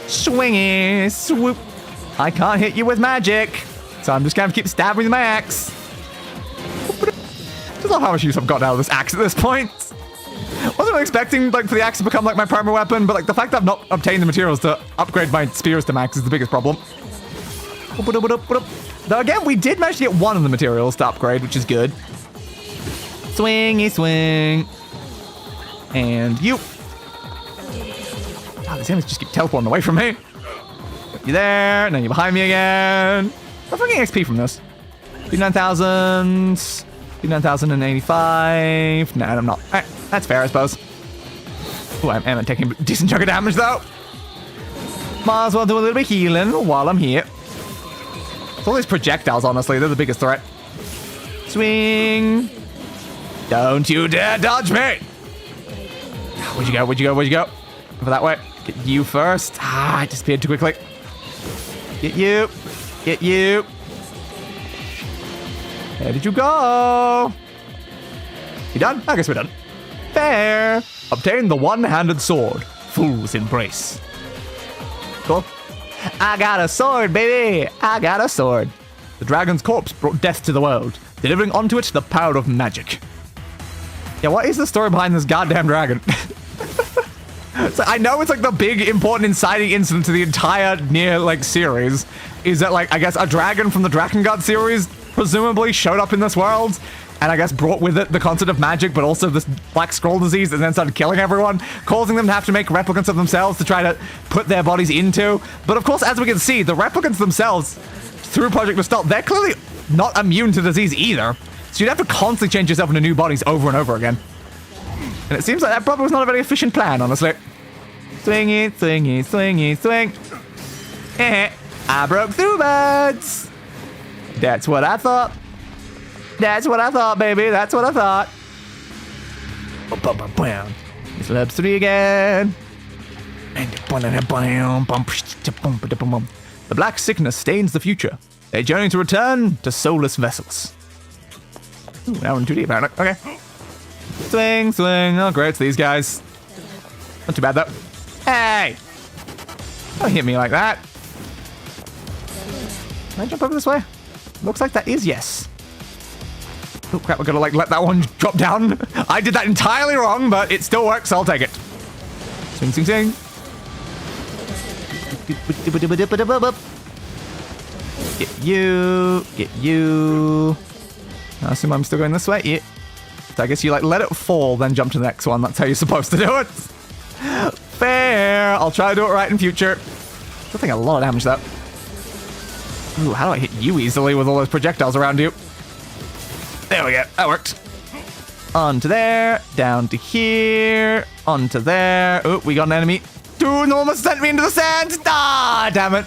Swingy. Swoop. I can't hit you with magic. So I'm just gonna keep stabbing with my axe. Just love how much use I've got out of this axe at this point. Wasn't expecting like for the axe to become like my primary weapon, but like the fact that I've not obtained the materials to upgrade my spears to max is the biggest problem. Though again, we did manage to get one of the materials to upgrade, which is good. Swingy swing. And you. Oh, these enemies just keep teleporting away from me. You there, and then you're behind me again. I'm getting XP from this. 59,000. 59,085. No, I'm not. Alright, that's fair, I suppose. Oh, I am taking a decent chunk of damage, though. Might as well do a little bit of healing while I'm here. It's all these projectiles, honestly. They're the biggest threat. Swing. Don't you dare dodge me. Where'd you go? Where'd you go? Where'd you go? Over that way. Get you first. Ah, I disappeared too quickly. Get you. Get you. Where did you go? You done? I guess we're done. Fair. Obtain the one-handed sword. Fool's embrace. Cool. I got a sword, baby. I got a sword. The dragon's corpse brought death to the world, delivering onto it the power of magic. Yeah, what is the story behind this goddamn dragon? So I know it's like the big important inciting incident to the entire NieR like series is that like I guess a dragon from the Drakengard series presumably showed up in this world and I guess brought with it the concept of magic, but also this Black Scrawl disease, and then started killing everyone, causing them to have to make replicants of themselves to try to put their bodies into. But of course, as we can see, the replicants themselves, through Project Gestalt, they're clearly not immune to disease either. So you'd have to constantly change yourself into new bodies over and over again. And it seems like that probably was not a very efficient plan, honestly. Swingy, swingy, swingy, swing. I broke through birds. That's what I thought. That's what I thought, baby. That's what I thought. It's level 3 again. The black sickness stains the future. They journey to return to soulless vessels. Ooh, now we're in 2D apparently. Okay. Swing, swing. Oh, great. It's these guys. Not too bad, though. Hey! Don't hit me like that. Can I jump over this way? Looks like that is yes. Oh, crap. We're gonna, like, let that one drop down. I did that entirely wrong, but it still works, so I'll take it. Swing, swing, swing. Get you. Get you. I assume I'm still going this way. Yeah. So I guess you like let it fall, then jump to the next one. That's how you're supposed to do it. Fair. I'll try to do it right in future. Still taking a lot of damage though. Ooh, how do I hit you easily with all those projectiles around you? There we go. That worked. Onto there. Down to here. Onto there. Oh, we got an enemy. Dude, almost sent me into the sand. Ah, damn it.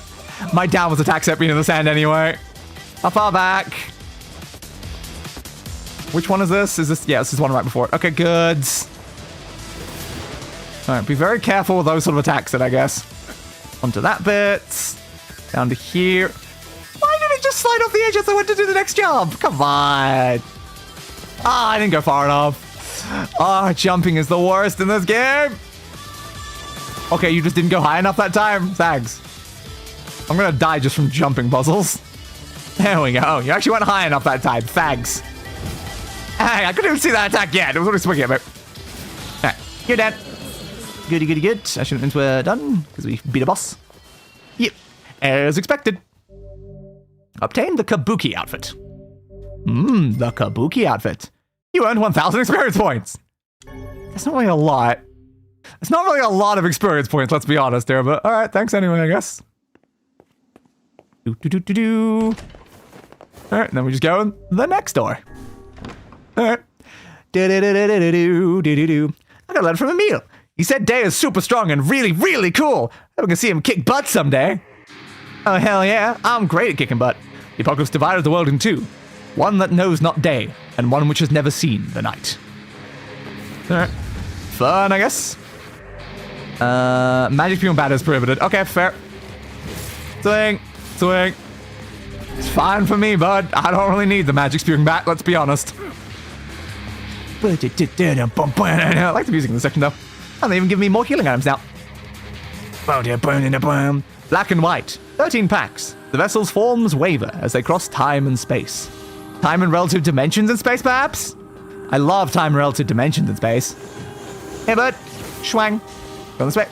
My downwards attack sent me into the sand anyway. How far back? Which one is this? Is this? Yeah, this is one right before it. Okay, good. Alright, be very careful with those sort of attacks then, I guess. Onto that bit. Down to here. Why did it just slide off the edge as I went to do the next jump? Come on. Ah, I didn't go far enough. Ah, jumping is the worst in this game. Okay, you just didn't go high enough that time. Thanks. I'm gonna die just from jumping puzzles. There we go. You actually went high enough that time. Thanks. Hey, I couldn't even see that attack yet. It was only swinging at me. Alright, you're dead. Goody, goody, good. I shouldn't mean we're done, because we beat a boss. Yep, as expected. Obtain the Kabuki outfit. The Kabuki outfit. You earned 1,000 experience points. That's not really a lot. It's not really a lot of experience points, let's be honest here, but alright, thanks anyway, I guess. Alright, then we just go in the next door. Alright. I got a letter from Emil. He said Day is super strong and really, really cool. I hope we can see him kick butt someday. Oh, hell yeah. I'm great at kicking butt. The apocalypse divided the world in two. One that knows not day, and one which has never seen the night. Alright. Fun, I guess. Magic fuel battle is prohibited. Okay, fair. Swing. Swing. It's fine for me, bud. I don't really need the magic spewing back, let's be honest. I like the music in this section, though. And they even give me more healing items now. Black and white. 13 packs. The vessel's forms waver as they cross time and space. Time and relative dimensions in space, perhaps? I love time and relative dimensions in space. Hey, bud. Schwang. Go this way.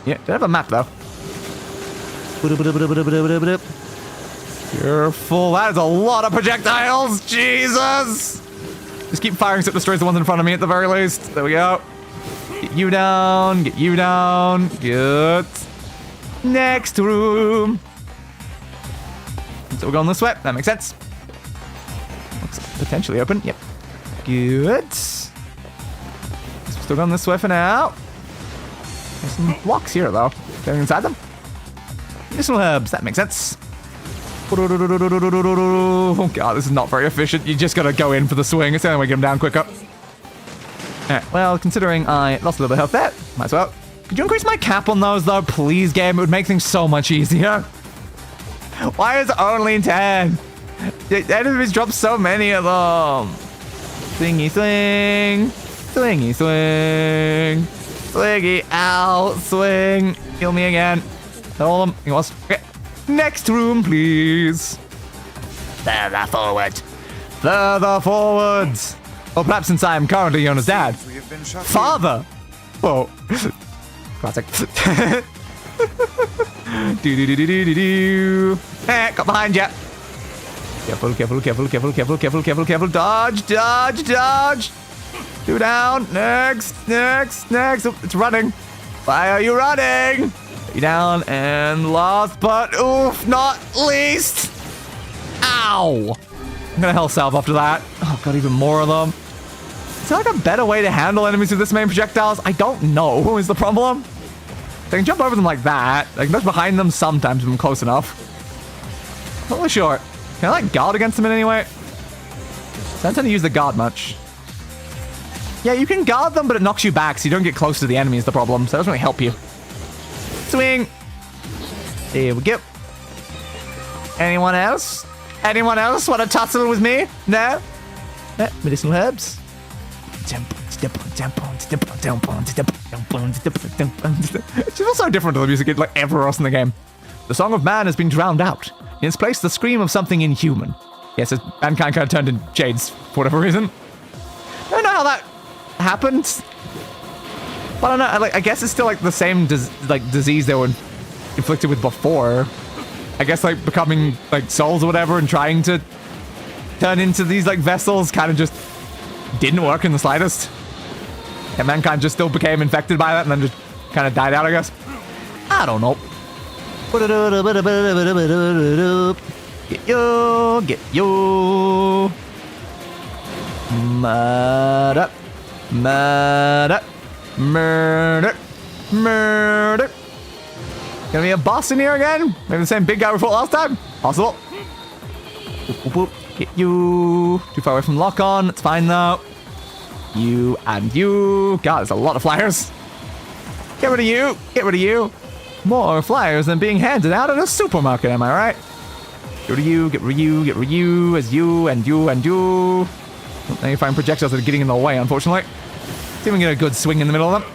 Yeah, don't have a map, though. Careful. That is a lot of projectiles. Jesus. Just keep firing so it destroys the ones in front of me at the very least. There we go. Get you down. Get you down. Good. Next room. So we're going this way. That makes sense. Looks potentially open. Yep. Good. Still going this way for now. There's some blocks here, though. Getting inside them. Medicinal herbs. That makes sense. Oh, God. This is not very efficient. You just got to go in for the swing. It's the only way to get them down quicker. Alright, well, considering I lost a little bit of health there, might as well. Could you increase my cap on those, though? Please, game. It would make things so much easier. Why is it only 10? The enemies drop so many of them. Swingy swing. Swingy swing. Swingy out. Swing. Kill me again. All of them. It was. Okay. Next room, please. Further forward. Further forwards. Or perhaps since I am currently Yonah's dad. Father. Whoa. Classic. Do. Hey, got behind you. Careful, careful, careful, careful, careful, careful, careful, careful. Dodge, dodge, dodge. Two down. Next, next, next. Oh, it's running. Why are you running? You down. And last but oof, not least. Ow. I'm gonna hell salve after that. Oh, got even more of them. Is there like a better way to handle enemies with this many projectiles? I don't know is the problem. They can jump over them like that. I can dodge behind them sometimes if I'm close enough. Not really sure. Can I like guard against them in any way? I don't tend to use the guard much. Yeah, you can guard them, but it knocks you back, so you don't get close to the enemy is the problem. So it doesn't really help you. Swing. There we go. Anyone else? Anyone else want to tussle with me? No? No? Medicinal herbs? It's just so different to the music like everywhere else in the game. The song of man has been drowned out. In its place, the scream of something inhuman. Yes, mankind kind of turned into shades for whatever reason. I don't know how that happened. But I don't know. I guess it's still like the same disease they were inflicted with before. I guess like becoming like souls or whatever and trying to turn into these like vessels kind of just didn't work in the slightest. And mankind just still became infected by that and then just kind of died out, I guess. I don't know. Get you, get you. Murder, murder, murder, murder. Gonna be a boss in here again? Maybe the same big guy we fought last time? Possible. Boop, boop, boop. Get you. Too far away from lock on. It's fine though. You and you. God, there's a lot of flyers. Get rid of you. Get rid of you. More flyers than being handed out at a supermarket, am I right? Get rid of you. Get rid of you. Get rid of you. As you and you and you. Now you find projectiles that are getting in the way, unfortunately. See if we can get a good swing in the middle of them.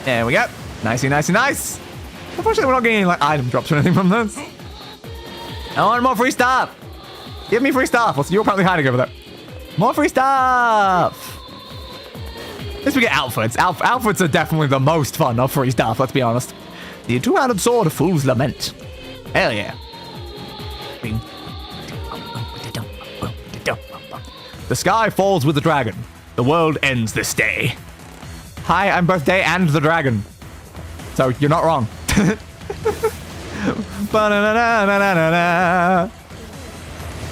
There we go. Nicey, nicey, nice. Unfortunately, we're not getting any like item drops or anything from this. I want more free stuff. Give me free stuff. Well, you're probably hiding over there. More free stuff. At least we get outfits. Outfits are definitely the most fun of free stuff, let's be honest. The two-handed sword of Fool's Lament. Hell yeah. The sky falls with the dragon. The world ends this day. Hi, I'm both day and the dragon. So you're not wrong.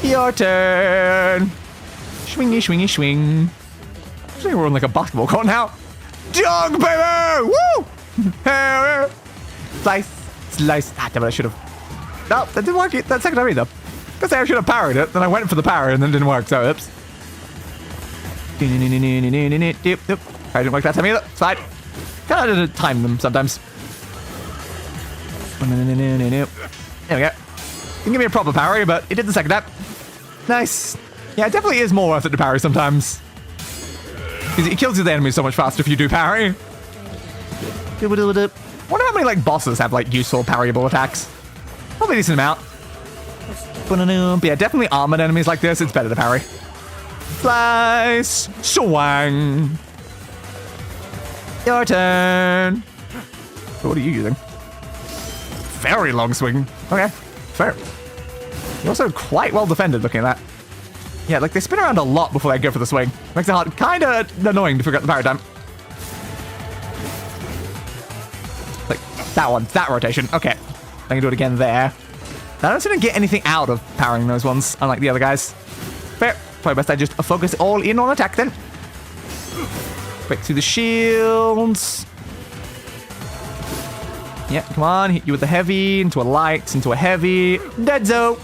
Your turn. Swingy, swingy, swing. I think we're on like a basketball court now. Jug, baby! Woo! Slice, slice. Ah, damn it, I should have. No, that didn't work that second time either. I say I should have parried it, then I went for the parry and then it didn't work, so oops. I didn't work that time either. It's fine. Kind of time them sometimes. There we go. Didn't give me a proper parry, but it did the second tap. Nice. Yeah, it definitely is more worth it to parry sometimes. Because it kills the enemy so much faster if you do parry. Wonder how many like bosses have like useful parryable attacks. Probably a decent amount. But yeah, definitely armored enemies like this, it's better to parry. Slice! Swang! Your turn! What are you using? Very long swing. Okay, fair. You're also quite well defended looking at that. Yeah, like they spin around a lot before they go for the swing. Makes it hard, kind of annoying to figure out the parry time. Like that one, that rotation. Okay, I can do it again there. I don't seem to get anything out of parrying those ones, unlike the other guys. Fair. Probably best I just focus all in on attack then. Quick through the shields. Yeah, come on. Hit you with the heavy, into a light, into a heavy. Dead zone.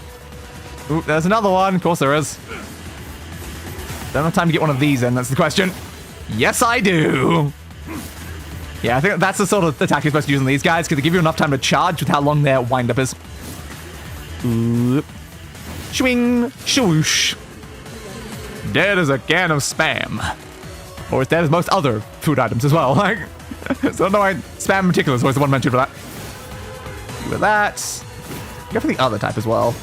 Ooh, there's another one. Of course there is. Don't have time to get one of these in, that's the question. Yes, I do. Yeah, I think that's the sort of attack you're supposed to use on these guys, because they give you enough time to charge with how long their wind-up is. Ooh. Swing, swoosh. Dead as a can of spam. Or as dead as most other food items as well. Like, so I don't know why spam in particular is always the one mentioned for that. With that. Go for the other type as well.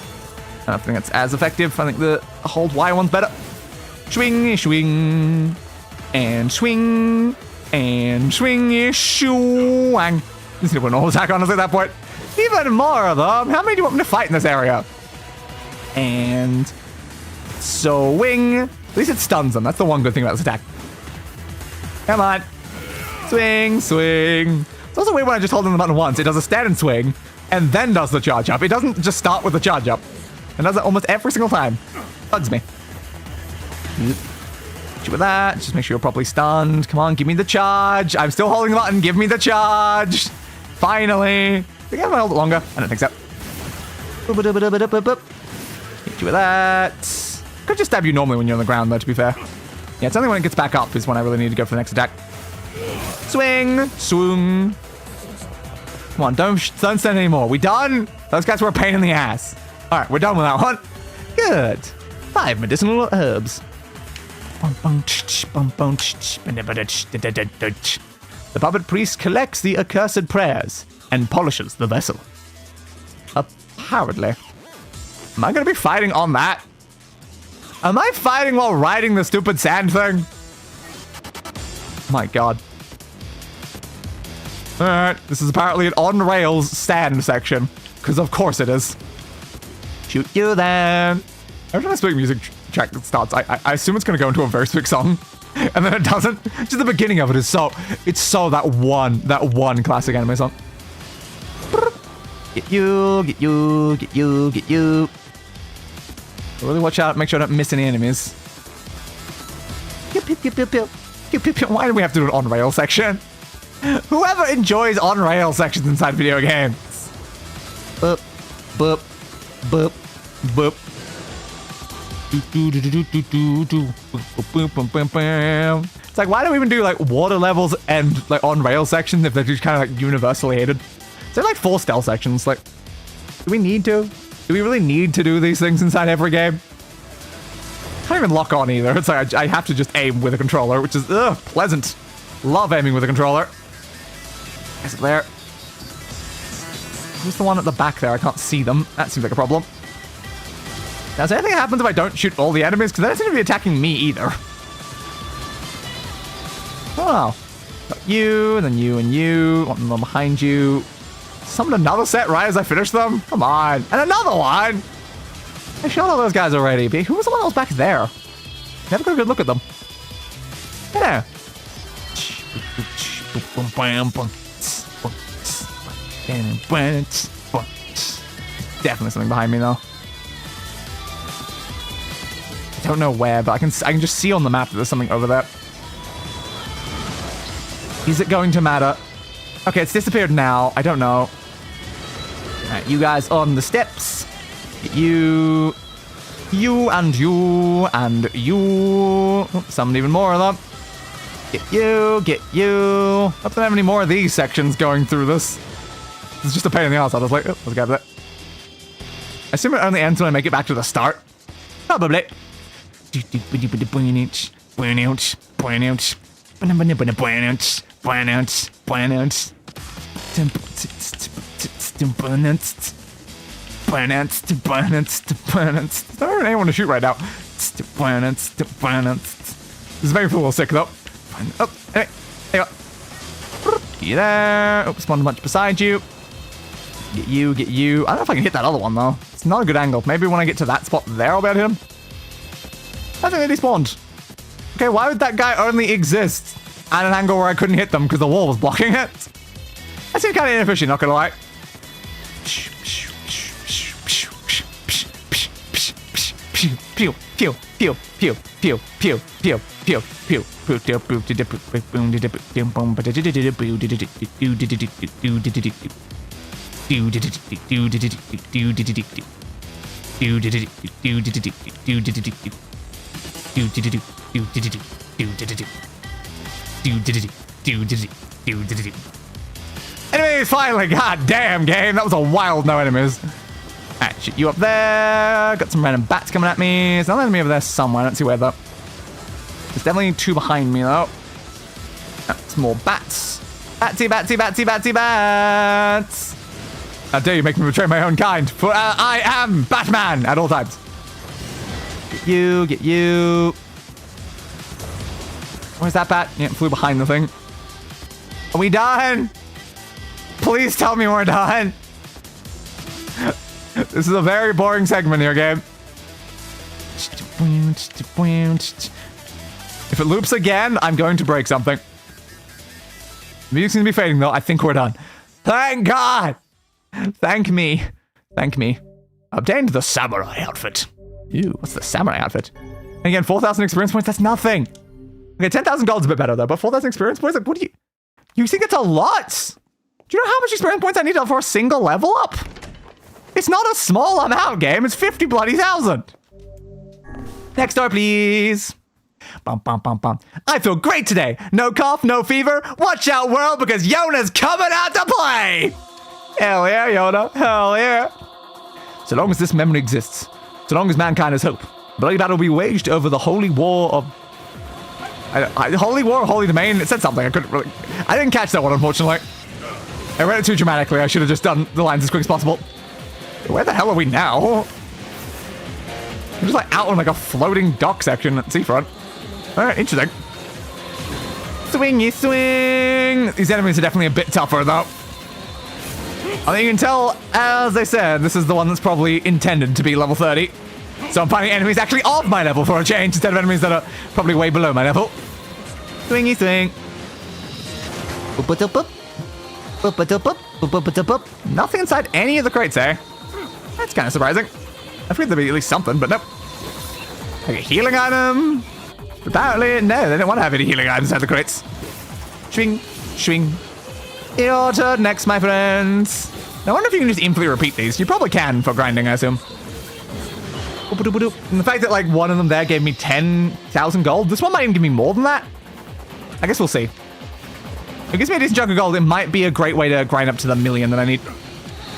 I don't think it's as effective. I think the hold Y one's better. Swing, swing, and swing, and swing, swang. Just need to put an all attack on us at that point. Even more of them. How many do you want me to fight in this area? And swing. At least it stuns them. That's the one good thing about this attack. Come on. Swing, swing. It's also weird when I just hold on the button once. It does a stand swing and then does the charge up. It doesn't just start with the charge up. It does it almost every single time. Bugs me. Hit you with that. Just make sure you're properly stunned. Come on, give me the charge. I'm still holding the button. Give me the charge. Finally. Think I have held it longer? I don't think so. Hit you with that. Could just stab you normally when you're on the ground, though, to be fair. Yeah, it's only when it gets back up is when I really need to go for the next attack. Swing! Swing! Come on, don't stand anymore. We done? Those guys were a pain in the ass. Alright, we're done with that one. Good. 5 medicinal herbs. The puppet priest collects the accursed prayers and polishes the vessel. Apparently. Am I going to be fighting on that? Am I fighting while riding the stupid sand thing? My god. Alright, this is apparently an on-rails stand section. Because of course it is. Shoot you then. Every time I speak music track that starts, I assume it's going to go into a very specific song. And then it doesn't. Just the beginning of it is so... It's so that one classic anime song. Get you, get you, get you, get you. Really watch out, make sure I don't miss any enemies. Why do we have to do an on-rail section? Whoever enjoys on-rail sections inside video games. Boop, boop, boop, boop. It's like, why do we even do like water levels and like on-rail sections if they're just kind of like universally hated? Is there like 4 stealth sections? Like, do we need to? Do we really need to do these things inside every game? Can't even lock on either. It's like I have to just aim with a controller, which is pleasant. Love aiming with a controller. Is it there? Who's the one at the back there? I can't see them. That seems like a problem. Now, is there anything that happens if I don't shoot all the enemies? Because they don't seem to be attacking me either. Oh. Got you, and then you, and you. One more behind you. Summoned another set right as I finish them? Come on. And another one! I shot all those guys already. But who was the one that was back there? Never got a good look at them. Yeah. Definitely something behind me though. I don't know where, but I can just see on the map that there's something over there. Is it going to matter? Okay, it's disappeared now. I don't know. Alright, you guys on the steps. You, and you, and you. Summoned even more of them. Get you, get you. I don't have any more of these sections going through this. It's just a pain in the ass. I was like, oh, let's grab that. assume it only ends when I make it back to the start. Probably. There's not anyone to shoot right now. This is making me feel a little sick though. Oh, anyway, there you go. Get you there. Oh, spawned a bunch beside you. Get you, get you. I don't know if I can hit that other one though. It's not a good angle. Maybe when I get to that spot there, I'll be able to hit him. I think they despawned. Okay, why would that guy only exist at an angle where I couldn't hit them because the wall was blocking it? That seems kind of inefficient, not gonna lie. Pew, pew, pew, pew, pew, pew, pew, pew, pew. Anyways, finally, god damn game, that was a wild no enemies. Alright, shoot you up there. Got some random bats coming at me. There's another enemy over there somewhere. I don't see where though. There's definitely two behind me though. Some more bats. Batsy, batsy, batsy, batsy, bats. How dare you make me betray my own kind? For I am Batman at all times. Get you, get you. Where's that bat? Yeah, it flew behind the thing. Are we done? Please tell me we're done. This is a very boring segment here, game. If it loops again, I'm going to break something. The music seems to be fading, though. I think we're done. Thank God! Thank me. Thank me. Obtained the samurai outfit. Ew, what's the samurai outfit? And again, 4,000 experience points, that's nothing. Okay, 10,000 gold's a bit better, though, but 4,000 experience points? Like, what do you... You think it's a lot? Do you know how much experience points I need for a single level up? It's not a small amount, game. It's 50 bloody thousand. Next door, please. Bum, bum, bum, bum. I feel great today. No cough, no fever. Watch out, world, because Yonah's coming out to play. Hell yeah, Yonah. Hell yeah. So long as this memory exists, so long as mankind has hope, bloody battle will be waged over the holy war of... holy war or holy domain? It said something. I didn't catch that one, unfortunately. I read it too dramatically. I should have just done the lines as quick as possible. Where the hell are we now? We're just like out on like a floating dock section at seafront. Alright, interesting. Swingy swing! These enemies are definitely a bit tougher though. I think you can tell, as they said, this is the one that's probably intended to be level 30. So I'm finding enemies actually of my level for a change instead of enemies that are probably way below my level. Swingy swing. Nothing inside any of the crates, eh? That's kind of surprising. I figured there'd be at least something, but nope. Like a healing item? Apparently, no, they didn't want to have any healing items inside the crates. Swing, swing. Your turn next, my friends. Now, I wonder if you can just infinitely repeat these. You probably can for grinding, I assume. And the fact that, like, one of them there gave me 10,000 gold. This one might even give me more than that. I guess we'll see. If it gives me a decent chunk of gold, it might be a great way to grind up to the 1,000,000 that I need.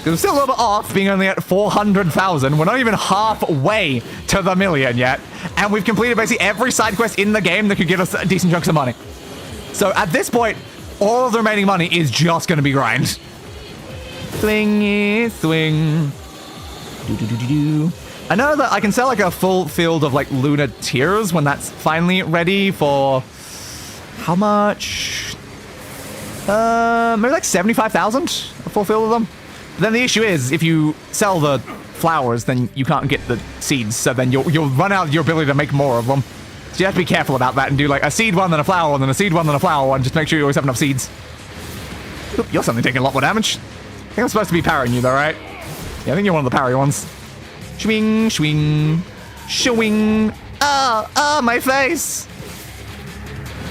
We're still a little bit off, being only at 400,000. We're not even halfway to the 1,000,000 yet. And we've completed basically every side quest in the game that could give us decent chunks of money. So at this point, all of the remaining money is just going to be grind. Swingy, swing. Do-do-do-do-do. I know that I can sell like a full field of like lunar tears when that's finally ready for... How much? Maybe like 75,000? A full field of them? But then the issue is, if you sell the flowers, then you can't get the seeds, so then you'll run out of your ability to make more of them. So you have to be careful about that and do like a seed one, then a flower one, then a seed one, then a flower one. Just make sure you always have enough seeds. Oop, you're suddenly taking a lot more damage. I think I'm supposed to be parrying you though, right? Yeah, I think you're one of the parry ones. Swing, swing, swing. Ah, my face!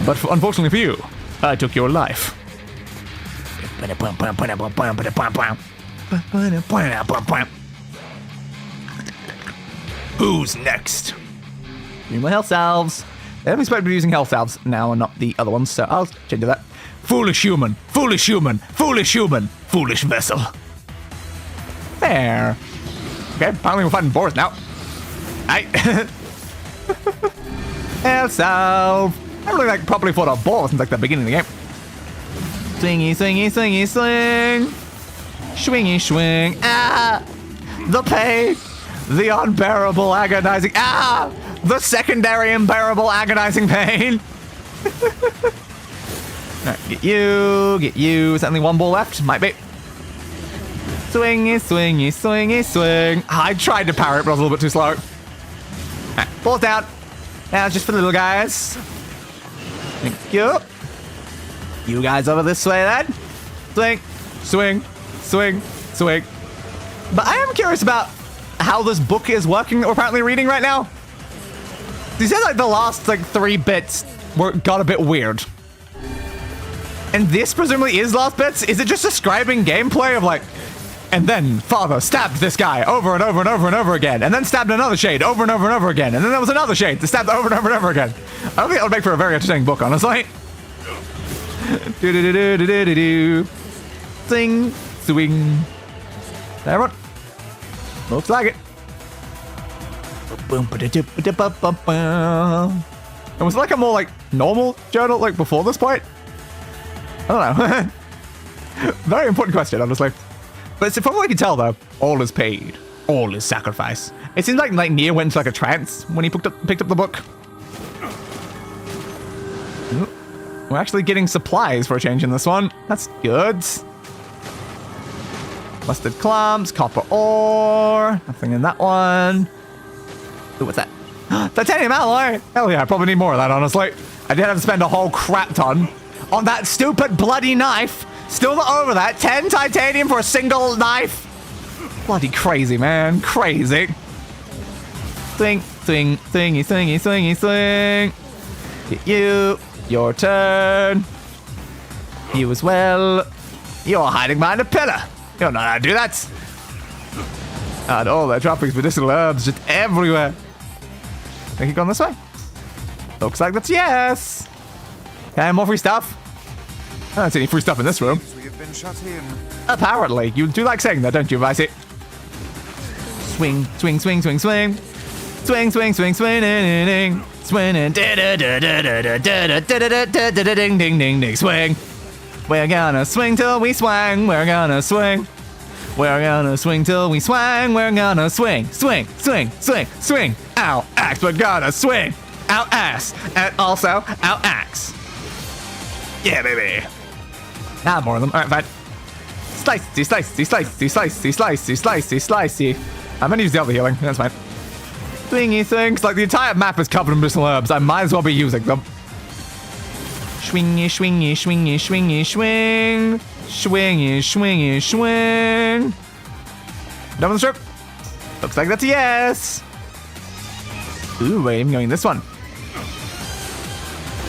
But unfortunately for you, I took your life. Who's next? Need my health salves. They haven't supposed to be using health salves now and not the other ones, so I'll change to that. Foolish human, foolish human, foolish human, foolish vessel. There. Okay, apparently we're fighting Boris now. Hey. Elf. I haven't really like properly fought a boss since like the beginning of the game. Swingy, swingy, swingy, swing. Swingy, swing. Ah! The pain. The unbearable, agonizing. Ah! The secondary, unbearable, agonizing pain. Alright, get you. Is there only one ball left? Might be. Swingy, swingy, swingy, swing. I tried to parry it, but I was a little bit too slow. Alright, balls down. Now just for the little guys. Thank you. You guys over this way then. Swing, swing, swing, swing. But I am curious about how this book is working that we're apparently reading right now. You said like the last like 3 bits got a bit weird. And this presumably is last bits? Is it just describing gameplay of like, and then father stabbed this guy over and over and over and over again, and then stabbed another shade over and over and over again, and then there was another shade that stabbed over and over and over again. I don't think it would make for a very entertaining book, honestly. Do-do-do-do-do-do-do. Sing, swing. Everyone. Looks like it. And was it like a more like normal journal like before this point? I don't know. Very important question, honestly. But from what I can tell though, all is paid. All is sacrifice. It seems like NieR went into like a trance when he picked up the book. Ooh. We're actually getting supplies for a change in this one. That's good. Mustard clumps, copper ore, nothing in that one. Ooh, what's that? Titanium alloy! Hell yeah, I probably need more of that, honestly. I did have to spend a whole crap ton on that stupid bloody knife. Still not over that. 10 titanium for a single knife. Bloody crazy, man. Crazy. Swing, swing, swingy, swingy, swingy, swing. Get you. Your turn. You as well. You're hiding behind a pillar. You don't know how to do that. And all they're dropping medicinal herbs just everywhere. Think you going this way? Looks like that's yes. Okay, more free stuff. I don't see any free stuff in this room. We have been shut in. Apparently. You do like saying that, don't you, Weiss? Swing, swing, swing, swing, swing. Swing, swing, swing, swing, ding, ding, swing, ding, ding, ding, ding, swing. We're gonna swing till we swang. We're gonna swing. We're gonna swing till we swang. We're gonna swing, swing, swing, swing, swing. Ow, axe. We're gonna swing. Ow, ass. And also, ow, axe. Yeah, baby. Ah, more of them. Alright, fine. Slicey, slicey, slicey, slicey, slicey, slicey, slicey. I'm gonna use the other healing. That's fine. Swingy things. Like the entire map is covered in medicinal herbs. I might as well be using them. Swingy, swingy, swingy, swingy, swing. Swingy, swingy, swing. Done with the strip. Looks like that's a yes. Ooh, wait, I'm going this one.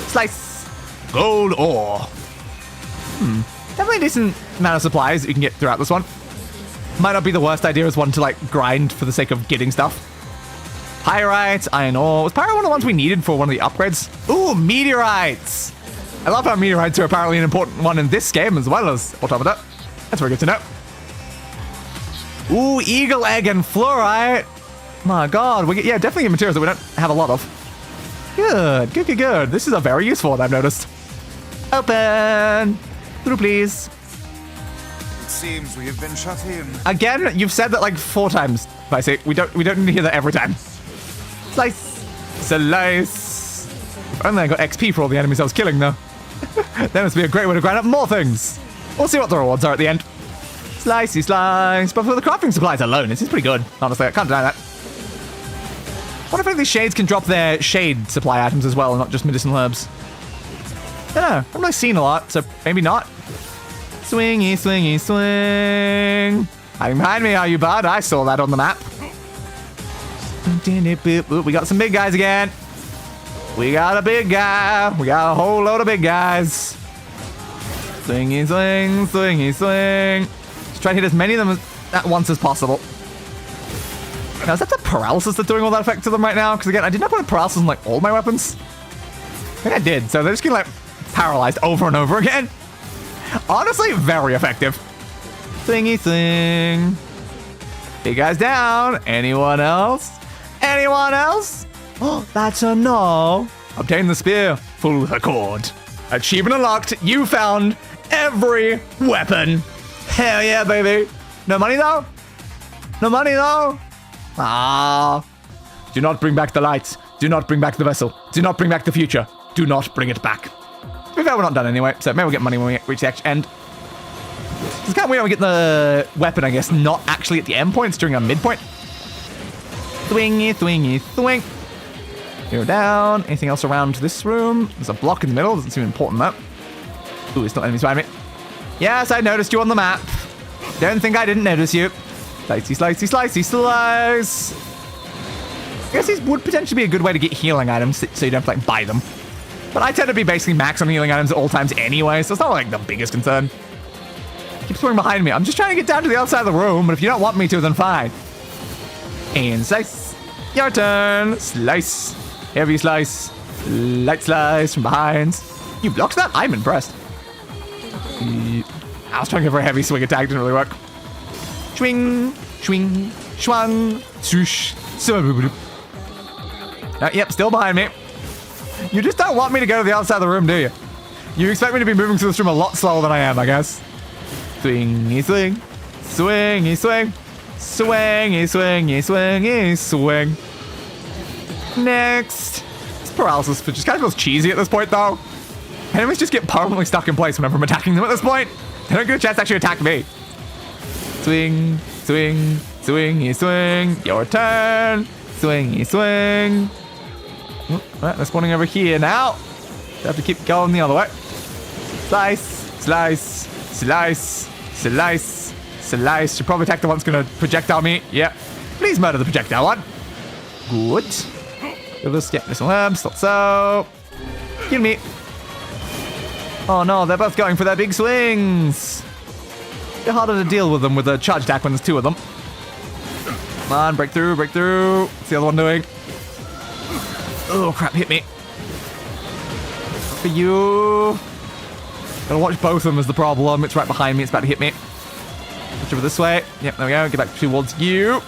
Slice. Gold ore. Definitely a decent amount of supplies that you can get throughout this one. Might not be the worst idea as one to like grind for the sake of getting stuff. Pyrite, iron ore. Was pyrite one of the ones we needed for one of the upgrades? Ooh, meteorites. I love how meteorites are apparently an important one in this game as well as Automata. That's very good to know. Ooh, eagle egg and fluorite. My god, we get, yeah, definitely materials that we don't have a lot of. Good, good, good, good. This is a very useful one, I've noticed. Open. Through, please. It seems we have been shut in. Again, you've said that like 4 times, Vicey. We don't need to hear that every time. Slice. Slice. If only I got XP for all the enemies I was killing, though. That must be a great way to grind up more things. We'll see what the rewards are at the end. Slicey slice. But for the crafting supplies alone, it seems pretty good. Honestly, I can't deny that. What if these shades can drop their shade supply items as well, and not just medicinal herbs? I don't know. I haven't really seen a lot, so maybe not. Swingy, swingy, swing. Hiding behind me, are you, bud? I saw that on the map. Ooh, we got some big guys again. We got a big guy. We got a whole load of big guys. Swingy, swing, swingy, swing. Just try to hit as many of them at once as possible. Now, is that the paralysis that's doing all that effect to them right now? Because again, I did not put paralysis on like all my weapons. I think I did. So they're just getting like paralyzed over and over again. Honestly, very effective. Swingy, swing. Big guy's down. Anyone else? Anyone else? Oh, that's a no. Obtain the spear. Full accord. Achievement unlocked. You found every weapon. Hell yeah, baby. No money though? No money though? Ah. Do not bring back the lights. Do not bring back the vessel. Do not bring back the future. Do not bring it back. To be fair, we're not done anyway, so maybe we'll get money when we reach the end. It's kind of weird when we get the weapon, I guess, not actually at the end point, it's during our midpoint. Swingy, swingy, swing. You're down. Anything else around this room? There's a block in the middle. Doesn't seem important, that. Ooh, it's not enemies behind me. Yes, I noticed you on the map. Don't think I didn't notice you. Slicey, slicey, slicey, slice. I guess these would potentially be a good way to get healing items so you don't have to, like, buy them. But I tend to be basically max on healing items at all times anyway, so it's not, like, the biggest concern. Keep swinging behind me. I'm just trying to get down to the outside of the room, but if you don't want me to, then fine. And slice. Your turn. Slice. Heavy slice. Light slice from behind. You blocked that? I'm impressed. I was trying to go for a heavy swing attack. Didn't really work. Swing. Swing. Swung. Swoosh. Yep, still behind me. You just don't want me to go to the outside of the room, do you? You expect me to be moving through this room a lot slower than I am, I guess. Swingy swing. Swingy swing. Swingy swingy swingy swing. Next. This paralysis just kind of feels cheesy at this point, though. Enemies just get permanently stuck in place whenever I'm attacking them at this point. They don't get a chance to actually attack me. Swing, swing, swingy swing. Your turn. Swingy swing. All right, they're spawning over here now. So I have to keep going the other way. Slice, slice, slice, slice, slice. Should probably attack the one that's going to projectile me. Yeah. Please murder the projectile one. Good. Let's get this one. Stop so. Kill me. Oh no, they're both going for their big swings. It's harder to deal with them with a charge attack when there's two of them. Come on, break through, break through. What's the other one doing? Oh crap, hit me. For you. Gotta watch both of them is the problem. It's right behind me, it's about to hit me. Push over this way. Yep, there we go. Get back towards you.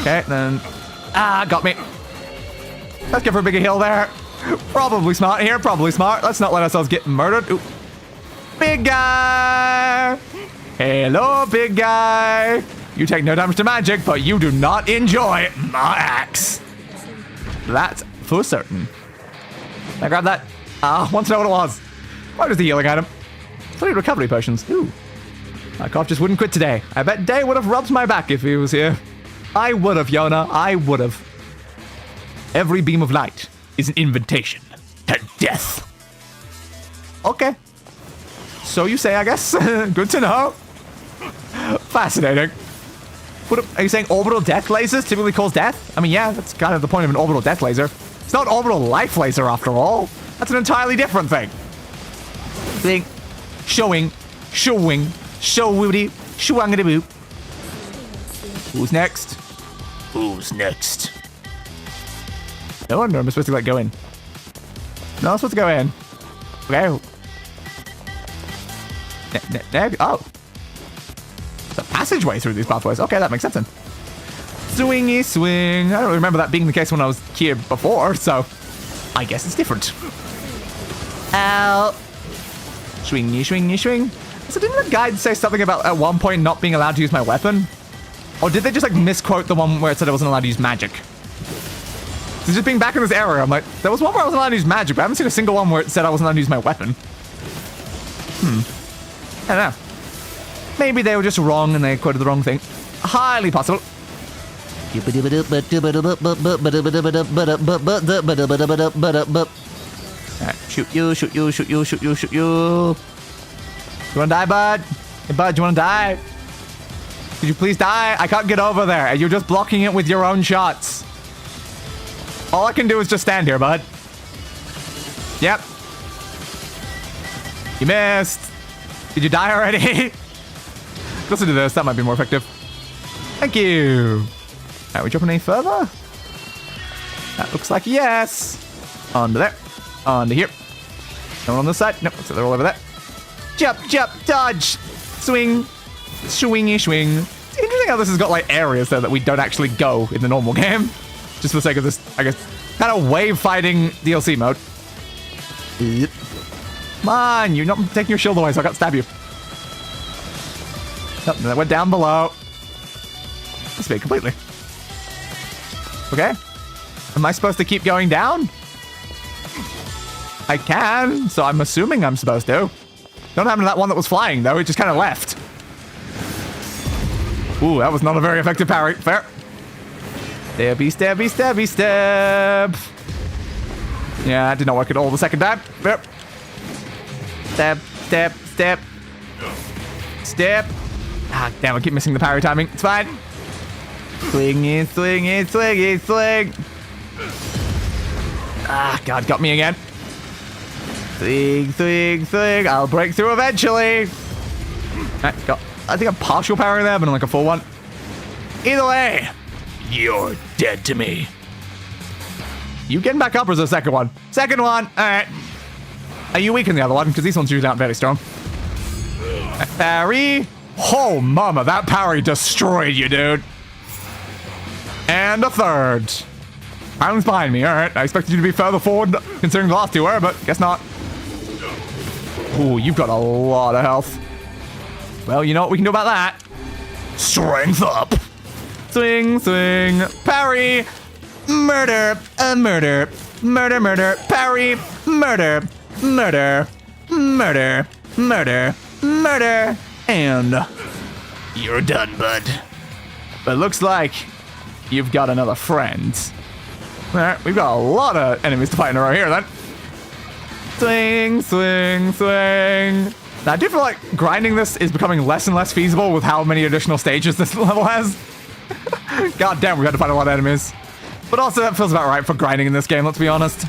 Okay, then. Ah, got me. Let's go for a bigger heal there. Probably smart here, probably smart. Let's not let ourselves get murdered. Ooh. Big guy. Hello, big guy. You take no damage to magic, but you do not enjoy my axe. That's for certain. Can I grab that? I want to know what it was. What was the healing item? 3 recovery potions. Ooh. My cough just wouldn't quit today. I bet Day would have rubbed my back if he was here. I would have, Yonah. I would have. Every beam of light is an invitation to death. Okay. So you say, I guess. Good to know. Fascinating. What, are you saying orbital death lasers typically cause death? I mean, yeah, that's kind of the point of an orbital death laser. It's not an orbital life laser after all. That's an entirely different thing. Thing. Showing. Showing. Show-woody. Shwangity-boo. Who's next? Who's next? No wonder I'm supposed to, like, go in. No, I'm supposed to go in. Okay. Oh. It's a passageway through these pathways. Okay, that makes sense then. Swingy swing. I don't remember that being the case when I was here before, so I guess it's different. Ow. Swingy, swingy, swing. So didn't the guide say something about at one point not being allowed to use my weapon? Or did they just like misquote the one where it said I wasn't allowed to use magic? So just being back in this area, I'm like, there was one where I wasn't allowed to use magic, but I haven't seen a single one where it said I wasn't allowed to use my weapon. I don't know. Maybe they were just wrong and they quoted the wrong thing. Highly possible. Alright, shoot you, shoot you, shoot you, shoot you, shoot you. You wanna die, bud? Hey, bud, you wanna die? Could you please die? I can't get over there, and you're just blocking it with your own shots. All I can do is just stand here, bud. Yep. You missed. Did you die already? Listen to this, that might be more effective. Thank you. Alright, we jumping any further? That looks like yes. Onto there. Onto here. No one on this side? Nope, they're all over there. Jump, jump, dodge. Swing. Swingy, swing. interesting how this has got like areas there that we don't actually go in the normal game. Just for the sake of this, I guess, kind of wave fighting DLC mode. Yep. Come on, you're not taking your shield away, so I can't stab you. Oh, that went down below. This made completely. Okay. Am I supposed to keep going down? I can, so I'm assuming I'm supposed to. Don't happen to that one that was flying, though. It just kind of left. Ooh, that was not a very effective parry. Fair. Stabby, stabby, stabby, stab. Yeah, that did not work at all the second time. Fair. Stab, stab, stab. Stab. Ah, damn, I keep missing the parry timing. It's fine. Swing it, swing it, swing it, swing. Ah, God, got me again. Swing, swing, swing. I'll break through eventually. Right, got, I think a partial parry there, but not like a full one. Either way, you're dead to me. You getting back up or is there a second one? Second one. All right. Are you weak in the other one? Because these ones usually aren't very strong. Parry. Oh, mama, that parry destroyed you, dude. And a third. Island's behind me. All right. I expected you to be further forward, considering the last two were, but guess not. Ooh, you've got a lot of health. Well, you know what we can do about that? Strength up. Swing, swing, parry, murder, murder, murder, murder, parry, murder, murder, murder, murder, murder, and you're done, bud. But it looks like you've got another friend. All right, we've got a lot of enemies to fight in a row here, then. Swing, swing, swing. Now, I do feel like grinding this is becoming less and less feasible with how many additional stages this level has. God damn, we had to fight a lot of enemies. But also, that feels about right for grinding in this game, let's be honest.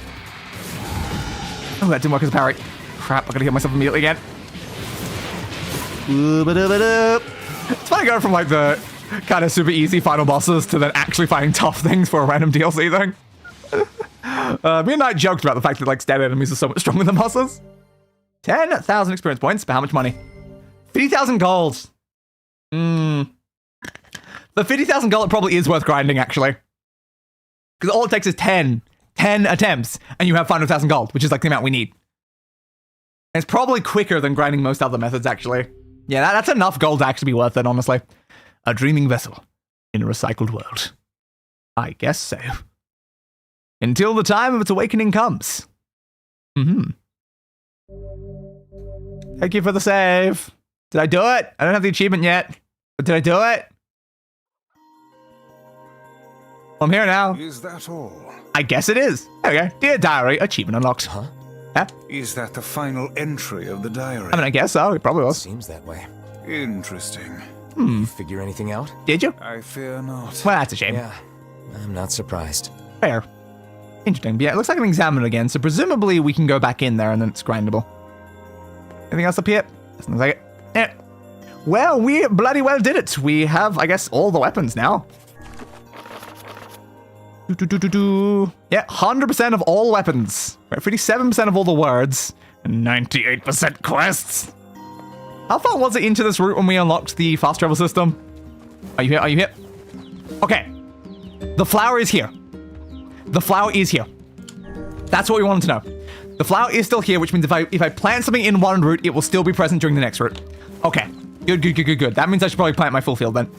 Oh, that didn't work as a parry. Crap, I gotta hit myself immediately again. It's funny going from like the kind of super easy final bosses to then actually fighting tough things for a random DLC thing. Me and I joked about the fact that like standard enemies are so much stronger than bosses. 10,000 experience points, but how much money? 50,000 gold. The 50,000 gold probably is worth grinding, actually. Because all it takes is 10 attempts, and you have 500,000 gold, which is like the amount we need. And it's probably quicker than grinding most other methods, actually. Yeah, that's enough gold to actually be worth it, honestly. A dreaming vessel in a recycled world. I guess so. Until the time of its awakening comes. Thank you for the save. Did I do it? I don't have the achievement yet. But did I do it? I'm here now. Is that all? I guess it is. There we go. Dear Diary, achievement unlocked. Huh? Yeah? Is that the final entry of the diary? I mean, I guess so. It probably was. Seems that way. Interesting. You figure anything out? Did you? I fear not. Well, that's a shame. Yeah, I'm not surprised. Fair. Interesting. But yeah, it looks like I can examine it again, so presumably we can go back in there and then it's grindable. Anything else up here? Doesn't look like it. Yeah. Well, we bloody well did it. We have, I guess, all the weapons now. Yeah, 100% of all weapons. 57% of all the words. And 98% quests. How far was it into this route when we unlocked the fast travel system? Are you here? Are you here? Okay. The flower is here. The flower is here. That's what we wanted to know. The flower is still here, which means if I plant something in one route, it will still be present during the next route. Okay. Good, good, good, good, good. That means I should probably plant my full field then.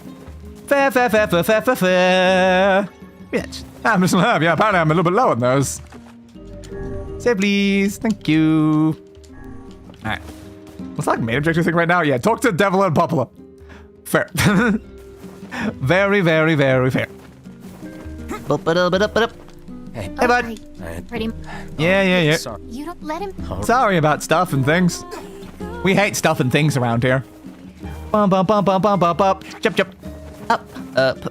Fair, fair, fair, fair, fair, fair, fair. Bitch. I'm missing a herb. Yeah, apparently I'm a little bit low on those. Save, please. Thank you. All right. What's that main objective thing right now? Yeah, talk to Devil and Popula. Fair. Very, very, very fair. Hey, bud. Pretty. Yeah. Sorry. You don't let him. Sorry about stuff and things. We hate stuff and things around here. Bum bum bum bum bum bum bum. Jump jump. Up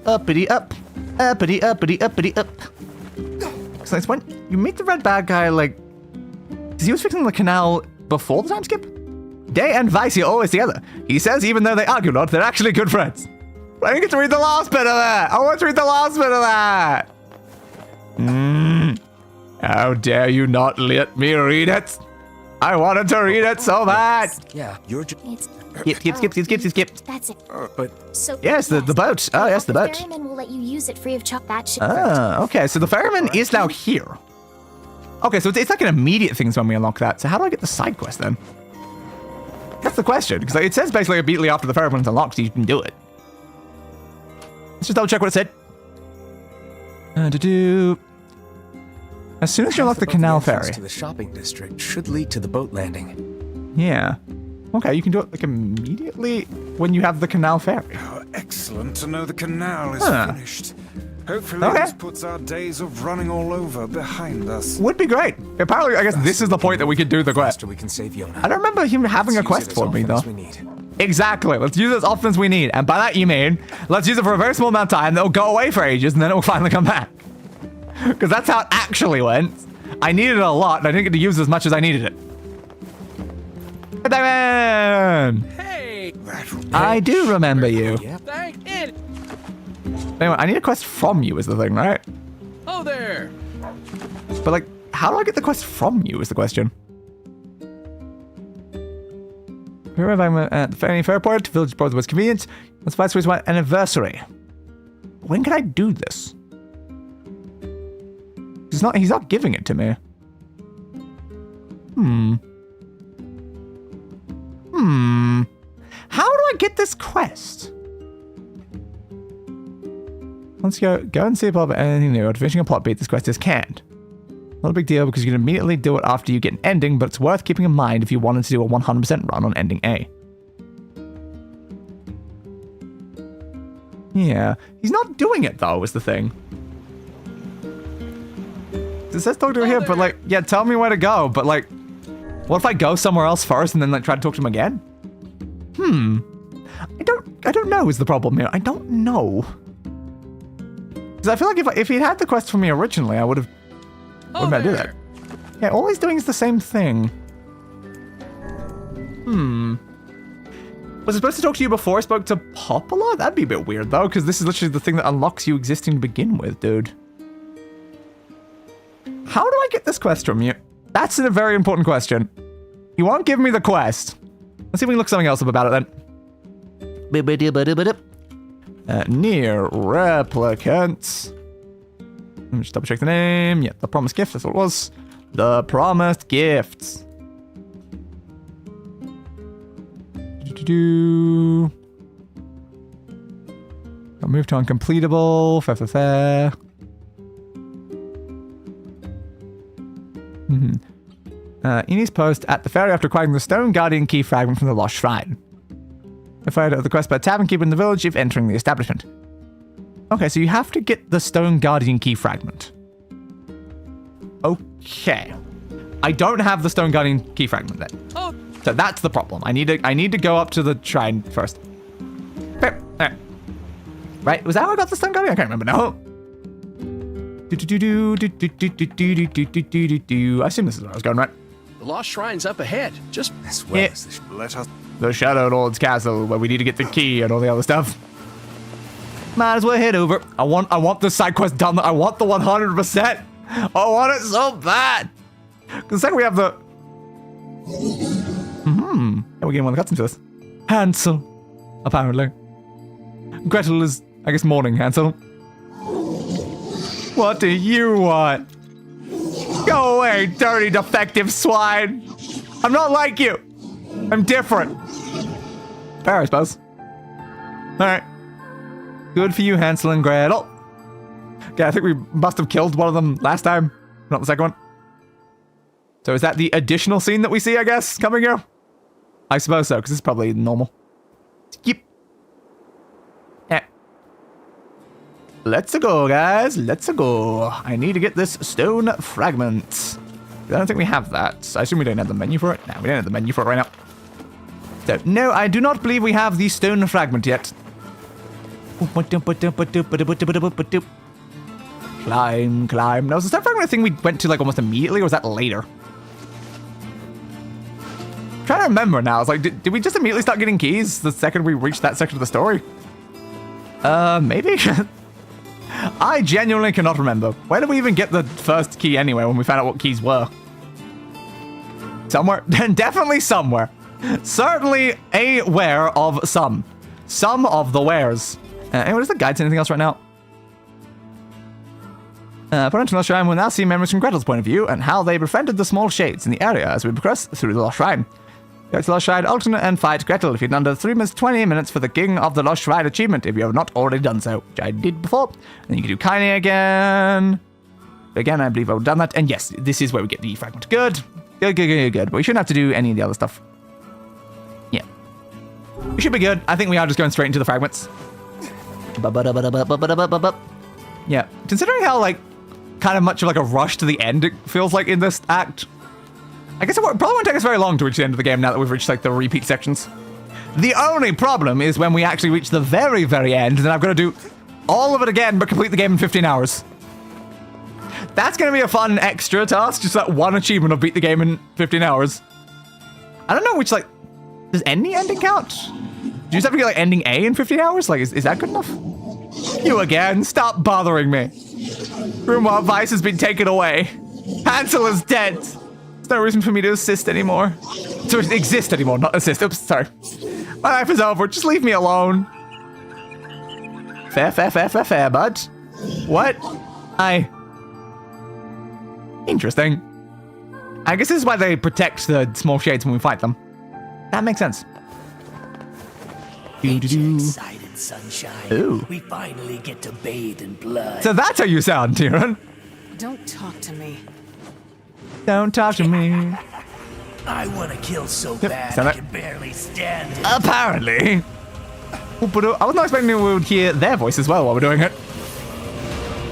uppity up. Uppity uppity uppity up. So it's when you meet the red bad guy, like, because he was fixing the canal before the time skip. Day and Weiss are always together. He says even though they argue a lot, they're actually good friends. But I didn't get to read the last bit of that. I want to read the last bit of that. How dare you not let me read it? I wanted to read it so bad. Yeah, you're just... Skip. That's it. But... So Yes, the boat. Oh, yes, the boat. ferryman will let you use it free of charge. That should Ah, okay. So the ferryman is now here. Okay, so it's like an immediate thing when we unlock that. So how do I get the side quest then? That's the question, because it says basically immediately after the ferryman's unlocked, you can do it. Let's just double check what it said. As soon as you unlock the canal ferry. To the shopping district should lead to the boat landing. Yeah. Okay, you can do it like immediately when you have the canal ferry. Oh, excellent to know the canal is finished. Hopefully this puts our days of running all over behind us. Would be great. Apparently, I guess this is the point that we could do the quest. We can save Yonah. I don't remember him having a quest for me, though. Exactly. Let's use it as often as we need. And by that, you mean, let's use it for a very small amount of time, then it'll go away for ages, and then it'll finally come back. Because that's how it actually went. I needed it a lot, and I didn't get to use it as much as I needed it. Hey! I do remember you. Thank it! Anyway, I need a quest from you is the thing, right? Oh there! But like, how do I get the quest from you is the question. We arrive at the ferry fairport. Village board was convenient. Let's fight for my anniversary. When can I do this? He's not giving it to me. How do I get this quest? Let's go and see about anything new. Finishing a plot beat, this quest is canned. Not a big deal because you can immediately do it after you get an ending, but it's worth keeping in mind if you wanted to do a 100% run on ending A. Yeah, he's not doing it though, is the thing. It says talk to him here, but like, yeah, tell me where to go, but like, what if I go somewhere else first and then like try to talk to him again? I don't know is the problem here. I don't know. Because I feel like if he'd had the quest for me originally, I would have been able to do that. Yeah, all he's doing is the same thing. Was I supposed to talk to you before I spoke to Popala? That'd be a bit weird though, because this is literally the thing that unlocks you existing to begin with, dude. How do I get this quest from you? That's a very important question. You won't give me the quest. Let's see if we can look something else up about it then. NieR Replicant. Let me just double check the name. Yeah, the promised gift, that's what it was. The promised gifts. I'll move to uncompletable. Fair. Ini's post at the ferry after acquiring the Stone Guardian key fragment from the Lost Shrine. Notified of the quest by a tavern keeper in the village if entering the establishment. Okay, so you have to get the Stone Guardian key fragment. Okay. I don't have the Stone Guardian key fragment then. Oh. So that's the problem. I need to go up to the shrine first. Right, was that how I got the Stone Guardian? I can't remember now. I assume this is where I was going, right? The Lost Shrine's up ahead. Just as well as the Shadowlord's castle where we need to get the key and all the other stuff. Might as well head over. I want the side quest done. I want the 100%. I want it so bad. Because the second we have the... And we're getting one of the cutscenes to this. Hansel, apparently. Gretel is, I guess, mourning Hansel. What do you want? Go away, dirty, defective swine. I'm not like you. I'm different. Fair, I suppose. Alright. Good for you, Hansel and Gretel. Okay, I think we must have killed one of them last time. Not the second one. So is that the additional scene that we see, I guess, coming here? I suppose so, because it's probably normal. Skip. Let's go, guys. Let's go. I need to get this stone fragment. I don't think we have that. I assume we don't have the menu for it. No, we don't have the menu for it right now. So, no, I do not believe we have the stone fragment yet. Climb. Now, was the stone fragment a thing we went to like almost immediately, or was that later? I'm trying to remember now. It's like, did we just immediately start getting keys the second we reached that section of the story? Maybe? I genuinely cannot remember. Where did we even get the first key anyway when we found out what keys were? Somewhere. Definitely somewhere. Certainly aware of some. Some of the wares. What is the guide to anything else right now? According to the Lost Shrine, we'll now see memories from Gretel's point of view and how they befriended the small shades in the area as we progress through the Lost Shrine. Go to the Lost Shrine, alternate, and fight Gretel if you'd under 3 minutes 20 minutes for the King of the Lost Shrine achievement if you have not already done so, which I did before. And then you can do Kaine again. Again, I believe I've done that. And yes, this is where we get the fragment. Good. Good. But we shouldn't have to do any of the other stuff. Yeah. We should be good. I think we are just going straight into the fragments. Yeah. Considering how, like, kind of much of like a rush to the end it feels like in this act, I guess it probably won't take us very long to reach the end of the game now that we've reached like the repeat sections. The only problem is when we actually reach the very, very end, then I've got to do all of it again but complete the game in 15 hours. That's going to be a fun extra task, just that one achievement of beat the game in 15 hours. I don't know which, like, does any ending count? Do you just have to get like ending A in 15 hours? Like, is that good enough? You again, stop bothering me. Grimoire Weiss has been taken away. Hansel is dead. There's no reason for me to assist anymore. To exist anymore, not assist. Oops, sorry. My life is over. Just leave me alone. Fair, bud. What? Interesting. I guess this is why they protect the small shades when we fight them. That makes sense. Excited, sunshine. Ooh. We finally get to bathe in blood. So that's how you sound, Tyrion. Don't talk to me. Don't talk to me. I want to kill so bad I can barely stand it. Apparently. I was not expecting we would hear their voice as well while we're doing it.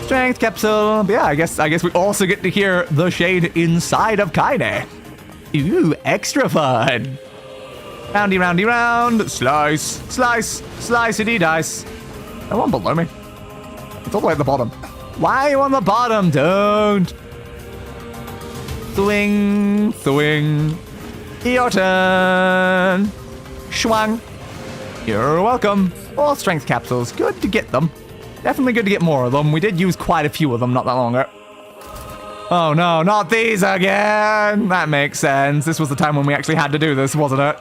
Strength capsule. But yeah, I guess we also get to hear the shade inside of Kaine. Ooh, extra fun. Roundy, round. Slice, slicey dice. No one below me. It's all the way at the bottom. Why are you on the bottom? Don't. Swing. Your turn. Schwang. You're welcome. All strength capsules. Good to get them. Definitely good to get more of them. We did use quite a few of them not that long ago. Oh no, not these again. That makes sense. This was the time when we actually had to do this, wasn't it?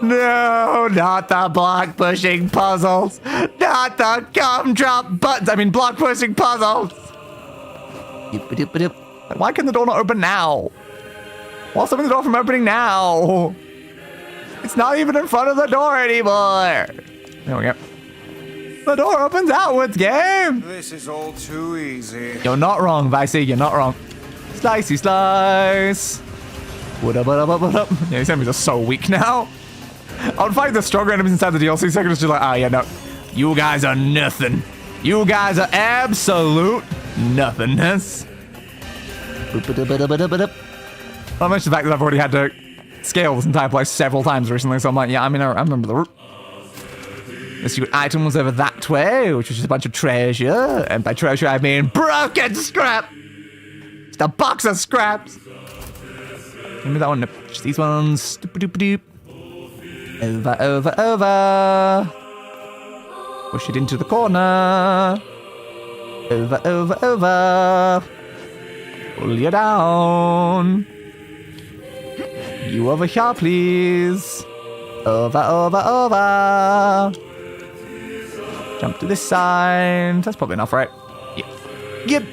No, not the block pushing puzzles. Not the gumdrop buttons. I mean, block pushing puzzles. Why can the door not open now? What's stopping the door from opening now? It's not even in front of the door anymore. There we go. The door opens outwards, game. This is all too easy. You're not wrong, Vicey. You're not wrong. Slicey slice. What up? Yeah, these enemies are so weak now. I would fight the stronger enemies inside the DLC second. It's just like, yeah, no. You guys are nothing. You guys are absolute nothingness. I mentioned the fact that I've already had to scale this entire place several times recently, so I'm like, yeah, I mean, I remember the route. The secret item was over that way, which was just a bunch of treasure. And by treasure, I mean broken scrap. Just a box of scraps. Give me that one. Nope. Just these ones. Doop-a-doop-a-doop. Over. Push it into the corner. Over. Pull you down. You over here, please. Over. Jump to this side. That's probably enough, right? Yeah. Yep.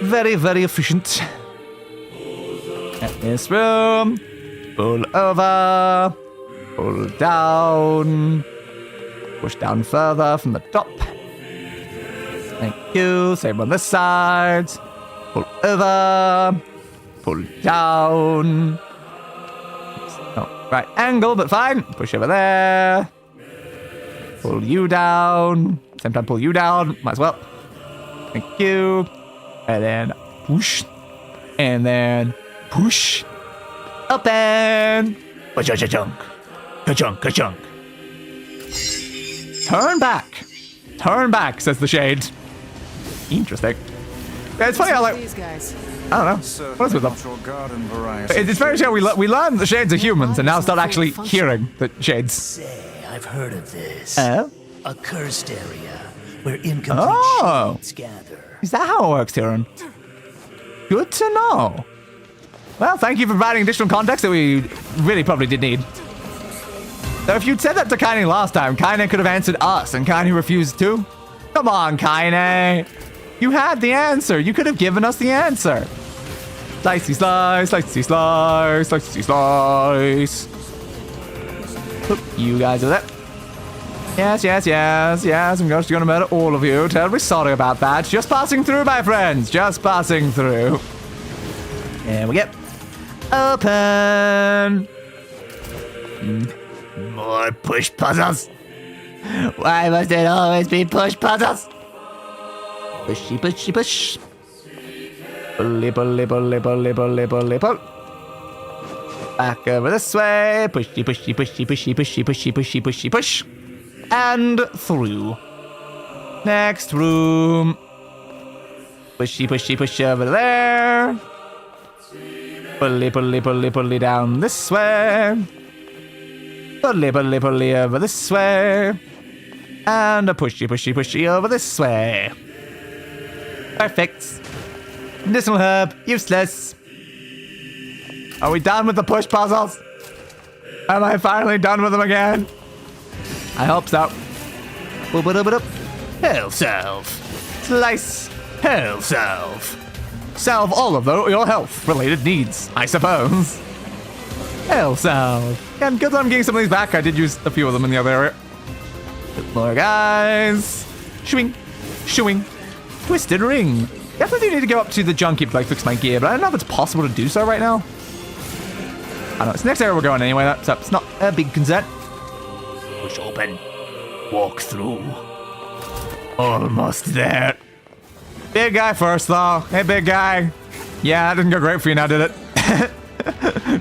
Very, very efficient. At this room. Pull over. Pull down. Push down further from the top. Thank you. Same on this side. Pull over. Pull down. Oh, right angle, but fine. Push over there. Pull you down. Same time, pull you down. Might as well. Thank you. And then push. And then push. Up and. Ka-chunk. Turn back, says the shade. Interesting. Yeah, it's funny how, like, These guys. I don't know. What is with them? It's very sure we learn the shades are humans and now start actually hearing the shades. Say, I've heard of this. Oh? A cursed area where incomplete shades gather. Is that how it works, Tyrion? Good to know. Well, thank you for providing additional context that we really probably did need. So if you'd said that to Kaine last time, Kaine could have answered us, and Kaine refused to. Come on, Kaine. You had the answer. You could have given us the answer. Slicey slice, slicey slice, slicey slice. Oop, you guys are there. Yes, yes, yes, yes. I'm just gonna murder all of you. Terribly sorry about that. Just passing through, my friends. Just passing through. There we go. Open. More push puzzles. Why must it always be push puzzles? Pushy, pushy, push. Pulley, pulley, pulley, pulley, pulley, pulley, pull. Back over this way. Pushy, pushy, pushy, pushy, pushy, pushy, pushy, pushy, push. And through. Next room. Pushy, pushy, push over there. Pulley, pulley, pulley, pulley down this way. Pulley, pulley, pulley over this way. And a pushy, pushy, pushy over this way. Perfect. Medicinal herb, useless. Are we done with the push puzzles? Am I finally done with them again? I hope so. Heal self. Slice. Heal self. Solve all of your health-related needs, I suppose. Heal self. And good that I'm getting some of these back. I did use a few of them in the other area. More guys. Shooing. Shooing. Twisted ring. Definitely do need to go up to the junkie to like fix my gear, but I don't know if it's possible to do so right now. I don't know. It's the next area we're going anyway, so it's not a big concern. Push open. Walk through. Almost there. Big guy first, though. Hey, big guy. Yeah, that didn't go great for you now, did it?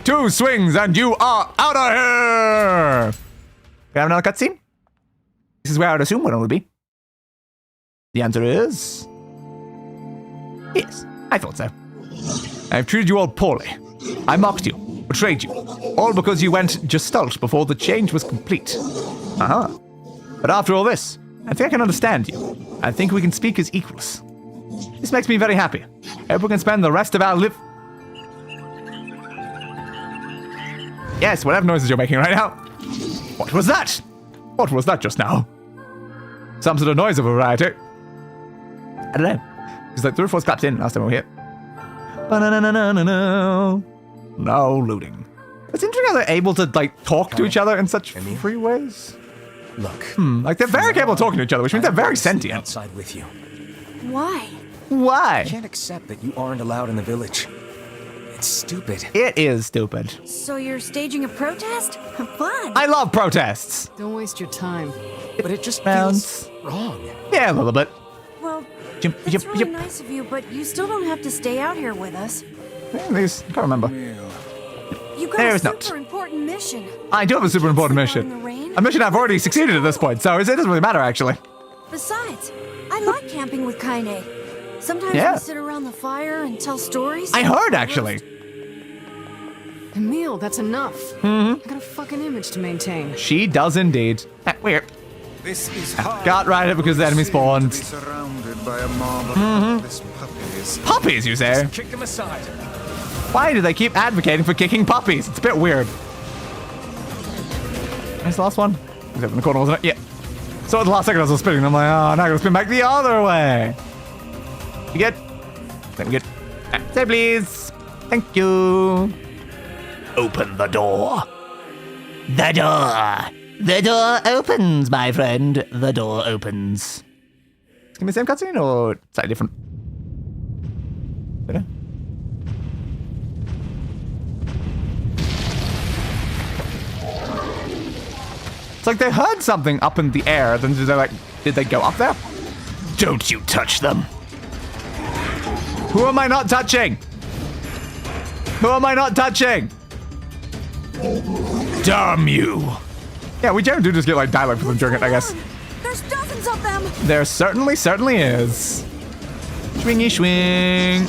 2 swings and you are out of here! We have another cutscene? This is where I would assume one would be. The answer is... yes, I thought so. I've treated you all poorly. I mocked you, betrayed you, all because you went gestalt before the change was complete. Uh-huh. But after all this, I think I can understand you. I think we can speak as equals. This makes me very happy. I hope we can spend the rest of our Yes, whatever noises you're making right now. What was that? What was that just now? Some sort of noise of a variety. I don't know. It's like 3 or 4 claps in last time we were here. No looting. It's interesting how they're able to like talk to each other in such free ways. Look. Like they're very capable of talking to each other, which means they're very sentient. Outside with you. Why? Why? I can't accept that you aren't allowed in the village. It's stupid. It is stupid. So you're staging a protest? Fun. I love protests. Don't waste your time. But it just feels wrong. Yeah, a little bit. Well, that's really nice of you, but you still don't have to stay out here with us. These, I can't remember. You got There a is not. super important mission. I do have a super important mission. A mission I've already succeeded at this point, so it doesn't really matter, actually. Besides, I like camping with Kaine. Sometimes we sit around the fire and tell stories. I heard, actually. Emil, that's enough. I got a fucking image to maintain. She does indeed. Weird. This is Got right it because the enemy spawned. Surrounded by a mob of helpless puppies. Puppies, you say? Kick them aside. Why do they keep advocating for kicking puppies? It's a bit weird. That's the last one. Was that in the corner, wasn't it? Yeah. So at the last second I was spinning, I'm like, oh, now I'm gonna spin back the other way. You good? Let me get. Say please. Thank you. Open the door. The door. The door opens, my friend. The door opens. It's gonna be the same cutscene or slightly different? Better? It's like they heard something up in the air, then did they go up there? Don't you touch them. Who am I not touching? Who am I not touching? Damn you. Yeah, we generally do just get like dialogue from them during it, I guess. There's dozens of them. There certainly is. Swingy swing.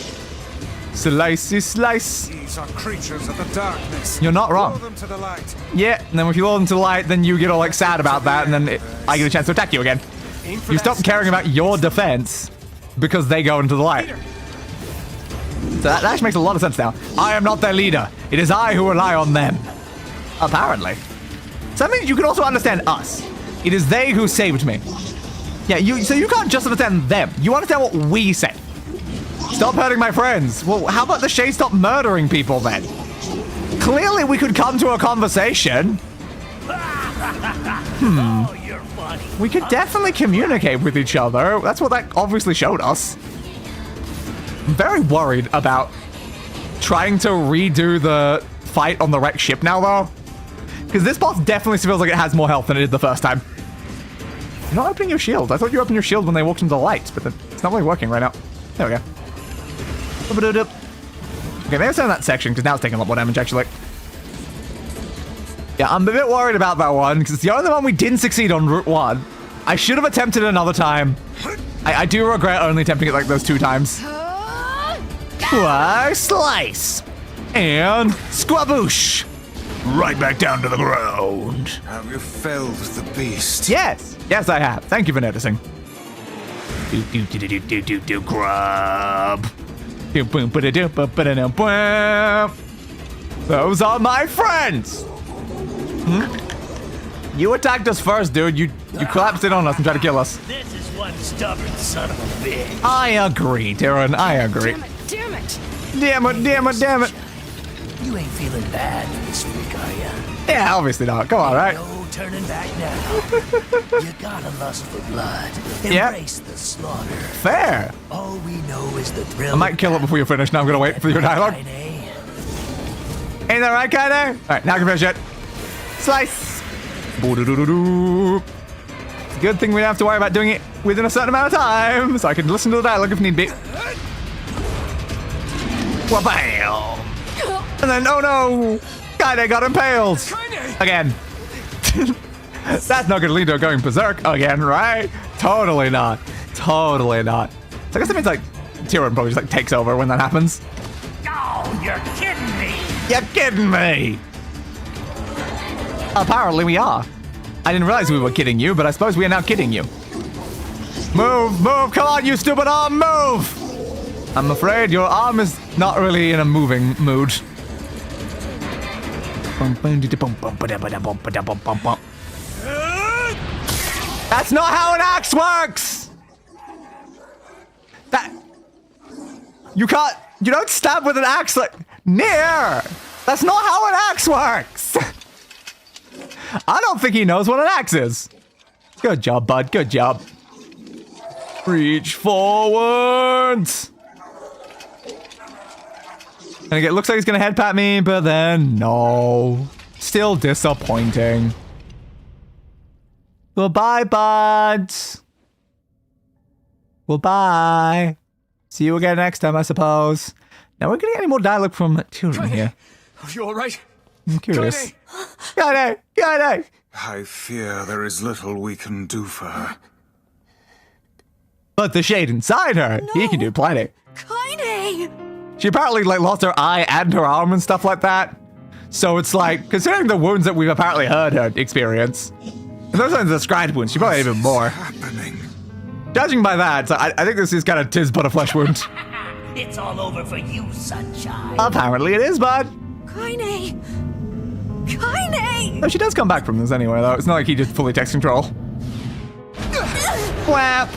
Slicey slice. These are creatures of the darkness. You're not wrong. Lure them to the light. Yeah, and then if you lure them to the light, then you get all like sad about that, and then I get a chance to attack you again. You stop caring about your defense because they go into the light. So that actually makes a lot of sense now. I am not their leader. It is I who rely on them. Apparently. So that means you can also understand us. It is they who saved me. Yeah, so you can't just understand them. You understand what we say. Stop hurting my friends. Well, how about the Shade stop murdering people then? Clearly we could come to a conversation. Oh, you're funny. We could definitely communicate with each other. That's what that obviously showed us. I'm very worried about trying to redo the fight on the wrecked ship now, though. Because this boss definitely feels like it has more health than it did the first time. You're not opening your shield. I thought you opened your shield when they walked into the light, but it's not really working right now. There we go. Okay, maybe I'll send that section, because now it's taking a lot more damage, actually. Yeah, I'm a bit worried about that one, because it's the only one we didn't succeed on Route 1. I should have attempted it another time. I do regret only attempting it like those 2 times. Why, slice! And squaboosh! Right back down to the ground. Have you felled the beast? Yes! Yes, I have. Thank you for noticing. Grub. Those are my friends! You attacked us first, dude. You collapsed in on us and tried to kill us. This is one stubborn son of a bitch. I agree, Darren. I agree. Damn it! Damn it, damn it, damn it. You ain't feeling bad this week, are ya? Yeah, obviously not. Go on, right? No turning back now. You got a lust for blood. Embrace the slaughter. Fair. All we know is the thrill. I might kill it before you finish. Now I'm gonna wait for your dialogue. Ain't that right, Kaine? Alright, now I can finish it. Slice. Boo-doo-doo-doo-doo. It's a good thing we don't have to worry about doing it within a certain amount of time, so I can listen to the dialogue if need be. Wha-bam! And then, oh no! Kaine got impaled! Again. That's not gonna lead to her going berserk again, right? Totally not. Totally not. So I guess that means, like, Tyrion probably just, like, takes over when that happens. Oh, you're kidding me! You're kidding me! Apparently we are. I didn't realize we were kidding you, but I suppose we are now kidding you. Move, move, come on, you stupid arm, move! I'm afraid your arm is not really in a moving mood. That's not how an axe works! You don't stab with an axe like... NieR! That's not how an axe works! I don't think he knows what an axe is. Good job, bud, good job. Reach forwards! And it looks like he's gonna head pat me, but then no. Still disappointing. Goodbye, buds. Goodbye. See you again next time, I suppose. Now we're gonna get any more dialogue from Tyrion here. Are you alright? I'm curious. Kaine! Kaine! I fear there is little we can do for her. But the shade inside her, he can do plenty. Kaine! She apparently like lost her eye and her arm and stuff like that. So it's like, considering the wounds that we've apparently heard her experience, and those are the described wounds, she probably had even more. Happening? Judging by that, I think this is kind of tis but a flesh wound. It's all over for you, sunshine. Apparently it is, bud. Kaine! Kaine! No, she does come back from this anyway, though. It's not like he just fully takes control. Whap!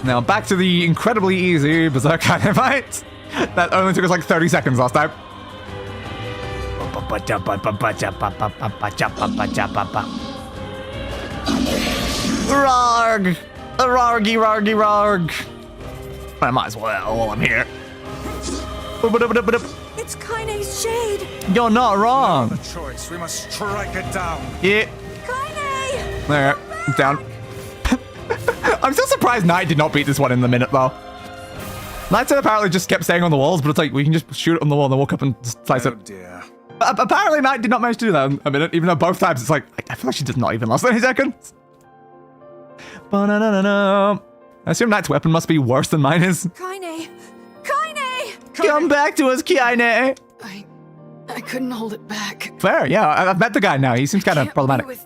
Now back to the incredibly easy berserk kind of fight. That only took us like 30 seconds last time. Rarg! Rargy, rargy, rarg! I might as well while I'm here. It's Kaine's shade! You're not wrong! No choice, we must strike it down. Yeah. Kaine! There, I'm down. I'm still surprised Knight did not beat this one in the minute, though. Knight apparently just kept staying on the walls, but it's like, we can just shoot it on the wall and then walk up and slice it. Dear. But apparently Knight did not manage to do that in a minute, even though both times it's like, I feel like she did not even last 30 seconds. I assume Knight's weapon must be worse than mine is. Kaine! Kaine! Come back to us, Kaine! I couldn't hold it back. Fair, yeah, I've met the guy now. He seems kind of problematic.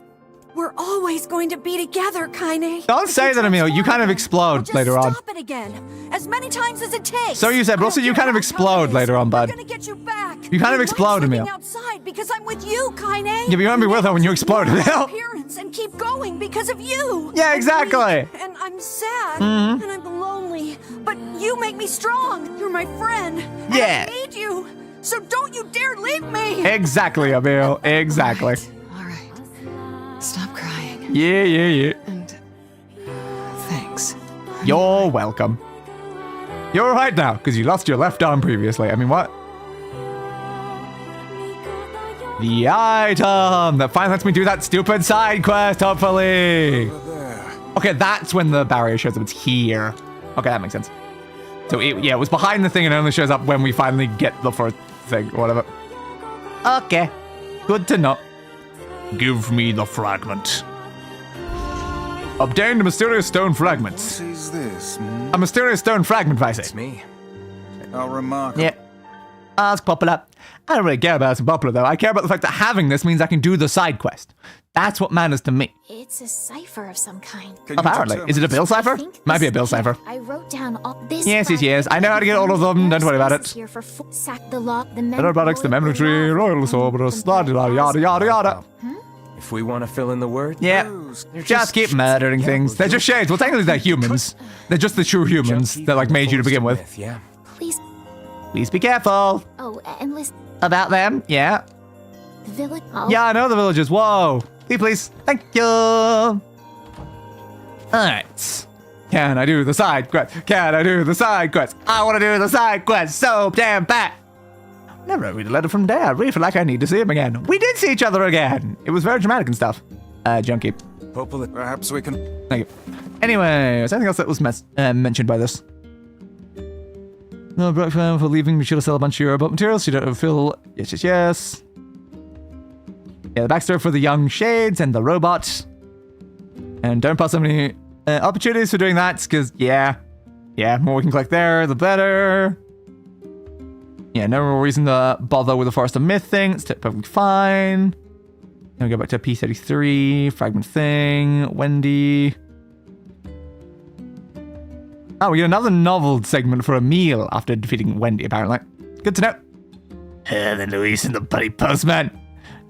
We're all always going to be together, Kaine. Don't say that, Emil. You kind of explode later on. Stop it again, as many times as it takes. So you said, but also you kind of explode later on, bud. I'm gonna get you back. You kind of explode, Emil. Outside because I'm with you, Kaine. Yeah, but you won't be with her when you explode, Emil. Appearance and keep going because of you. Yeah, exactly. And I'm sad and I'm lonely, but you make me strong. You're my friend. And Yeah. I need you. So don't you dare leave me. Exactly, Emil. Exactly. All right. Stop crying. Yeah. And thanks. You're welcome. You're all right now, because you lost your left arm previously. I mean, what? The item that finally lets me do that stupid side quest, hopefully. Okay, that's when the barrier shows up. It's here. Okay, that makes sense. So, it was behind the thing and it only shows up when we finally get the first thing or whatever. Okay. Good to know. Give me the fragment. Obtained a mysterious stone fragment. What is this? A mysterious stone fragment, Weiss. It's me. How remarkable. Yeah. Ask Popular. I don't really care about asking Popular, though. I care about the fact that having this means I can do the side quest. That's what matters to me. It's a cipher of some kind. Apparently. Is it a bill cipher? Might be a bill cipher. I wrote down all this. Yes. I know how to get all of them. Don't worry about it. Here for sack the lock, the Better products, the memory tree, royal Cerberus, yada. If we want to fill in the word, Yeah. Just keep murdering things. They're just shades. Well, technically they're humans. They're just the true humans that like made you to begin with. Yeah. Please be careful. Oh, and listen. About them, yeah. The village. Yeah, I know the villagers. Whoa. Please. Thank you. Alright. Can I do the side quest? I want to do the side quest so damn bad. Never read a letter from Dad. I really feel like I need to see him again. We did see each other again. It was very dramatic and stuff. Junkie. Perhaps we can... Thank you. Anyway, is there anything else that was mentioned by this? No, breakfast for leaving. We should have sell a bunch of your boat materials. You don't feel... Yes. Yeah, the backstory for the young shades and the robot. And don't pass so many opportunities for doing that, because, yeah, more we can collect there, the better. Yeah, no real reason to bother with the Forest of Myth thing. It's perfectly fine. Then we go back to P33, fragment thing, Wendy. Oh, we get another novel segment for a meal after defeating Wendy, apparently. Good to know. Then Luis and the bloody postman.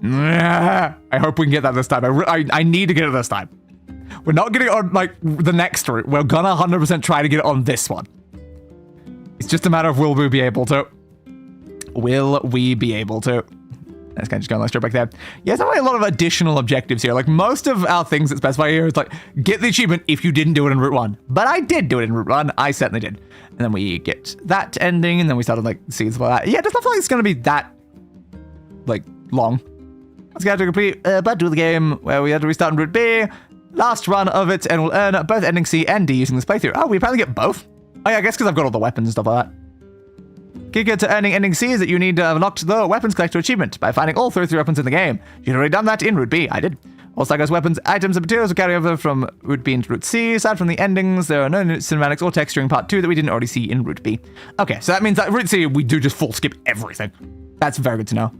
I hope we can get that this time. I need to get it this time. We're not getting it on, like, the next route. We're gonna 100% try to get it on this one. It's just a matter of will we be able to. Will we be able to? That's kind of just going straight back there. Yeah, there's not really a lot of additional objectives here. Like, most of our things that specify here is like, get the achievement if you didn't do it in Route 1. But I did do it in Route 1. I certainly did. And then we get that ending, and then we started, like, seeing stuff like that. Yeah, it doesn't feel like it's going to be that, like, long. Let's get to complete but do the game where we had to restart in Route B. Last run of it, and we'll earn both ending C and D using this playthrough. Oh, we apparently get both? Oh, yeah, I guess because I've got all the weapons and stuff like that. Key to earning ending C is that you need to have unlocked the weapons collector achievement by finding all 33 weapons in the game. You've already done that in Route B. I did. All Saigo's weapons, items, and materials will carry over from Route B into Route C. Aside from the endings, there are no cinematics or text during Part 2 that we didn't already see in Route B. Okay, so that means that Route C, we do just full skip everything. That's very good to know.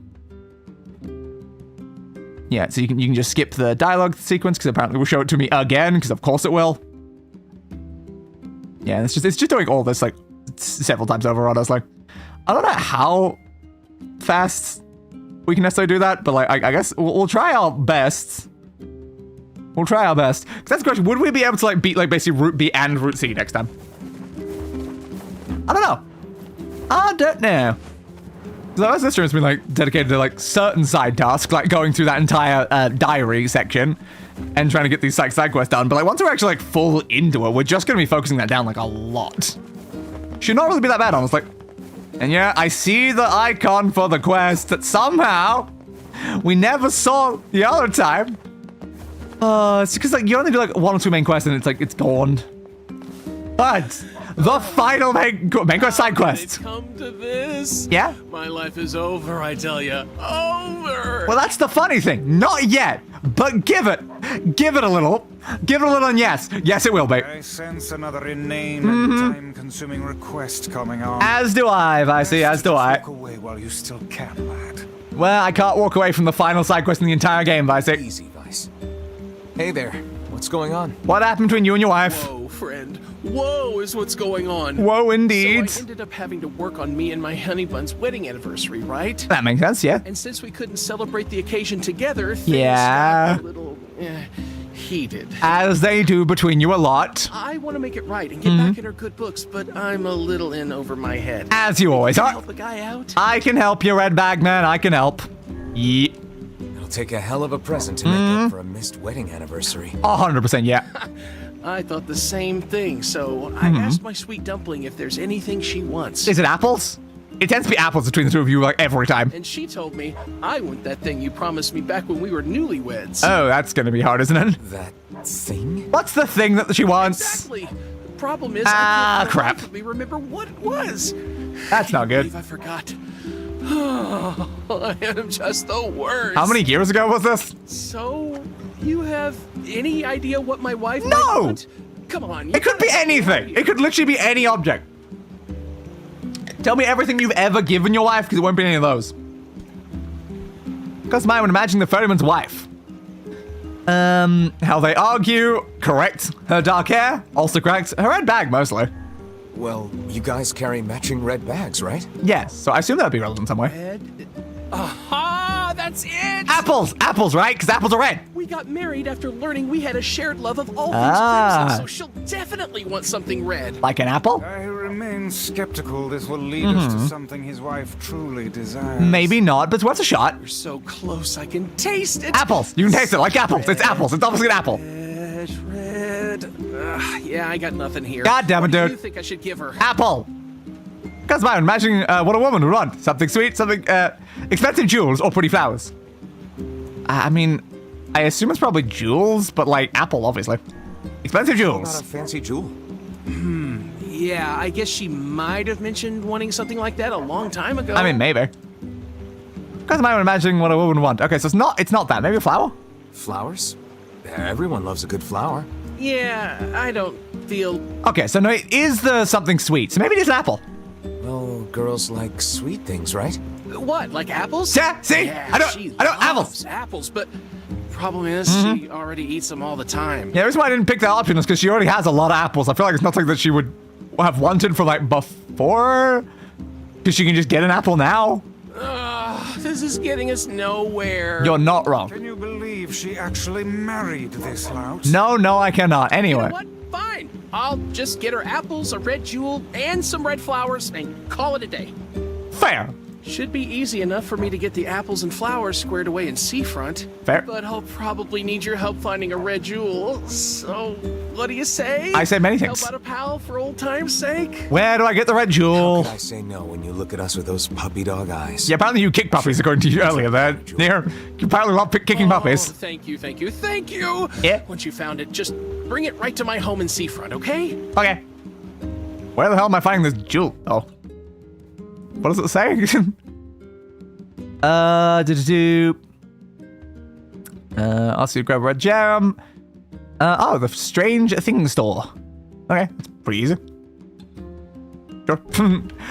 Yeah, so you can just skip the dialogue sequence, because apparently it will show it to me again, because of course it will. Yeah, it's just doing all this, like, several times over, honestly. I don't know how fast we can necessarily do that, but, like, I guess we'll try our best. We'll try our best. Because that's the question, would we be able to, like, beat, like, basically Route B and Route C next time? I don't know. Because this stream's been, like, dedicated to, like, certain side tasks, like going through that entire diary section and trying to get these side quests done. But, like, once we're actually, like, full into it, we're just going to be focusing that down, like, a lot. Should not really be that bad, honestly. And yeah, I see the icon for the quest that somehow we never saw the other time. It's because, like, you only do, like, 1 or 2 main quests and it's, like, it's gone. But the final main quest side quest. Come to this. Yeah? My life is over, I tell you. Over. Well, that's the funny thing. Not yet, but give it a little. Give it a little, and yes, it will be. I sense another inane and time-consuming request coming on. As do I, Vicey, as do I. Walk away while you still can, lad. Well, I can't walk away from the final side quest in the entire game, Vicey. Easy, Weiss. Hey there. What's going on? What happened between you and your wife? Whoa, friend. Whoa is what's going on. Whoa, indeed. So I ended up having to work on me and my honey bun's wedding anniversary, right? That makes sense, yeah. And since we couldn't celebrate the occasion together, things Yeah. got a little heated. As they do between you a lot. I want to make it right and get back in her good books, but I'm a little in over my head. As you always Can are. I help a guy out? I can help you, Red Bag Man. I can help. Yeah. It'll take a hell of a present to make up for a missed wedding anniversary. 100%, yeah. I thought the same thing, so I asked my sweet dumpling if there's anything she wants. Is it apples? It tends to be apples between the two of you, like, every time. And she told me, I want that thing you promised me back when we were newlyweds. Oh, that's gonna be hard, isn't it? That thing? What's the thing that she wants? Exactly. The problem is, I can't crap. possibly remember what it was. That's not I good. believe I forgot. I am just the worst. How many years ago was this? So, you have any idea what my wife might No! want? Come on. It could be anything. It could literally be any object. Tell me everything you've ever given your wife, because it won't be any of those. Because mine when imagining the photoman's wife. How they argue, correct. Her dark hair, also correct. Her red bag, mostly. Well, you guys carry matching red bags, right? Yes, so I assume that would be relevant in some way. Red. Aha! That's it! Apples! Apples, right? Because apples are red. We got married after learning we had a shared love of all things Ah. crimson, so she'll definitely want something red. Like an apple? I remain skeptical this will lead us to something his wife truly desires. Maybe not, but it's worth a shot. You're so close, I can taste it. Apples! You can taste it like apples. It's apples. It's obviously an apple. Red. Yeah, I got nothing here. God damn it, What do dude. you think I should give her? Apple! Because mine, imagining what a woman would want. Something sweet, something, expensive jewels or pretty flowers. I mean, I assume it's probably jewels, but like apple, obviously. Expensive Not jewels. a fancy jewel. Yeah, I guess she might have mentioned wanting something like that a long time ago. I mean, maybe. Because mine, imagining what a woman would want. Okay, so it's not that. Maybe a flower? Flowers? Everyone loves a good flower. Yeah, I don't feel... Okay, so no, it is the something sweet. So maybe it is an apple. Well, girls like sweet things, right? What, like apples? Yeah, see? Yeah, I don't she apples. loves apples, but problem is she already eats them all the time. Yeah, the reason why I didn't pick that option is because she already has a lot of apples. I feel like it's nothing that she would have wanted for like before. Because she can just get an apple now. This is getting us nowhere. You're not wrong. Can you believe she actually married this lout? No, I cannot. Anyway. You know what? Fine. I'll just get her apples, a red jewel, and some red flowers, and call it a day. Fair. Should be easy enough for me to get the apples and flowers squared away in Seafront. Fair. But I'll probably need your help finding a red jewel. So, what do you say? I say many things. Help out a pal for old time's sake? Where do I get the red How jewel? could I say no when you look at us with those puppy dog eyes? Yeah, apparently you kick puppies according to you earlier there. NieR, you apparently love kicking puppies. Oh, thank you, thank you, thank you. Yeah. Once you found it, just bring it right to my home in Seafront, okay? Okay. Where the hell am I finding this jewel? Oh. What does it say? I'll see you grab a red gem. Oh, the Strange Things store. Okay, that's pretty easy. Sure.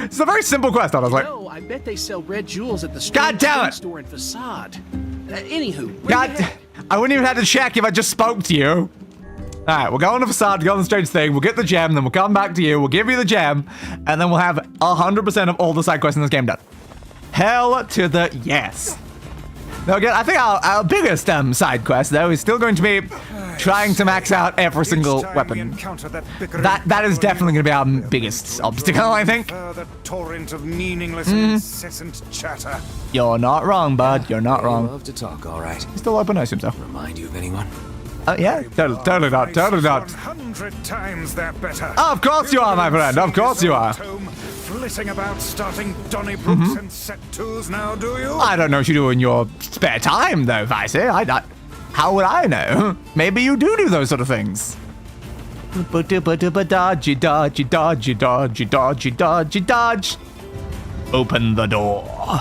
It's a very simple quest, honestly. No, I bet they sell red jewels at the God damn it! store in Facade. Anywho, God, I wouldn't even have to check if I just spoke to you. Alright, we'll go on the Facade, go on the Strange Thing, we'll get the gem, then we'll come back to you, we'll give you the gem, and then we'll have 100% of all the side quests in this game done. Hell to the yes. Now again, I think our biggest side quest, though, is still going to be trying to max out every single weapon. That is definitely going to be our biggest obstacle, I think. The torrent of meaningless and incessant chatter. You're not wrong, bud. You're not wrong. Love to talk, all right. He's still open, I assume so. Remind you of anyone? Yeah, totally not, totally not. 100 times they're better. Of course you are, my friend. Of course you are. Flitting about starting Donnybrooks and set twos now, do you? I don't know what you do in your spare time, though, Vicey. How would I know? Maybe you do those sort of things. Dodgy, dodgy, dodgy, dodgy, dodgy, dodgy, dodge. Open the door.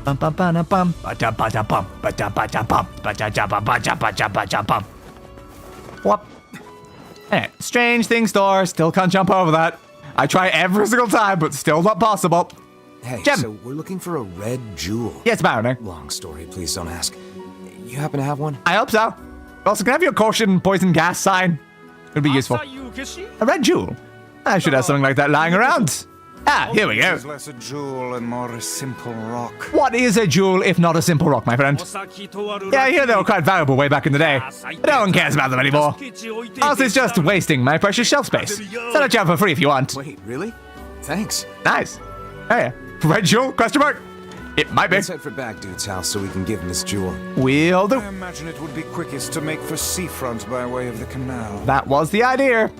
Bum bum bum bum bum bum bum bum. What? Hey, Strange Thing store. Still can't jump over that. I try every single time, but still not possible. Hey, Gem. so we're looking for a red jewel. Yes, Baron. Long story, please don't ask. You happen to have one? I hope so. Also, can I have your caution poison gas sign? It would be useful. A red jewel. I should have something like that lying around. Ah, here we go. Less a jewel and more a simple rock. What is a jewel if not a simple rock, my friend? Yeah, I hear they were quite valuable way back in the day. But no one cares about them anymore. Also, it's just wasting my precious shelf space. Sell it out for free if you want. Wait, really? Thanks. Nice. Oh yeah. Red jewel? Question mark? It might be. Let's head for Back Dude's house so we can give him this jewel. Will do. I imagine it would be quickest to make for seafront by way of the canal. That was the idea.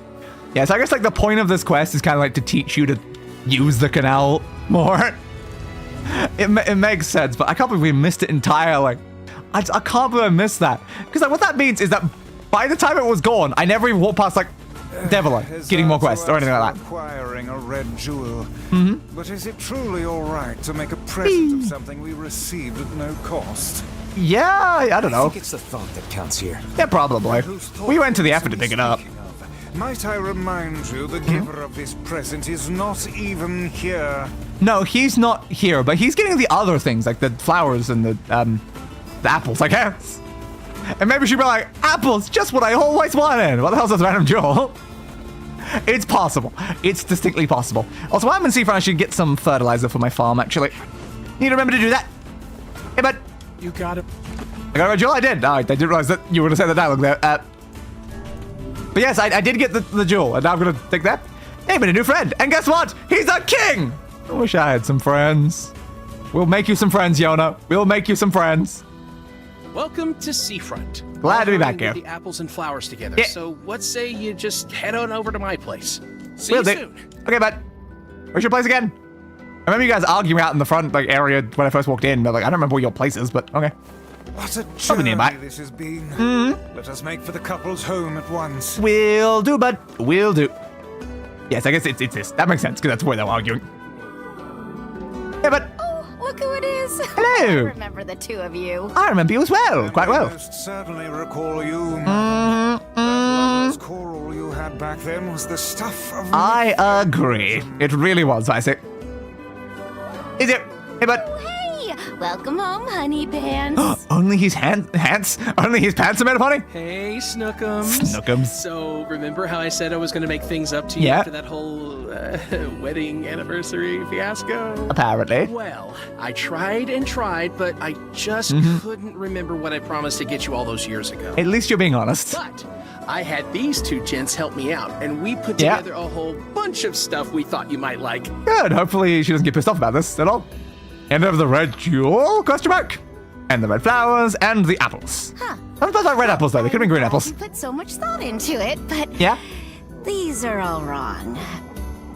Yeah, so I guess like the point of this quest is kind of like to teach you to use the canal more. It makes sense, but I can't believe we missed it entirely. I can't believe I missed that. Because like what that means is that by the time it was gone, I never even walked past like Devila getting more quests or anything like that. Acquiring a red jewel. Mm-hmm. But is it truly all right to make a present of something we received at no cost? Yeah, I don't know. I think it's the thought that counts here. Yeah, probably. We went to the effort to pick it up. Might I remind you, the giver of this present is not even here. No, he's not here, but he's getting the other things, like the flowers and the apples, I guess. And maybe she'd be like, apples, just what I always wanted. What the hell's this random jewel? It's possible. It's distinctly possible. Also, while I'm in Seafront, I should get some fertilizer for my farm, actually. Need to remember to do that. Hey, bud. You got it. I got a red jewel? I did. Oh, I didn't realize that you were going to say the dialogue there. But yes, I did get the jewel, and now I'm going to take that. Hey, made a new friend. And guess what? He's a king! I wish I had some friends. We'll make you some friends, Yonah. We'll make you some friends. Welcome to Seafront. Glad to be back here. The apples and flowers together. Yeah. So what say you just head on over to my place? See Will you do. soon. Okay, bud. Where's your place again? I remember you guys arguing out in the front like area when I first walked in, but like I don't remember where your place is, but okay. What a Probably nearby. journey this has been. Mm-hmm. Let us make for the couple's home at once. Will do, bud. Will do. Yes, I guess it's this. That makes sense, because that's where they're arguing. Yeah, but... Oh, look who it is. Hello. I remember the two of you. I remember you as well, quite well. I most certainly recall you. Mm-hmm. That lover's coral you had back then was the stuff of... I agree. It really was, Isaac. Is it? Hey, bud. Hey, welcome home, honey pants. Only his Only his pants are made of honey? Hey, Snookums. Snookums. So, remember how I said I was going to make things up to you after that whole wedding anniversary fiasco? Apparently. Well, I tried and tried, but I just couldn't remember what I promised to get you all those years ago. At least you're being honest. But I had these two gents help me out, and we put together a whole bunch of stuff we thought you might like. Good. Hopefully she doesn't get pissed off about this at all. And of the red jewel, question mark. And the red flowers, and the apples. Huh. I'm supposed to like red apples, though. They could have been green apples. You put so much thought into it, but yeah, these are all wrong.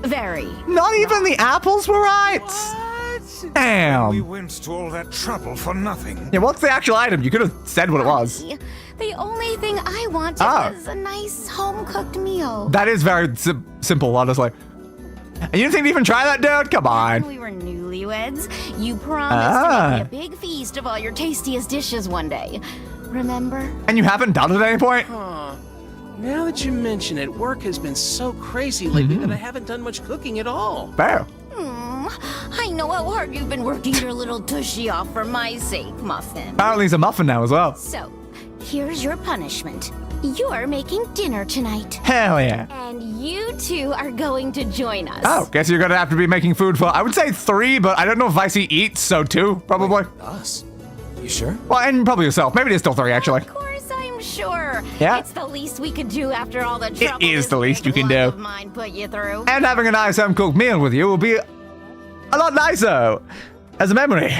Very. Not even the apples were right. What? Damn. We went to all that trouble for nothing. Yeah, what's the actual item? You could have said what it was. The only thing I wanted was a nice home-cooked meal. That is very simple, honestly. And you didn't even try that, dude? Come on. When we were newlyweds, you promised to make me a big feast of all your tastiest dishes one day. Remember? And you haven't done it at any point? Huh. Now that you mention it, work has been so crazy lately that I haven't done much cooking at all. Fair. I know how hard you've been working your little tushy off for my sake, Muffin. Apparently he's a muffin now as well. So, here's your punishment. You're making dinner tonight. Hell yeah. And you two are going to join us. Oh, guess you're gonna have to be making food for, I would say 3, but I don't know if Vicey eats, so 2, probably. Wait, us? You sure? Well, and probably yourself. Maybe it's still 3, actually. Of course, I'm sure. Yeah. It's the least we could do after all the trouble It is the least you can do. of mine put you through. And having a nice home-cooked meal with you will be a lot nicer as a memory.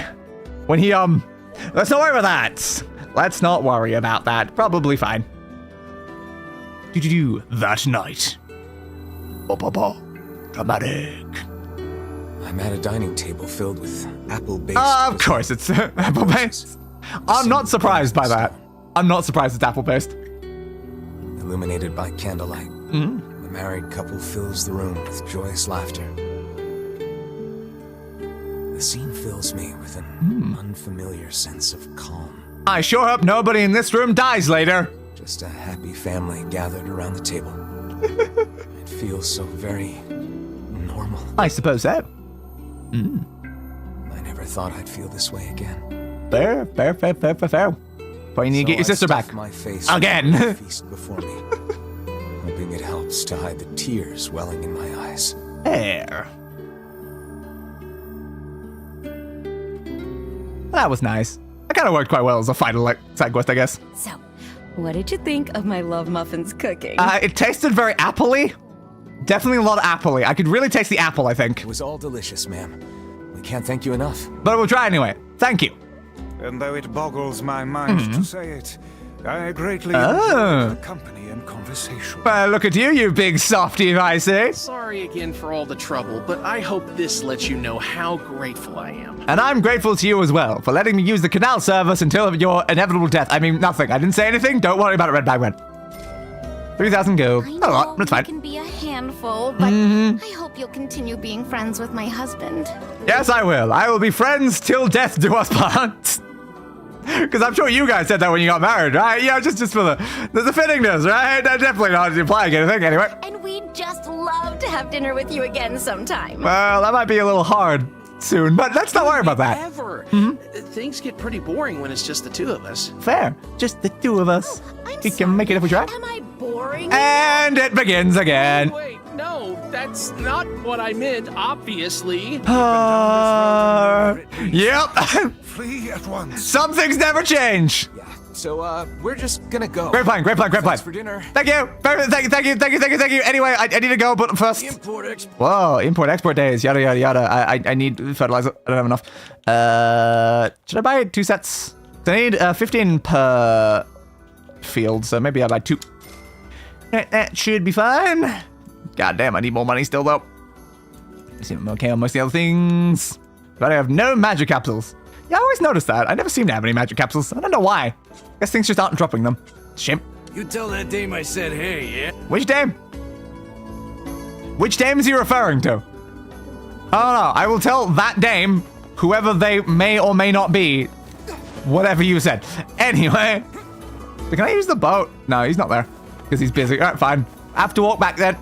When he, let's not worry about that. Let's not worry about that. Probably fine. That night. Dramatic. I'm at a dining table filled with apple-based... Of course it's apple-based. I'm not surprised by that. I'm not surprised it's apple-based. Illuminated by candlelight, the married couple fills the room with joyous laughter. The scene fills me with an unfamiliar sense of calm. I sure hope nobody in this room dies later. Just a happy family gathered around the table. It feels so very normal. I suppose so. I never thought I'd feel this way again. Fair. But you need to get your sister back. My face again. Feast before me, hoping it helps to hide the tears welling in my eyes. There. That was nice. That kind of worked quite well as a final side quest, I guess. So, what did you think of my love muffins cooking? It tasted very apple-y. Definitely a lot of apple-y. I could really taste the apple, I think. It was all delicious, ma'am. We can't thank you enough. But we'll try anyway. Thank you. And though it boggles my mind to say it, I greatly enjoyed the company and conversation. Well, look at you, you big softy, I say. Sorry again for all the trouble, but I hope this lets you know how grateful I am. And I'm grateful to you as well for letting me use the canal service until your inevitable death. I mean, nothing. I didn't say anything. Don't worry about it, Red Bag Man. 3,000 gold. I A know lot. That's you fine. can be a handful, but I hope you'll continue being friends with my husband. Yes, I will. I will be friends till death do us part. Because I'm sure you guys said that when you got married, right? Yeah, just for the fittingness, right? Definitely not implying anything, anyway. And we'd just love to have dinner with you again sometime. Well, that might be a little hard soon, but let's not worry about that. Ever. Things get pretty boring when it's just the two of us. Fair. Just the two of us. We can make it if we try. Am I boring? And it begins again. Wait, no, that's not what I meant, obviously. Yep. Flee at once. Some things never change. Yeah. So, we're just gonna go. Great plan, great plan, great plan. Thanks for dinner. Thank you. Thank you. Anyway, I need to go, but first. Whoa, import-export days, yada, yada, yada. I need fertilizer. I don't have enough. Should I buy 2 sets? I need 15 per field, so maybe I'll buy 2. That should be fine. God damn, I need more money still, though. See if I'm okay on most of the other things. But I have no magic capsules. Yeah, I always noticed that. I never seem to have any magic capsules. I don't know why. Guess things just aren't dropping them. Shame. You tell that dame I said hey, yeah? Which dame? Which dame is he referring to? Oh no, I will tell that dame, whoever they may or may not be, whatever you said. Anyway, can I use the boat? No, he's not there because he's busy. All right, fine. I have to walk back then.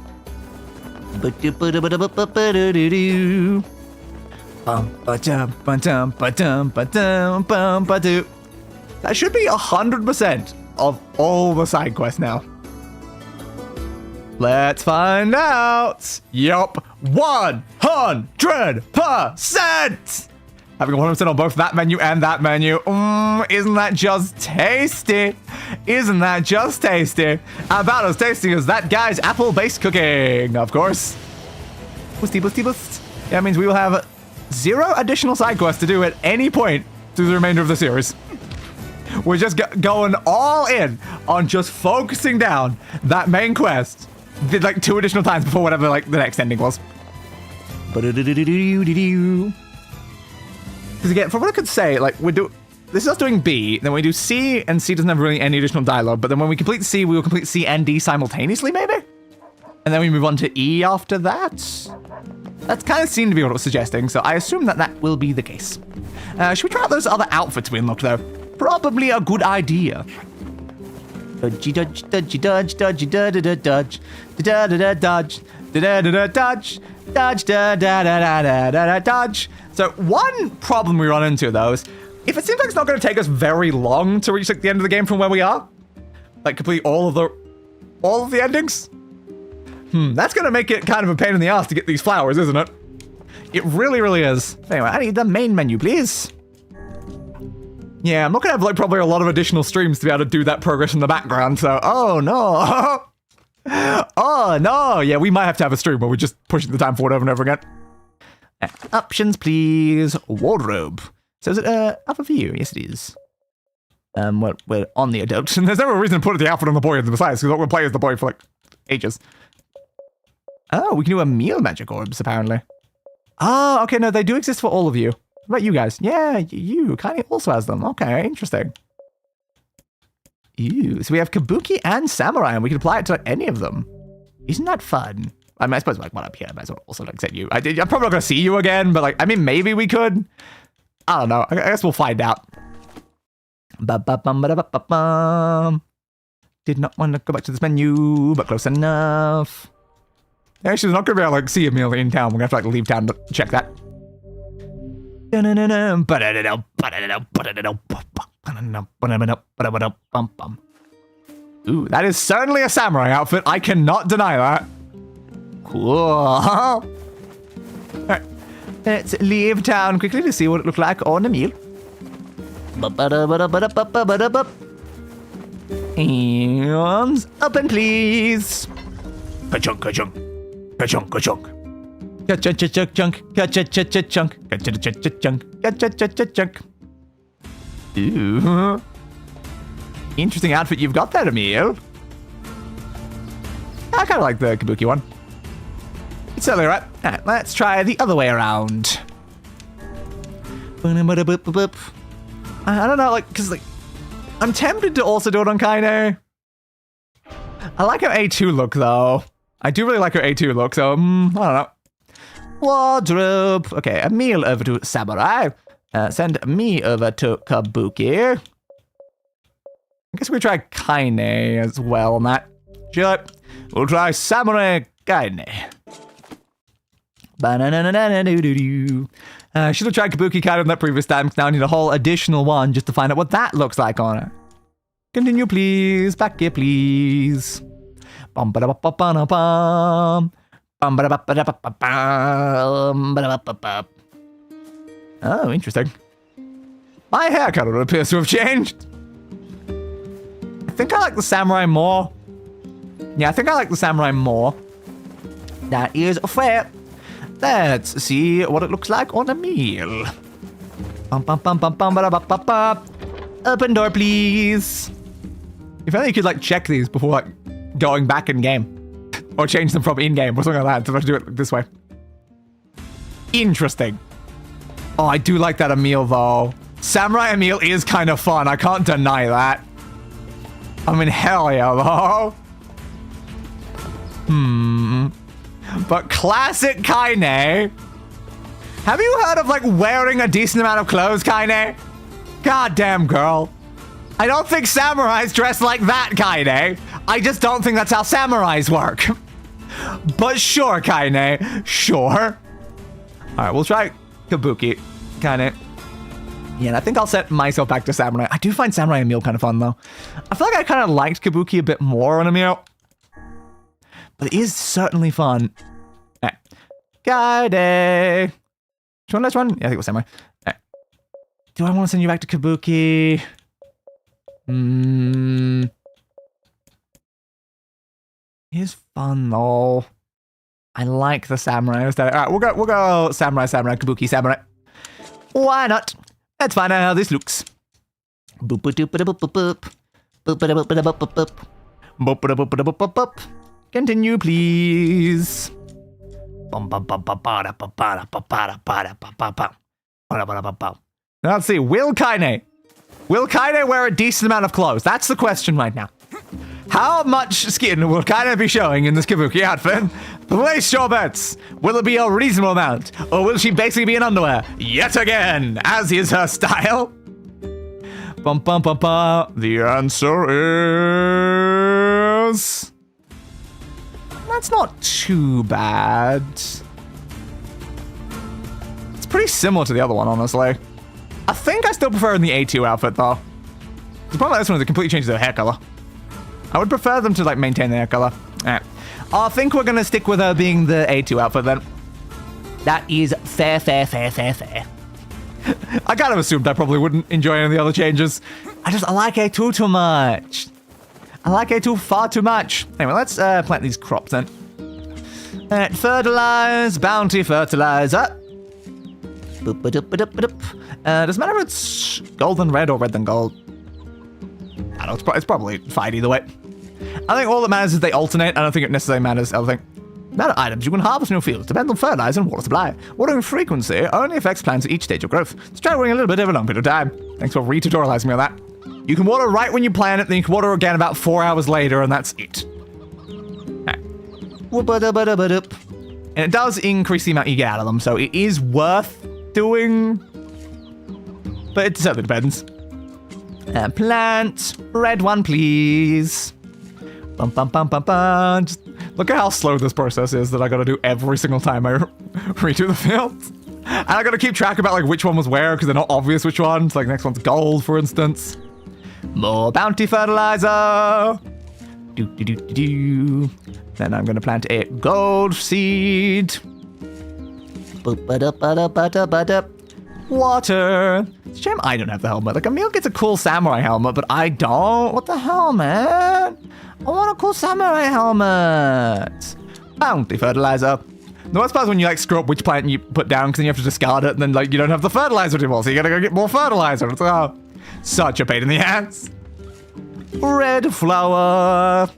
That should be 100% of all the side quests now. Let's find out. Yup, 100%. Having 100% on both that menu and that menu. Isn't that just tasty? Isn't that just tasty? About as tasty as that guy's apple-based cooking, of course. Boosty, boosty, boost. That means we will have 0 additional side quests to do at any point through the remainder of the series. We're just going all in on just focusing down that main quest. Did like 2 additional times before whatever like the next ending was. Because again, from what I could say, like this is us doing B, then we do C, and C doesn't have really any additional dialogue, but then when we complete C, we will complete C and D simultaneously, maybe? And then we move on to E after that? That kind of seemed to be what it was suggesting, so I assume that that will be the case. Should we try out those other outfits we unlocked, though? Probably a good idea. Dodgy dodge, dodgy dodge, dodgy da da da dodge, da da da dodge, da da da da dodge, dodge da da da da da da dodge. So one problem we run into though is if it seems like it's not going to take us very long to reach like the end of the game from where we are, like complete all of the endings. That's going to make it kind of a pain in the ass to get these flowers, isn't it? It really, really is. Anyway, I need the main menu, please. Yeah, I'm not going to have like probably a lot of additional streams to be able to do that progress in the background, so oh no. Oh no, yeah, we might have to have a stream where we're just pushing the time forward over and over again. Options, please. Wardrobe. So is it up for you? Yes, it is. We're on the adult, and there's no reason to put the outfit on the boy besides, because what we'll play as the boy for like ages. Oh, we can do a meal magic orbs, apparently. Oh, okay, no, they do exist for all of you. What about you guys? Yeah, you kind of also has them. Okay, interesting. Ew, so we have Kabuki and Samurai, and we can apply it to any of them. Isn't that fun? I mean, I suppose like one up here, I might as well also like send you. I'm probably not gonna see you again, but like, I mean, maybe we could. I don't know. I guess we'll find out. Did not want to go back to this menu, but close enough. Actually, we're not gonna be able to like see a meal in town. We're gonna have to like leave town to check that. Ooh, that is certainly a samurai outfit. I cannot deny that. Cool. Alright. Let's leave town quickly to see what it looked like on a meal. And open, please. Ka-chunk, ka-chunk. Ka-chunk, ka-chunk. Ka-chunk, ka-chunk, ka-chunk, ka-chunk. Ooh. Interesting outfit you've got there, Emil. I kind of like the kabuki one. It's certainly right. Alright, let's try the other way around. I don't know, like, because, like, I'm tempted to also do it on Kaine. I like her A2 look, though. I do really like her A2 look, so, I don't know. Wardrobe. Okay, Emil over to Samurai. Send me over to Kabuki. I guess we try Kaine as well on that. Sure. We'll try Samurai Kaine. Should have tried Kabuki Kaine on that previous time, because now I need a whole additional one just to find out what that looks like on her. Continue, please. Back here, please. Oh, interesting. My haircut appears to have changed. I think I like the samurai more. Yeah, I think I like the samurai more. That is fair. Let's see what it looks like on a meal. Open door, please. If only you could, like, check these before, like, going back in game. Or change them from in-game or something like that. So I have to do it this way. Interesting. Oh, I do like that Emil, though. Samurai Emil is kind of fun. I can't deny that. I mean, hell yeah, though. But classic Kaine. Have you heard of, like, wearing a decent amount of clothes, Kaine? Goddamn, girl. I don't think samurais dress like that, Kaine. I just don't think that's how samurais work. But sure, Kaine. Sure. Alright, we'll try Kabuki. Kaine. Yeah, and I think I'll set myself back to Samurai. I do find Samurai Emil kind of fun, though. I feel like I kind of liked Kabuki a bit more on Emil. But it is certainly fun. Alright. Kaide. Which one? Last one? Yeah, I think it was Samurai. Alright. Do I want to send you back to Kabuki? He's fun, though. I like the samurai aesthetic. Alright, we'll go samurai, Kabuki, samurai. Why not? Let's find out how this looks. Boop boop boop boop boop boop boop boop boop boop. Continue, please. Let's see. Will Kaine wear a decent amount of clothes? That's the question right now. How much skin will Kaine be showing in this Kabuki outfit? Place your bets. Will it be a reasonable amount? Or will she basically be in underwear? Yet again, as is her style. The answer is... That's not too bad. It's pretty similar to the other one, honestly. I think I still prefer in the A2 outfit, though. The problem with this one is it completely changes their hair color. I would prefer them to, like, maintain their hair color. Alright. I think we're gonna stick with her being the A2 outfit, then. That is fair. I kind of assumed I probably wouldn't enjoy any of the other changes. I like A2 too much. I like A2 far too much. Anyway, let's plant these crops, then. Alright, fertilize, bounty fertilizer. Doesn't matter if it's gold and red or red and gold. I don't know, it's probably fine either way. I think all that matters is they alternate. I don't think it necessarily matters. I think amount of items you can harvest in your fields depends on fertilizer and water supply. Watering frequency only affects plants at each stage of growth. Let's try watering a little bit over a long period of time. Thanks for re-tutorializing me on that. You can water right when you plant it, then you can water again about 4 hours later, and that's it. Right. And it does increase the amount you get out of them, so it is worth doing. But it certainly depends. Plant. Red one, please. Just look at how slow this process is that I gotta do every single time I redo the field. And I gotta keep track about like which one was where because they're not obvious which ones. Like next one's gold, for instance. More bounty fertilizer. Then I'm gonna plant a gold seed. Water. It's a shame I don't have the helmet. Like Emil gets a cool samurai helmet, but I don't. What the hell, man? I want a cool samurai helmet. Bounty fertilizer. The worst part is when you like screw up which plant you put down because then you have to discard it and then like you don't have the fertilizer anymore, so you gotta go get more fertilizer. It's such a pain in the ass. Red flower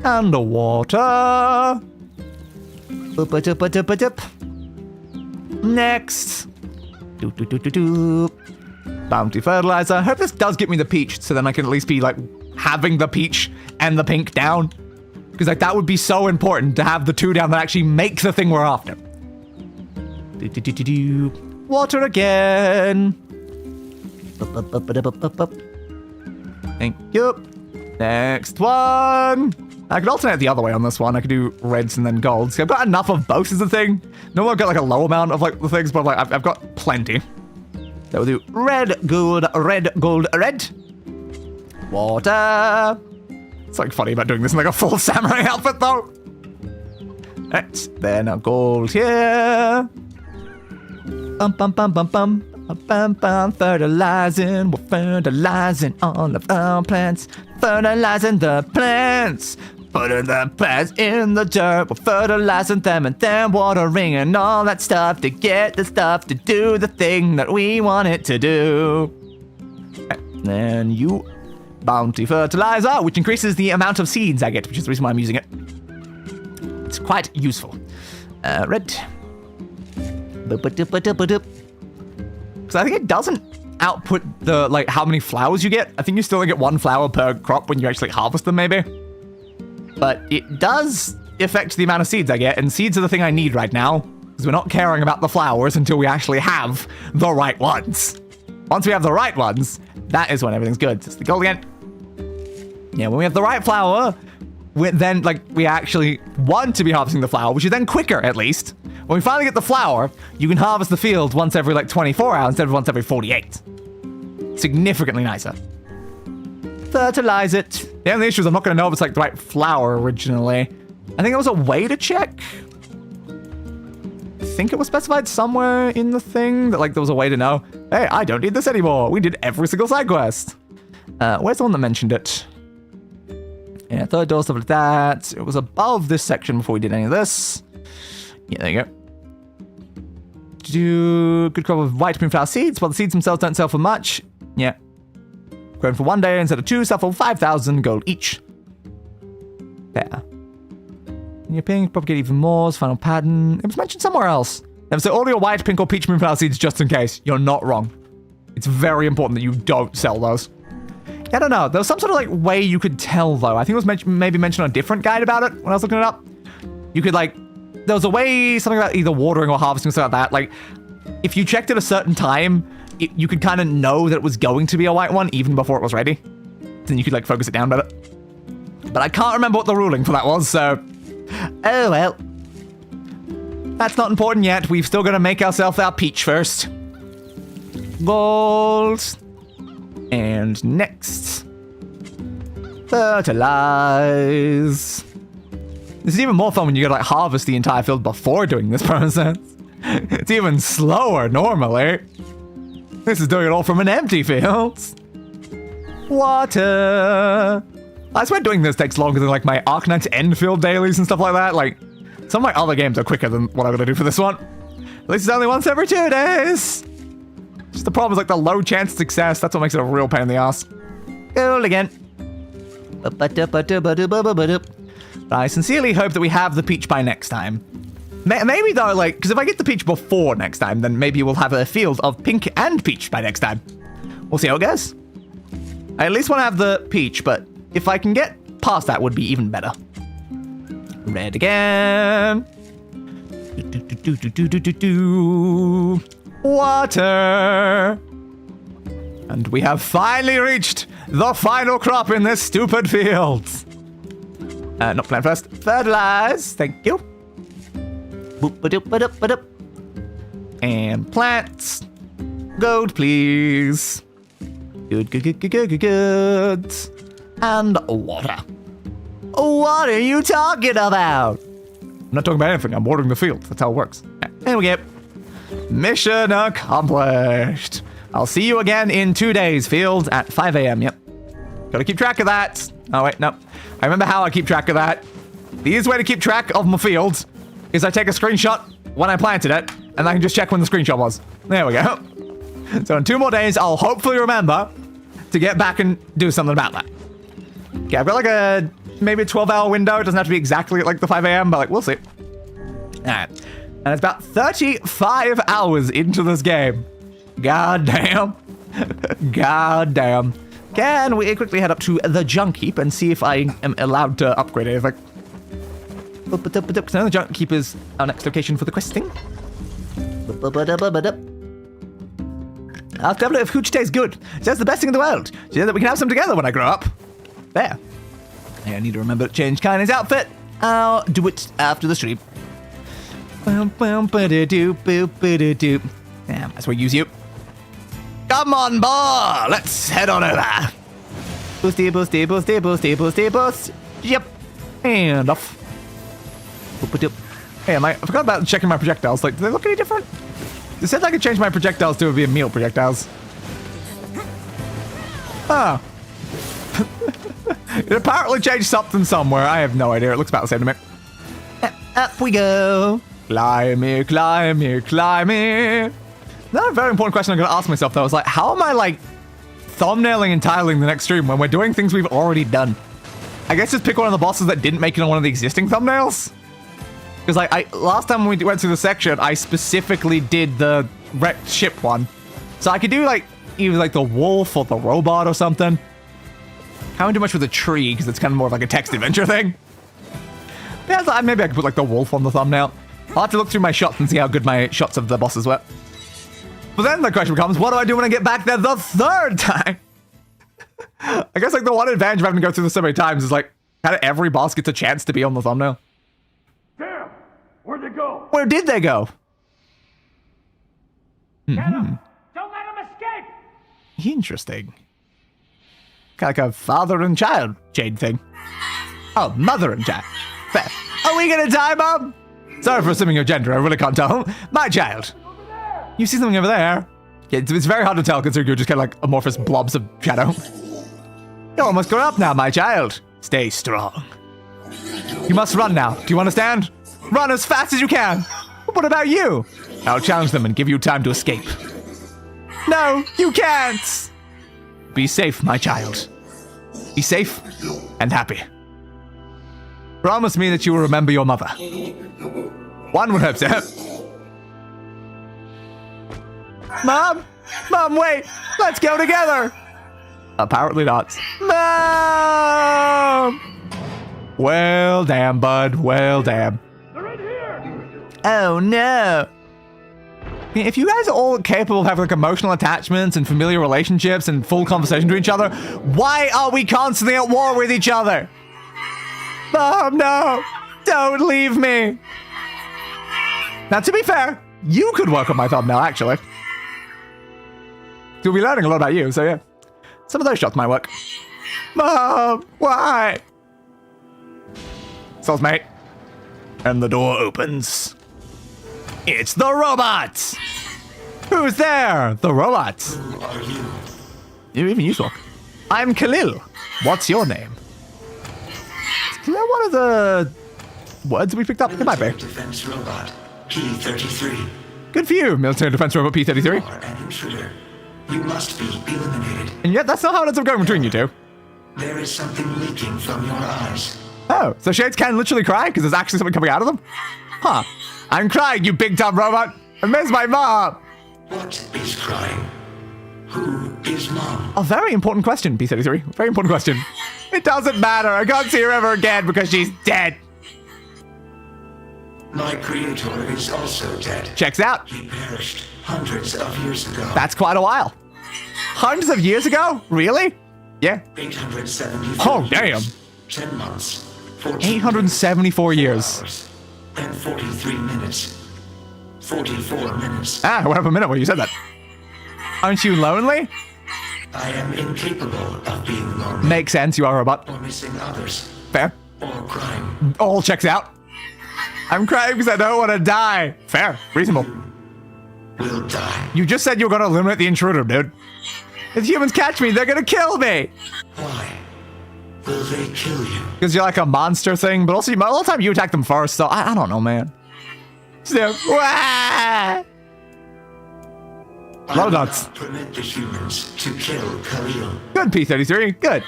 and water. Next. Bounty fertilizer. I hope this does get me the peach so then I can at least be like having the peach and the pink down. Because like that would be so important to have the two down that actually make the thing we're after. Water again. Thank you. Next one. I could alternate the other way on this one. I could do reds and then golds. I've got enough of both is the thing. No, I've got like a low amount of like the things, but like I've got plenty. So we'll do red, gold, red, gold, red. Water. It's like funny about doing this in like a full samurai outfit though. Right, then a gold here. Bum bum bum bum bum. Bum bum, fertilizing, we're fertilizing all of our plants. Fertilizing the plants. Putting the plants in the dirt. We're fertilizing them and then watering and all that stuff to get the stuff to do the thing that we want it to do. And then you bounty fertilizer, which increases the amount of seeds I get, which is the reason why I'm using it. It's quite useful. Red. Because I think it doesn't output the, like, how many flowers you get. I think you still only get one flower per crop when you actually harvest them, maybe. But it does affect the amount of seeds I get, and seeds are the thing I need right now, because we're not caring about the flowers until we actually have the right ones. Once we have the right ones, that is when everything's good. It's the gold again. Yeah, when we have the right flower, then, like, we actually want to be harvesting the flower, which is then quicker, at least. When we finally get the flower, you can harvest the field once every, like, 24 hours instead of once every 48. Significantly nicer. Fertilize it. The only issue is I'm not going to know if it's, like, the right flower originally. I think there was a way to check. I think it was specified somewhere in the thing that, like, there was a way to know. Hey, I don't need this anymore. We did every single side quest. Where's the one that mentioned it? Yeah, third door, stuff like that. It was above this section before we did any of this. Yeah, there you go. Do good crop of white moonflower seeds, while the seeds themselves don't sell for much. Yeah. Grown for 1 day instead of 2, sell for 5,000 gold each. There. And your pink, propagate even more, final pattern. It was mentioned somewhere else. So all your white, pink, or peach moonflower seeds, just in case. You're not wrong. It's very important that you don't sell those. I don't know. There was some sort of like way you could tell though. I think it was maybe mentioned on a different guide about it when I was looking it up. You could like, there was a way, something about either watering or harvesting, something like that. Like, if you checked at a certain time, you could kind of know that it was going to be a white one even before it was ready. Then you could like focus it down better. But I can't remember what the ruling for that was, so... Oh well. That's not important yet. We've still got to make ourselves our peach first. Gold. And next. Fertilize. This is even more fun when you gotta like harvest the entire field before doing this process. It's even slower normally. This is doing it all from an empty field. Water. I swear doing this takes longer than like my Arknight's End field dailies and stuff like that. Like, some of my other games are quicker than what I'm gonna do for this one. At least it's only once every 2 days. Just the problem is like the low chance of success. That's what makes it a real pain in the ass. Gold again. I sincerely hope that we have the peach by next time. Maybe though, like, because if I get the peach before next time, then maybe we'll have a field of pink and peach by next time. We'll see how it goes. I at least want to have the peach, but if I can get past that, would be even better. Red again. Water. And we have finally reached the final crop in this stupid field. Not plant first. Fertilize. Thank you. And plants. Gold, please. Good. And water. What are you talking about? I'm not talking about anything. I'm watering the field. That's how it works. There we go. Mission accomplished. I'll see you again in 2 days, field, at 5 a.m. Yep. Gotta keep track of that. Oh, wait, no. I remember how I keep track of that. The easiest way to keep track of my fields is I take a screenshot when I planted it, and I can just check when the screenshot was. There we go. So in 2 more days, I'll hopefully remember to get back and do something about that. Okay, I've got like maybe a 12-hour window. It doesn't have to be exactly like the 5 a.m., but like, we'll see. All right. And it's about 35 hours into this game. God damn. God damn. Can we quickly head up to the junk heap and see if I am allowed to upgrade anything? Because I know the junk heap is our next location for the questing. Ask Devil if hooch tastes good. She says the best thing in the world. She said that we can have some together when I grow up. There. I need to remember to change Kaine's outfit. I'll do it after the stream. Damn, that's where I use you. Come on, boy. Let's head on over. Boosty. Yep. And off. Hey, I forgot about checking my projectiles. Like, do they look any different? It said I could change my projectiles to be a meal projectiles. Oh. It apparently changed something somewhere. I have no idea. It looks about the same to me. Up we go. Climby. Another very important question I'm going to ask myself, though, is like, how am I, like, thumbnailing and titling the next stream when we're doing things we've already done? I guess just pick one of the bosses that didn't make it on one of the existing thumbnails. Because, like, last time we went through the section, I specifically did the wrecked ship one. So I could do, like, either, like, the wolf or the robot or something. Can't do much with a tree, because it's kind of more of, like, a text adventure thing. Yeah, so maybe I could put, like, the wolf on the thumbnail. I'll have to look through my shots and see how good my shots of the bosses were. But then the question becomes, what do I do when I get back there the 3rd time? I guess, like, the one advantage of having to go through this so many times is, like, kind of every boss gets a chance to be on the thumbnail. Damn! Where'd they go? Where did they go? Don't let them escape! Interesting. Kind of like a father and child chain thing. Oh, mother and child. Fair. Are we gonna die, Mom? Sorry for assuming your gender, I really can't tell. My child. You see something over there? Yeah, it's very hard to tell considering you're just kind of like amorphous blobs of shadow. You're almost grown up now, my child. Stay strong. You must run now. Do you understand? Run as fast as you can. What about you? I'll challenge them and give you time to escape. No, you can't. Be safe, my child. Be safe and happy. Promise me that you will remember your mother. One would hope so. Mom! Mom, wait! Let's go together! Apparently not. Mom! Well, damn, bud. Well, damn. They're in here! Oh, no. If you guys are all capable of having like emotional attachments and familiar relationships and full conversation to each other, why are we constantly at war with each other? Mom, no! Don't leave me! Now, to be fair, you could work on my thumbnail, actually. We'll be learning a lot about you, so yeah. Some of those shots might work. Mom, why? Souls, mate. And the door opens. It's the robot! Who's there? The robot. Who are you? Even you talk. I'm Khalil. What's your name? Is Khalil one of the words we picked up? It might be. Defense robot, P-33. Good for you, military defense robot P-33. You are an intruder. You must be eliminated. And yet that's not how it ends up going between you two. There is something leaking from your eyes. Oh, so Shades can literally cry because there's actually something coming out of them? Huh. I'm crying, you big dumb robot. I miss my mom. What is crying? Who is mom? A very important question, P-33. Very important question. It doesn't matter. I can't see her ever again because she's dead. My creator is also dead. Checks out. He perished hundreds of years ago. That's quite a while. Hundreds of years ago? Really? Yeah. 874 Oh, damn. years, 10 months, 874 years. hours, and 43 minutes. 44 minutes. Ah, what happened a minute where you said that? Aren't you lonely? I am incapable of being lonely. Makes sense, you are a robot. Or missing others. Fair. Or crying. All checks out. I'm crying because I don't want to die. Fair. Reasonable. Will die. You just said you were going to eliminate the intruder, dude. If humans catch me, they're going to kill me. Why will they kill you? Because you're like a monster thing, but also all the time you attack them first, so I don't know, man. So, wah! A lot of dots. Permit the humans to kill Khalil. Good, P-33. Good.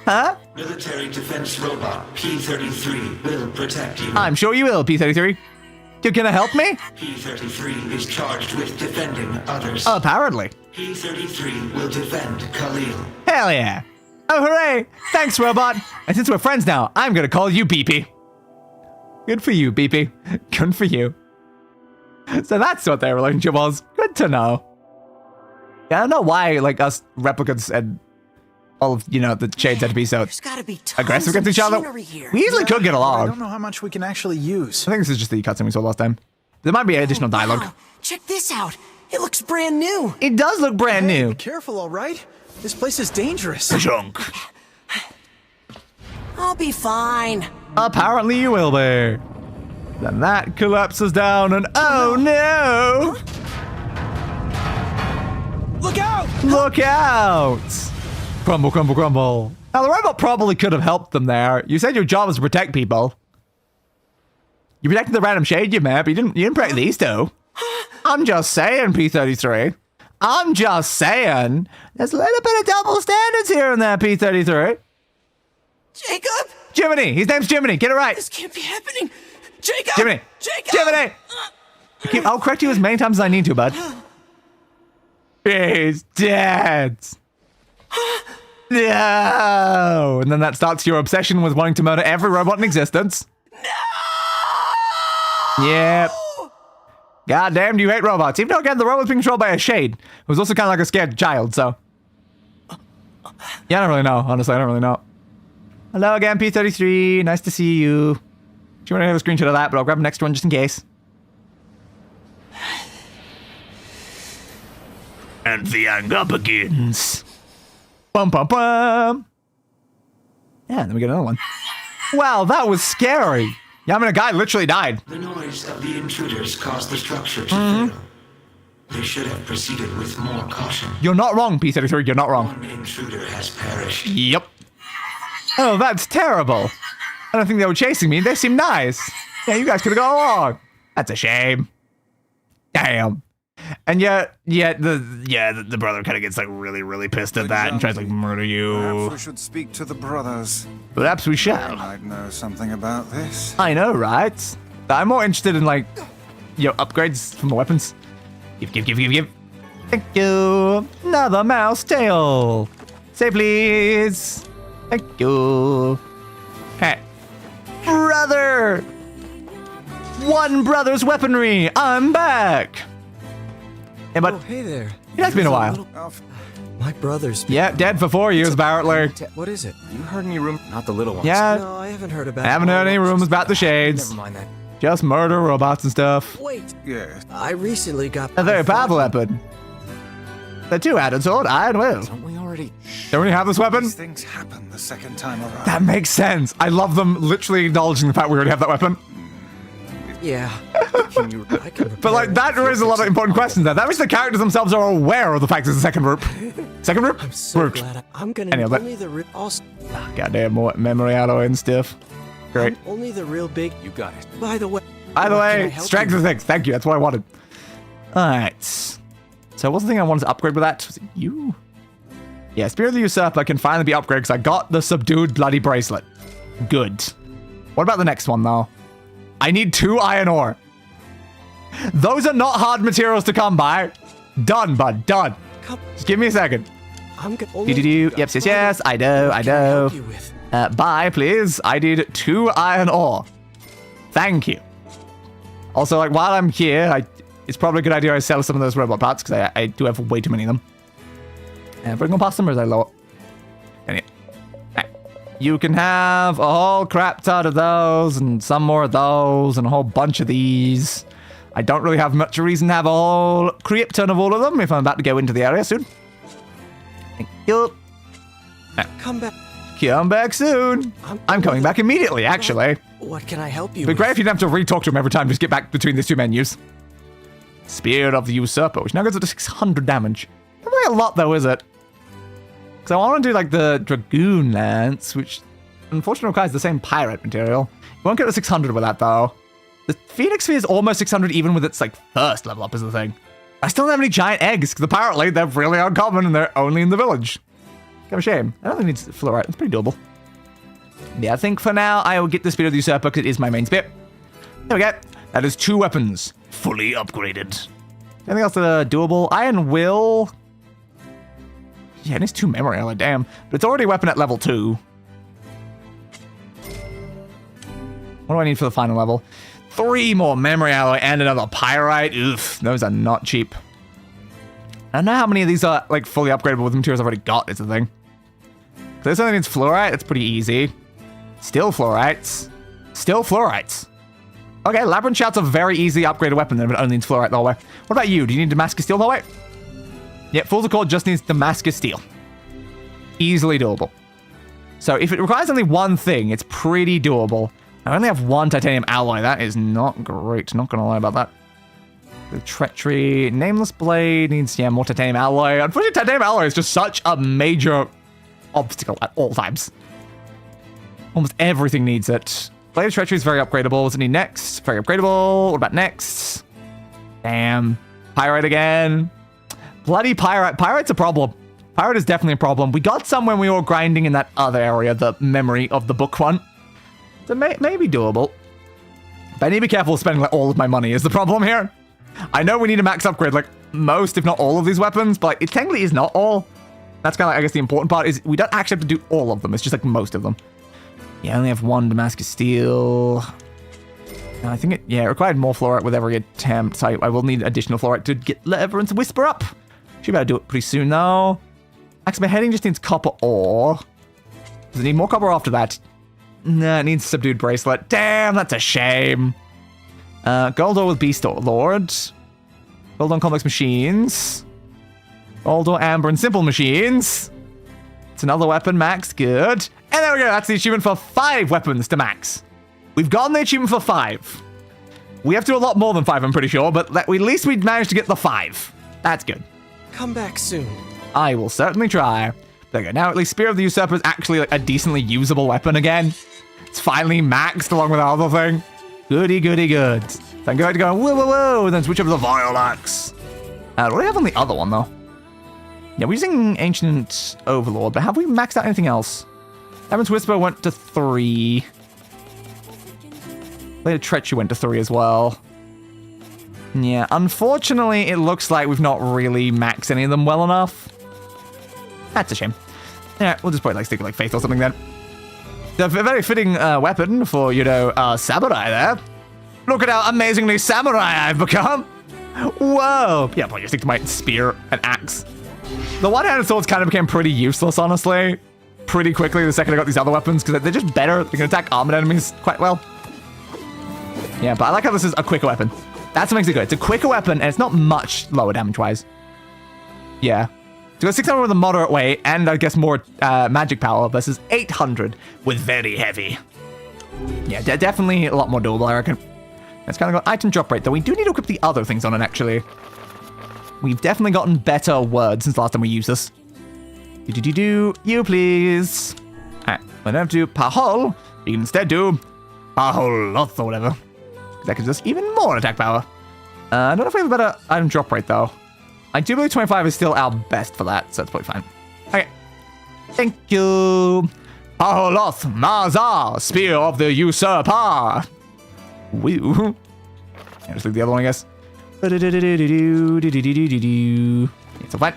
Huh? Military defense robot P-33 will protect you. I'm sure you will, P-33. You gonna help me? P-33 is charged with defending others. Apparently. P-33 will defend Khalil. Hell yeah. Oh, hooray. Thanks, robot. And since we're friends now, I'm gonna call you Beepy. Good for you, Beepy. Good for you. So that's what their relationship was. Good to know. Yeah, I don't know why, like, us replicants and all of, you know, the shades had to be so aggressive against each other. We easily could get I along. don't know how much we can actually use. I think this is just the cutscene we saw last time. There might be additional dialogue. Wow. Check this out. It looks brand new. It does look brand new. Be careful, all right? This place is dangerous. Junk. I'll be fine. Apparently you will be. Then that collapses down and oh no! Look out! Look out! Crumble, crumble, crumble. Now the robot probably could have helped them there. You said your job was to protect people. You protected the random shade you met, but you didn't protect these two. I'm just saying, P-33. I'm just saying. There's a little bit of double standards here and there, P-33. Jacob? Jiminy! His name's Jiminy! Get it right! This can't be happening! Jacob! Jiminy! Jacob! Jiminy! I'll correct you as many times as I need to, bud. He's dead! No! And then that starts your obsession with wanting to murder every robot in existence. No! Yep. God damn, do you hate robots? Even though, again, the robot's being controlled by a shade, who's also kind of like a scared child, so. Yeah, I don't really know. Honestly, I don't really know. Hello again, P-33. Nice to see you. Do you want to have a screenshot of that, but I'll grab the next one just in case. And the anger begins. Bum, bum, bum. Yeah, and then we get another one. Wow, that was scary. Yeah, I mean, a guy literally died. The noise of the intruders caused the structure to fail. They should have proceeded with more caution. You're not wrong, P-33. You're not wrong. One intruder has perished. Yep. Oh, that's terrible. I don't think they were chasing me. They seem nice. Yeah, you guys could have gone along. That's a shame. Damn. And yet the brother kind of gets like really pissed at that and tries to like murder you. Perhaps we should speak to the brothers. Perhaps we They shall. might know something about this. I know, right? I'm more interested in like, upgrades from the weapons. Give. Thank you. Another mouse tail. Say please. Thank you. Hey. Brother! One brother's weaponry. I'm back. Hey, but hey there. It has been a while. My brother's. Yeah, dead for 4 years, Barrettler. What is it? You heard any rumors? Not the little ones. Yeah. No, I haven't heard about. I haven't heard any rumors about the shades. Never mind that. Just murder robots and stuff. Wait. Yes. I recently got A very powerful weapon. The two-handed sword, iron will. Don't we already? Don't we have this weapon? These things happen the second time around. That makes sense. I love them literally acknowledging the fact we already have that weapon. Yeah. But like that raises a lot of important questions there. That means the characters themselves are aware of the fact there's a second group. Second group? I'm so Root. glad I'm gonna Anyway, but- only the real. Goddamn more memory alloy and stuff. Great. Only the real big. You got it. By the way. By the can I way, help strength you? of things. Thank you. That's what I wanted. Alright. So what's the thing I wanted to upgrade with that? Was it you? Yeah, Spirit of the Usurper can finally be upgraded because I got the subdued bloody bracelet. Good. What about the next one though? I need 2 iron ore. Those are not hard materials to come by. Done, bud. Done. Just give me a second. Yes. I know. Buy, please. I need 2 iron ore. Thank you. Also, like, while I'm here, it's probably a good idea I sell some of those robot parts, because I do have way too many of them. Bring them past them, or is I low? Anyway. Right. You can have a whole crap ton of those, and some more of those, and a whole bunch of these. I don't really have much reason to have a whole creep ton of all of them if I'm about to go into the area soon. Thank you. Come back. Come back soon. I'm coming back immediately, actually. What can I help you It'd be with? great if you didn't have to re-talk to him every time. Just get back between these two menus. Spear of the Usurper, which now goes up to 600 damage. Not really a lot, though, is it? Because I want to do, like, the Dragoon Lance, which unfortunately requires the same pirate material. You won't get to 600 with that, though. The Phoenix Sphere is almost 600 even with its, like, first level up is the thing. I still don't have any giant eggs, because apparently they're really uncommon and they're only in the village. Kind of a shame. I don't think it needs fluorite. It's pretty doable. Yeah, I think for now I will get the Spear of the Usurper because it is my main spear. There we go. That is 2 weapons. Fully upgraded. Anything else that are doable? Iron Will. Yeah, it needs 2 memory alloy, damn. But it's already a weapon at level 2. What do I need for the final level? 3 more memory alloy and another pyrite. Oof, those are not cheap. I don't know how many of these are like fully upgradable with materials I've already got, is the thing. So this only needs fluorite, it's pretty easy. Still fluorites. Still fluorites. Okay, Labyrinth Shout's a very easy upgraded weapon then, but it only needs fluorite the whole way. What about you? Do you need Damascus Steel the whole way? Yeah, Fool's Accord just needs Damascus Steel. Easily doable. So if it requires only one thing, it's pretty doable. I only have 1 titanium alloy. That is not great. Not gonna lie about that. The Treachery. Nameless Blade needs, yeah, more titanium alloy. Unfortunately, titanium alloy is just such a major obstacle at all times. Almost everything needs it. Blade of Treachery is very upgradable. What's it need next? Very upgradable. What about next? Damn. Pyrite again. Bloody Pyrite. Pyrite's a problem. Pyrite is definitely a problem. We got some when we were grinding in that other area, the memory of the book one. So maybe doable. But I need to be careful of spending like all of my money is the problem here. I know we need a max upgrade like most, if not all of these weapons, but it technically is not all. That's kind of like, I guess the important part is we don't actually have to do all of them. It's just like most of them. Yeah, I only have 1 Damascus Steel. And I think it required more fluorite with every attempt. So I will need additional fluorite to get Everence Whisper up. Should be able to do it pretty soon though. Actually, my heading just needs copper ore. Does it need more copper after that? Nah, it needs Subdued Bracelet. Damn, that's a shame. Gold ore with Beast Lord. Gold on Complex Machines. Gold ore, Amber, and Simple Machines. It's another weapon, max. Good. And there we go. That's the achievement for 5 weapons to max. We've gotten the achievement for 5. We have to do a lot more than 5, I'm pretty sure, but at least we managed to get the 5. That's good. Come back soon. I will certainly try. There we go. Now at least Spear of the Usurper is actually like a decently usable weapon again. It's finally maxed along with the other thing. Goody, goody, good. So I can go ahead and go, whoa, whoa, whoa, and then switch over to the Vile Axe. What do we have on the other one, though? Yeah, we're using Ancient Overlord, but have we maxed out anything else? Everence Whisper went to 3. Blade of Treachery went to 3 as well. Yeah, unfortunately, it looks like we've not really maxed any of them well enough. That's a shame. Yeah, we'll just probably like stick with like Faith or something then. A very fitting weapon for, you know, samurai there. Look at how amazingly samurai I've become. Whoa. Yeah, probably just stick to my spear and axe. The one-handed swords kind of became pretty useless, honestly. Pretty quickly the second I got these other weapons, because they're just better. They can attack armored enemies quite well. Yeah, but I like how this is a quicker weapon. That's what makes it good. It's a quicker weapon, and it's not much lower damage-wise. Yeah. So we got 600 with a moderate weight, and I guess more magic power versus 800 with very heavy. Yeah, definitely a lot more doable, I reckon. It's kind of got item drop rate, though we do need to equip the other things on it, actually. We've definitely gotten better words since the last time we used this. You please. Alright, we don't have to do Pahol. We can instead do Paholoth or whatever. That gives us even more attack power. I don't know if we have a better item drop rate, though. I do believe 25 is still our best for that, so that's probably fine. Okay. Thank you. Paholoth Mazar, Spear of the Usurper. Woo. Yeah, just leave the other one, I guess. It's so fine.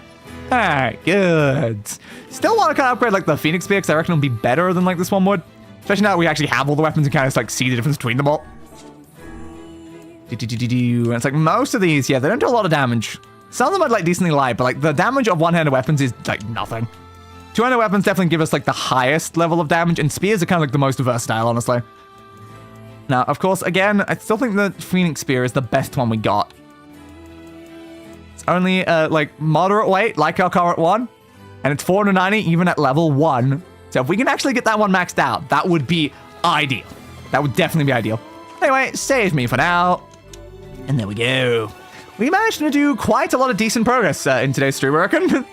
Alright, good. Still want to kind of upgrade like the Phoenix Spear, because I reckon it'll be better than like this one would. Especially now that we actually have all the weapons and kind of like see the difference between them all. And it's like most of these, yeah, they don't do a lot of damage. Some of them I'd like decently light, but like the damage of one-handed weapons is like nothing. Two-handed weapons definitely give us like the highest level of damage, and spears are kind of like the most versatile, honestly. Now, of course, again, I still think the Phoenix Spear is the best one we got. It's only, like, moderate weight, like our current one. And it's 490 even at level 1. So if we can actually get that one maxed out, that would be ideal. That would definitely be ideal. Anyway, save me for now. And there we go. We managed to do quite a lot of decent progress in today's stream, I reckon.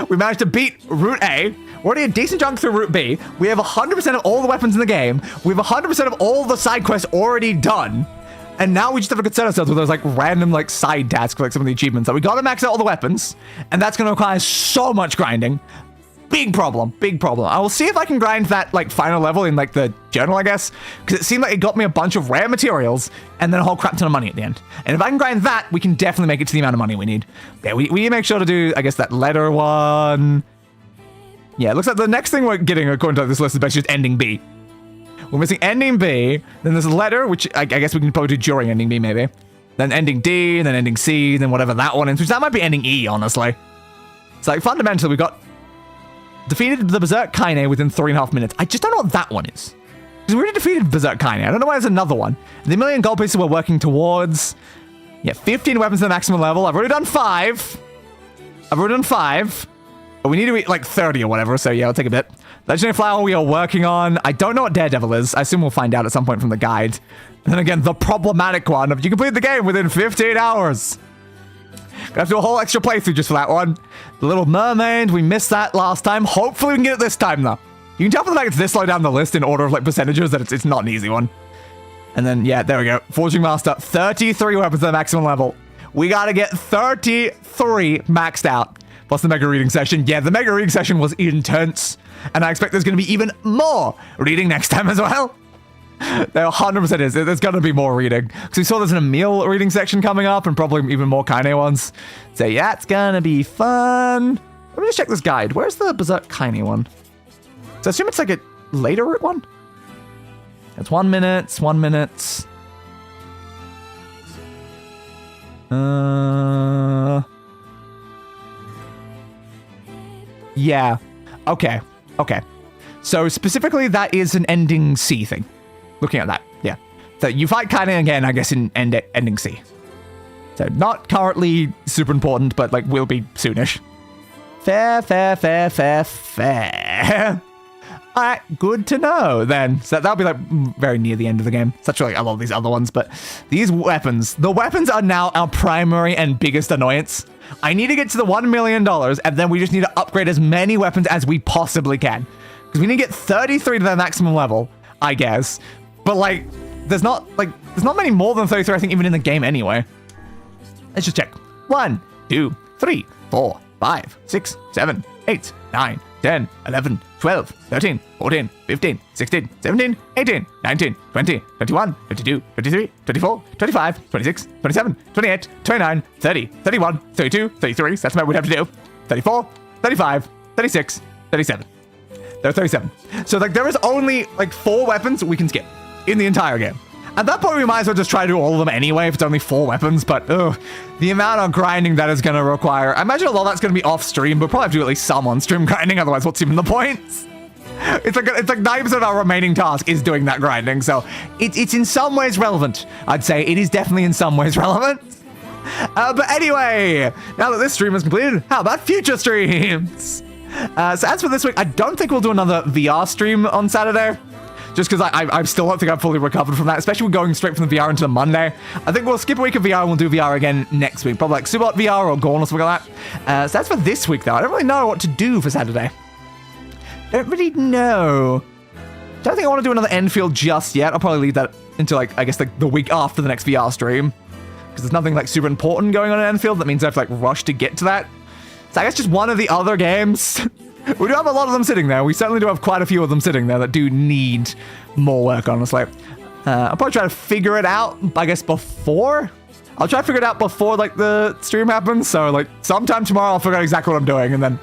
We managed to beat Route A. We're already a decent chunk through Route B. We have 100% of all the weapons in the game. We have 100% of all the side quests already done. And now we just have to concern ourselves with those like random like side tasks, like some of the achievements. Like we gotta max out all the weapons, and that's gonna require so much grinding. Big problem, big problem. I will see if I can grind that like final level in like the journal, I guess, because it seemed like it got me a bunch of rare materials and then a whole crap ton of money at the end. And if I can grind that, we can definitely make it to the amount of money we need. Yeah, we need to make sure to do, I guess, that letter one. Yeah, it looks like the next thing we're getting according to this list is basically just ending B. We're missing ending B, then there's a letter, which I guess we can probably do during ending B, maybe. Then ending D, then ending C, then whatever that one is, which that might be ending E, honestly. It's like, fundamentally, we got defeated the Berserk Kaine within 3.5 minutes. I just don't know what that one is. Because we already defeated Berserk Kaine. I don't know why there's another one. The million gold pieces we're working towards. Yeah, 15 weapons at the maximum level. I've already done 5. But we need to reach like 30 or whatever, so yeah, it'll take a bit. Legendary Flower we are working on. I don't know what Daredevil is. I assume we'll find out at some point from the guide. And then again, the problematic one of you complete the game within 15 hours. Gonna have to do a whole extra playthrough just for that one. The Little Mermaid, we missed that last time. Hopefully we can get it this time though. You can tell from the fact it's this low down the list in order of like percentages that it's not an easy one. And then, yeah, there we go. Forging Master, 33 weapons at the maximum level. We gotta get 33 maxed out. Plus the mega reading session. Yeah, the mega reading session was intense. And I expect there's going to be even more reading next time as well. There 100% is. There's going to be more reading. Because we saw there's an Emil reading section coming up and probably even more Kaine ones. So yeah, it's going to be fun. Let me just check this guide. Where's the Berserk Kaine one? So I assume it's like a later route one? It's 1 minute. 1 minute. Yeah. Okay. Okay. So specifically, that is an ending C thing. Looking at that, yeah. So you fight Kaine again, I guess, in ending C. So not currently super important, but like will be soonish. Fair. All right, good to know then. So that'll be like very near the end of the game. Such like a lot of these other ones, but these weapons, the weapons are now our primary and biggest annoyance. I need to get to the $1 million, and then we just need to upgrade as many weapons as we possibly can. Because we need to get 33 to the maximum level, I guess. But like, there's not many more than 33, I think, even in the game anyway. Let's just check. 1, 2, 3, 4, 5, 6, 7, 8, 9, 10, 11, 12, 13, 14, 15, 16, 17, 18, 19, 20, 21, 22, 23, 24, 25, 26, 27, 28, 29, 30, 31, 32, 33, that's what we'd have to do. 34, 35, 36, 37. There are 37. So like there is only like 4 weapons we can skip in the entire game. At that point, we might as well just try to do all of them anyway if it's only 4 weapons, but the amount of grinding that is going to require, I imagine a lot of that's going to be off stream, but we'll probably have to do at least some on stream grinding, otherwise what's even the point? It's like 90% of our remaining task is doing that grinding, so it's in some ways relevant. I'd say it is definitely in some ways relevant. But anyway, now that this stream is completed, how about future streams? So as for this week, I don't think we'll do another VR stream on Saturday. Just because I still don't think I'm fully recovered from that, especially with going straight from the VR into the Monday. I think we'll skip a week of VR and we'll do VR again next week. Probably like Subot VR or Gorn or something like that. So that's for this week, though. I don't really know what to do for Saturday. Don't really know. Don't think I want to do another Enfield just yet. I'll probably leave that until, like, I guess, like, the week after the next VR stream. Because there's nothing, like, super important going on in Enfield. That means I have to, like, rush to get to that. So I guess just one of the other games. We do have a lot of them sitting there. We certainly do have quite a few of them sitting there that do need more work, honestly. I'll probably try to figure it out, I guess, before. I'll try to figure it out before, like, the stream happens. So, like, sometime tomorrow I'll figure out exactly what I'm doing, and then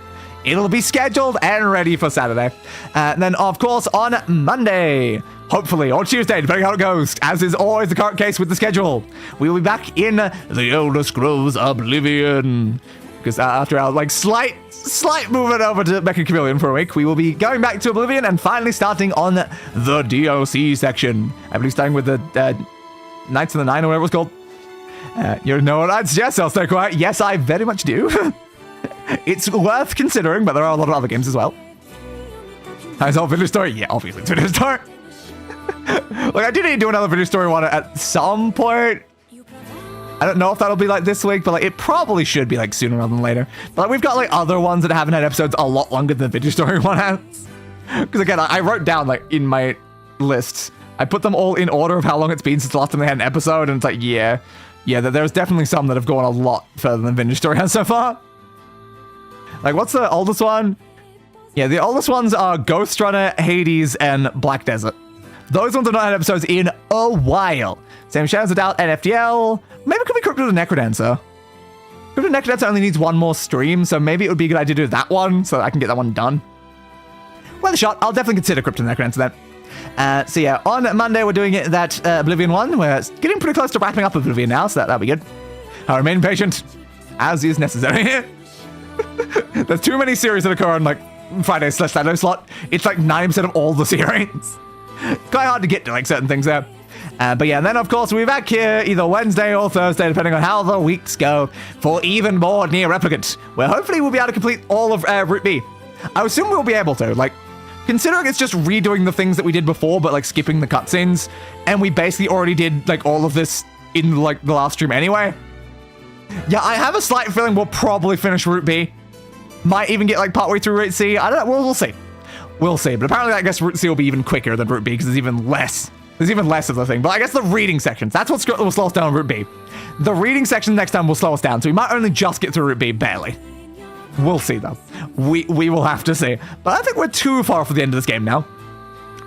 it'll be scheduled and ready for Saturday. And then, of course, on Monday, hopefully, or Tuesday, depending how it goes, as is always the current case with the schedule, we will be back in The Elder Scrolls Oblivion. because after our like slight movement over to Mecha Chameleon for a week, we will be going back to Oblivion and finally starting on the DLC section. I believe starting with the Knights of the Nine or whatever it's called. You know what I'd suggest? I'll stay quiet. Yes, I very much do. It's worth considering, but there are a lot of other games as well. How's our video story? Yeah, obviously it's video story. Like, I do need to do another video story one at some point. I don't know if that'll be like this week, but like it probably should be like sooner rather than later. But like, we've got like other ones that haven't had episodes a lot longer than the video story one has. Because again, I wrote down like in my lists, I put them all in order of how long it's been since the last time they had an episode, and it's like, yeah, there's definitely some that have gone a lot further than Vintage Story has so far. Like, what's the oldest one? Yeah, the oldest ones are Ghost Runner, Hades, and Black Desert. Those ones have not had episodes in a while. Same Shadows of Doubt and FTL. Maybe it could be Crypto the Necrodancer. Crypto the Necrodancer only needs one more stream, so maybe it would be a good idea to do that one so that I can get that one done. Worth a shot. I'll definitely consider Crypto the Necrodancer then. So yeah, on Monday we're doing that Oblivion one. We're getting pretty close to wrapping up Oblivion now, so that'll be good. I'll remain patient, as is necessary. There's too many series that occur on like Friday/Saturday slot. It's like 9% of all the series. It's quite hard to get to like certain things there. But yeah, and then of course we'll be back here either Wednesday or Thursday, depending on how the weeks go, for even more NieR Replicant, where hopefully we'll be able to complete all of Route B. I assume we'll be able to, like, considering it's just redoing the things that we did before, but like skipping the cutscenes, and we basically already did like all of this in like the last stream anyway. Yeah, I have a slight feeling we'll probably finish Route B. Might even get like partway through Route C. I don't know. We'll see. We'll see. But apparently, I guess Route C will be even quicker than Route B because there's even less. There's even less of the thing. But I guess the reading sections, that's what will slow us down on Route B. The reading section next time will slow us down. So we might only just get through Route B, barely. We'll see though. We will have to see. But I think we're too far for the end of this game now.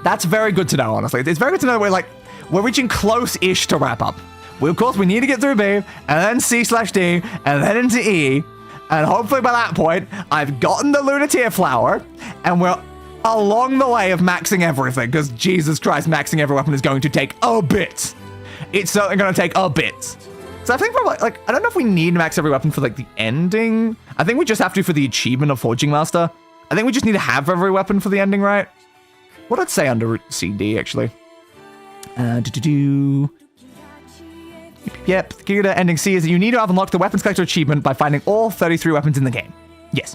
That's very good to know, honestly. It's very good to know that we're reaching close-ish to wrap up. Of course, we need to get through B, and then C/D, and then into E. And hopefully by that point, I've gotten the Lunateer Flower, and we're along the way of maxing everything, because Jesus Christ, maxing every weapon is going to take a bit. It's certainly going to take a bit. So I think probably, like, I don't know if we need to max every weapon for, like, the ending. I think we just have to for the achievement of Forging Master. I think we just need to have every weapon for the ending, right? What did it say under CD, actually? Yep, the key to ending C is that you need to have unlocked the Weapons Collector achievement by finding all 33 weapons in the game. Yes.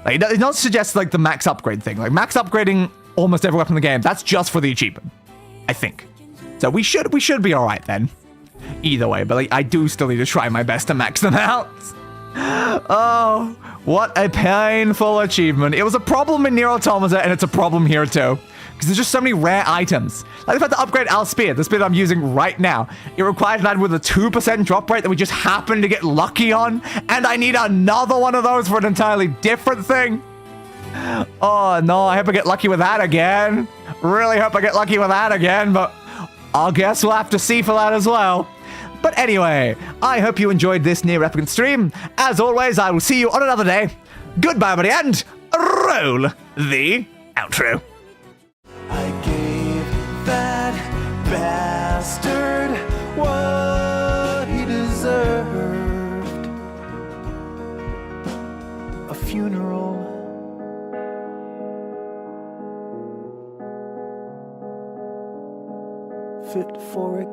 Like, it does suggest, like, the max upgrade thing. Like, max upgrading almost every weapon in the game, that's just for the achievement. I think. So we should be alright then. Either way, but, like, I do still need to try my best to max them out. Oh, what a painful achievement. It was a problem in NieR Automata, and it's a problem here too. Because there's just so many rare items. Like, if I had to upgrade our spear, the spear that I'm using right now, it requires an item with a 2% drop rate that we just happen to get lucky on, and I need another one of those for an entirely different thing. Oh no, I hope I get lucky with that again. Really hope I get lucky with that again, but I guess we'll have to see for that as well. But anyway, I hope you enjoyed this NieR Replicant stream. As always, I will see you on another day. Goodbye, buddy, and roll the outro. I gave that bastard what he deserved. A funeral. Fit for a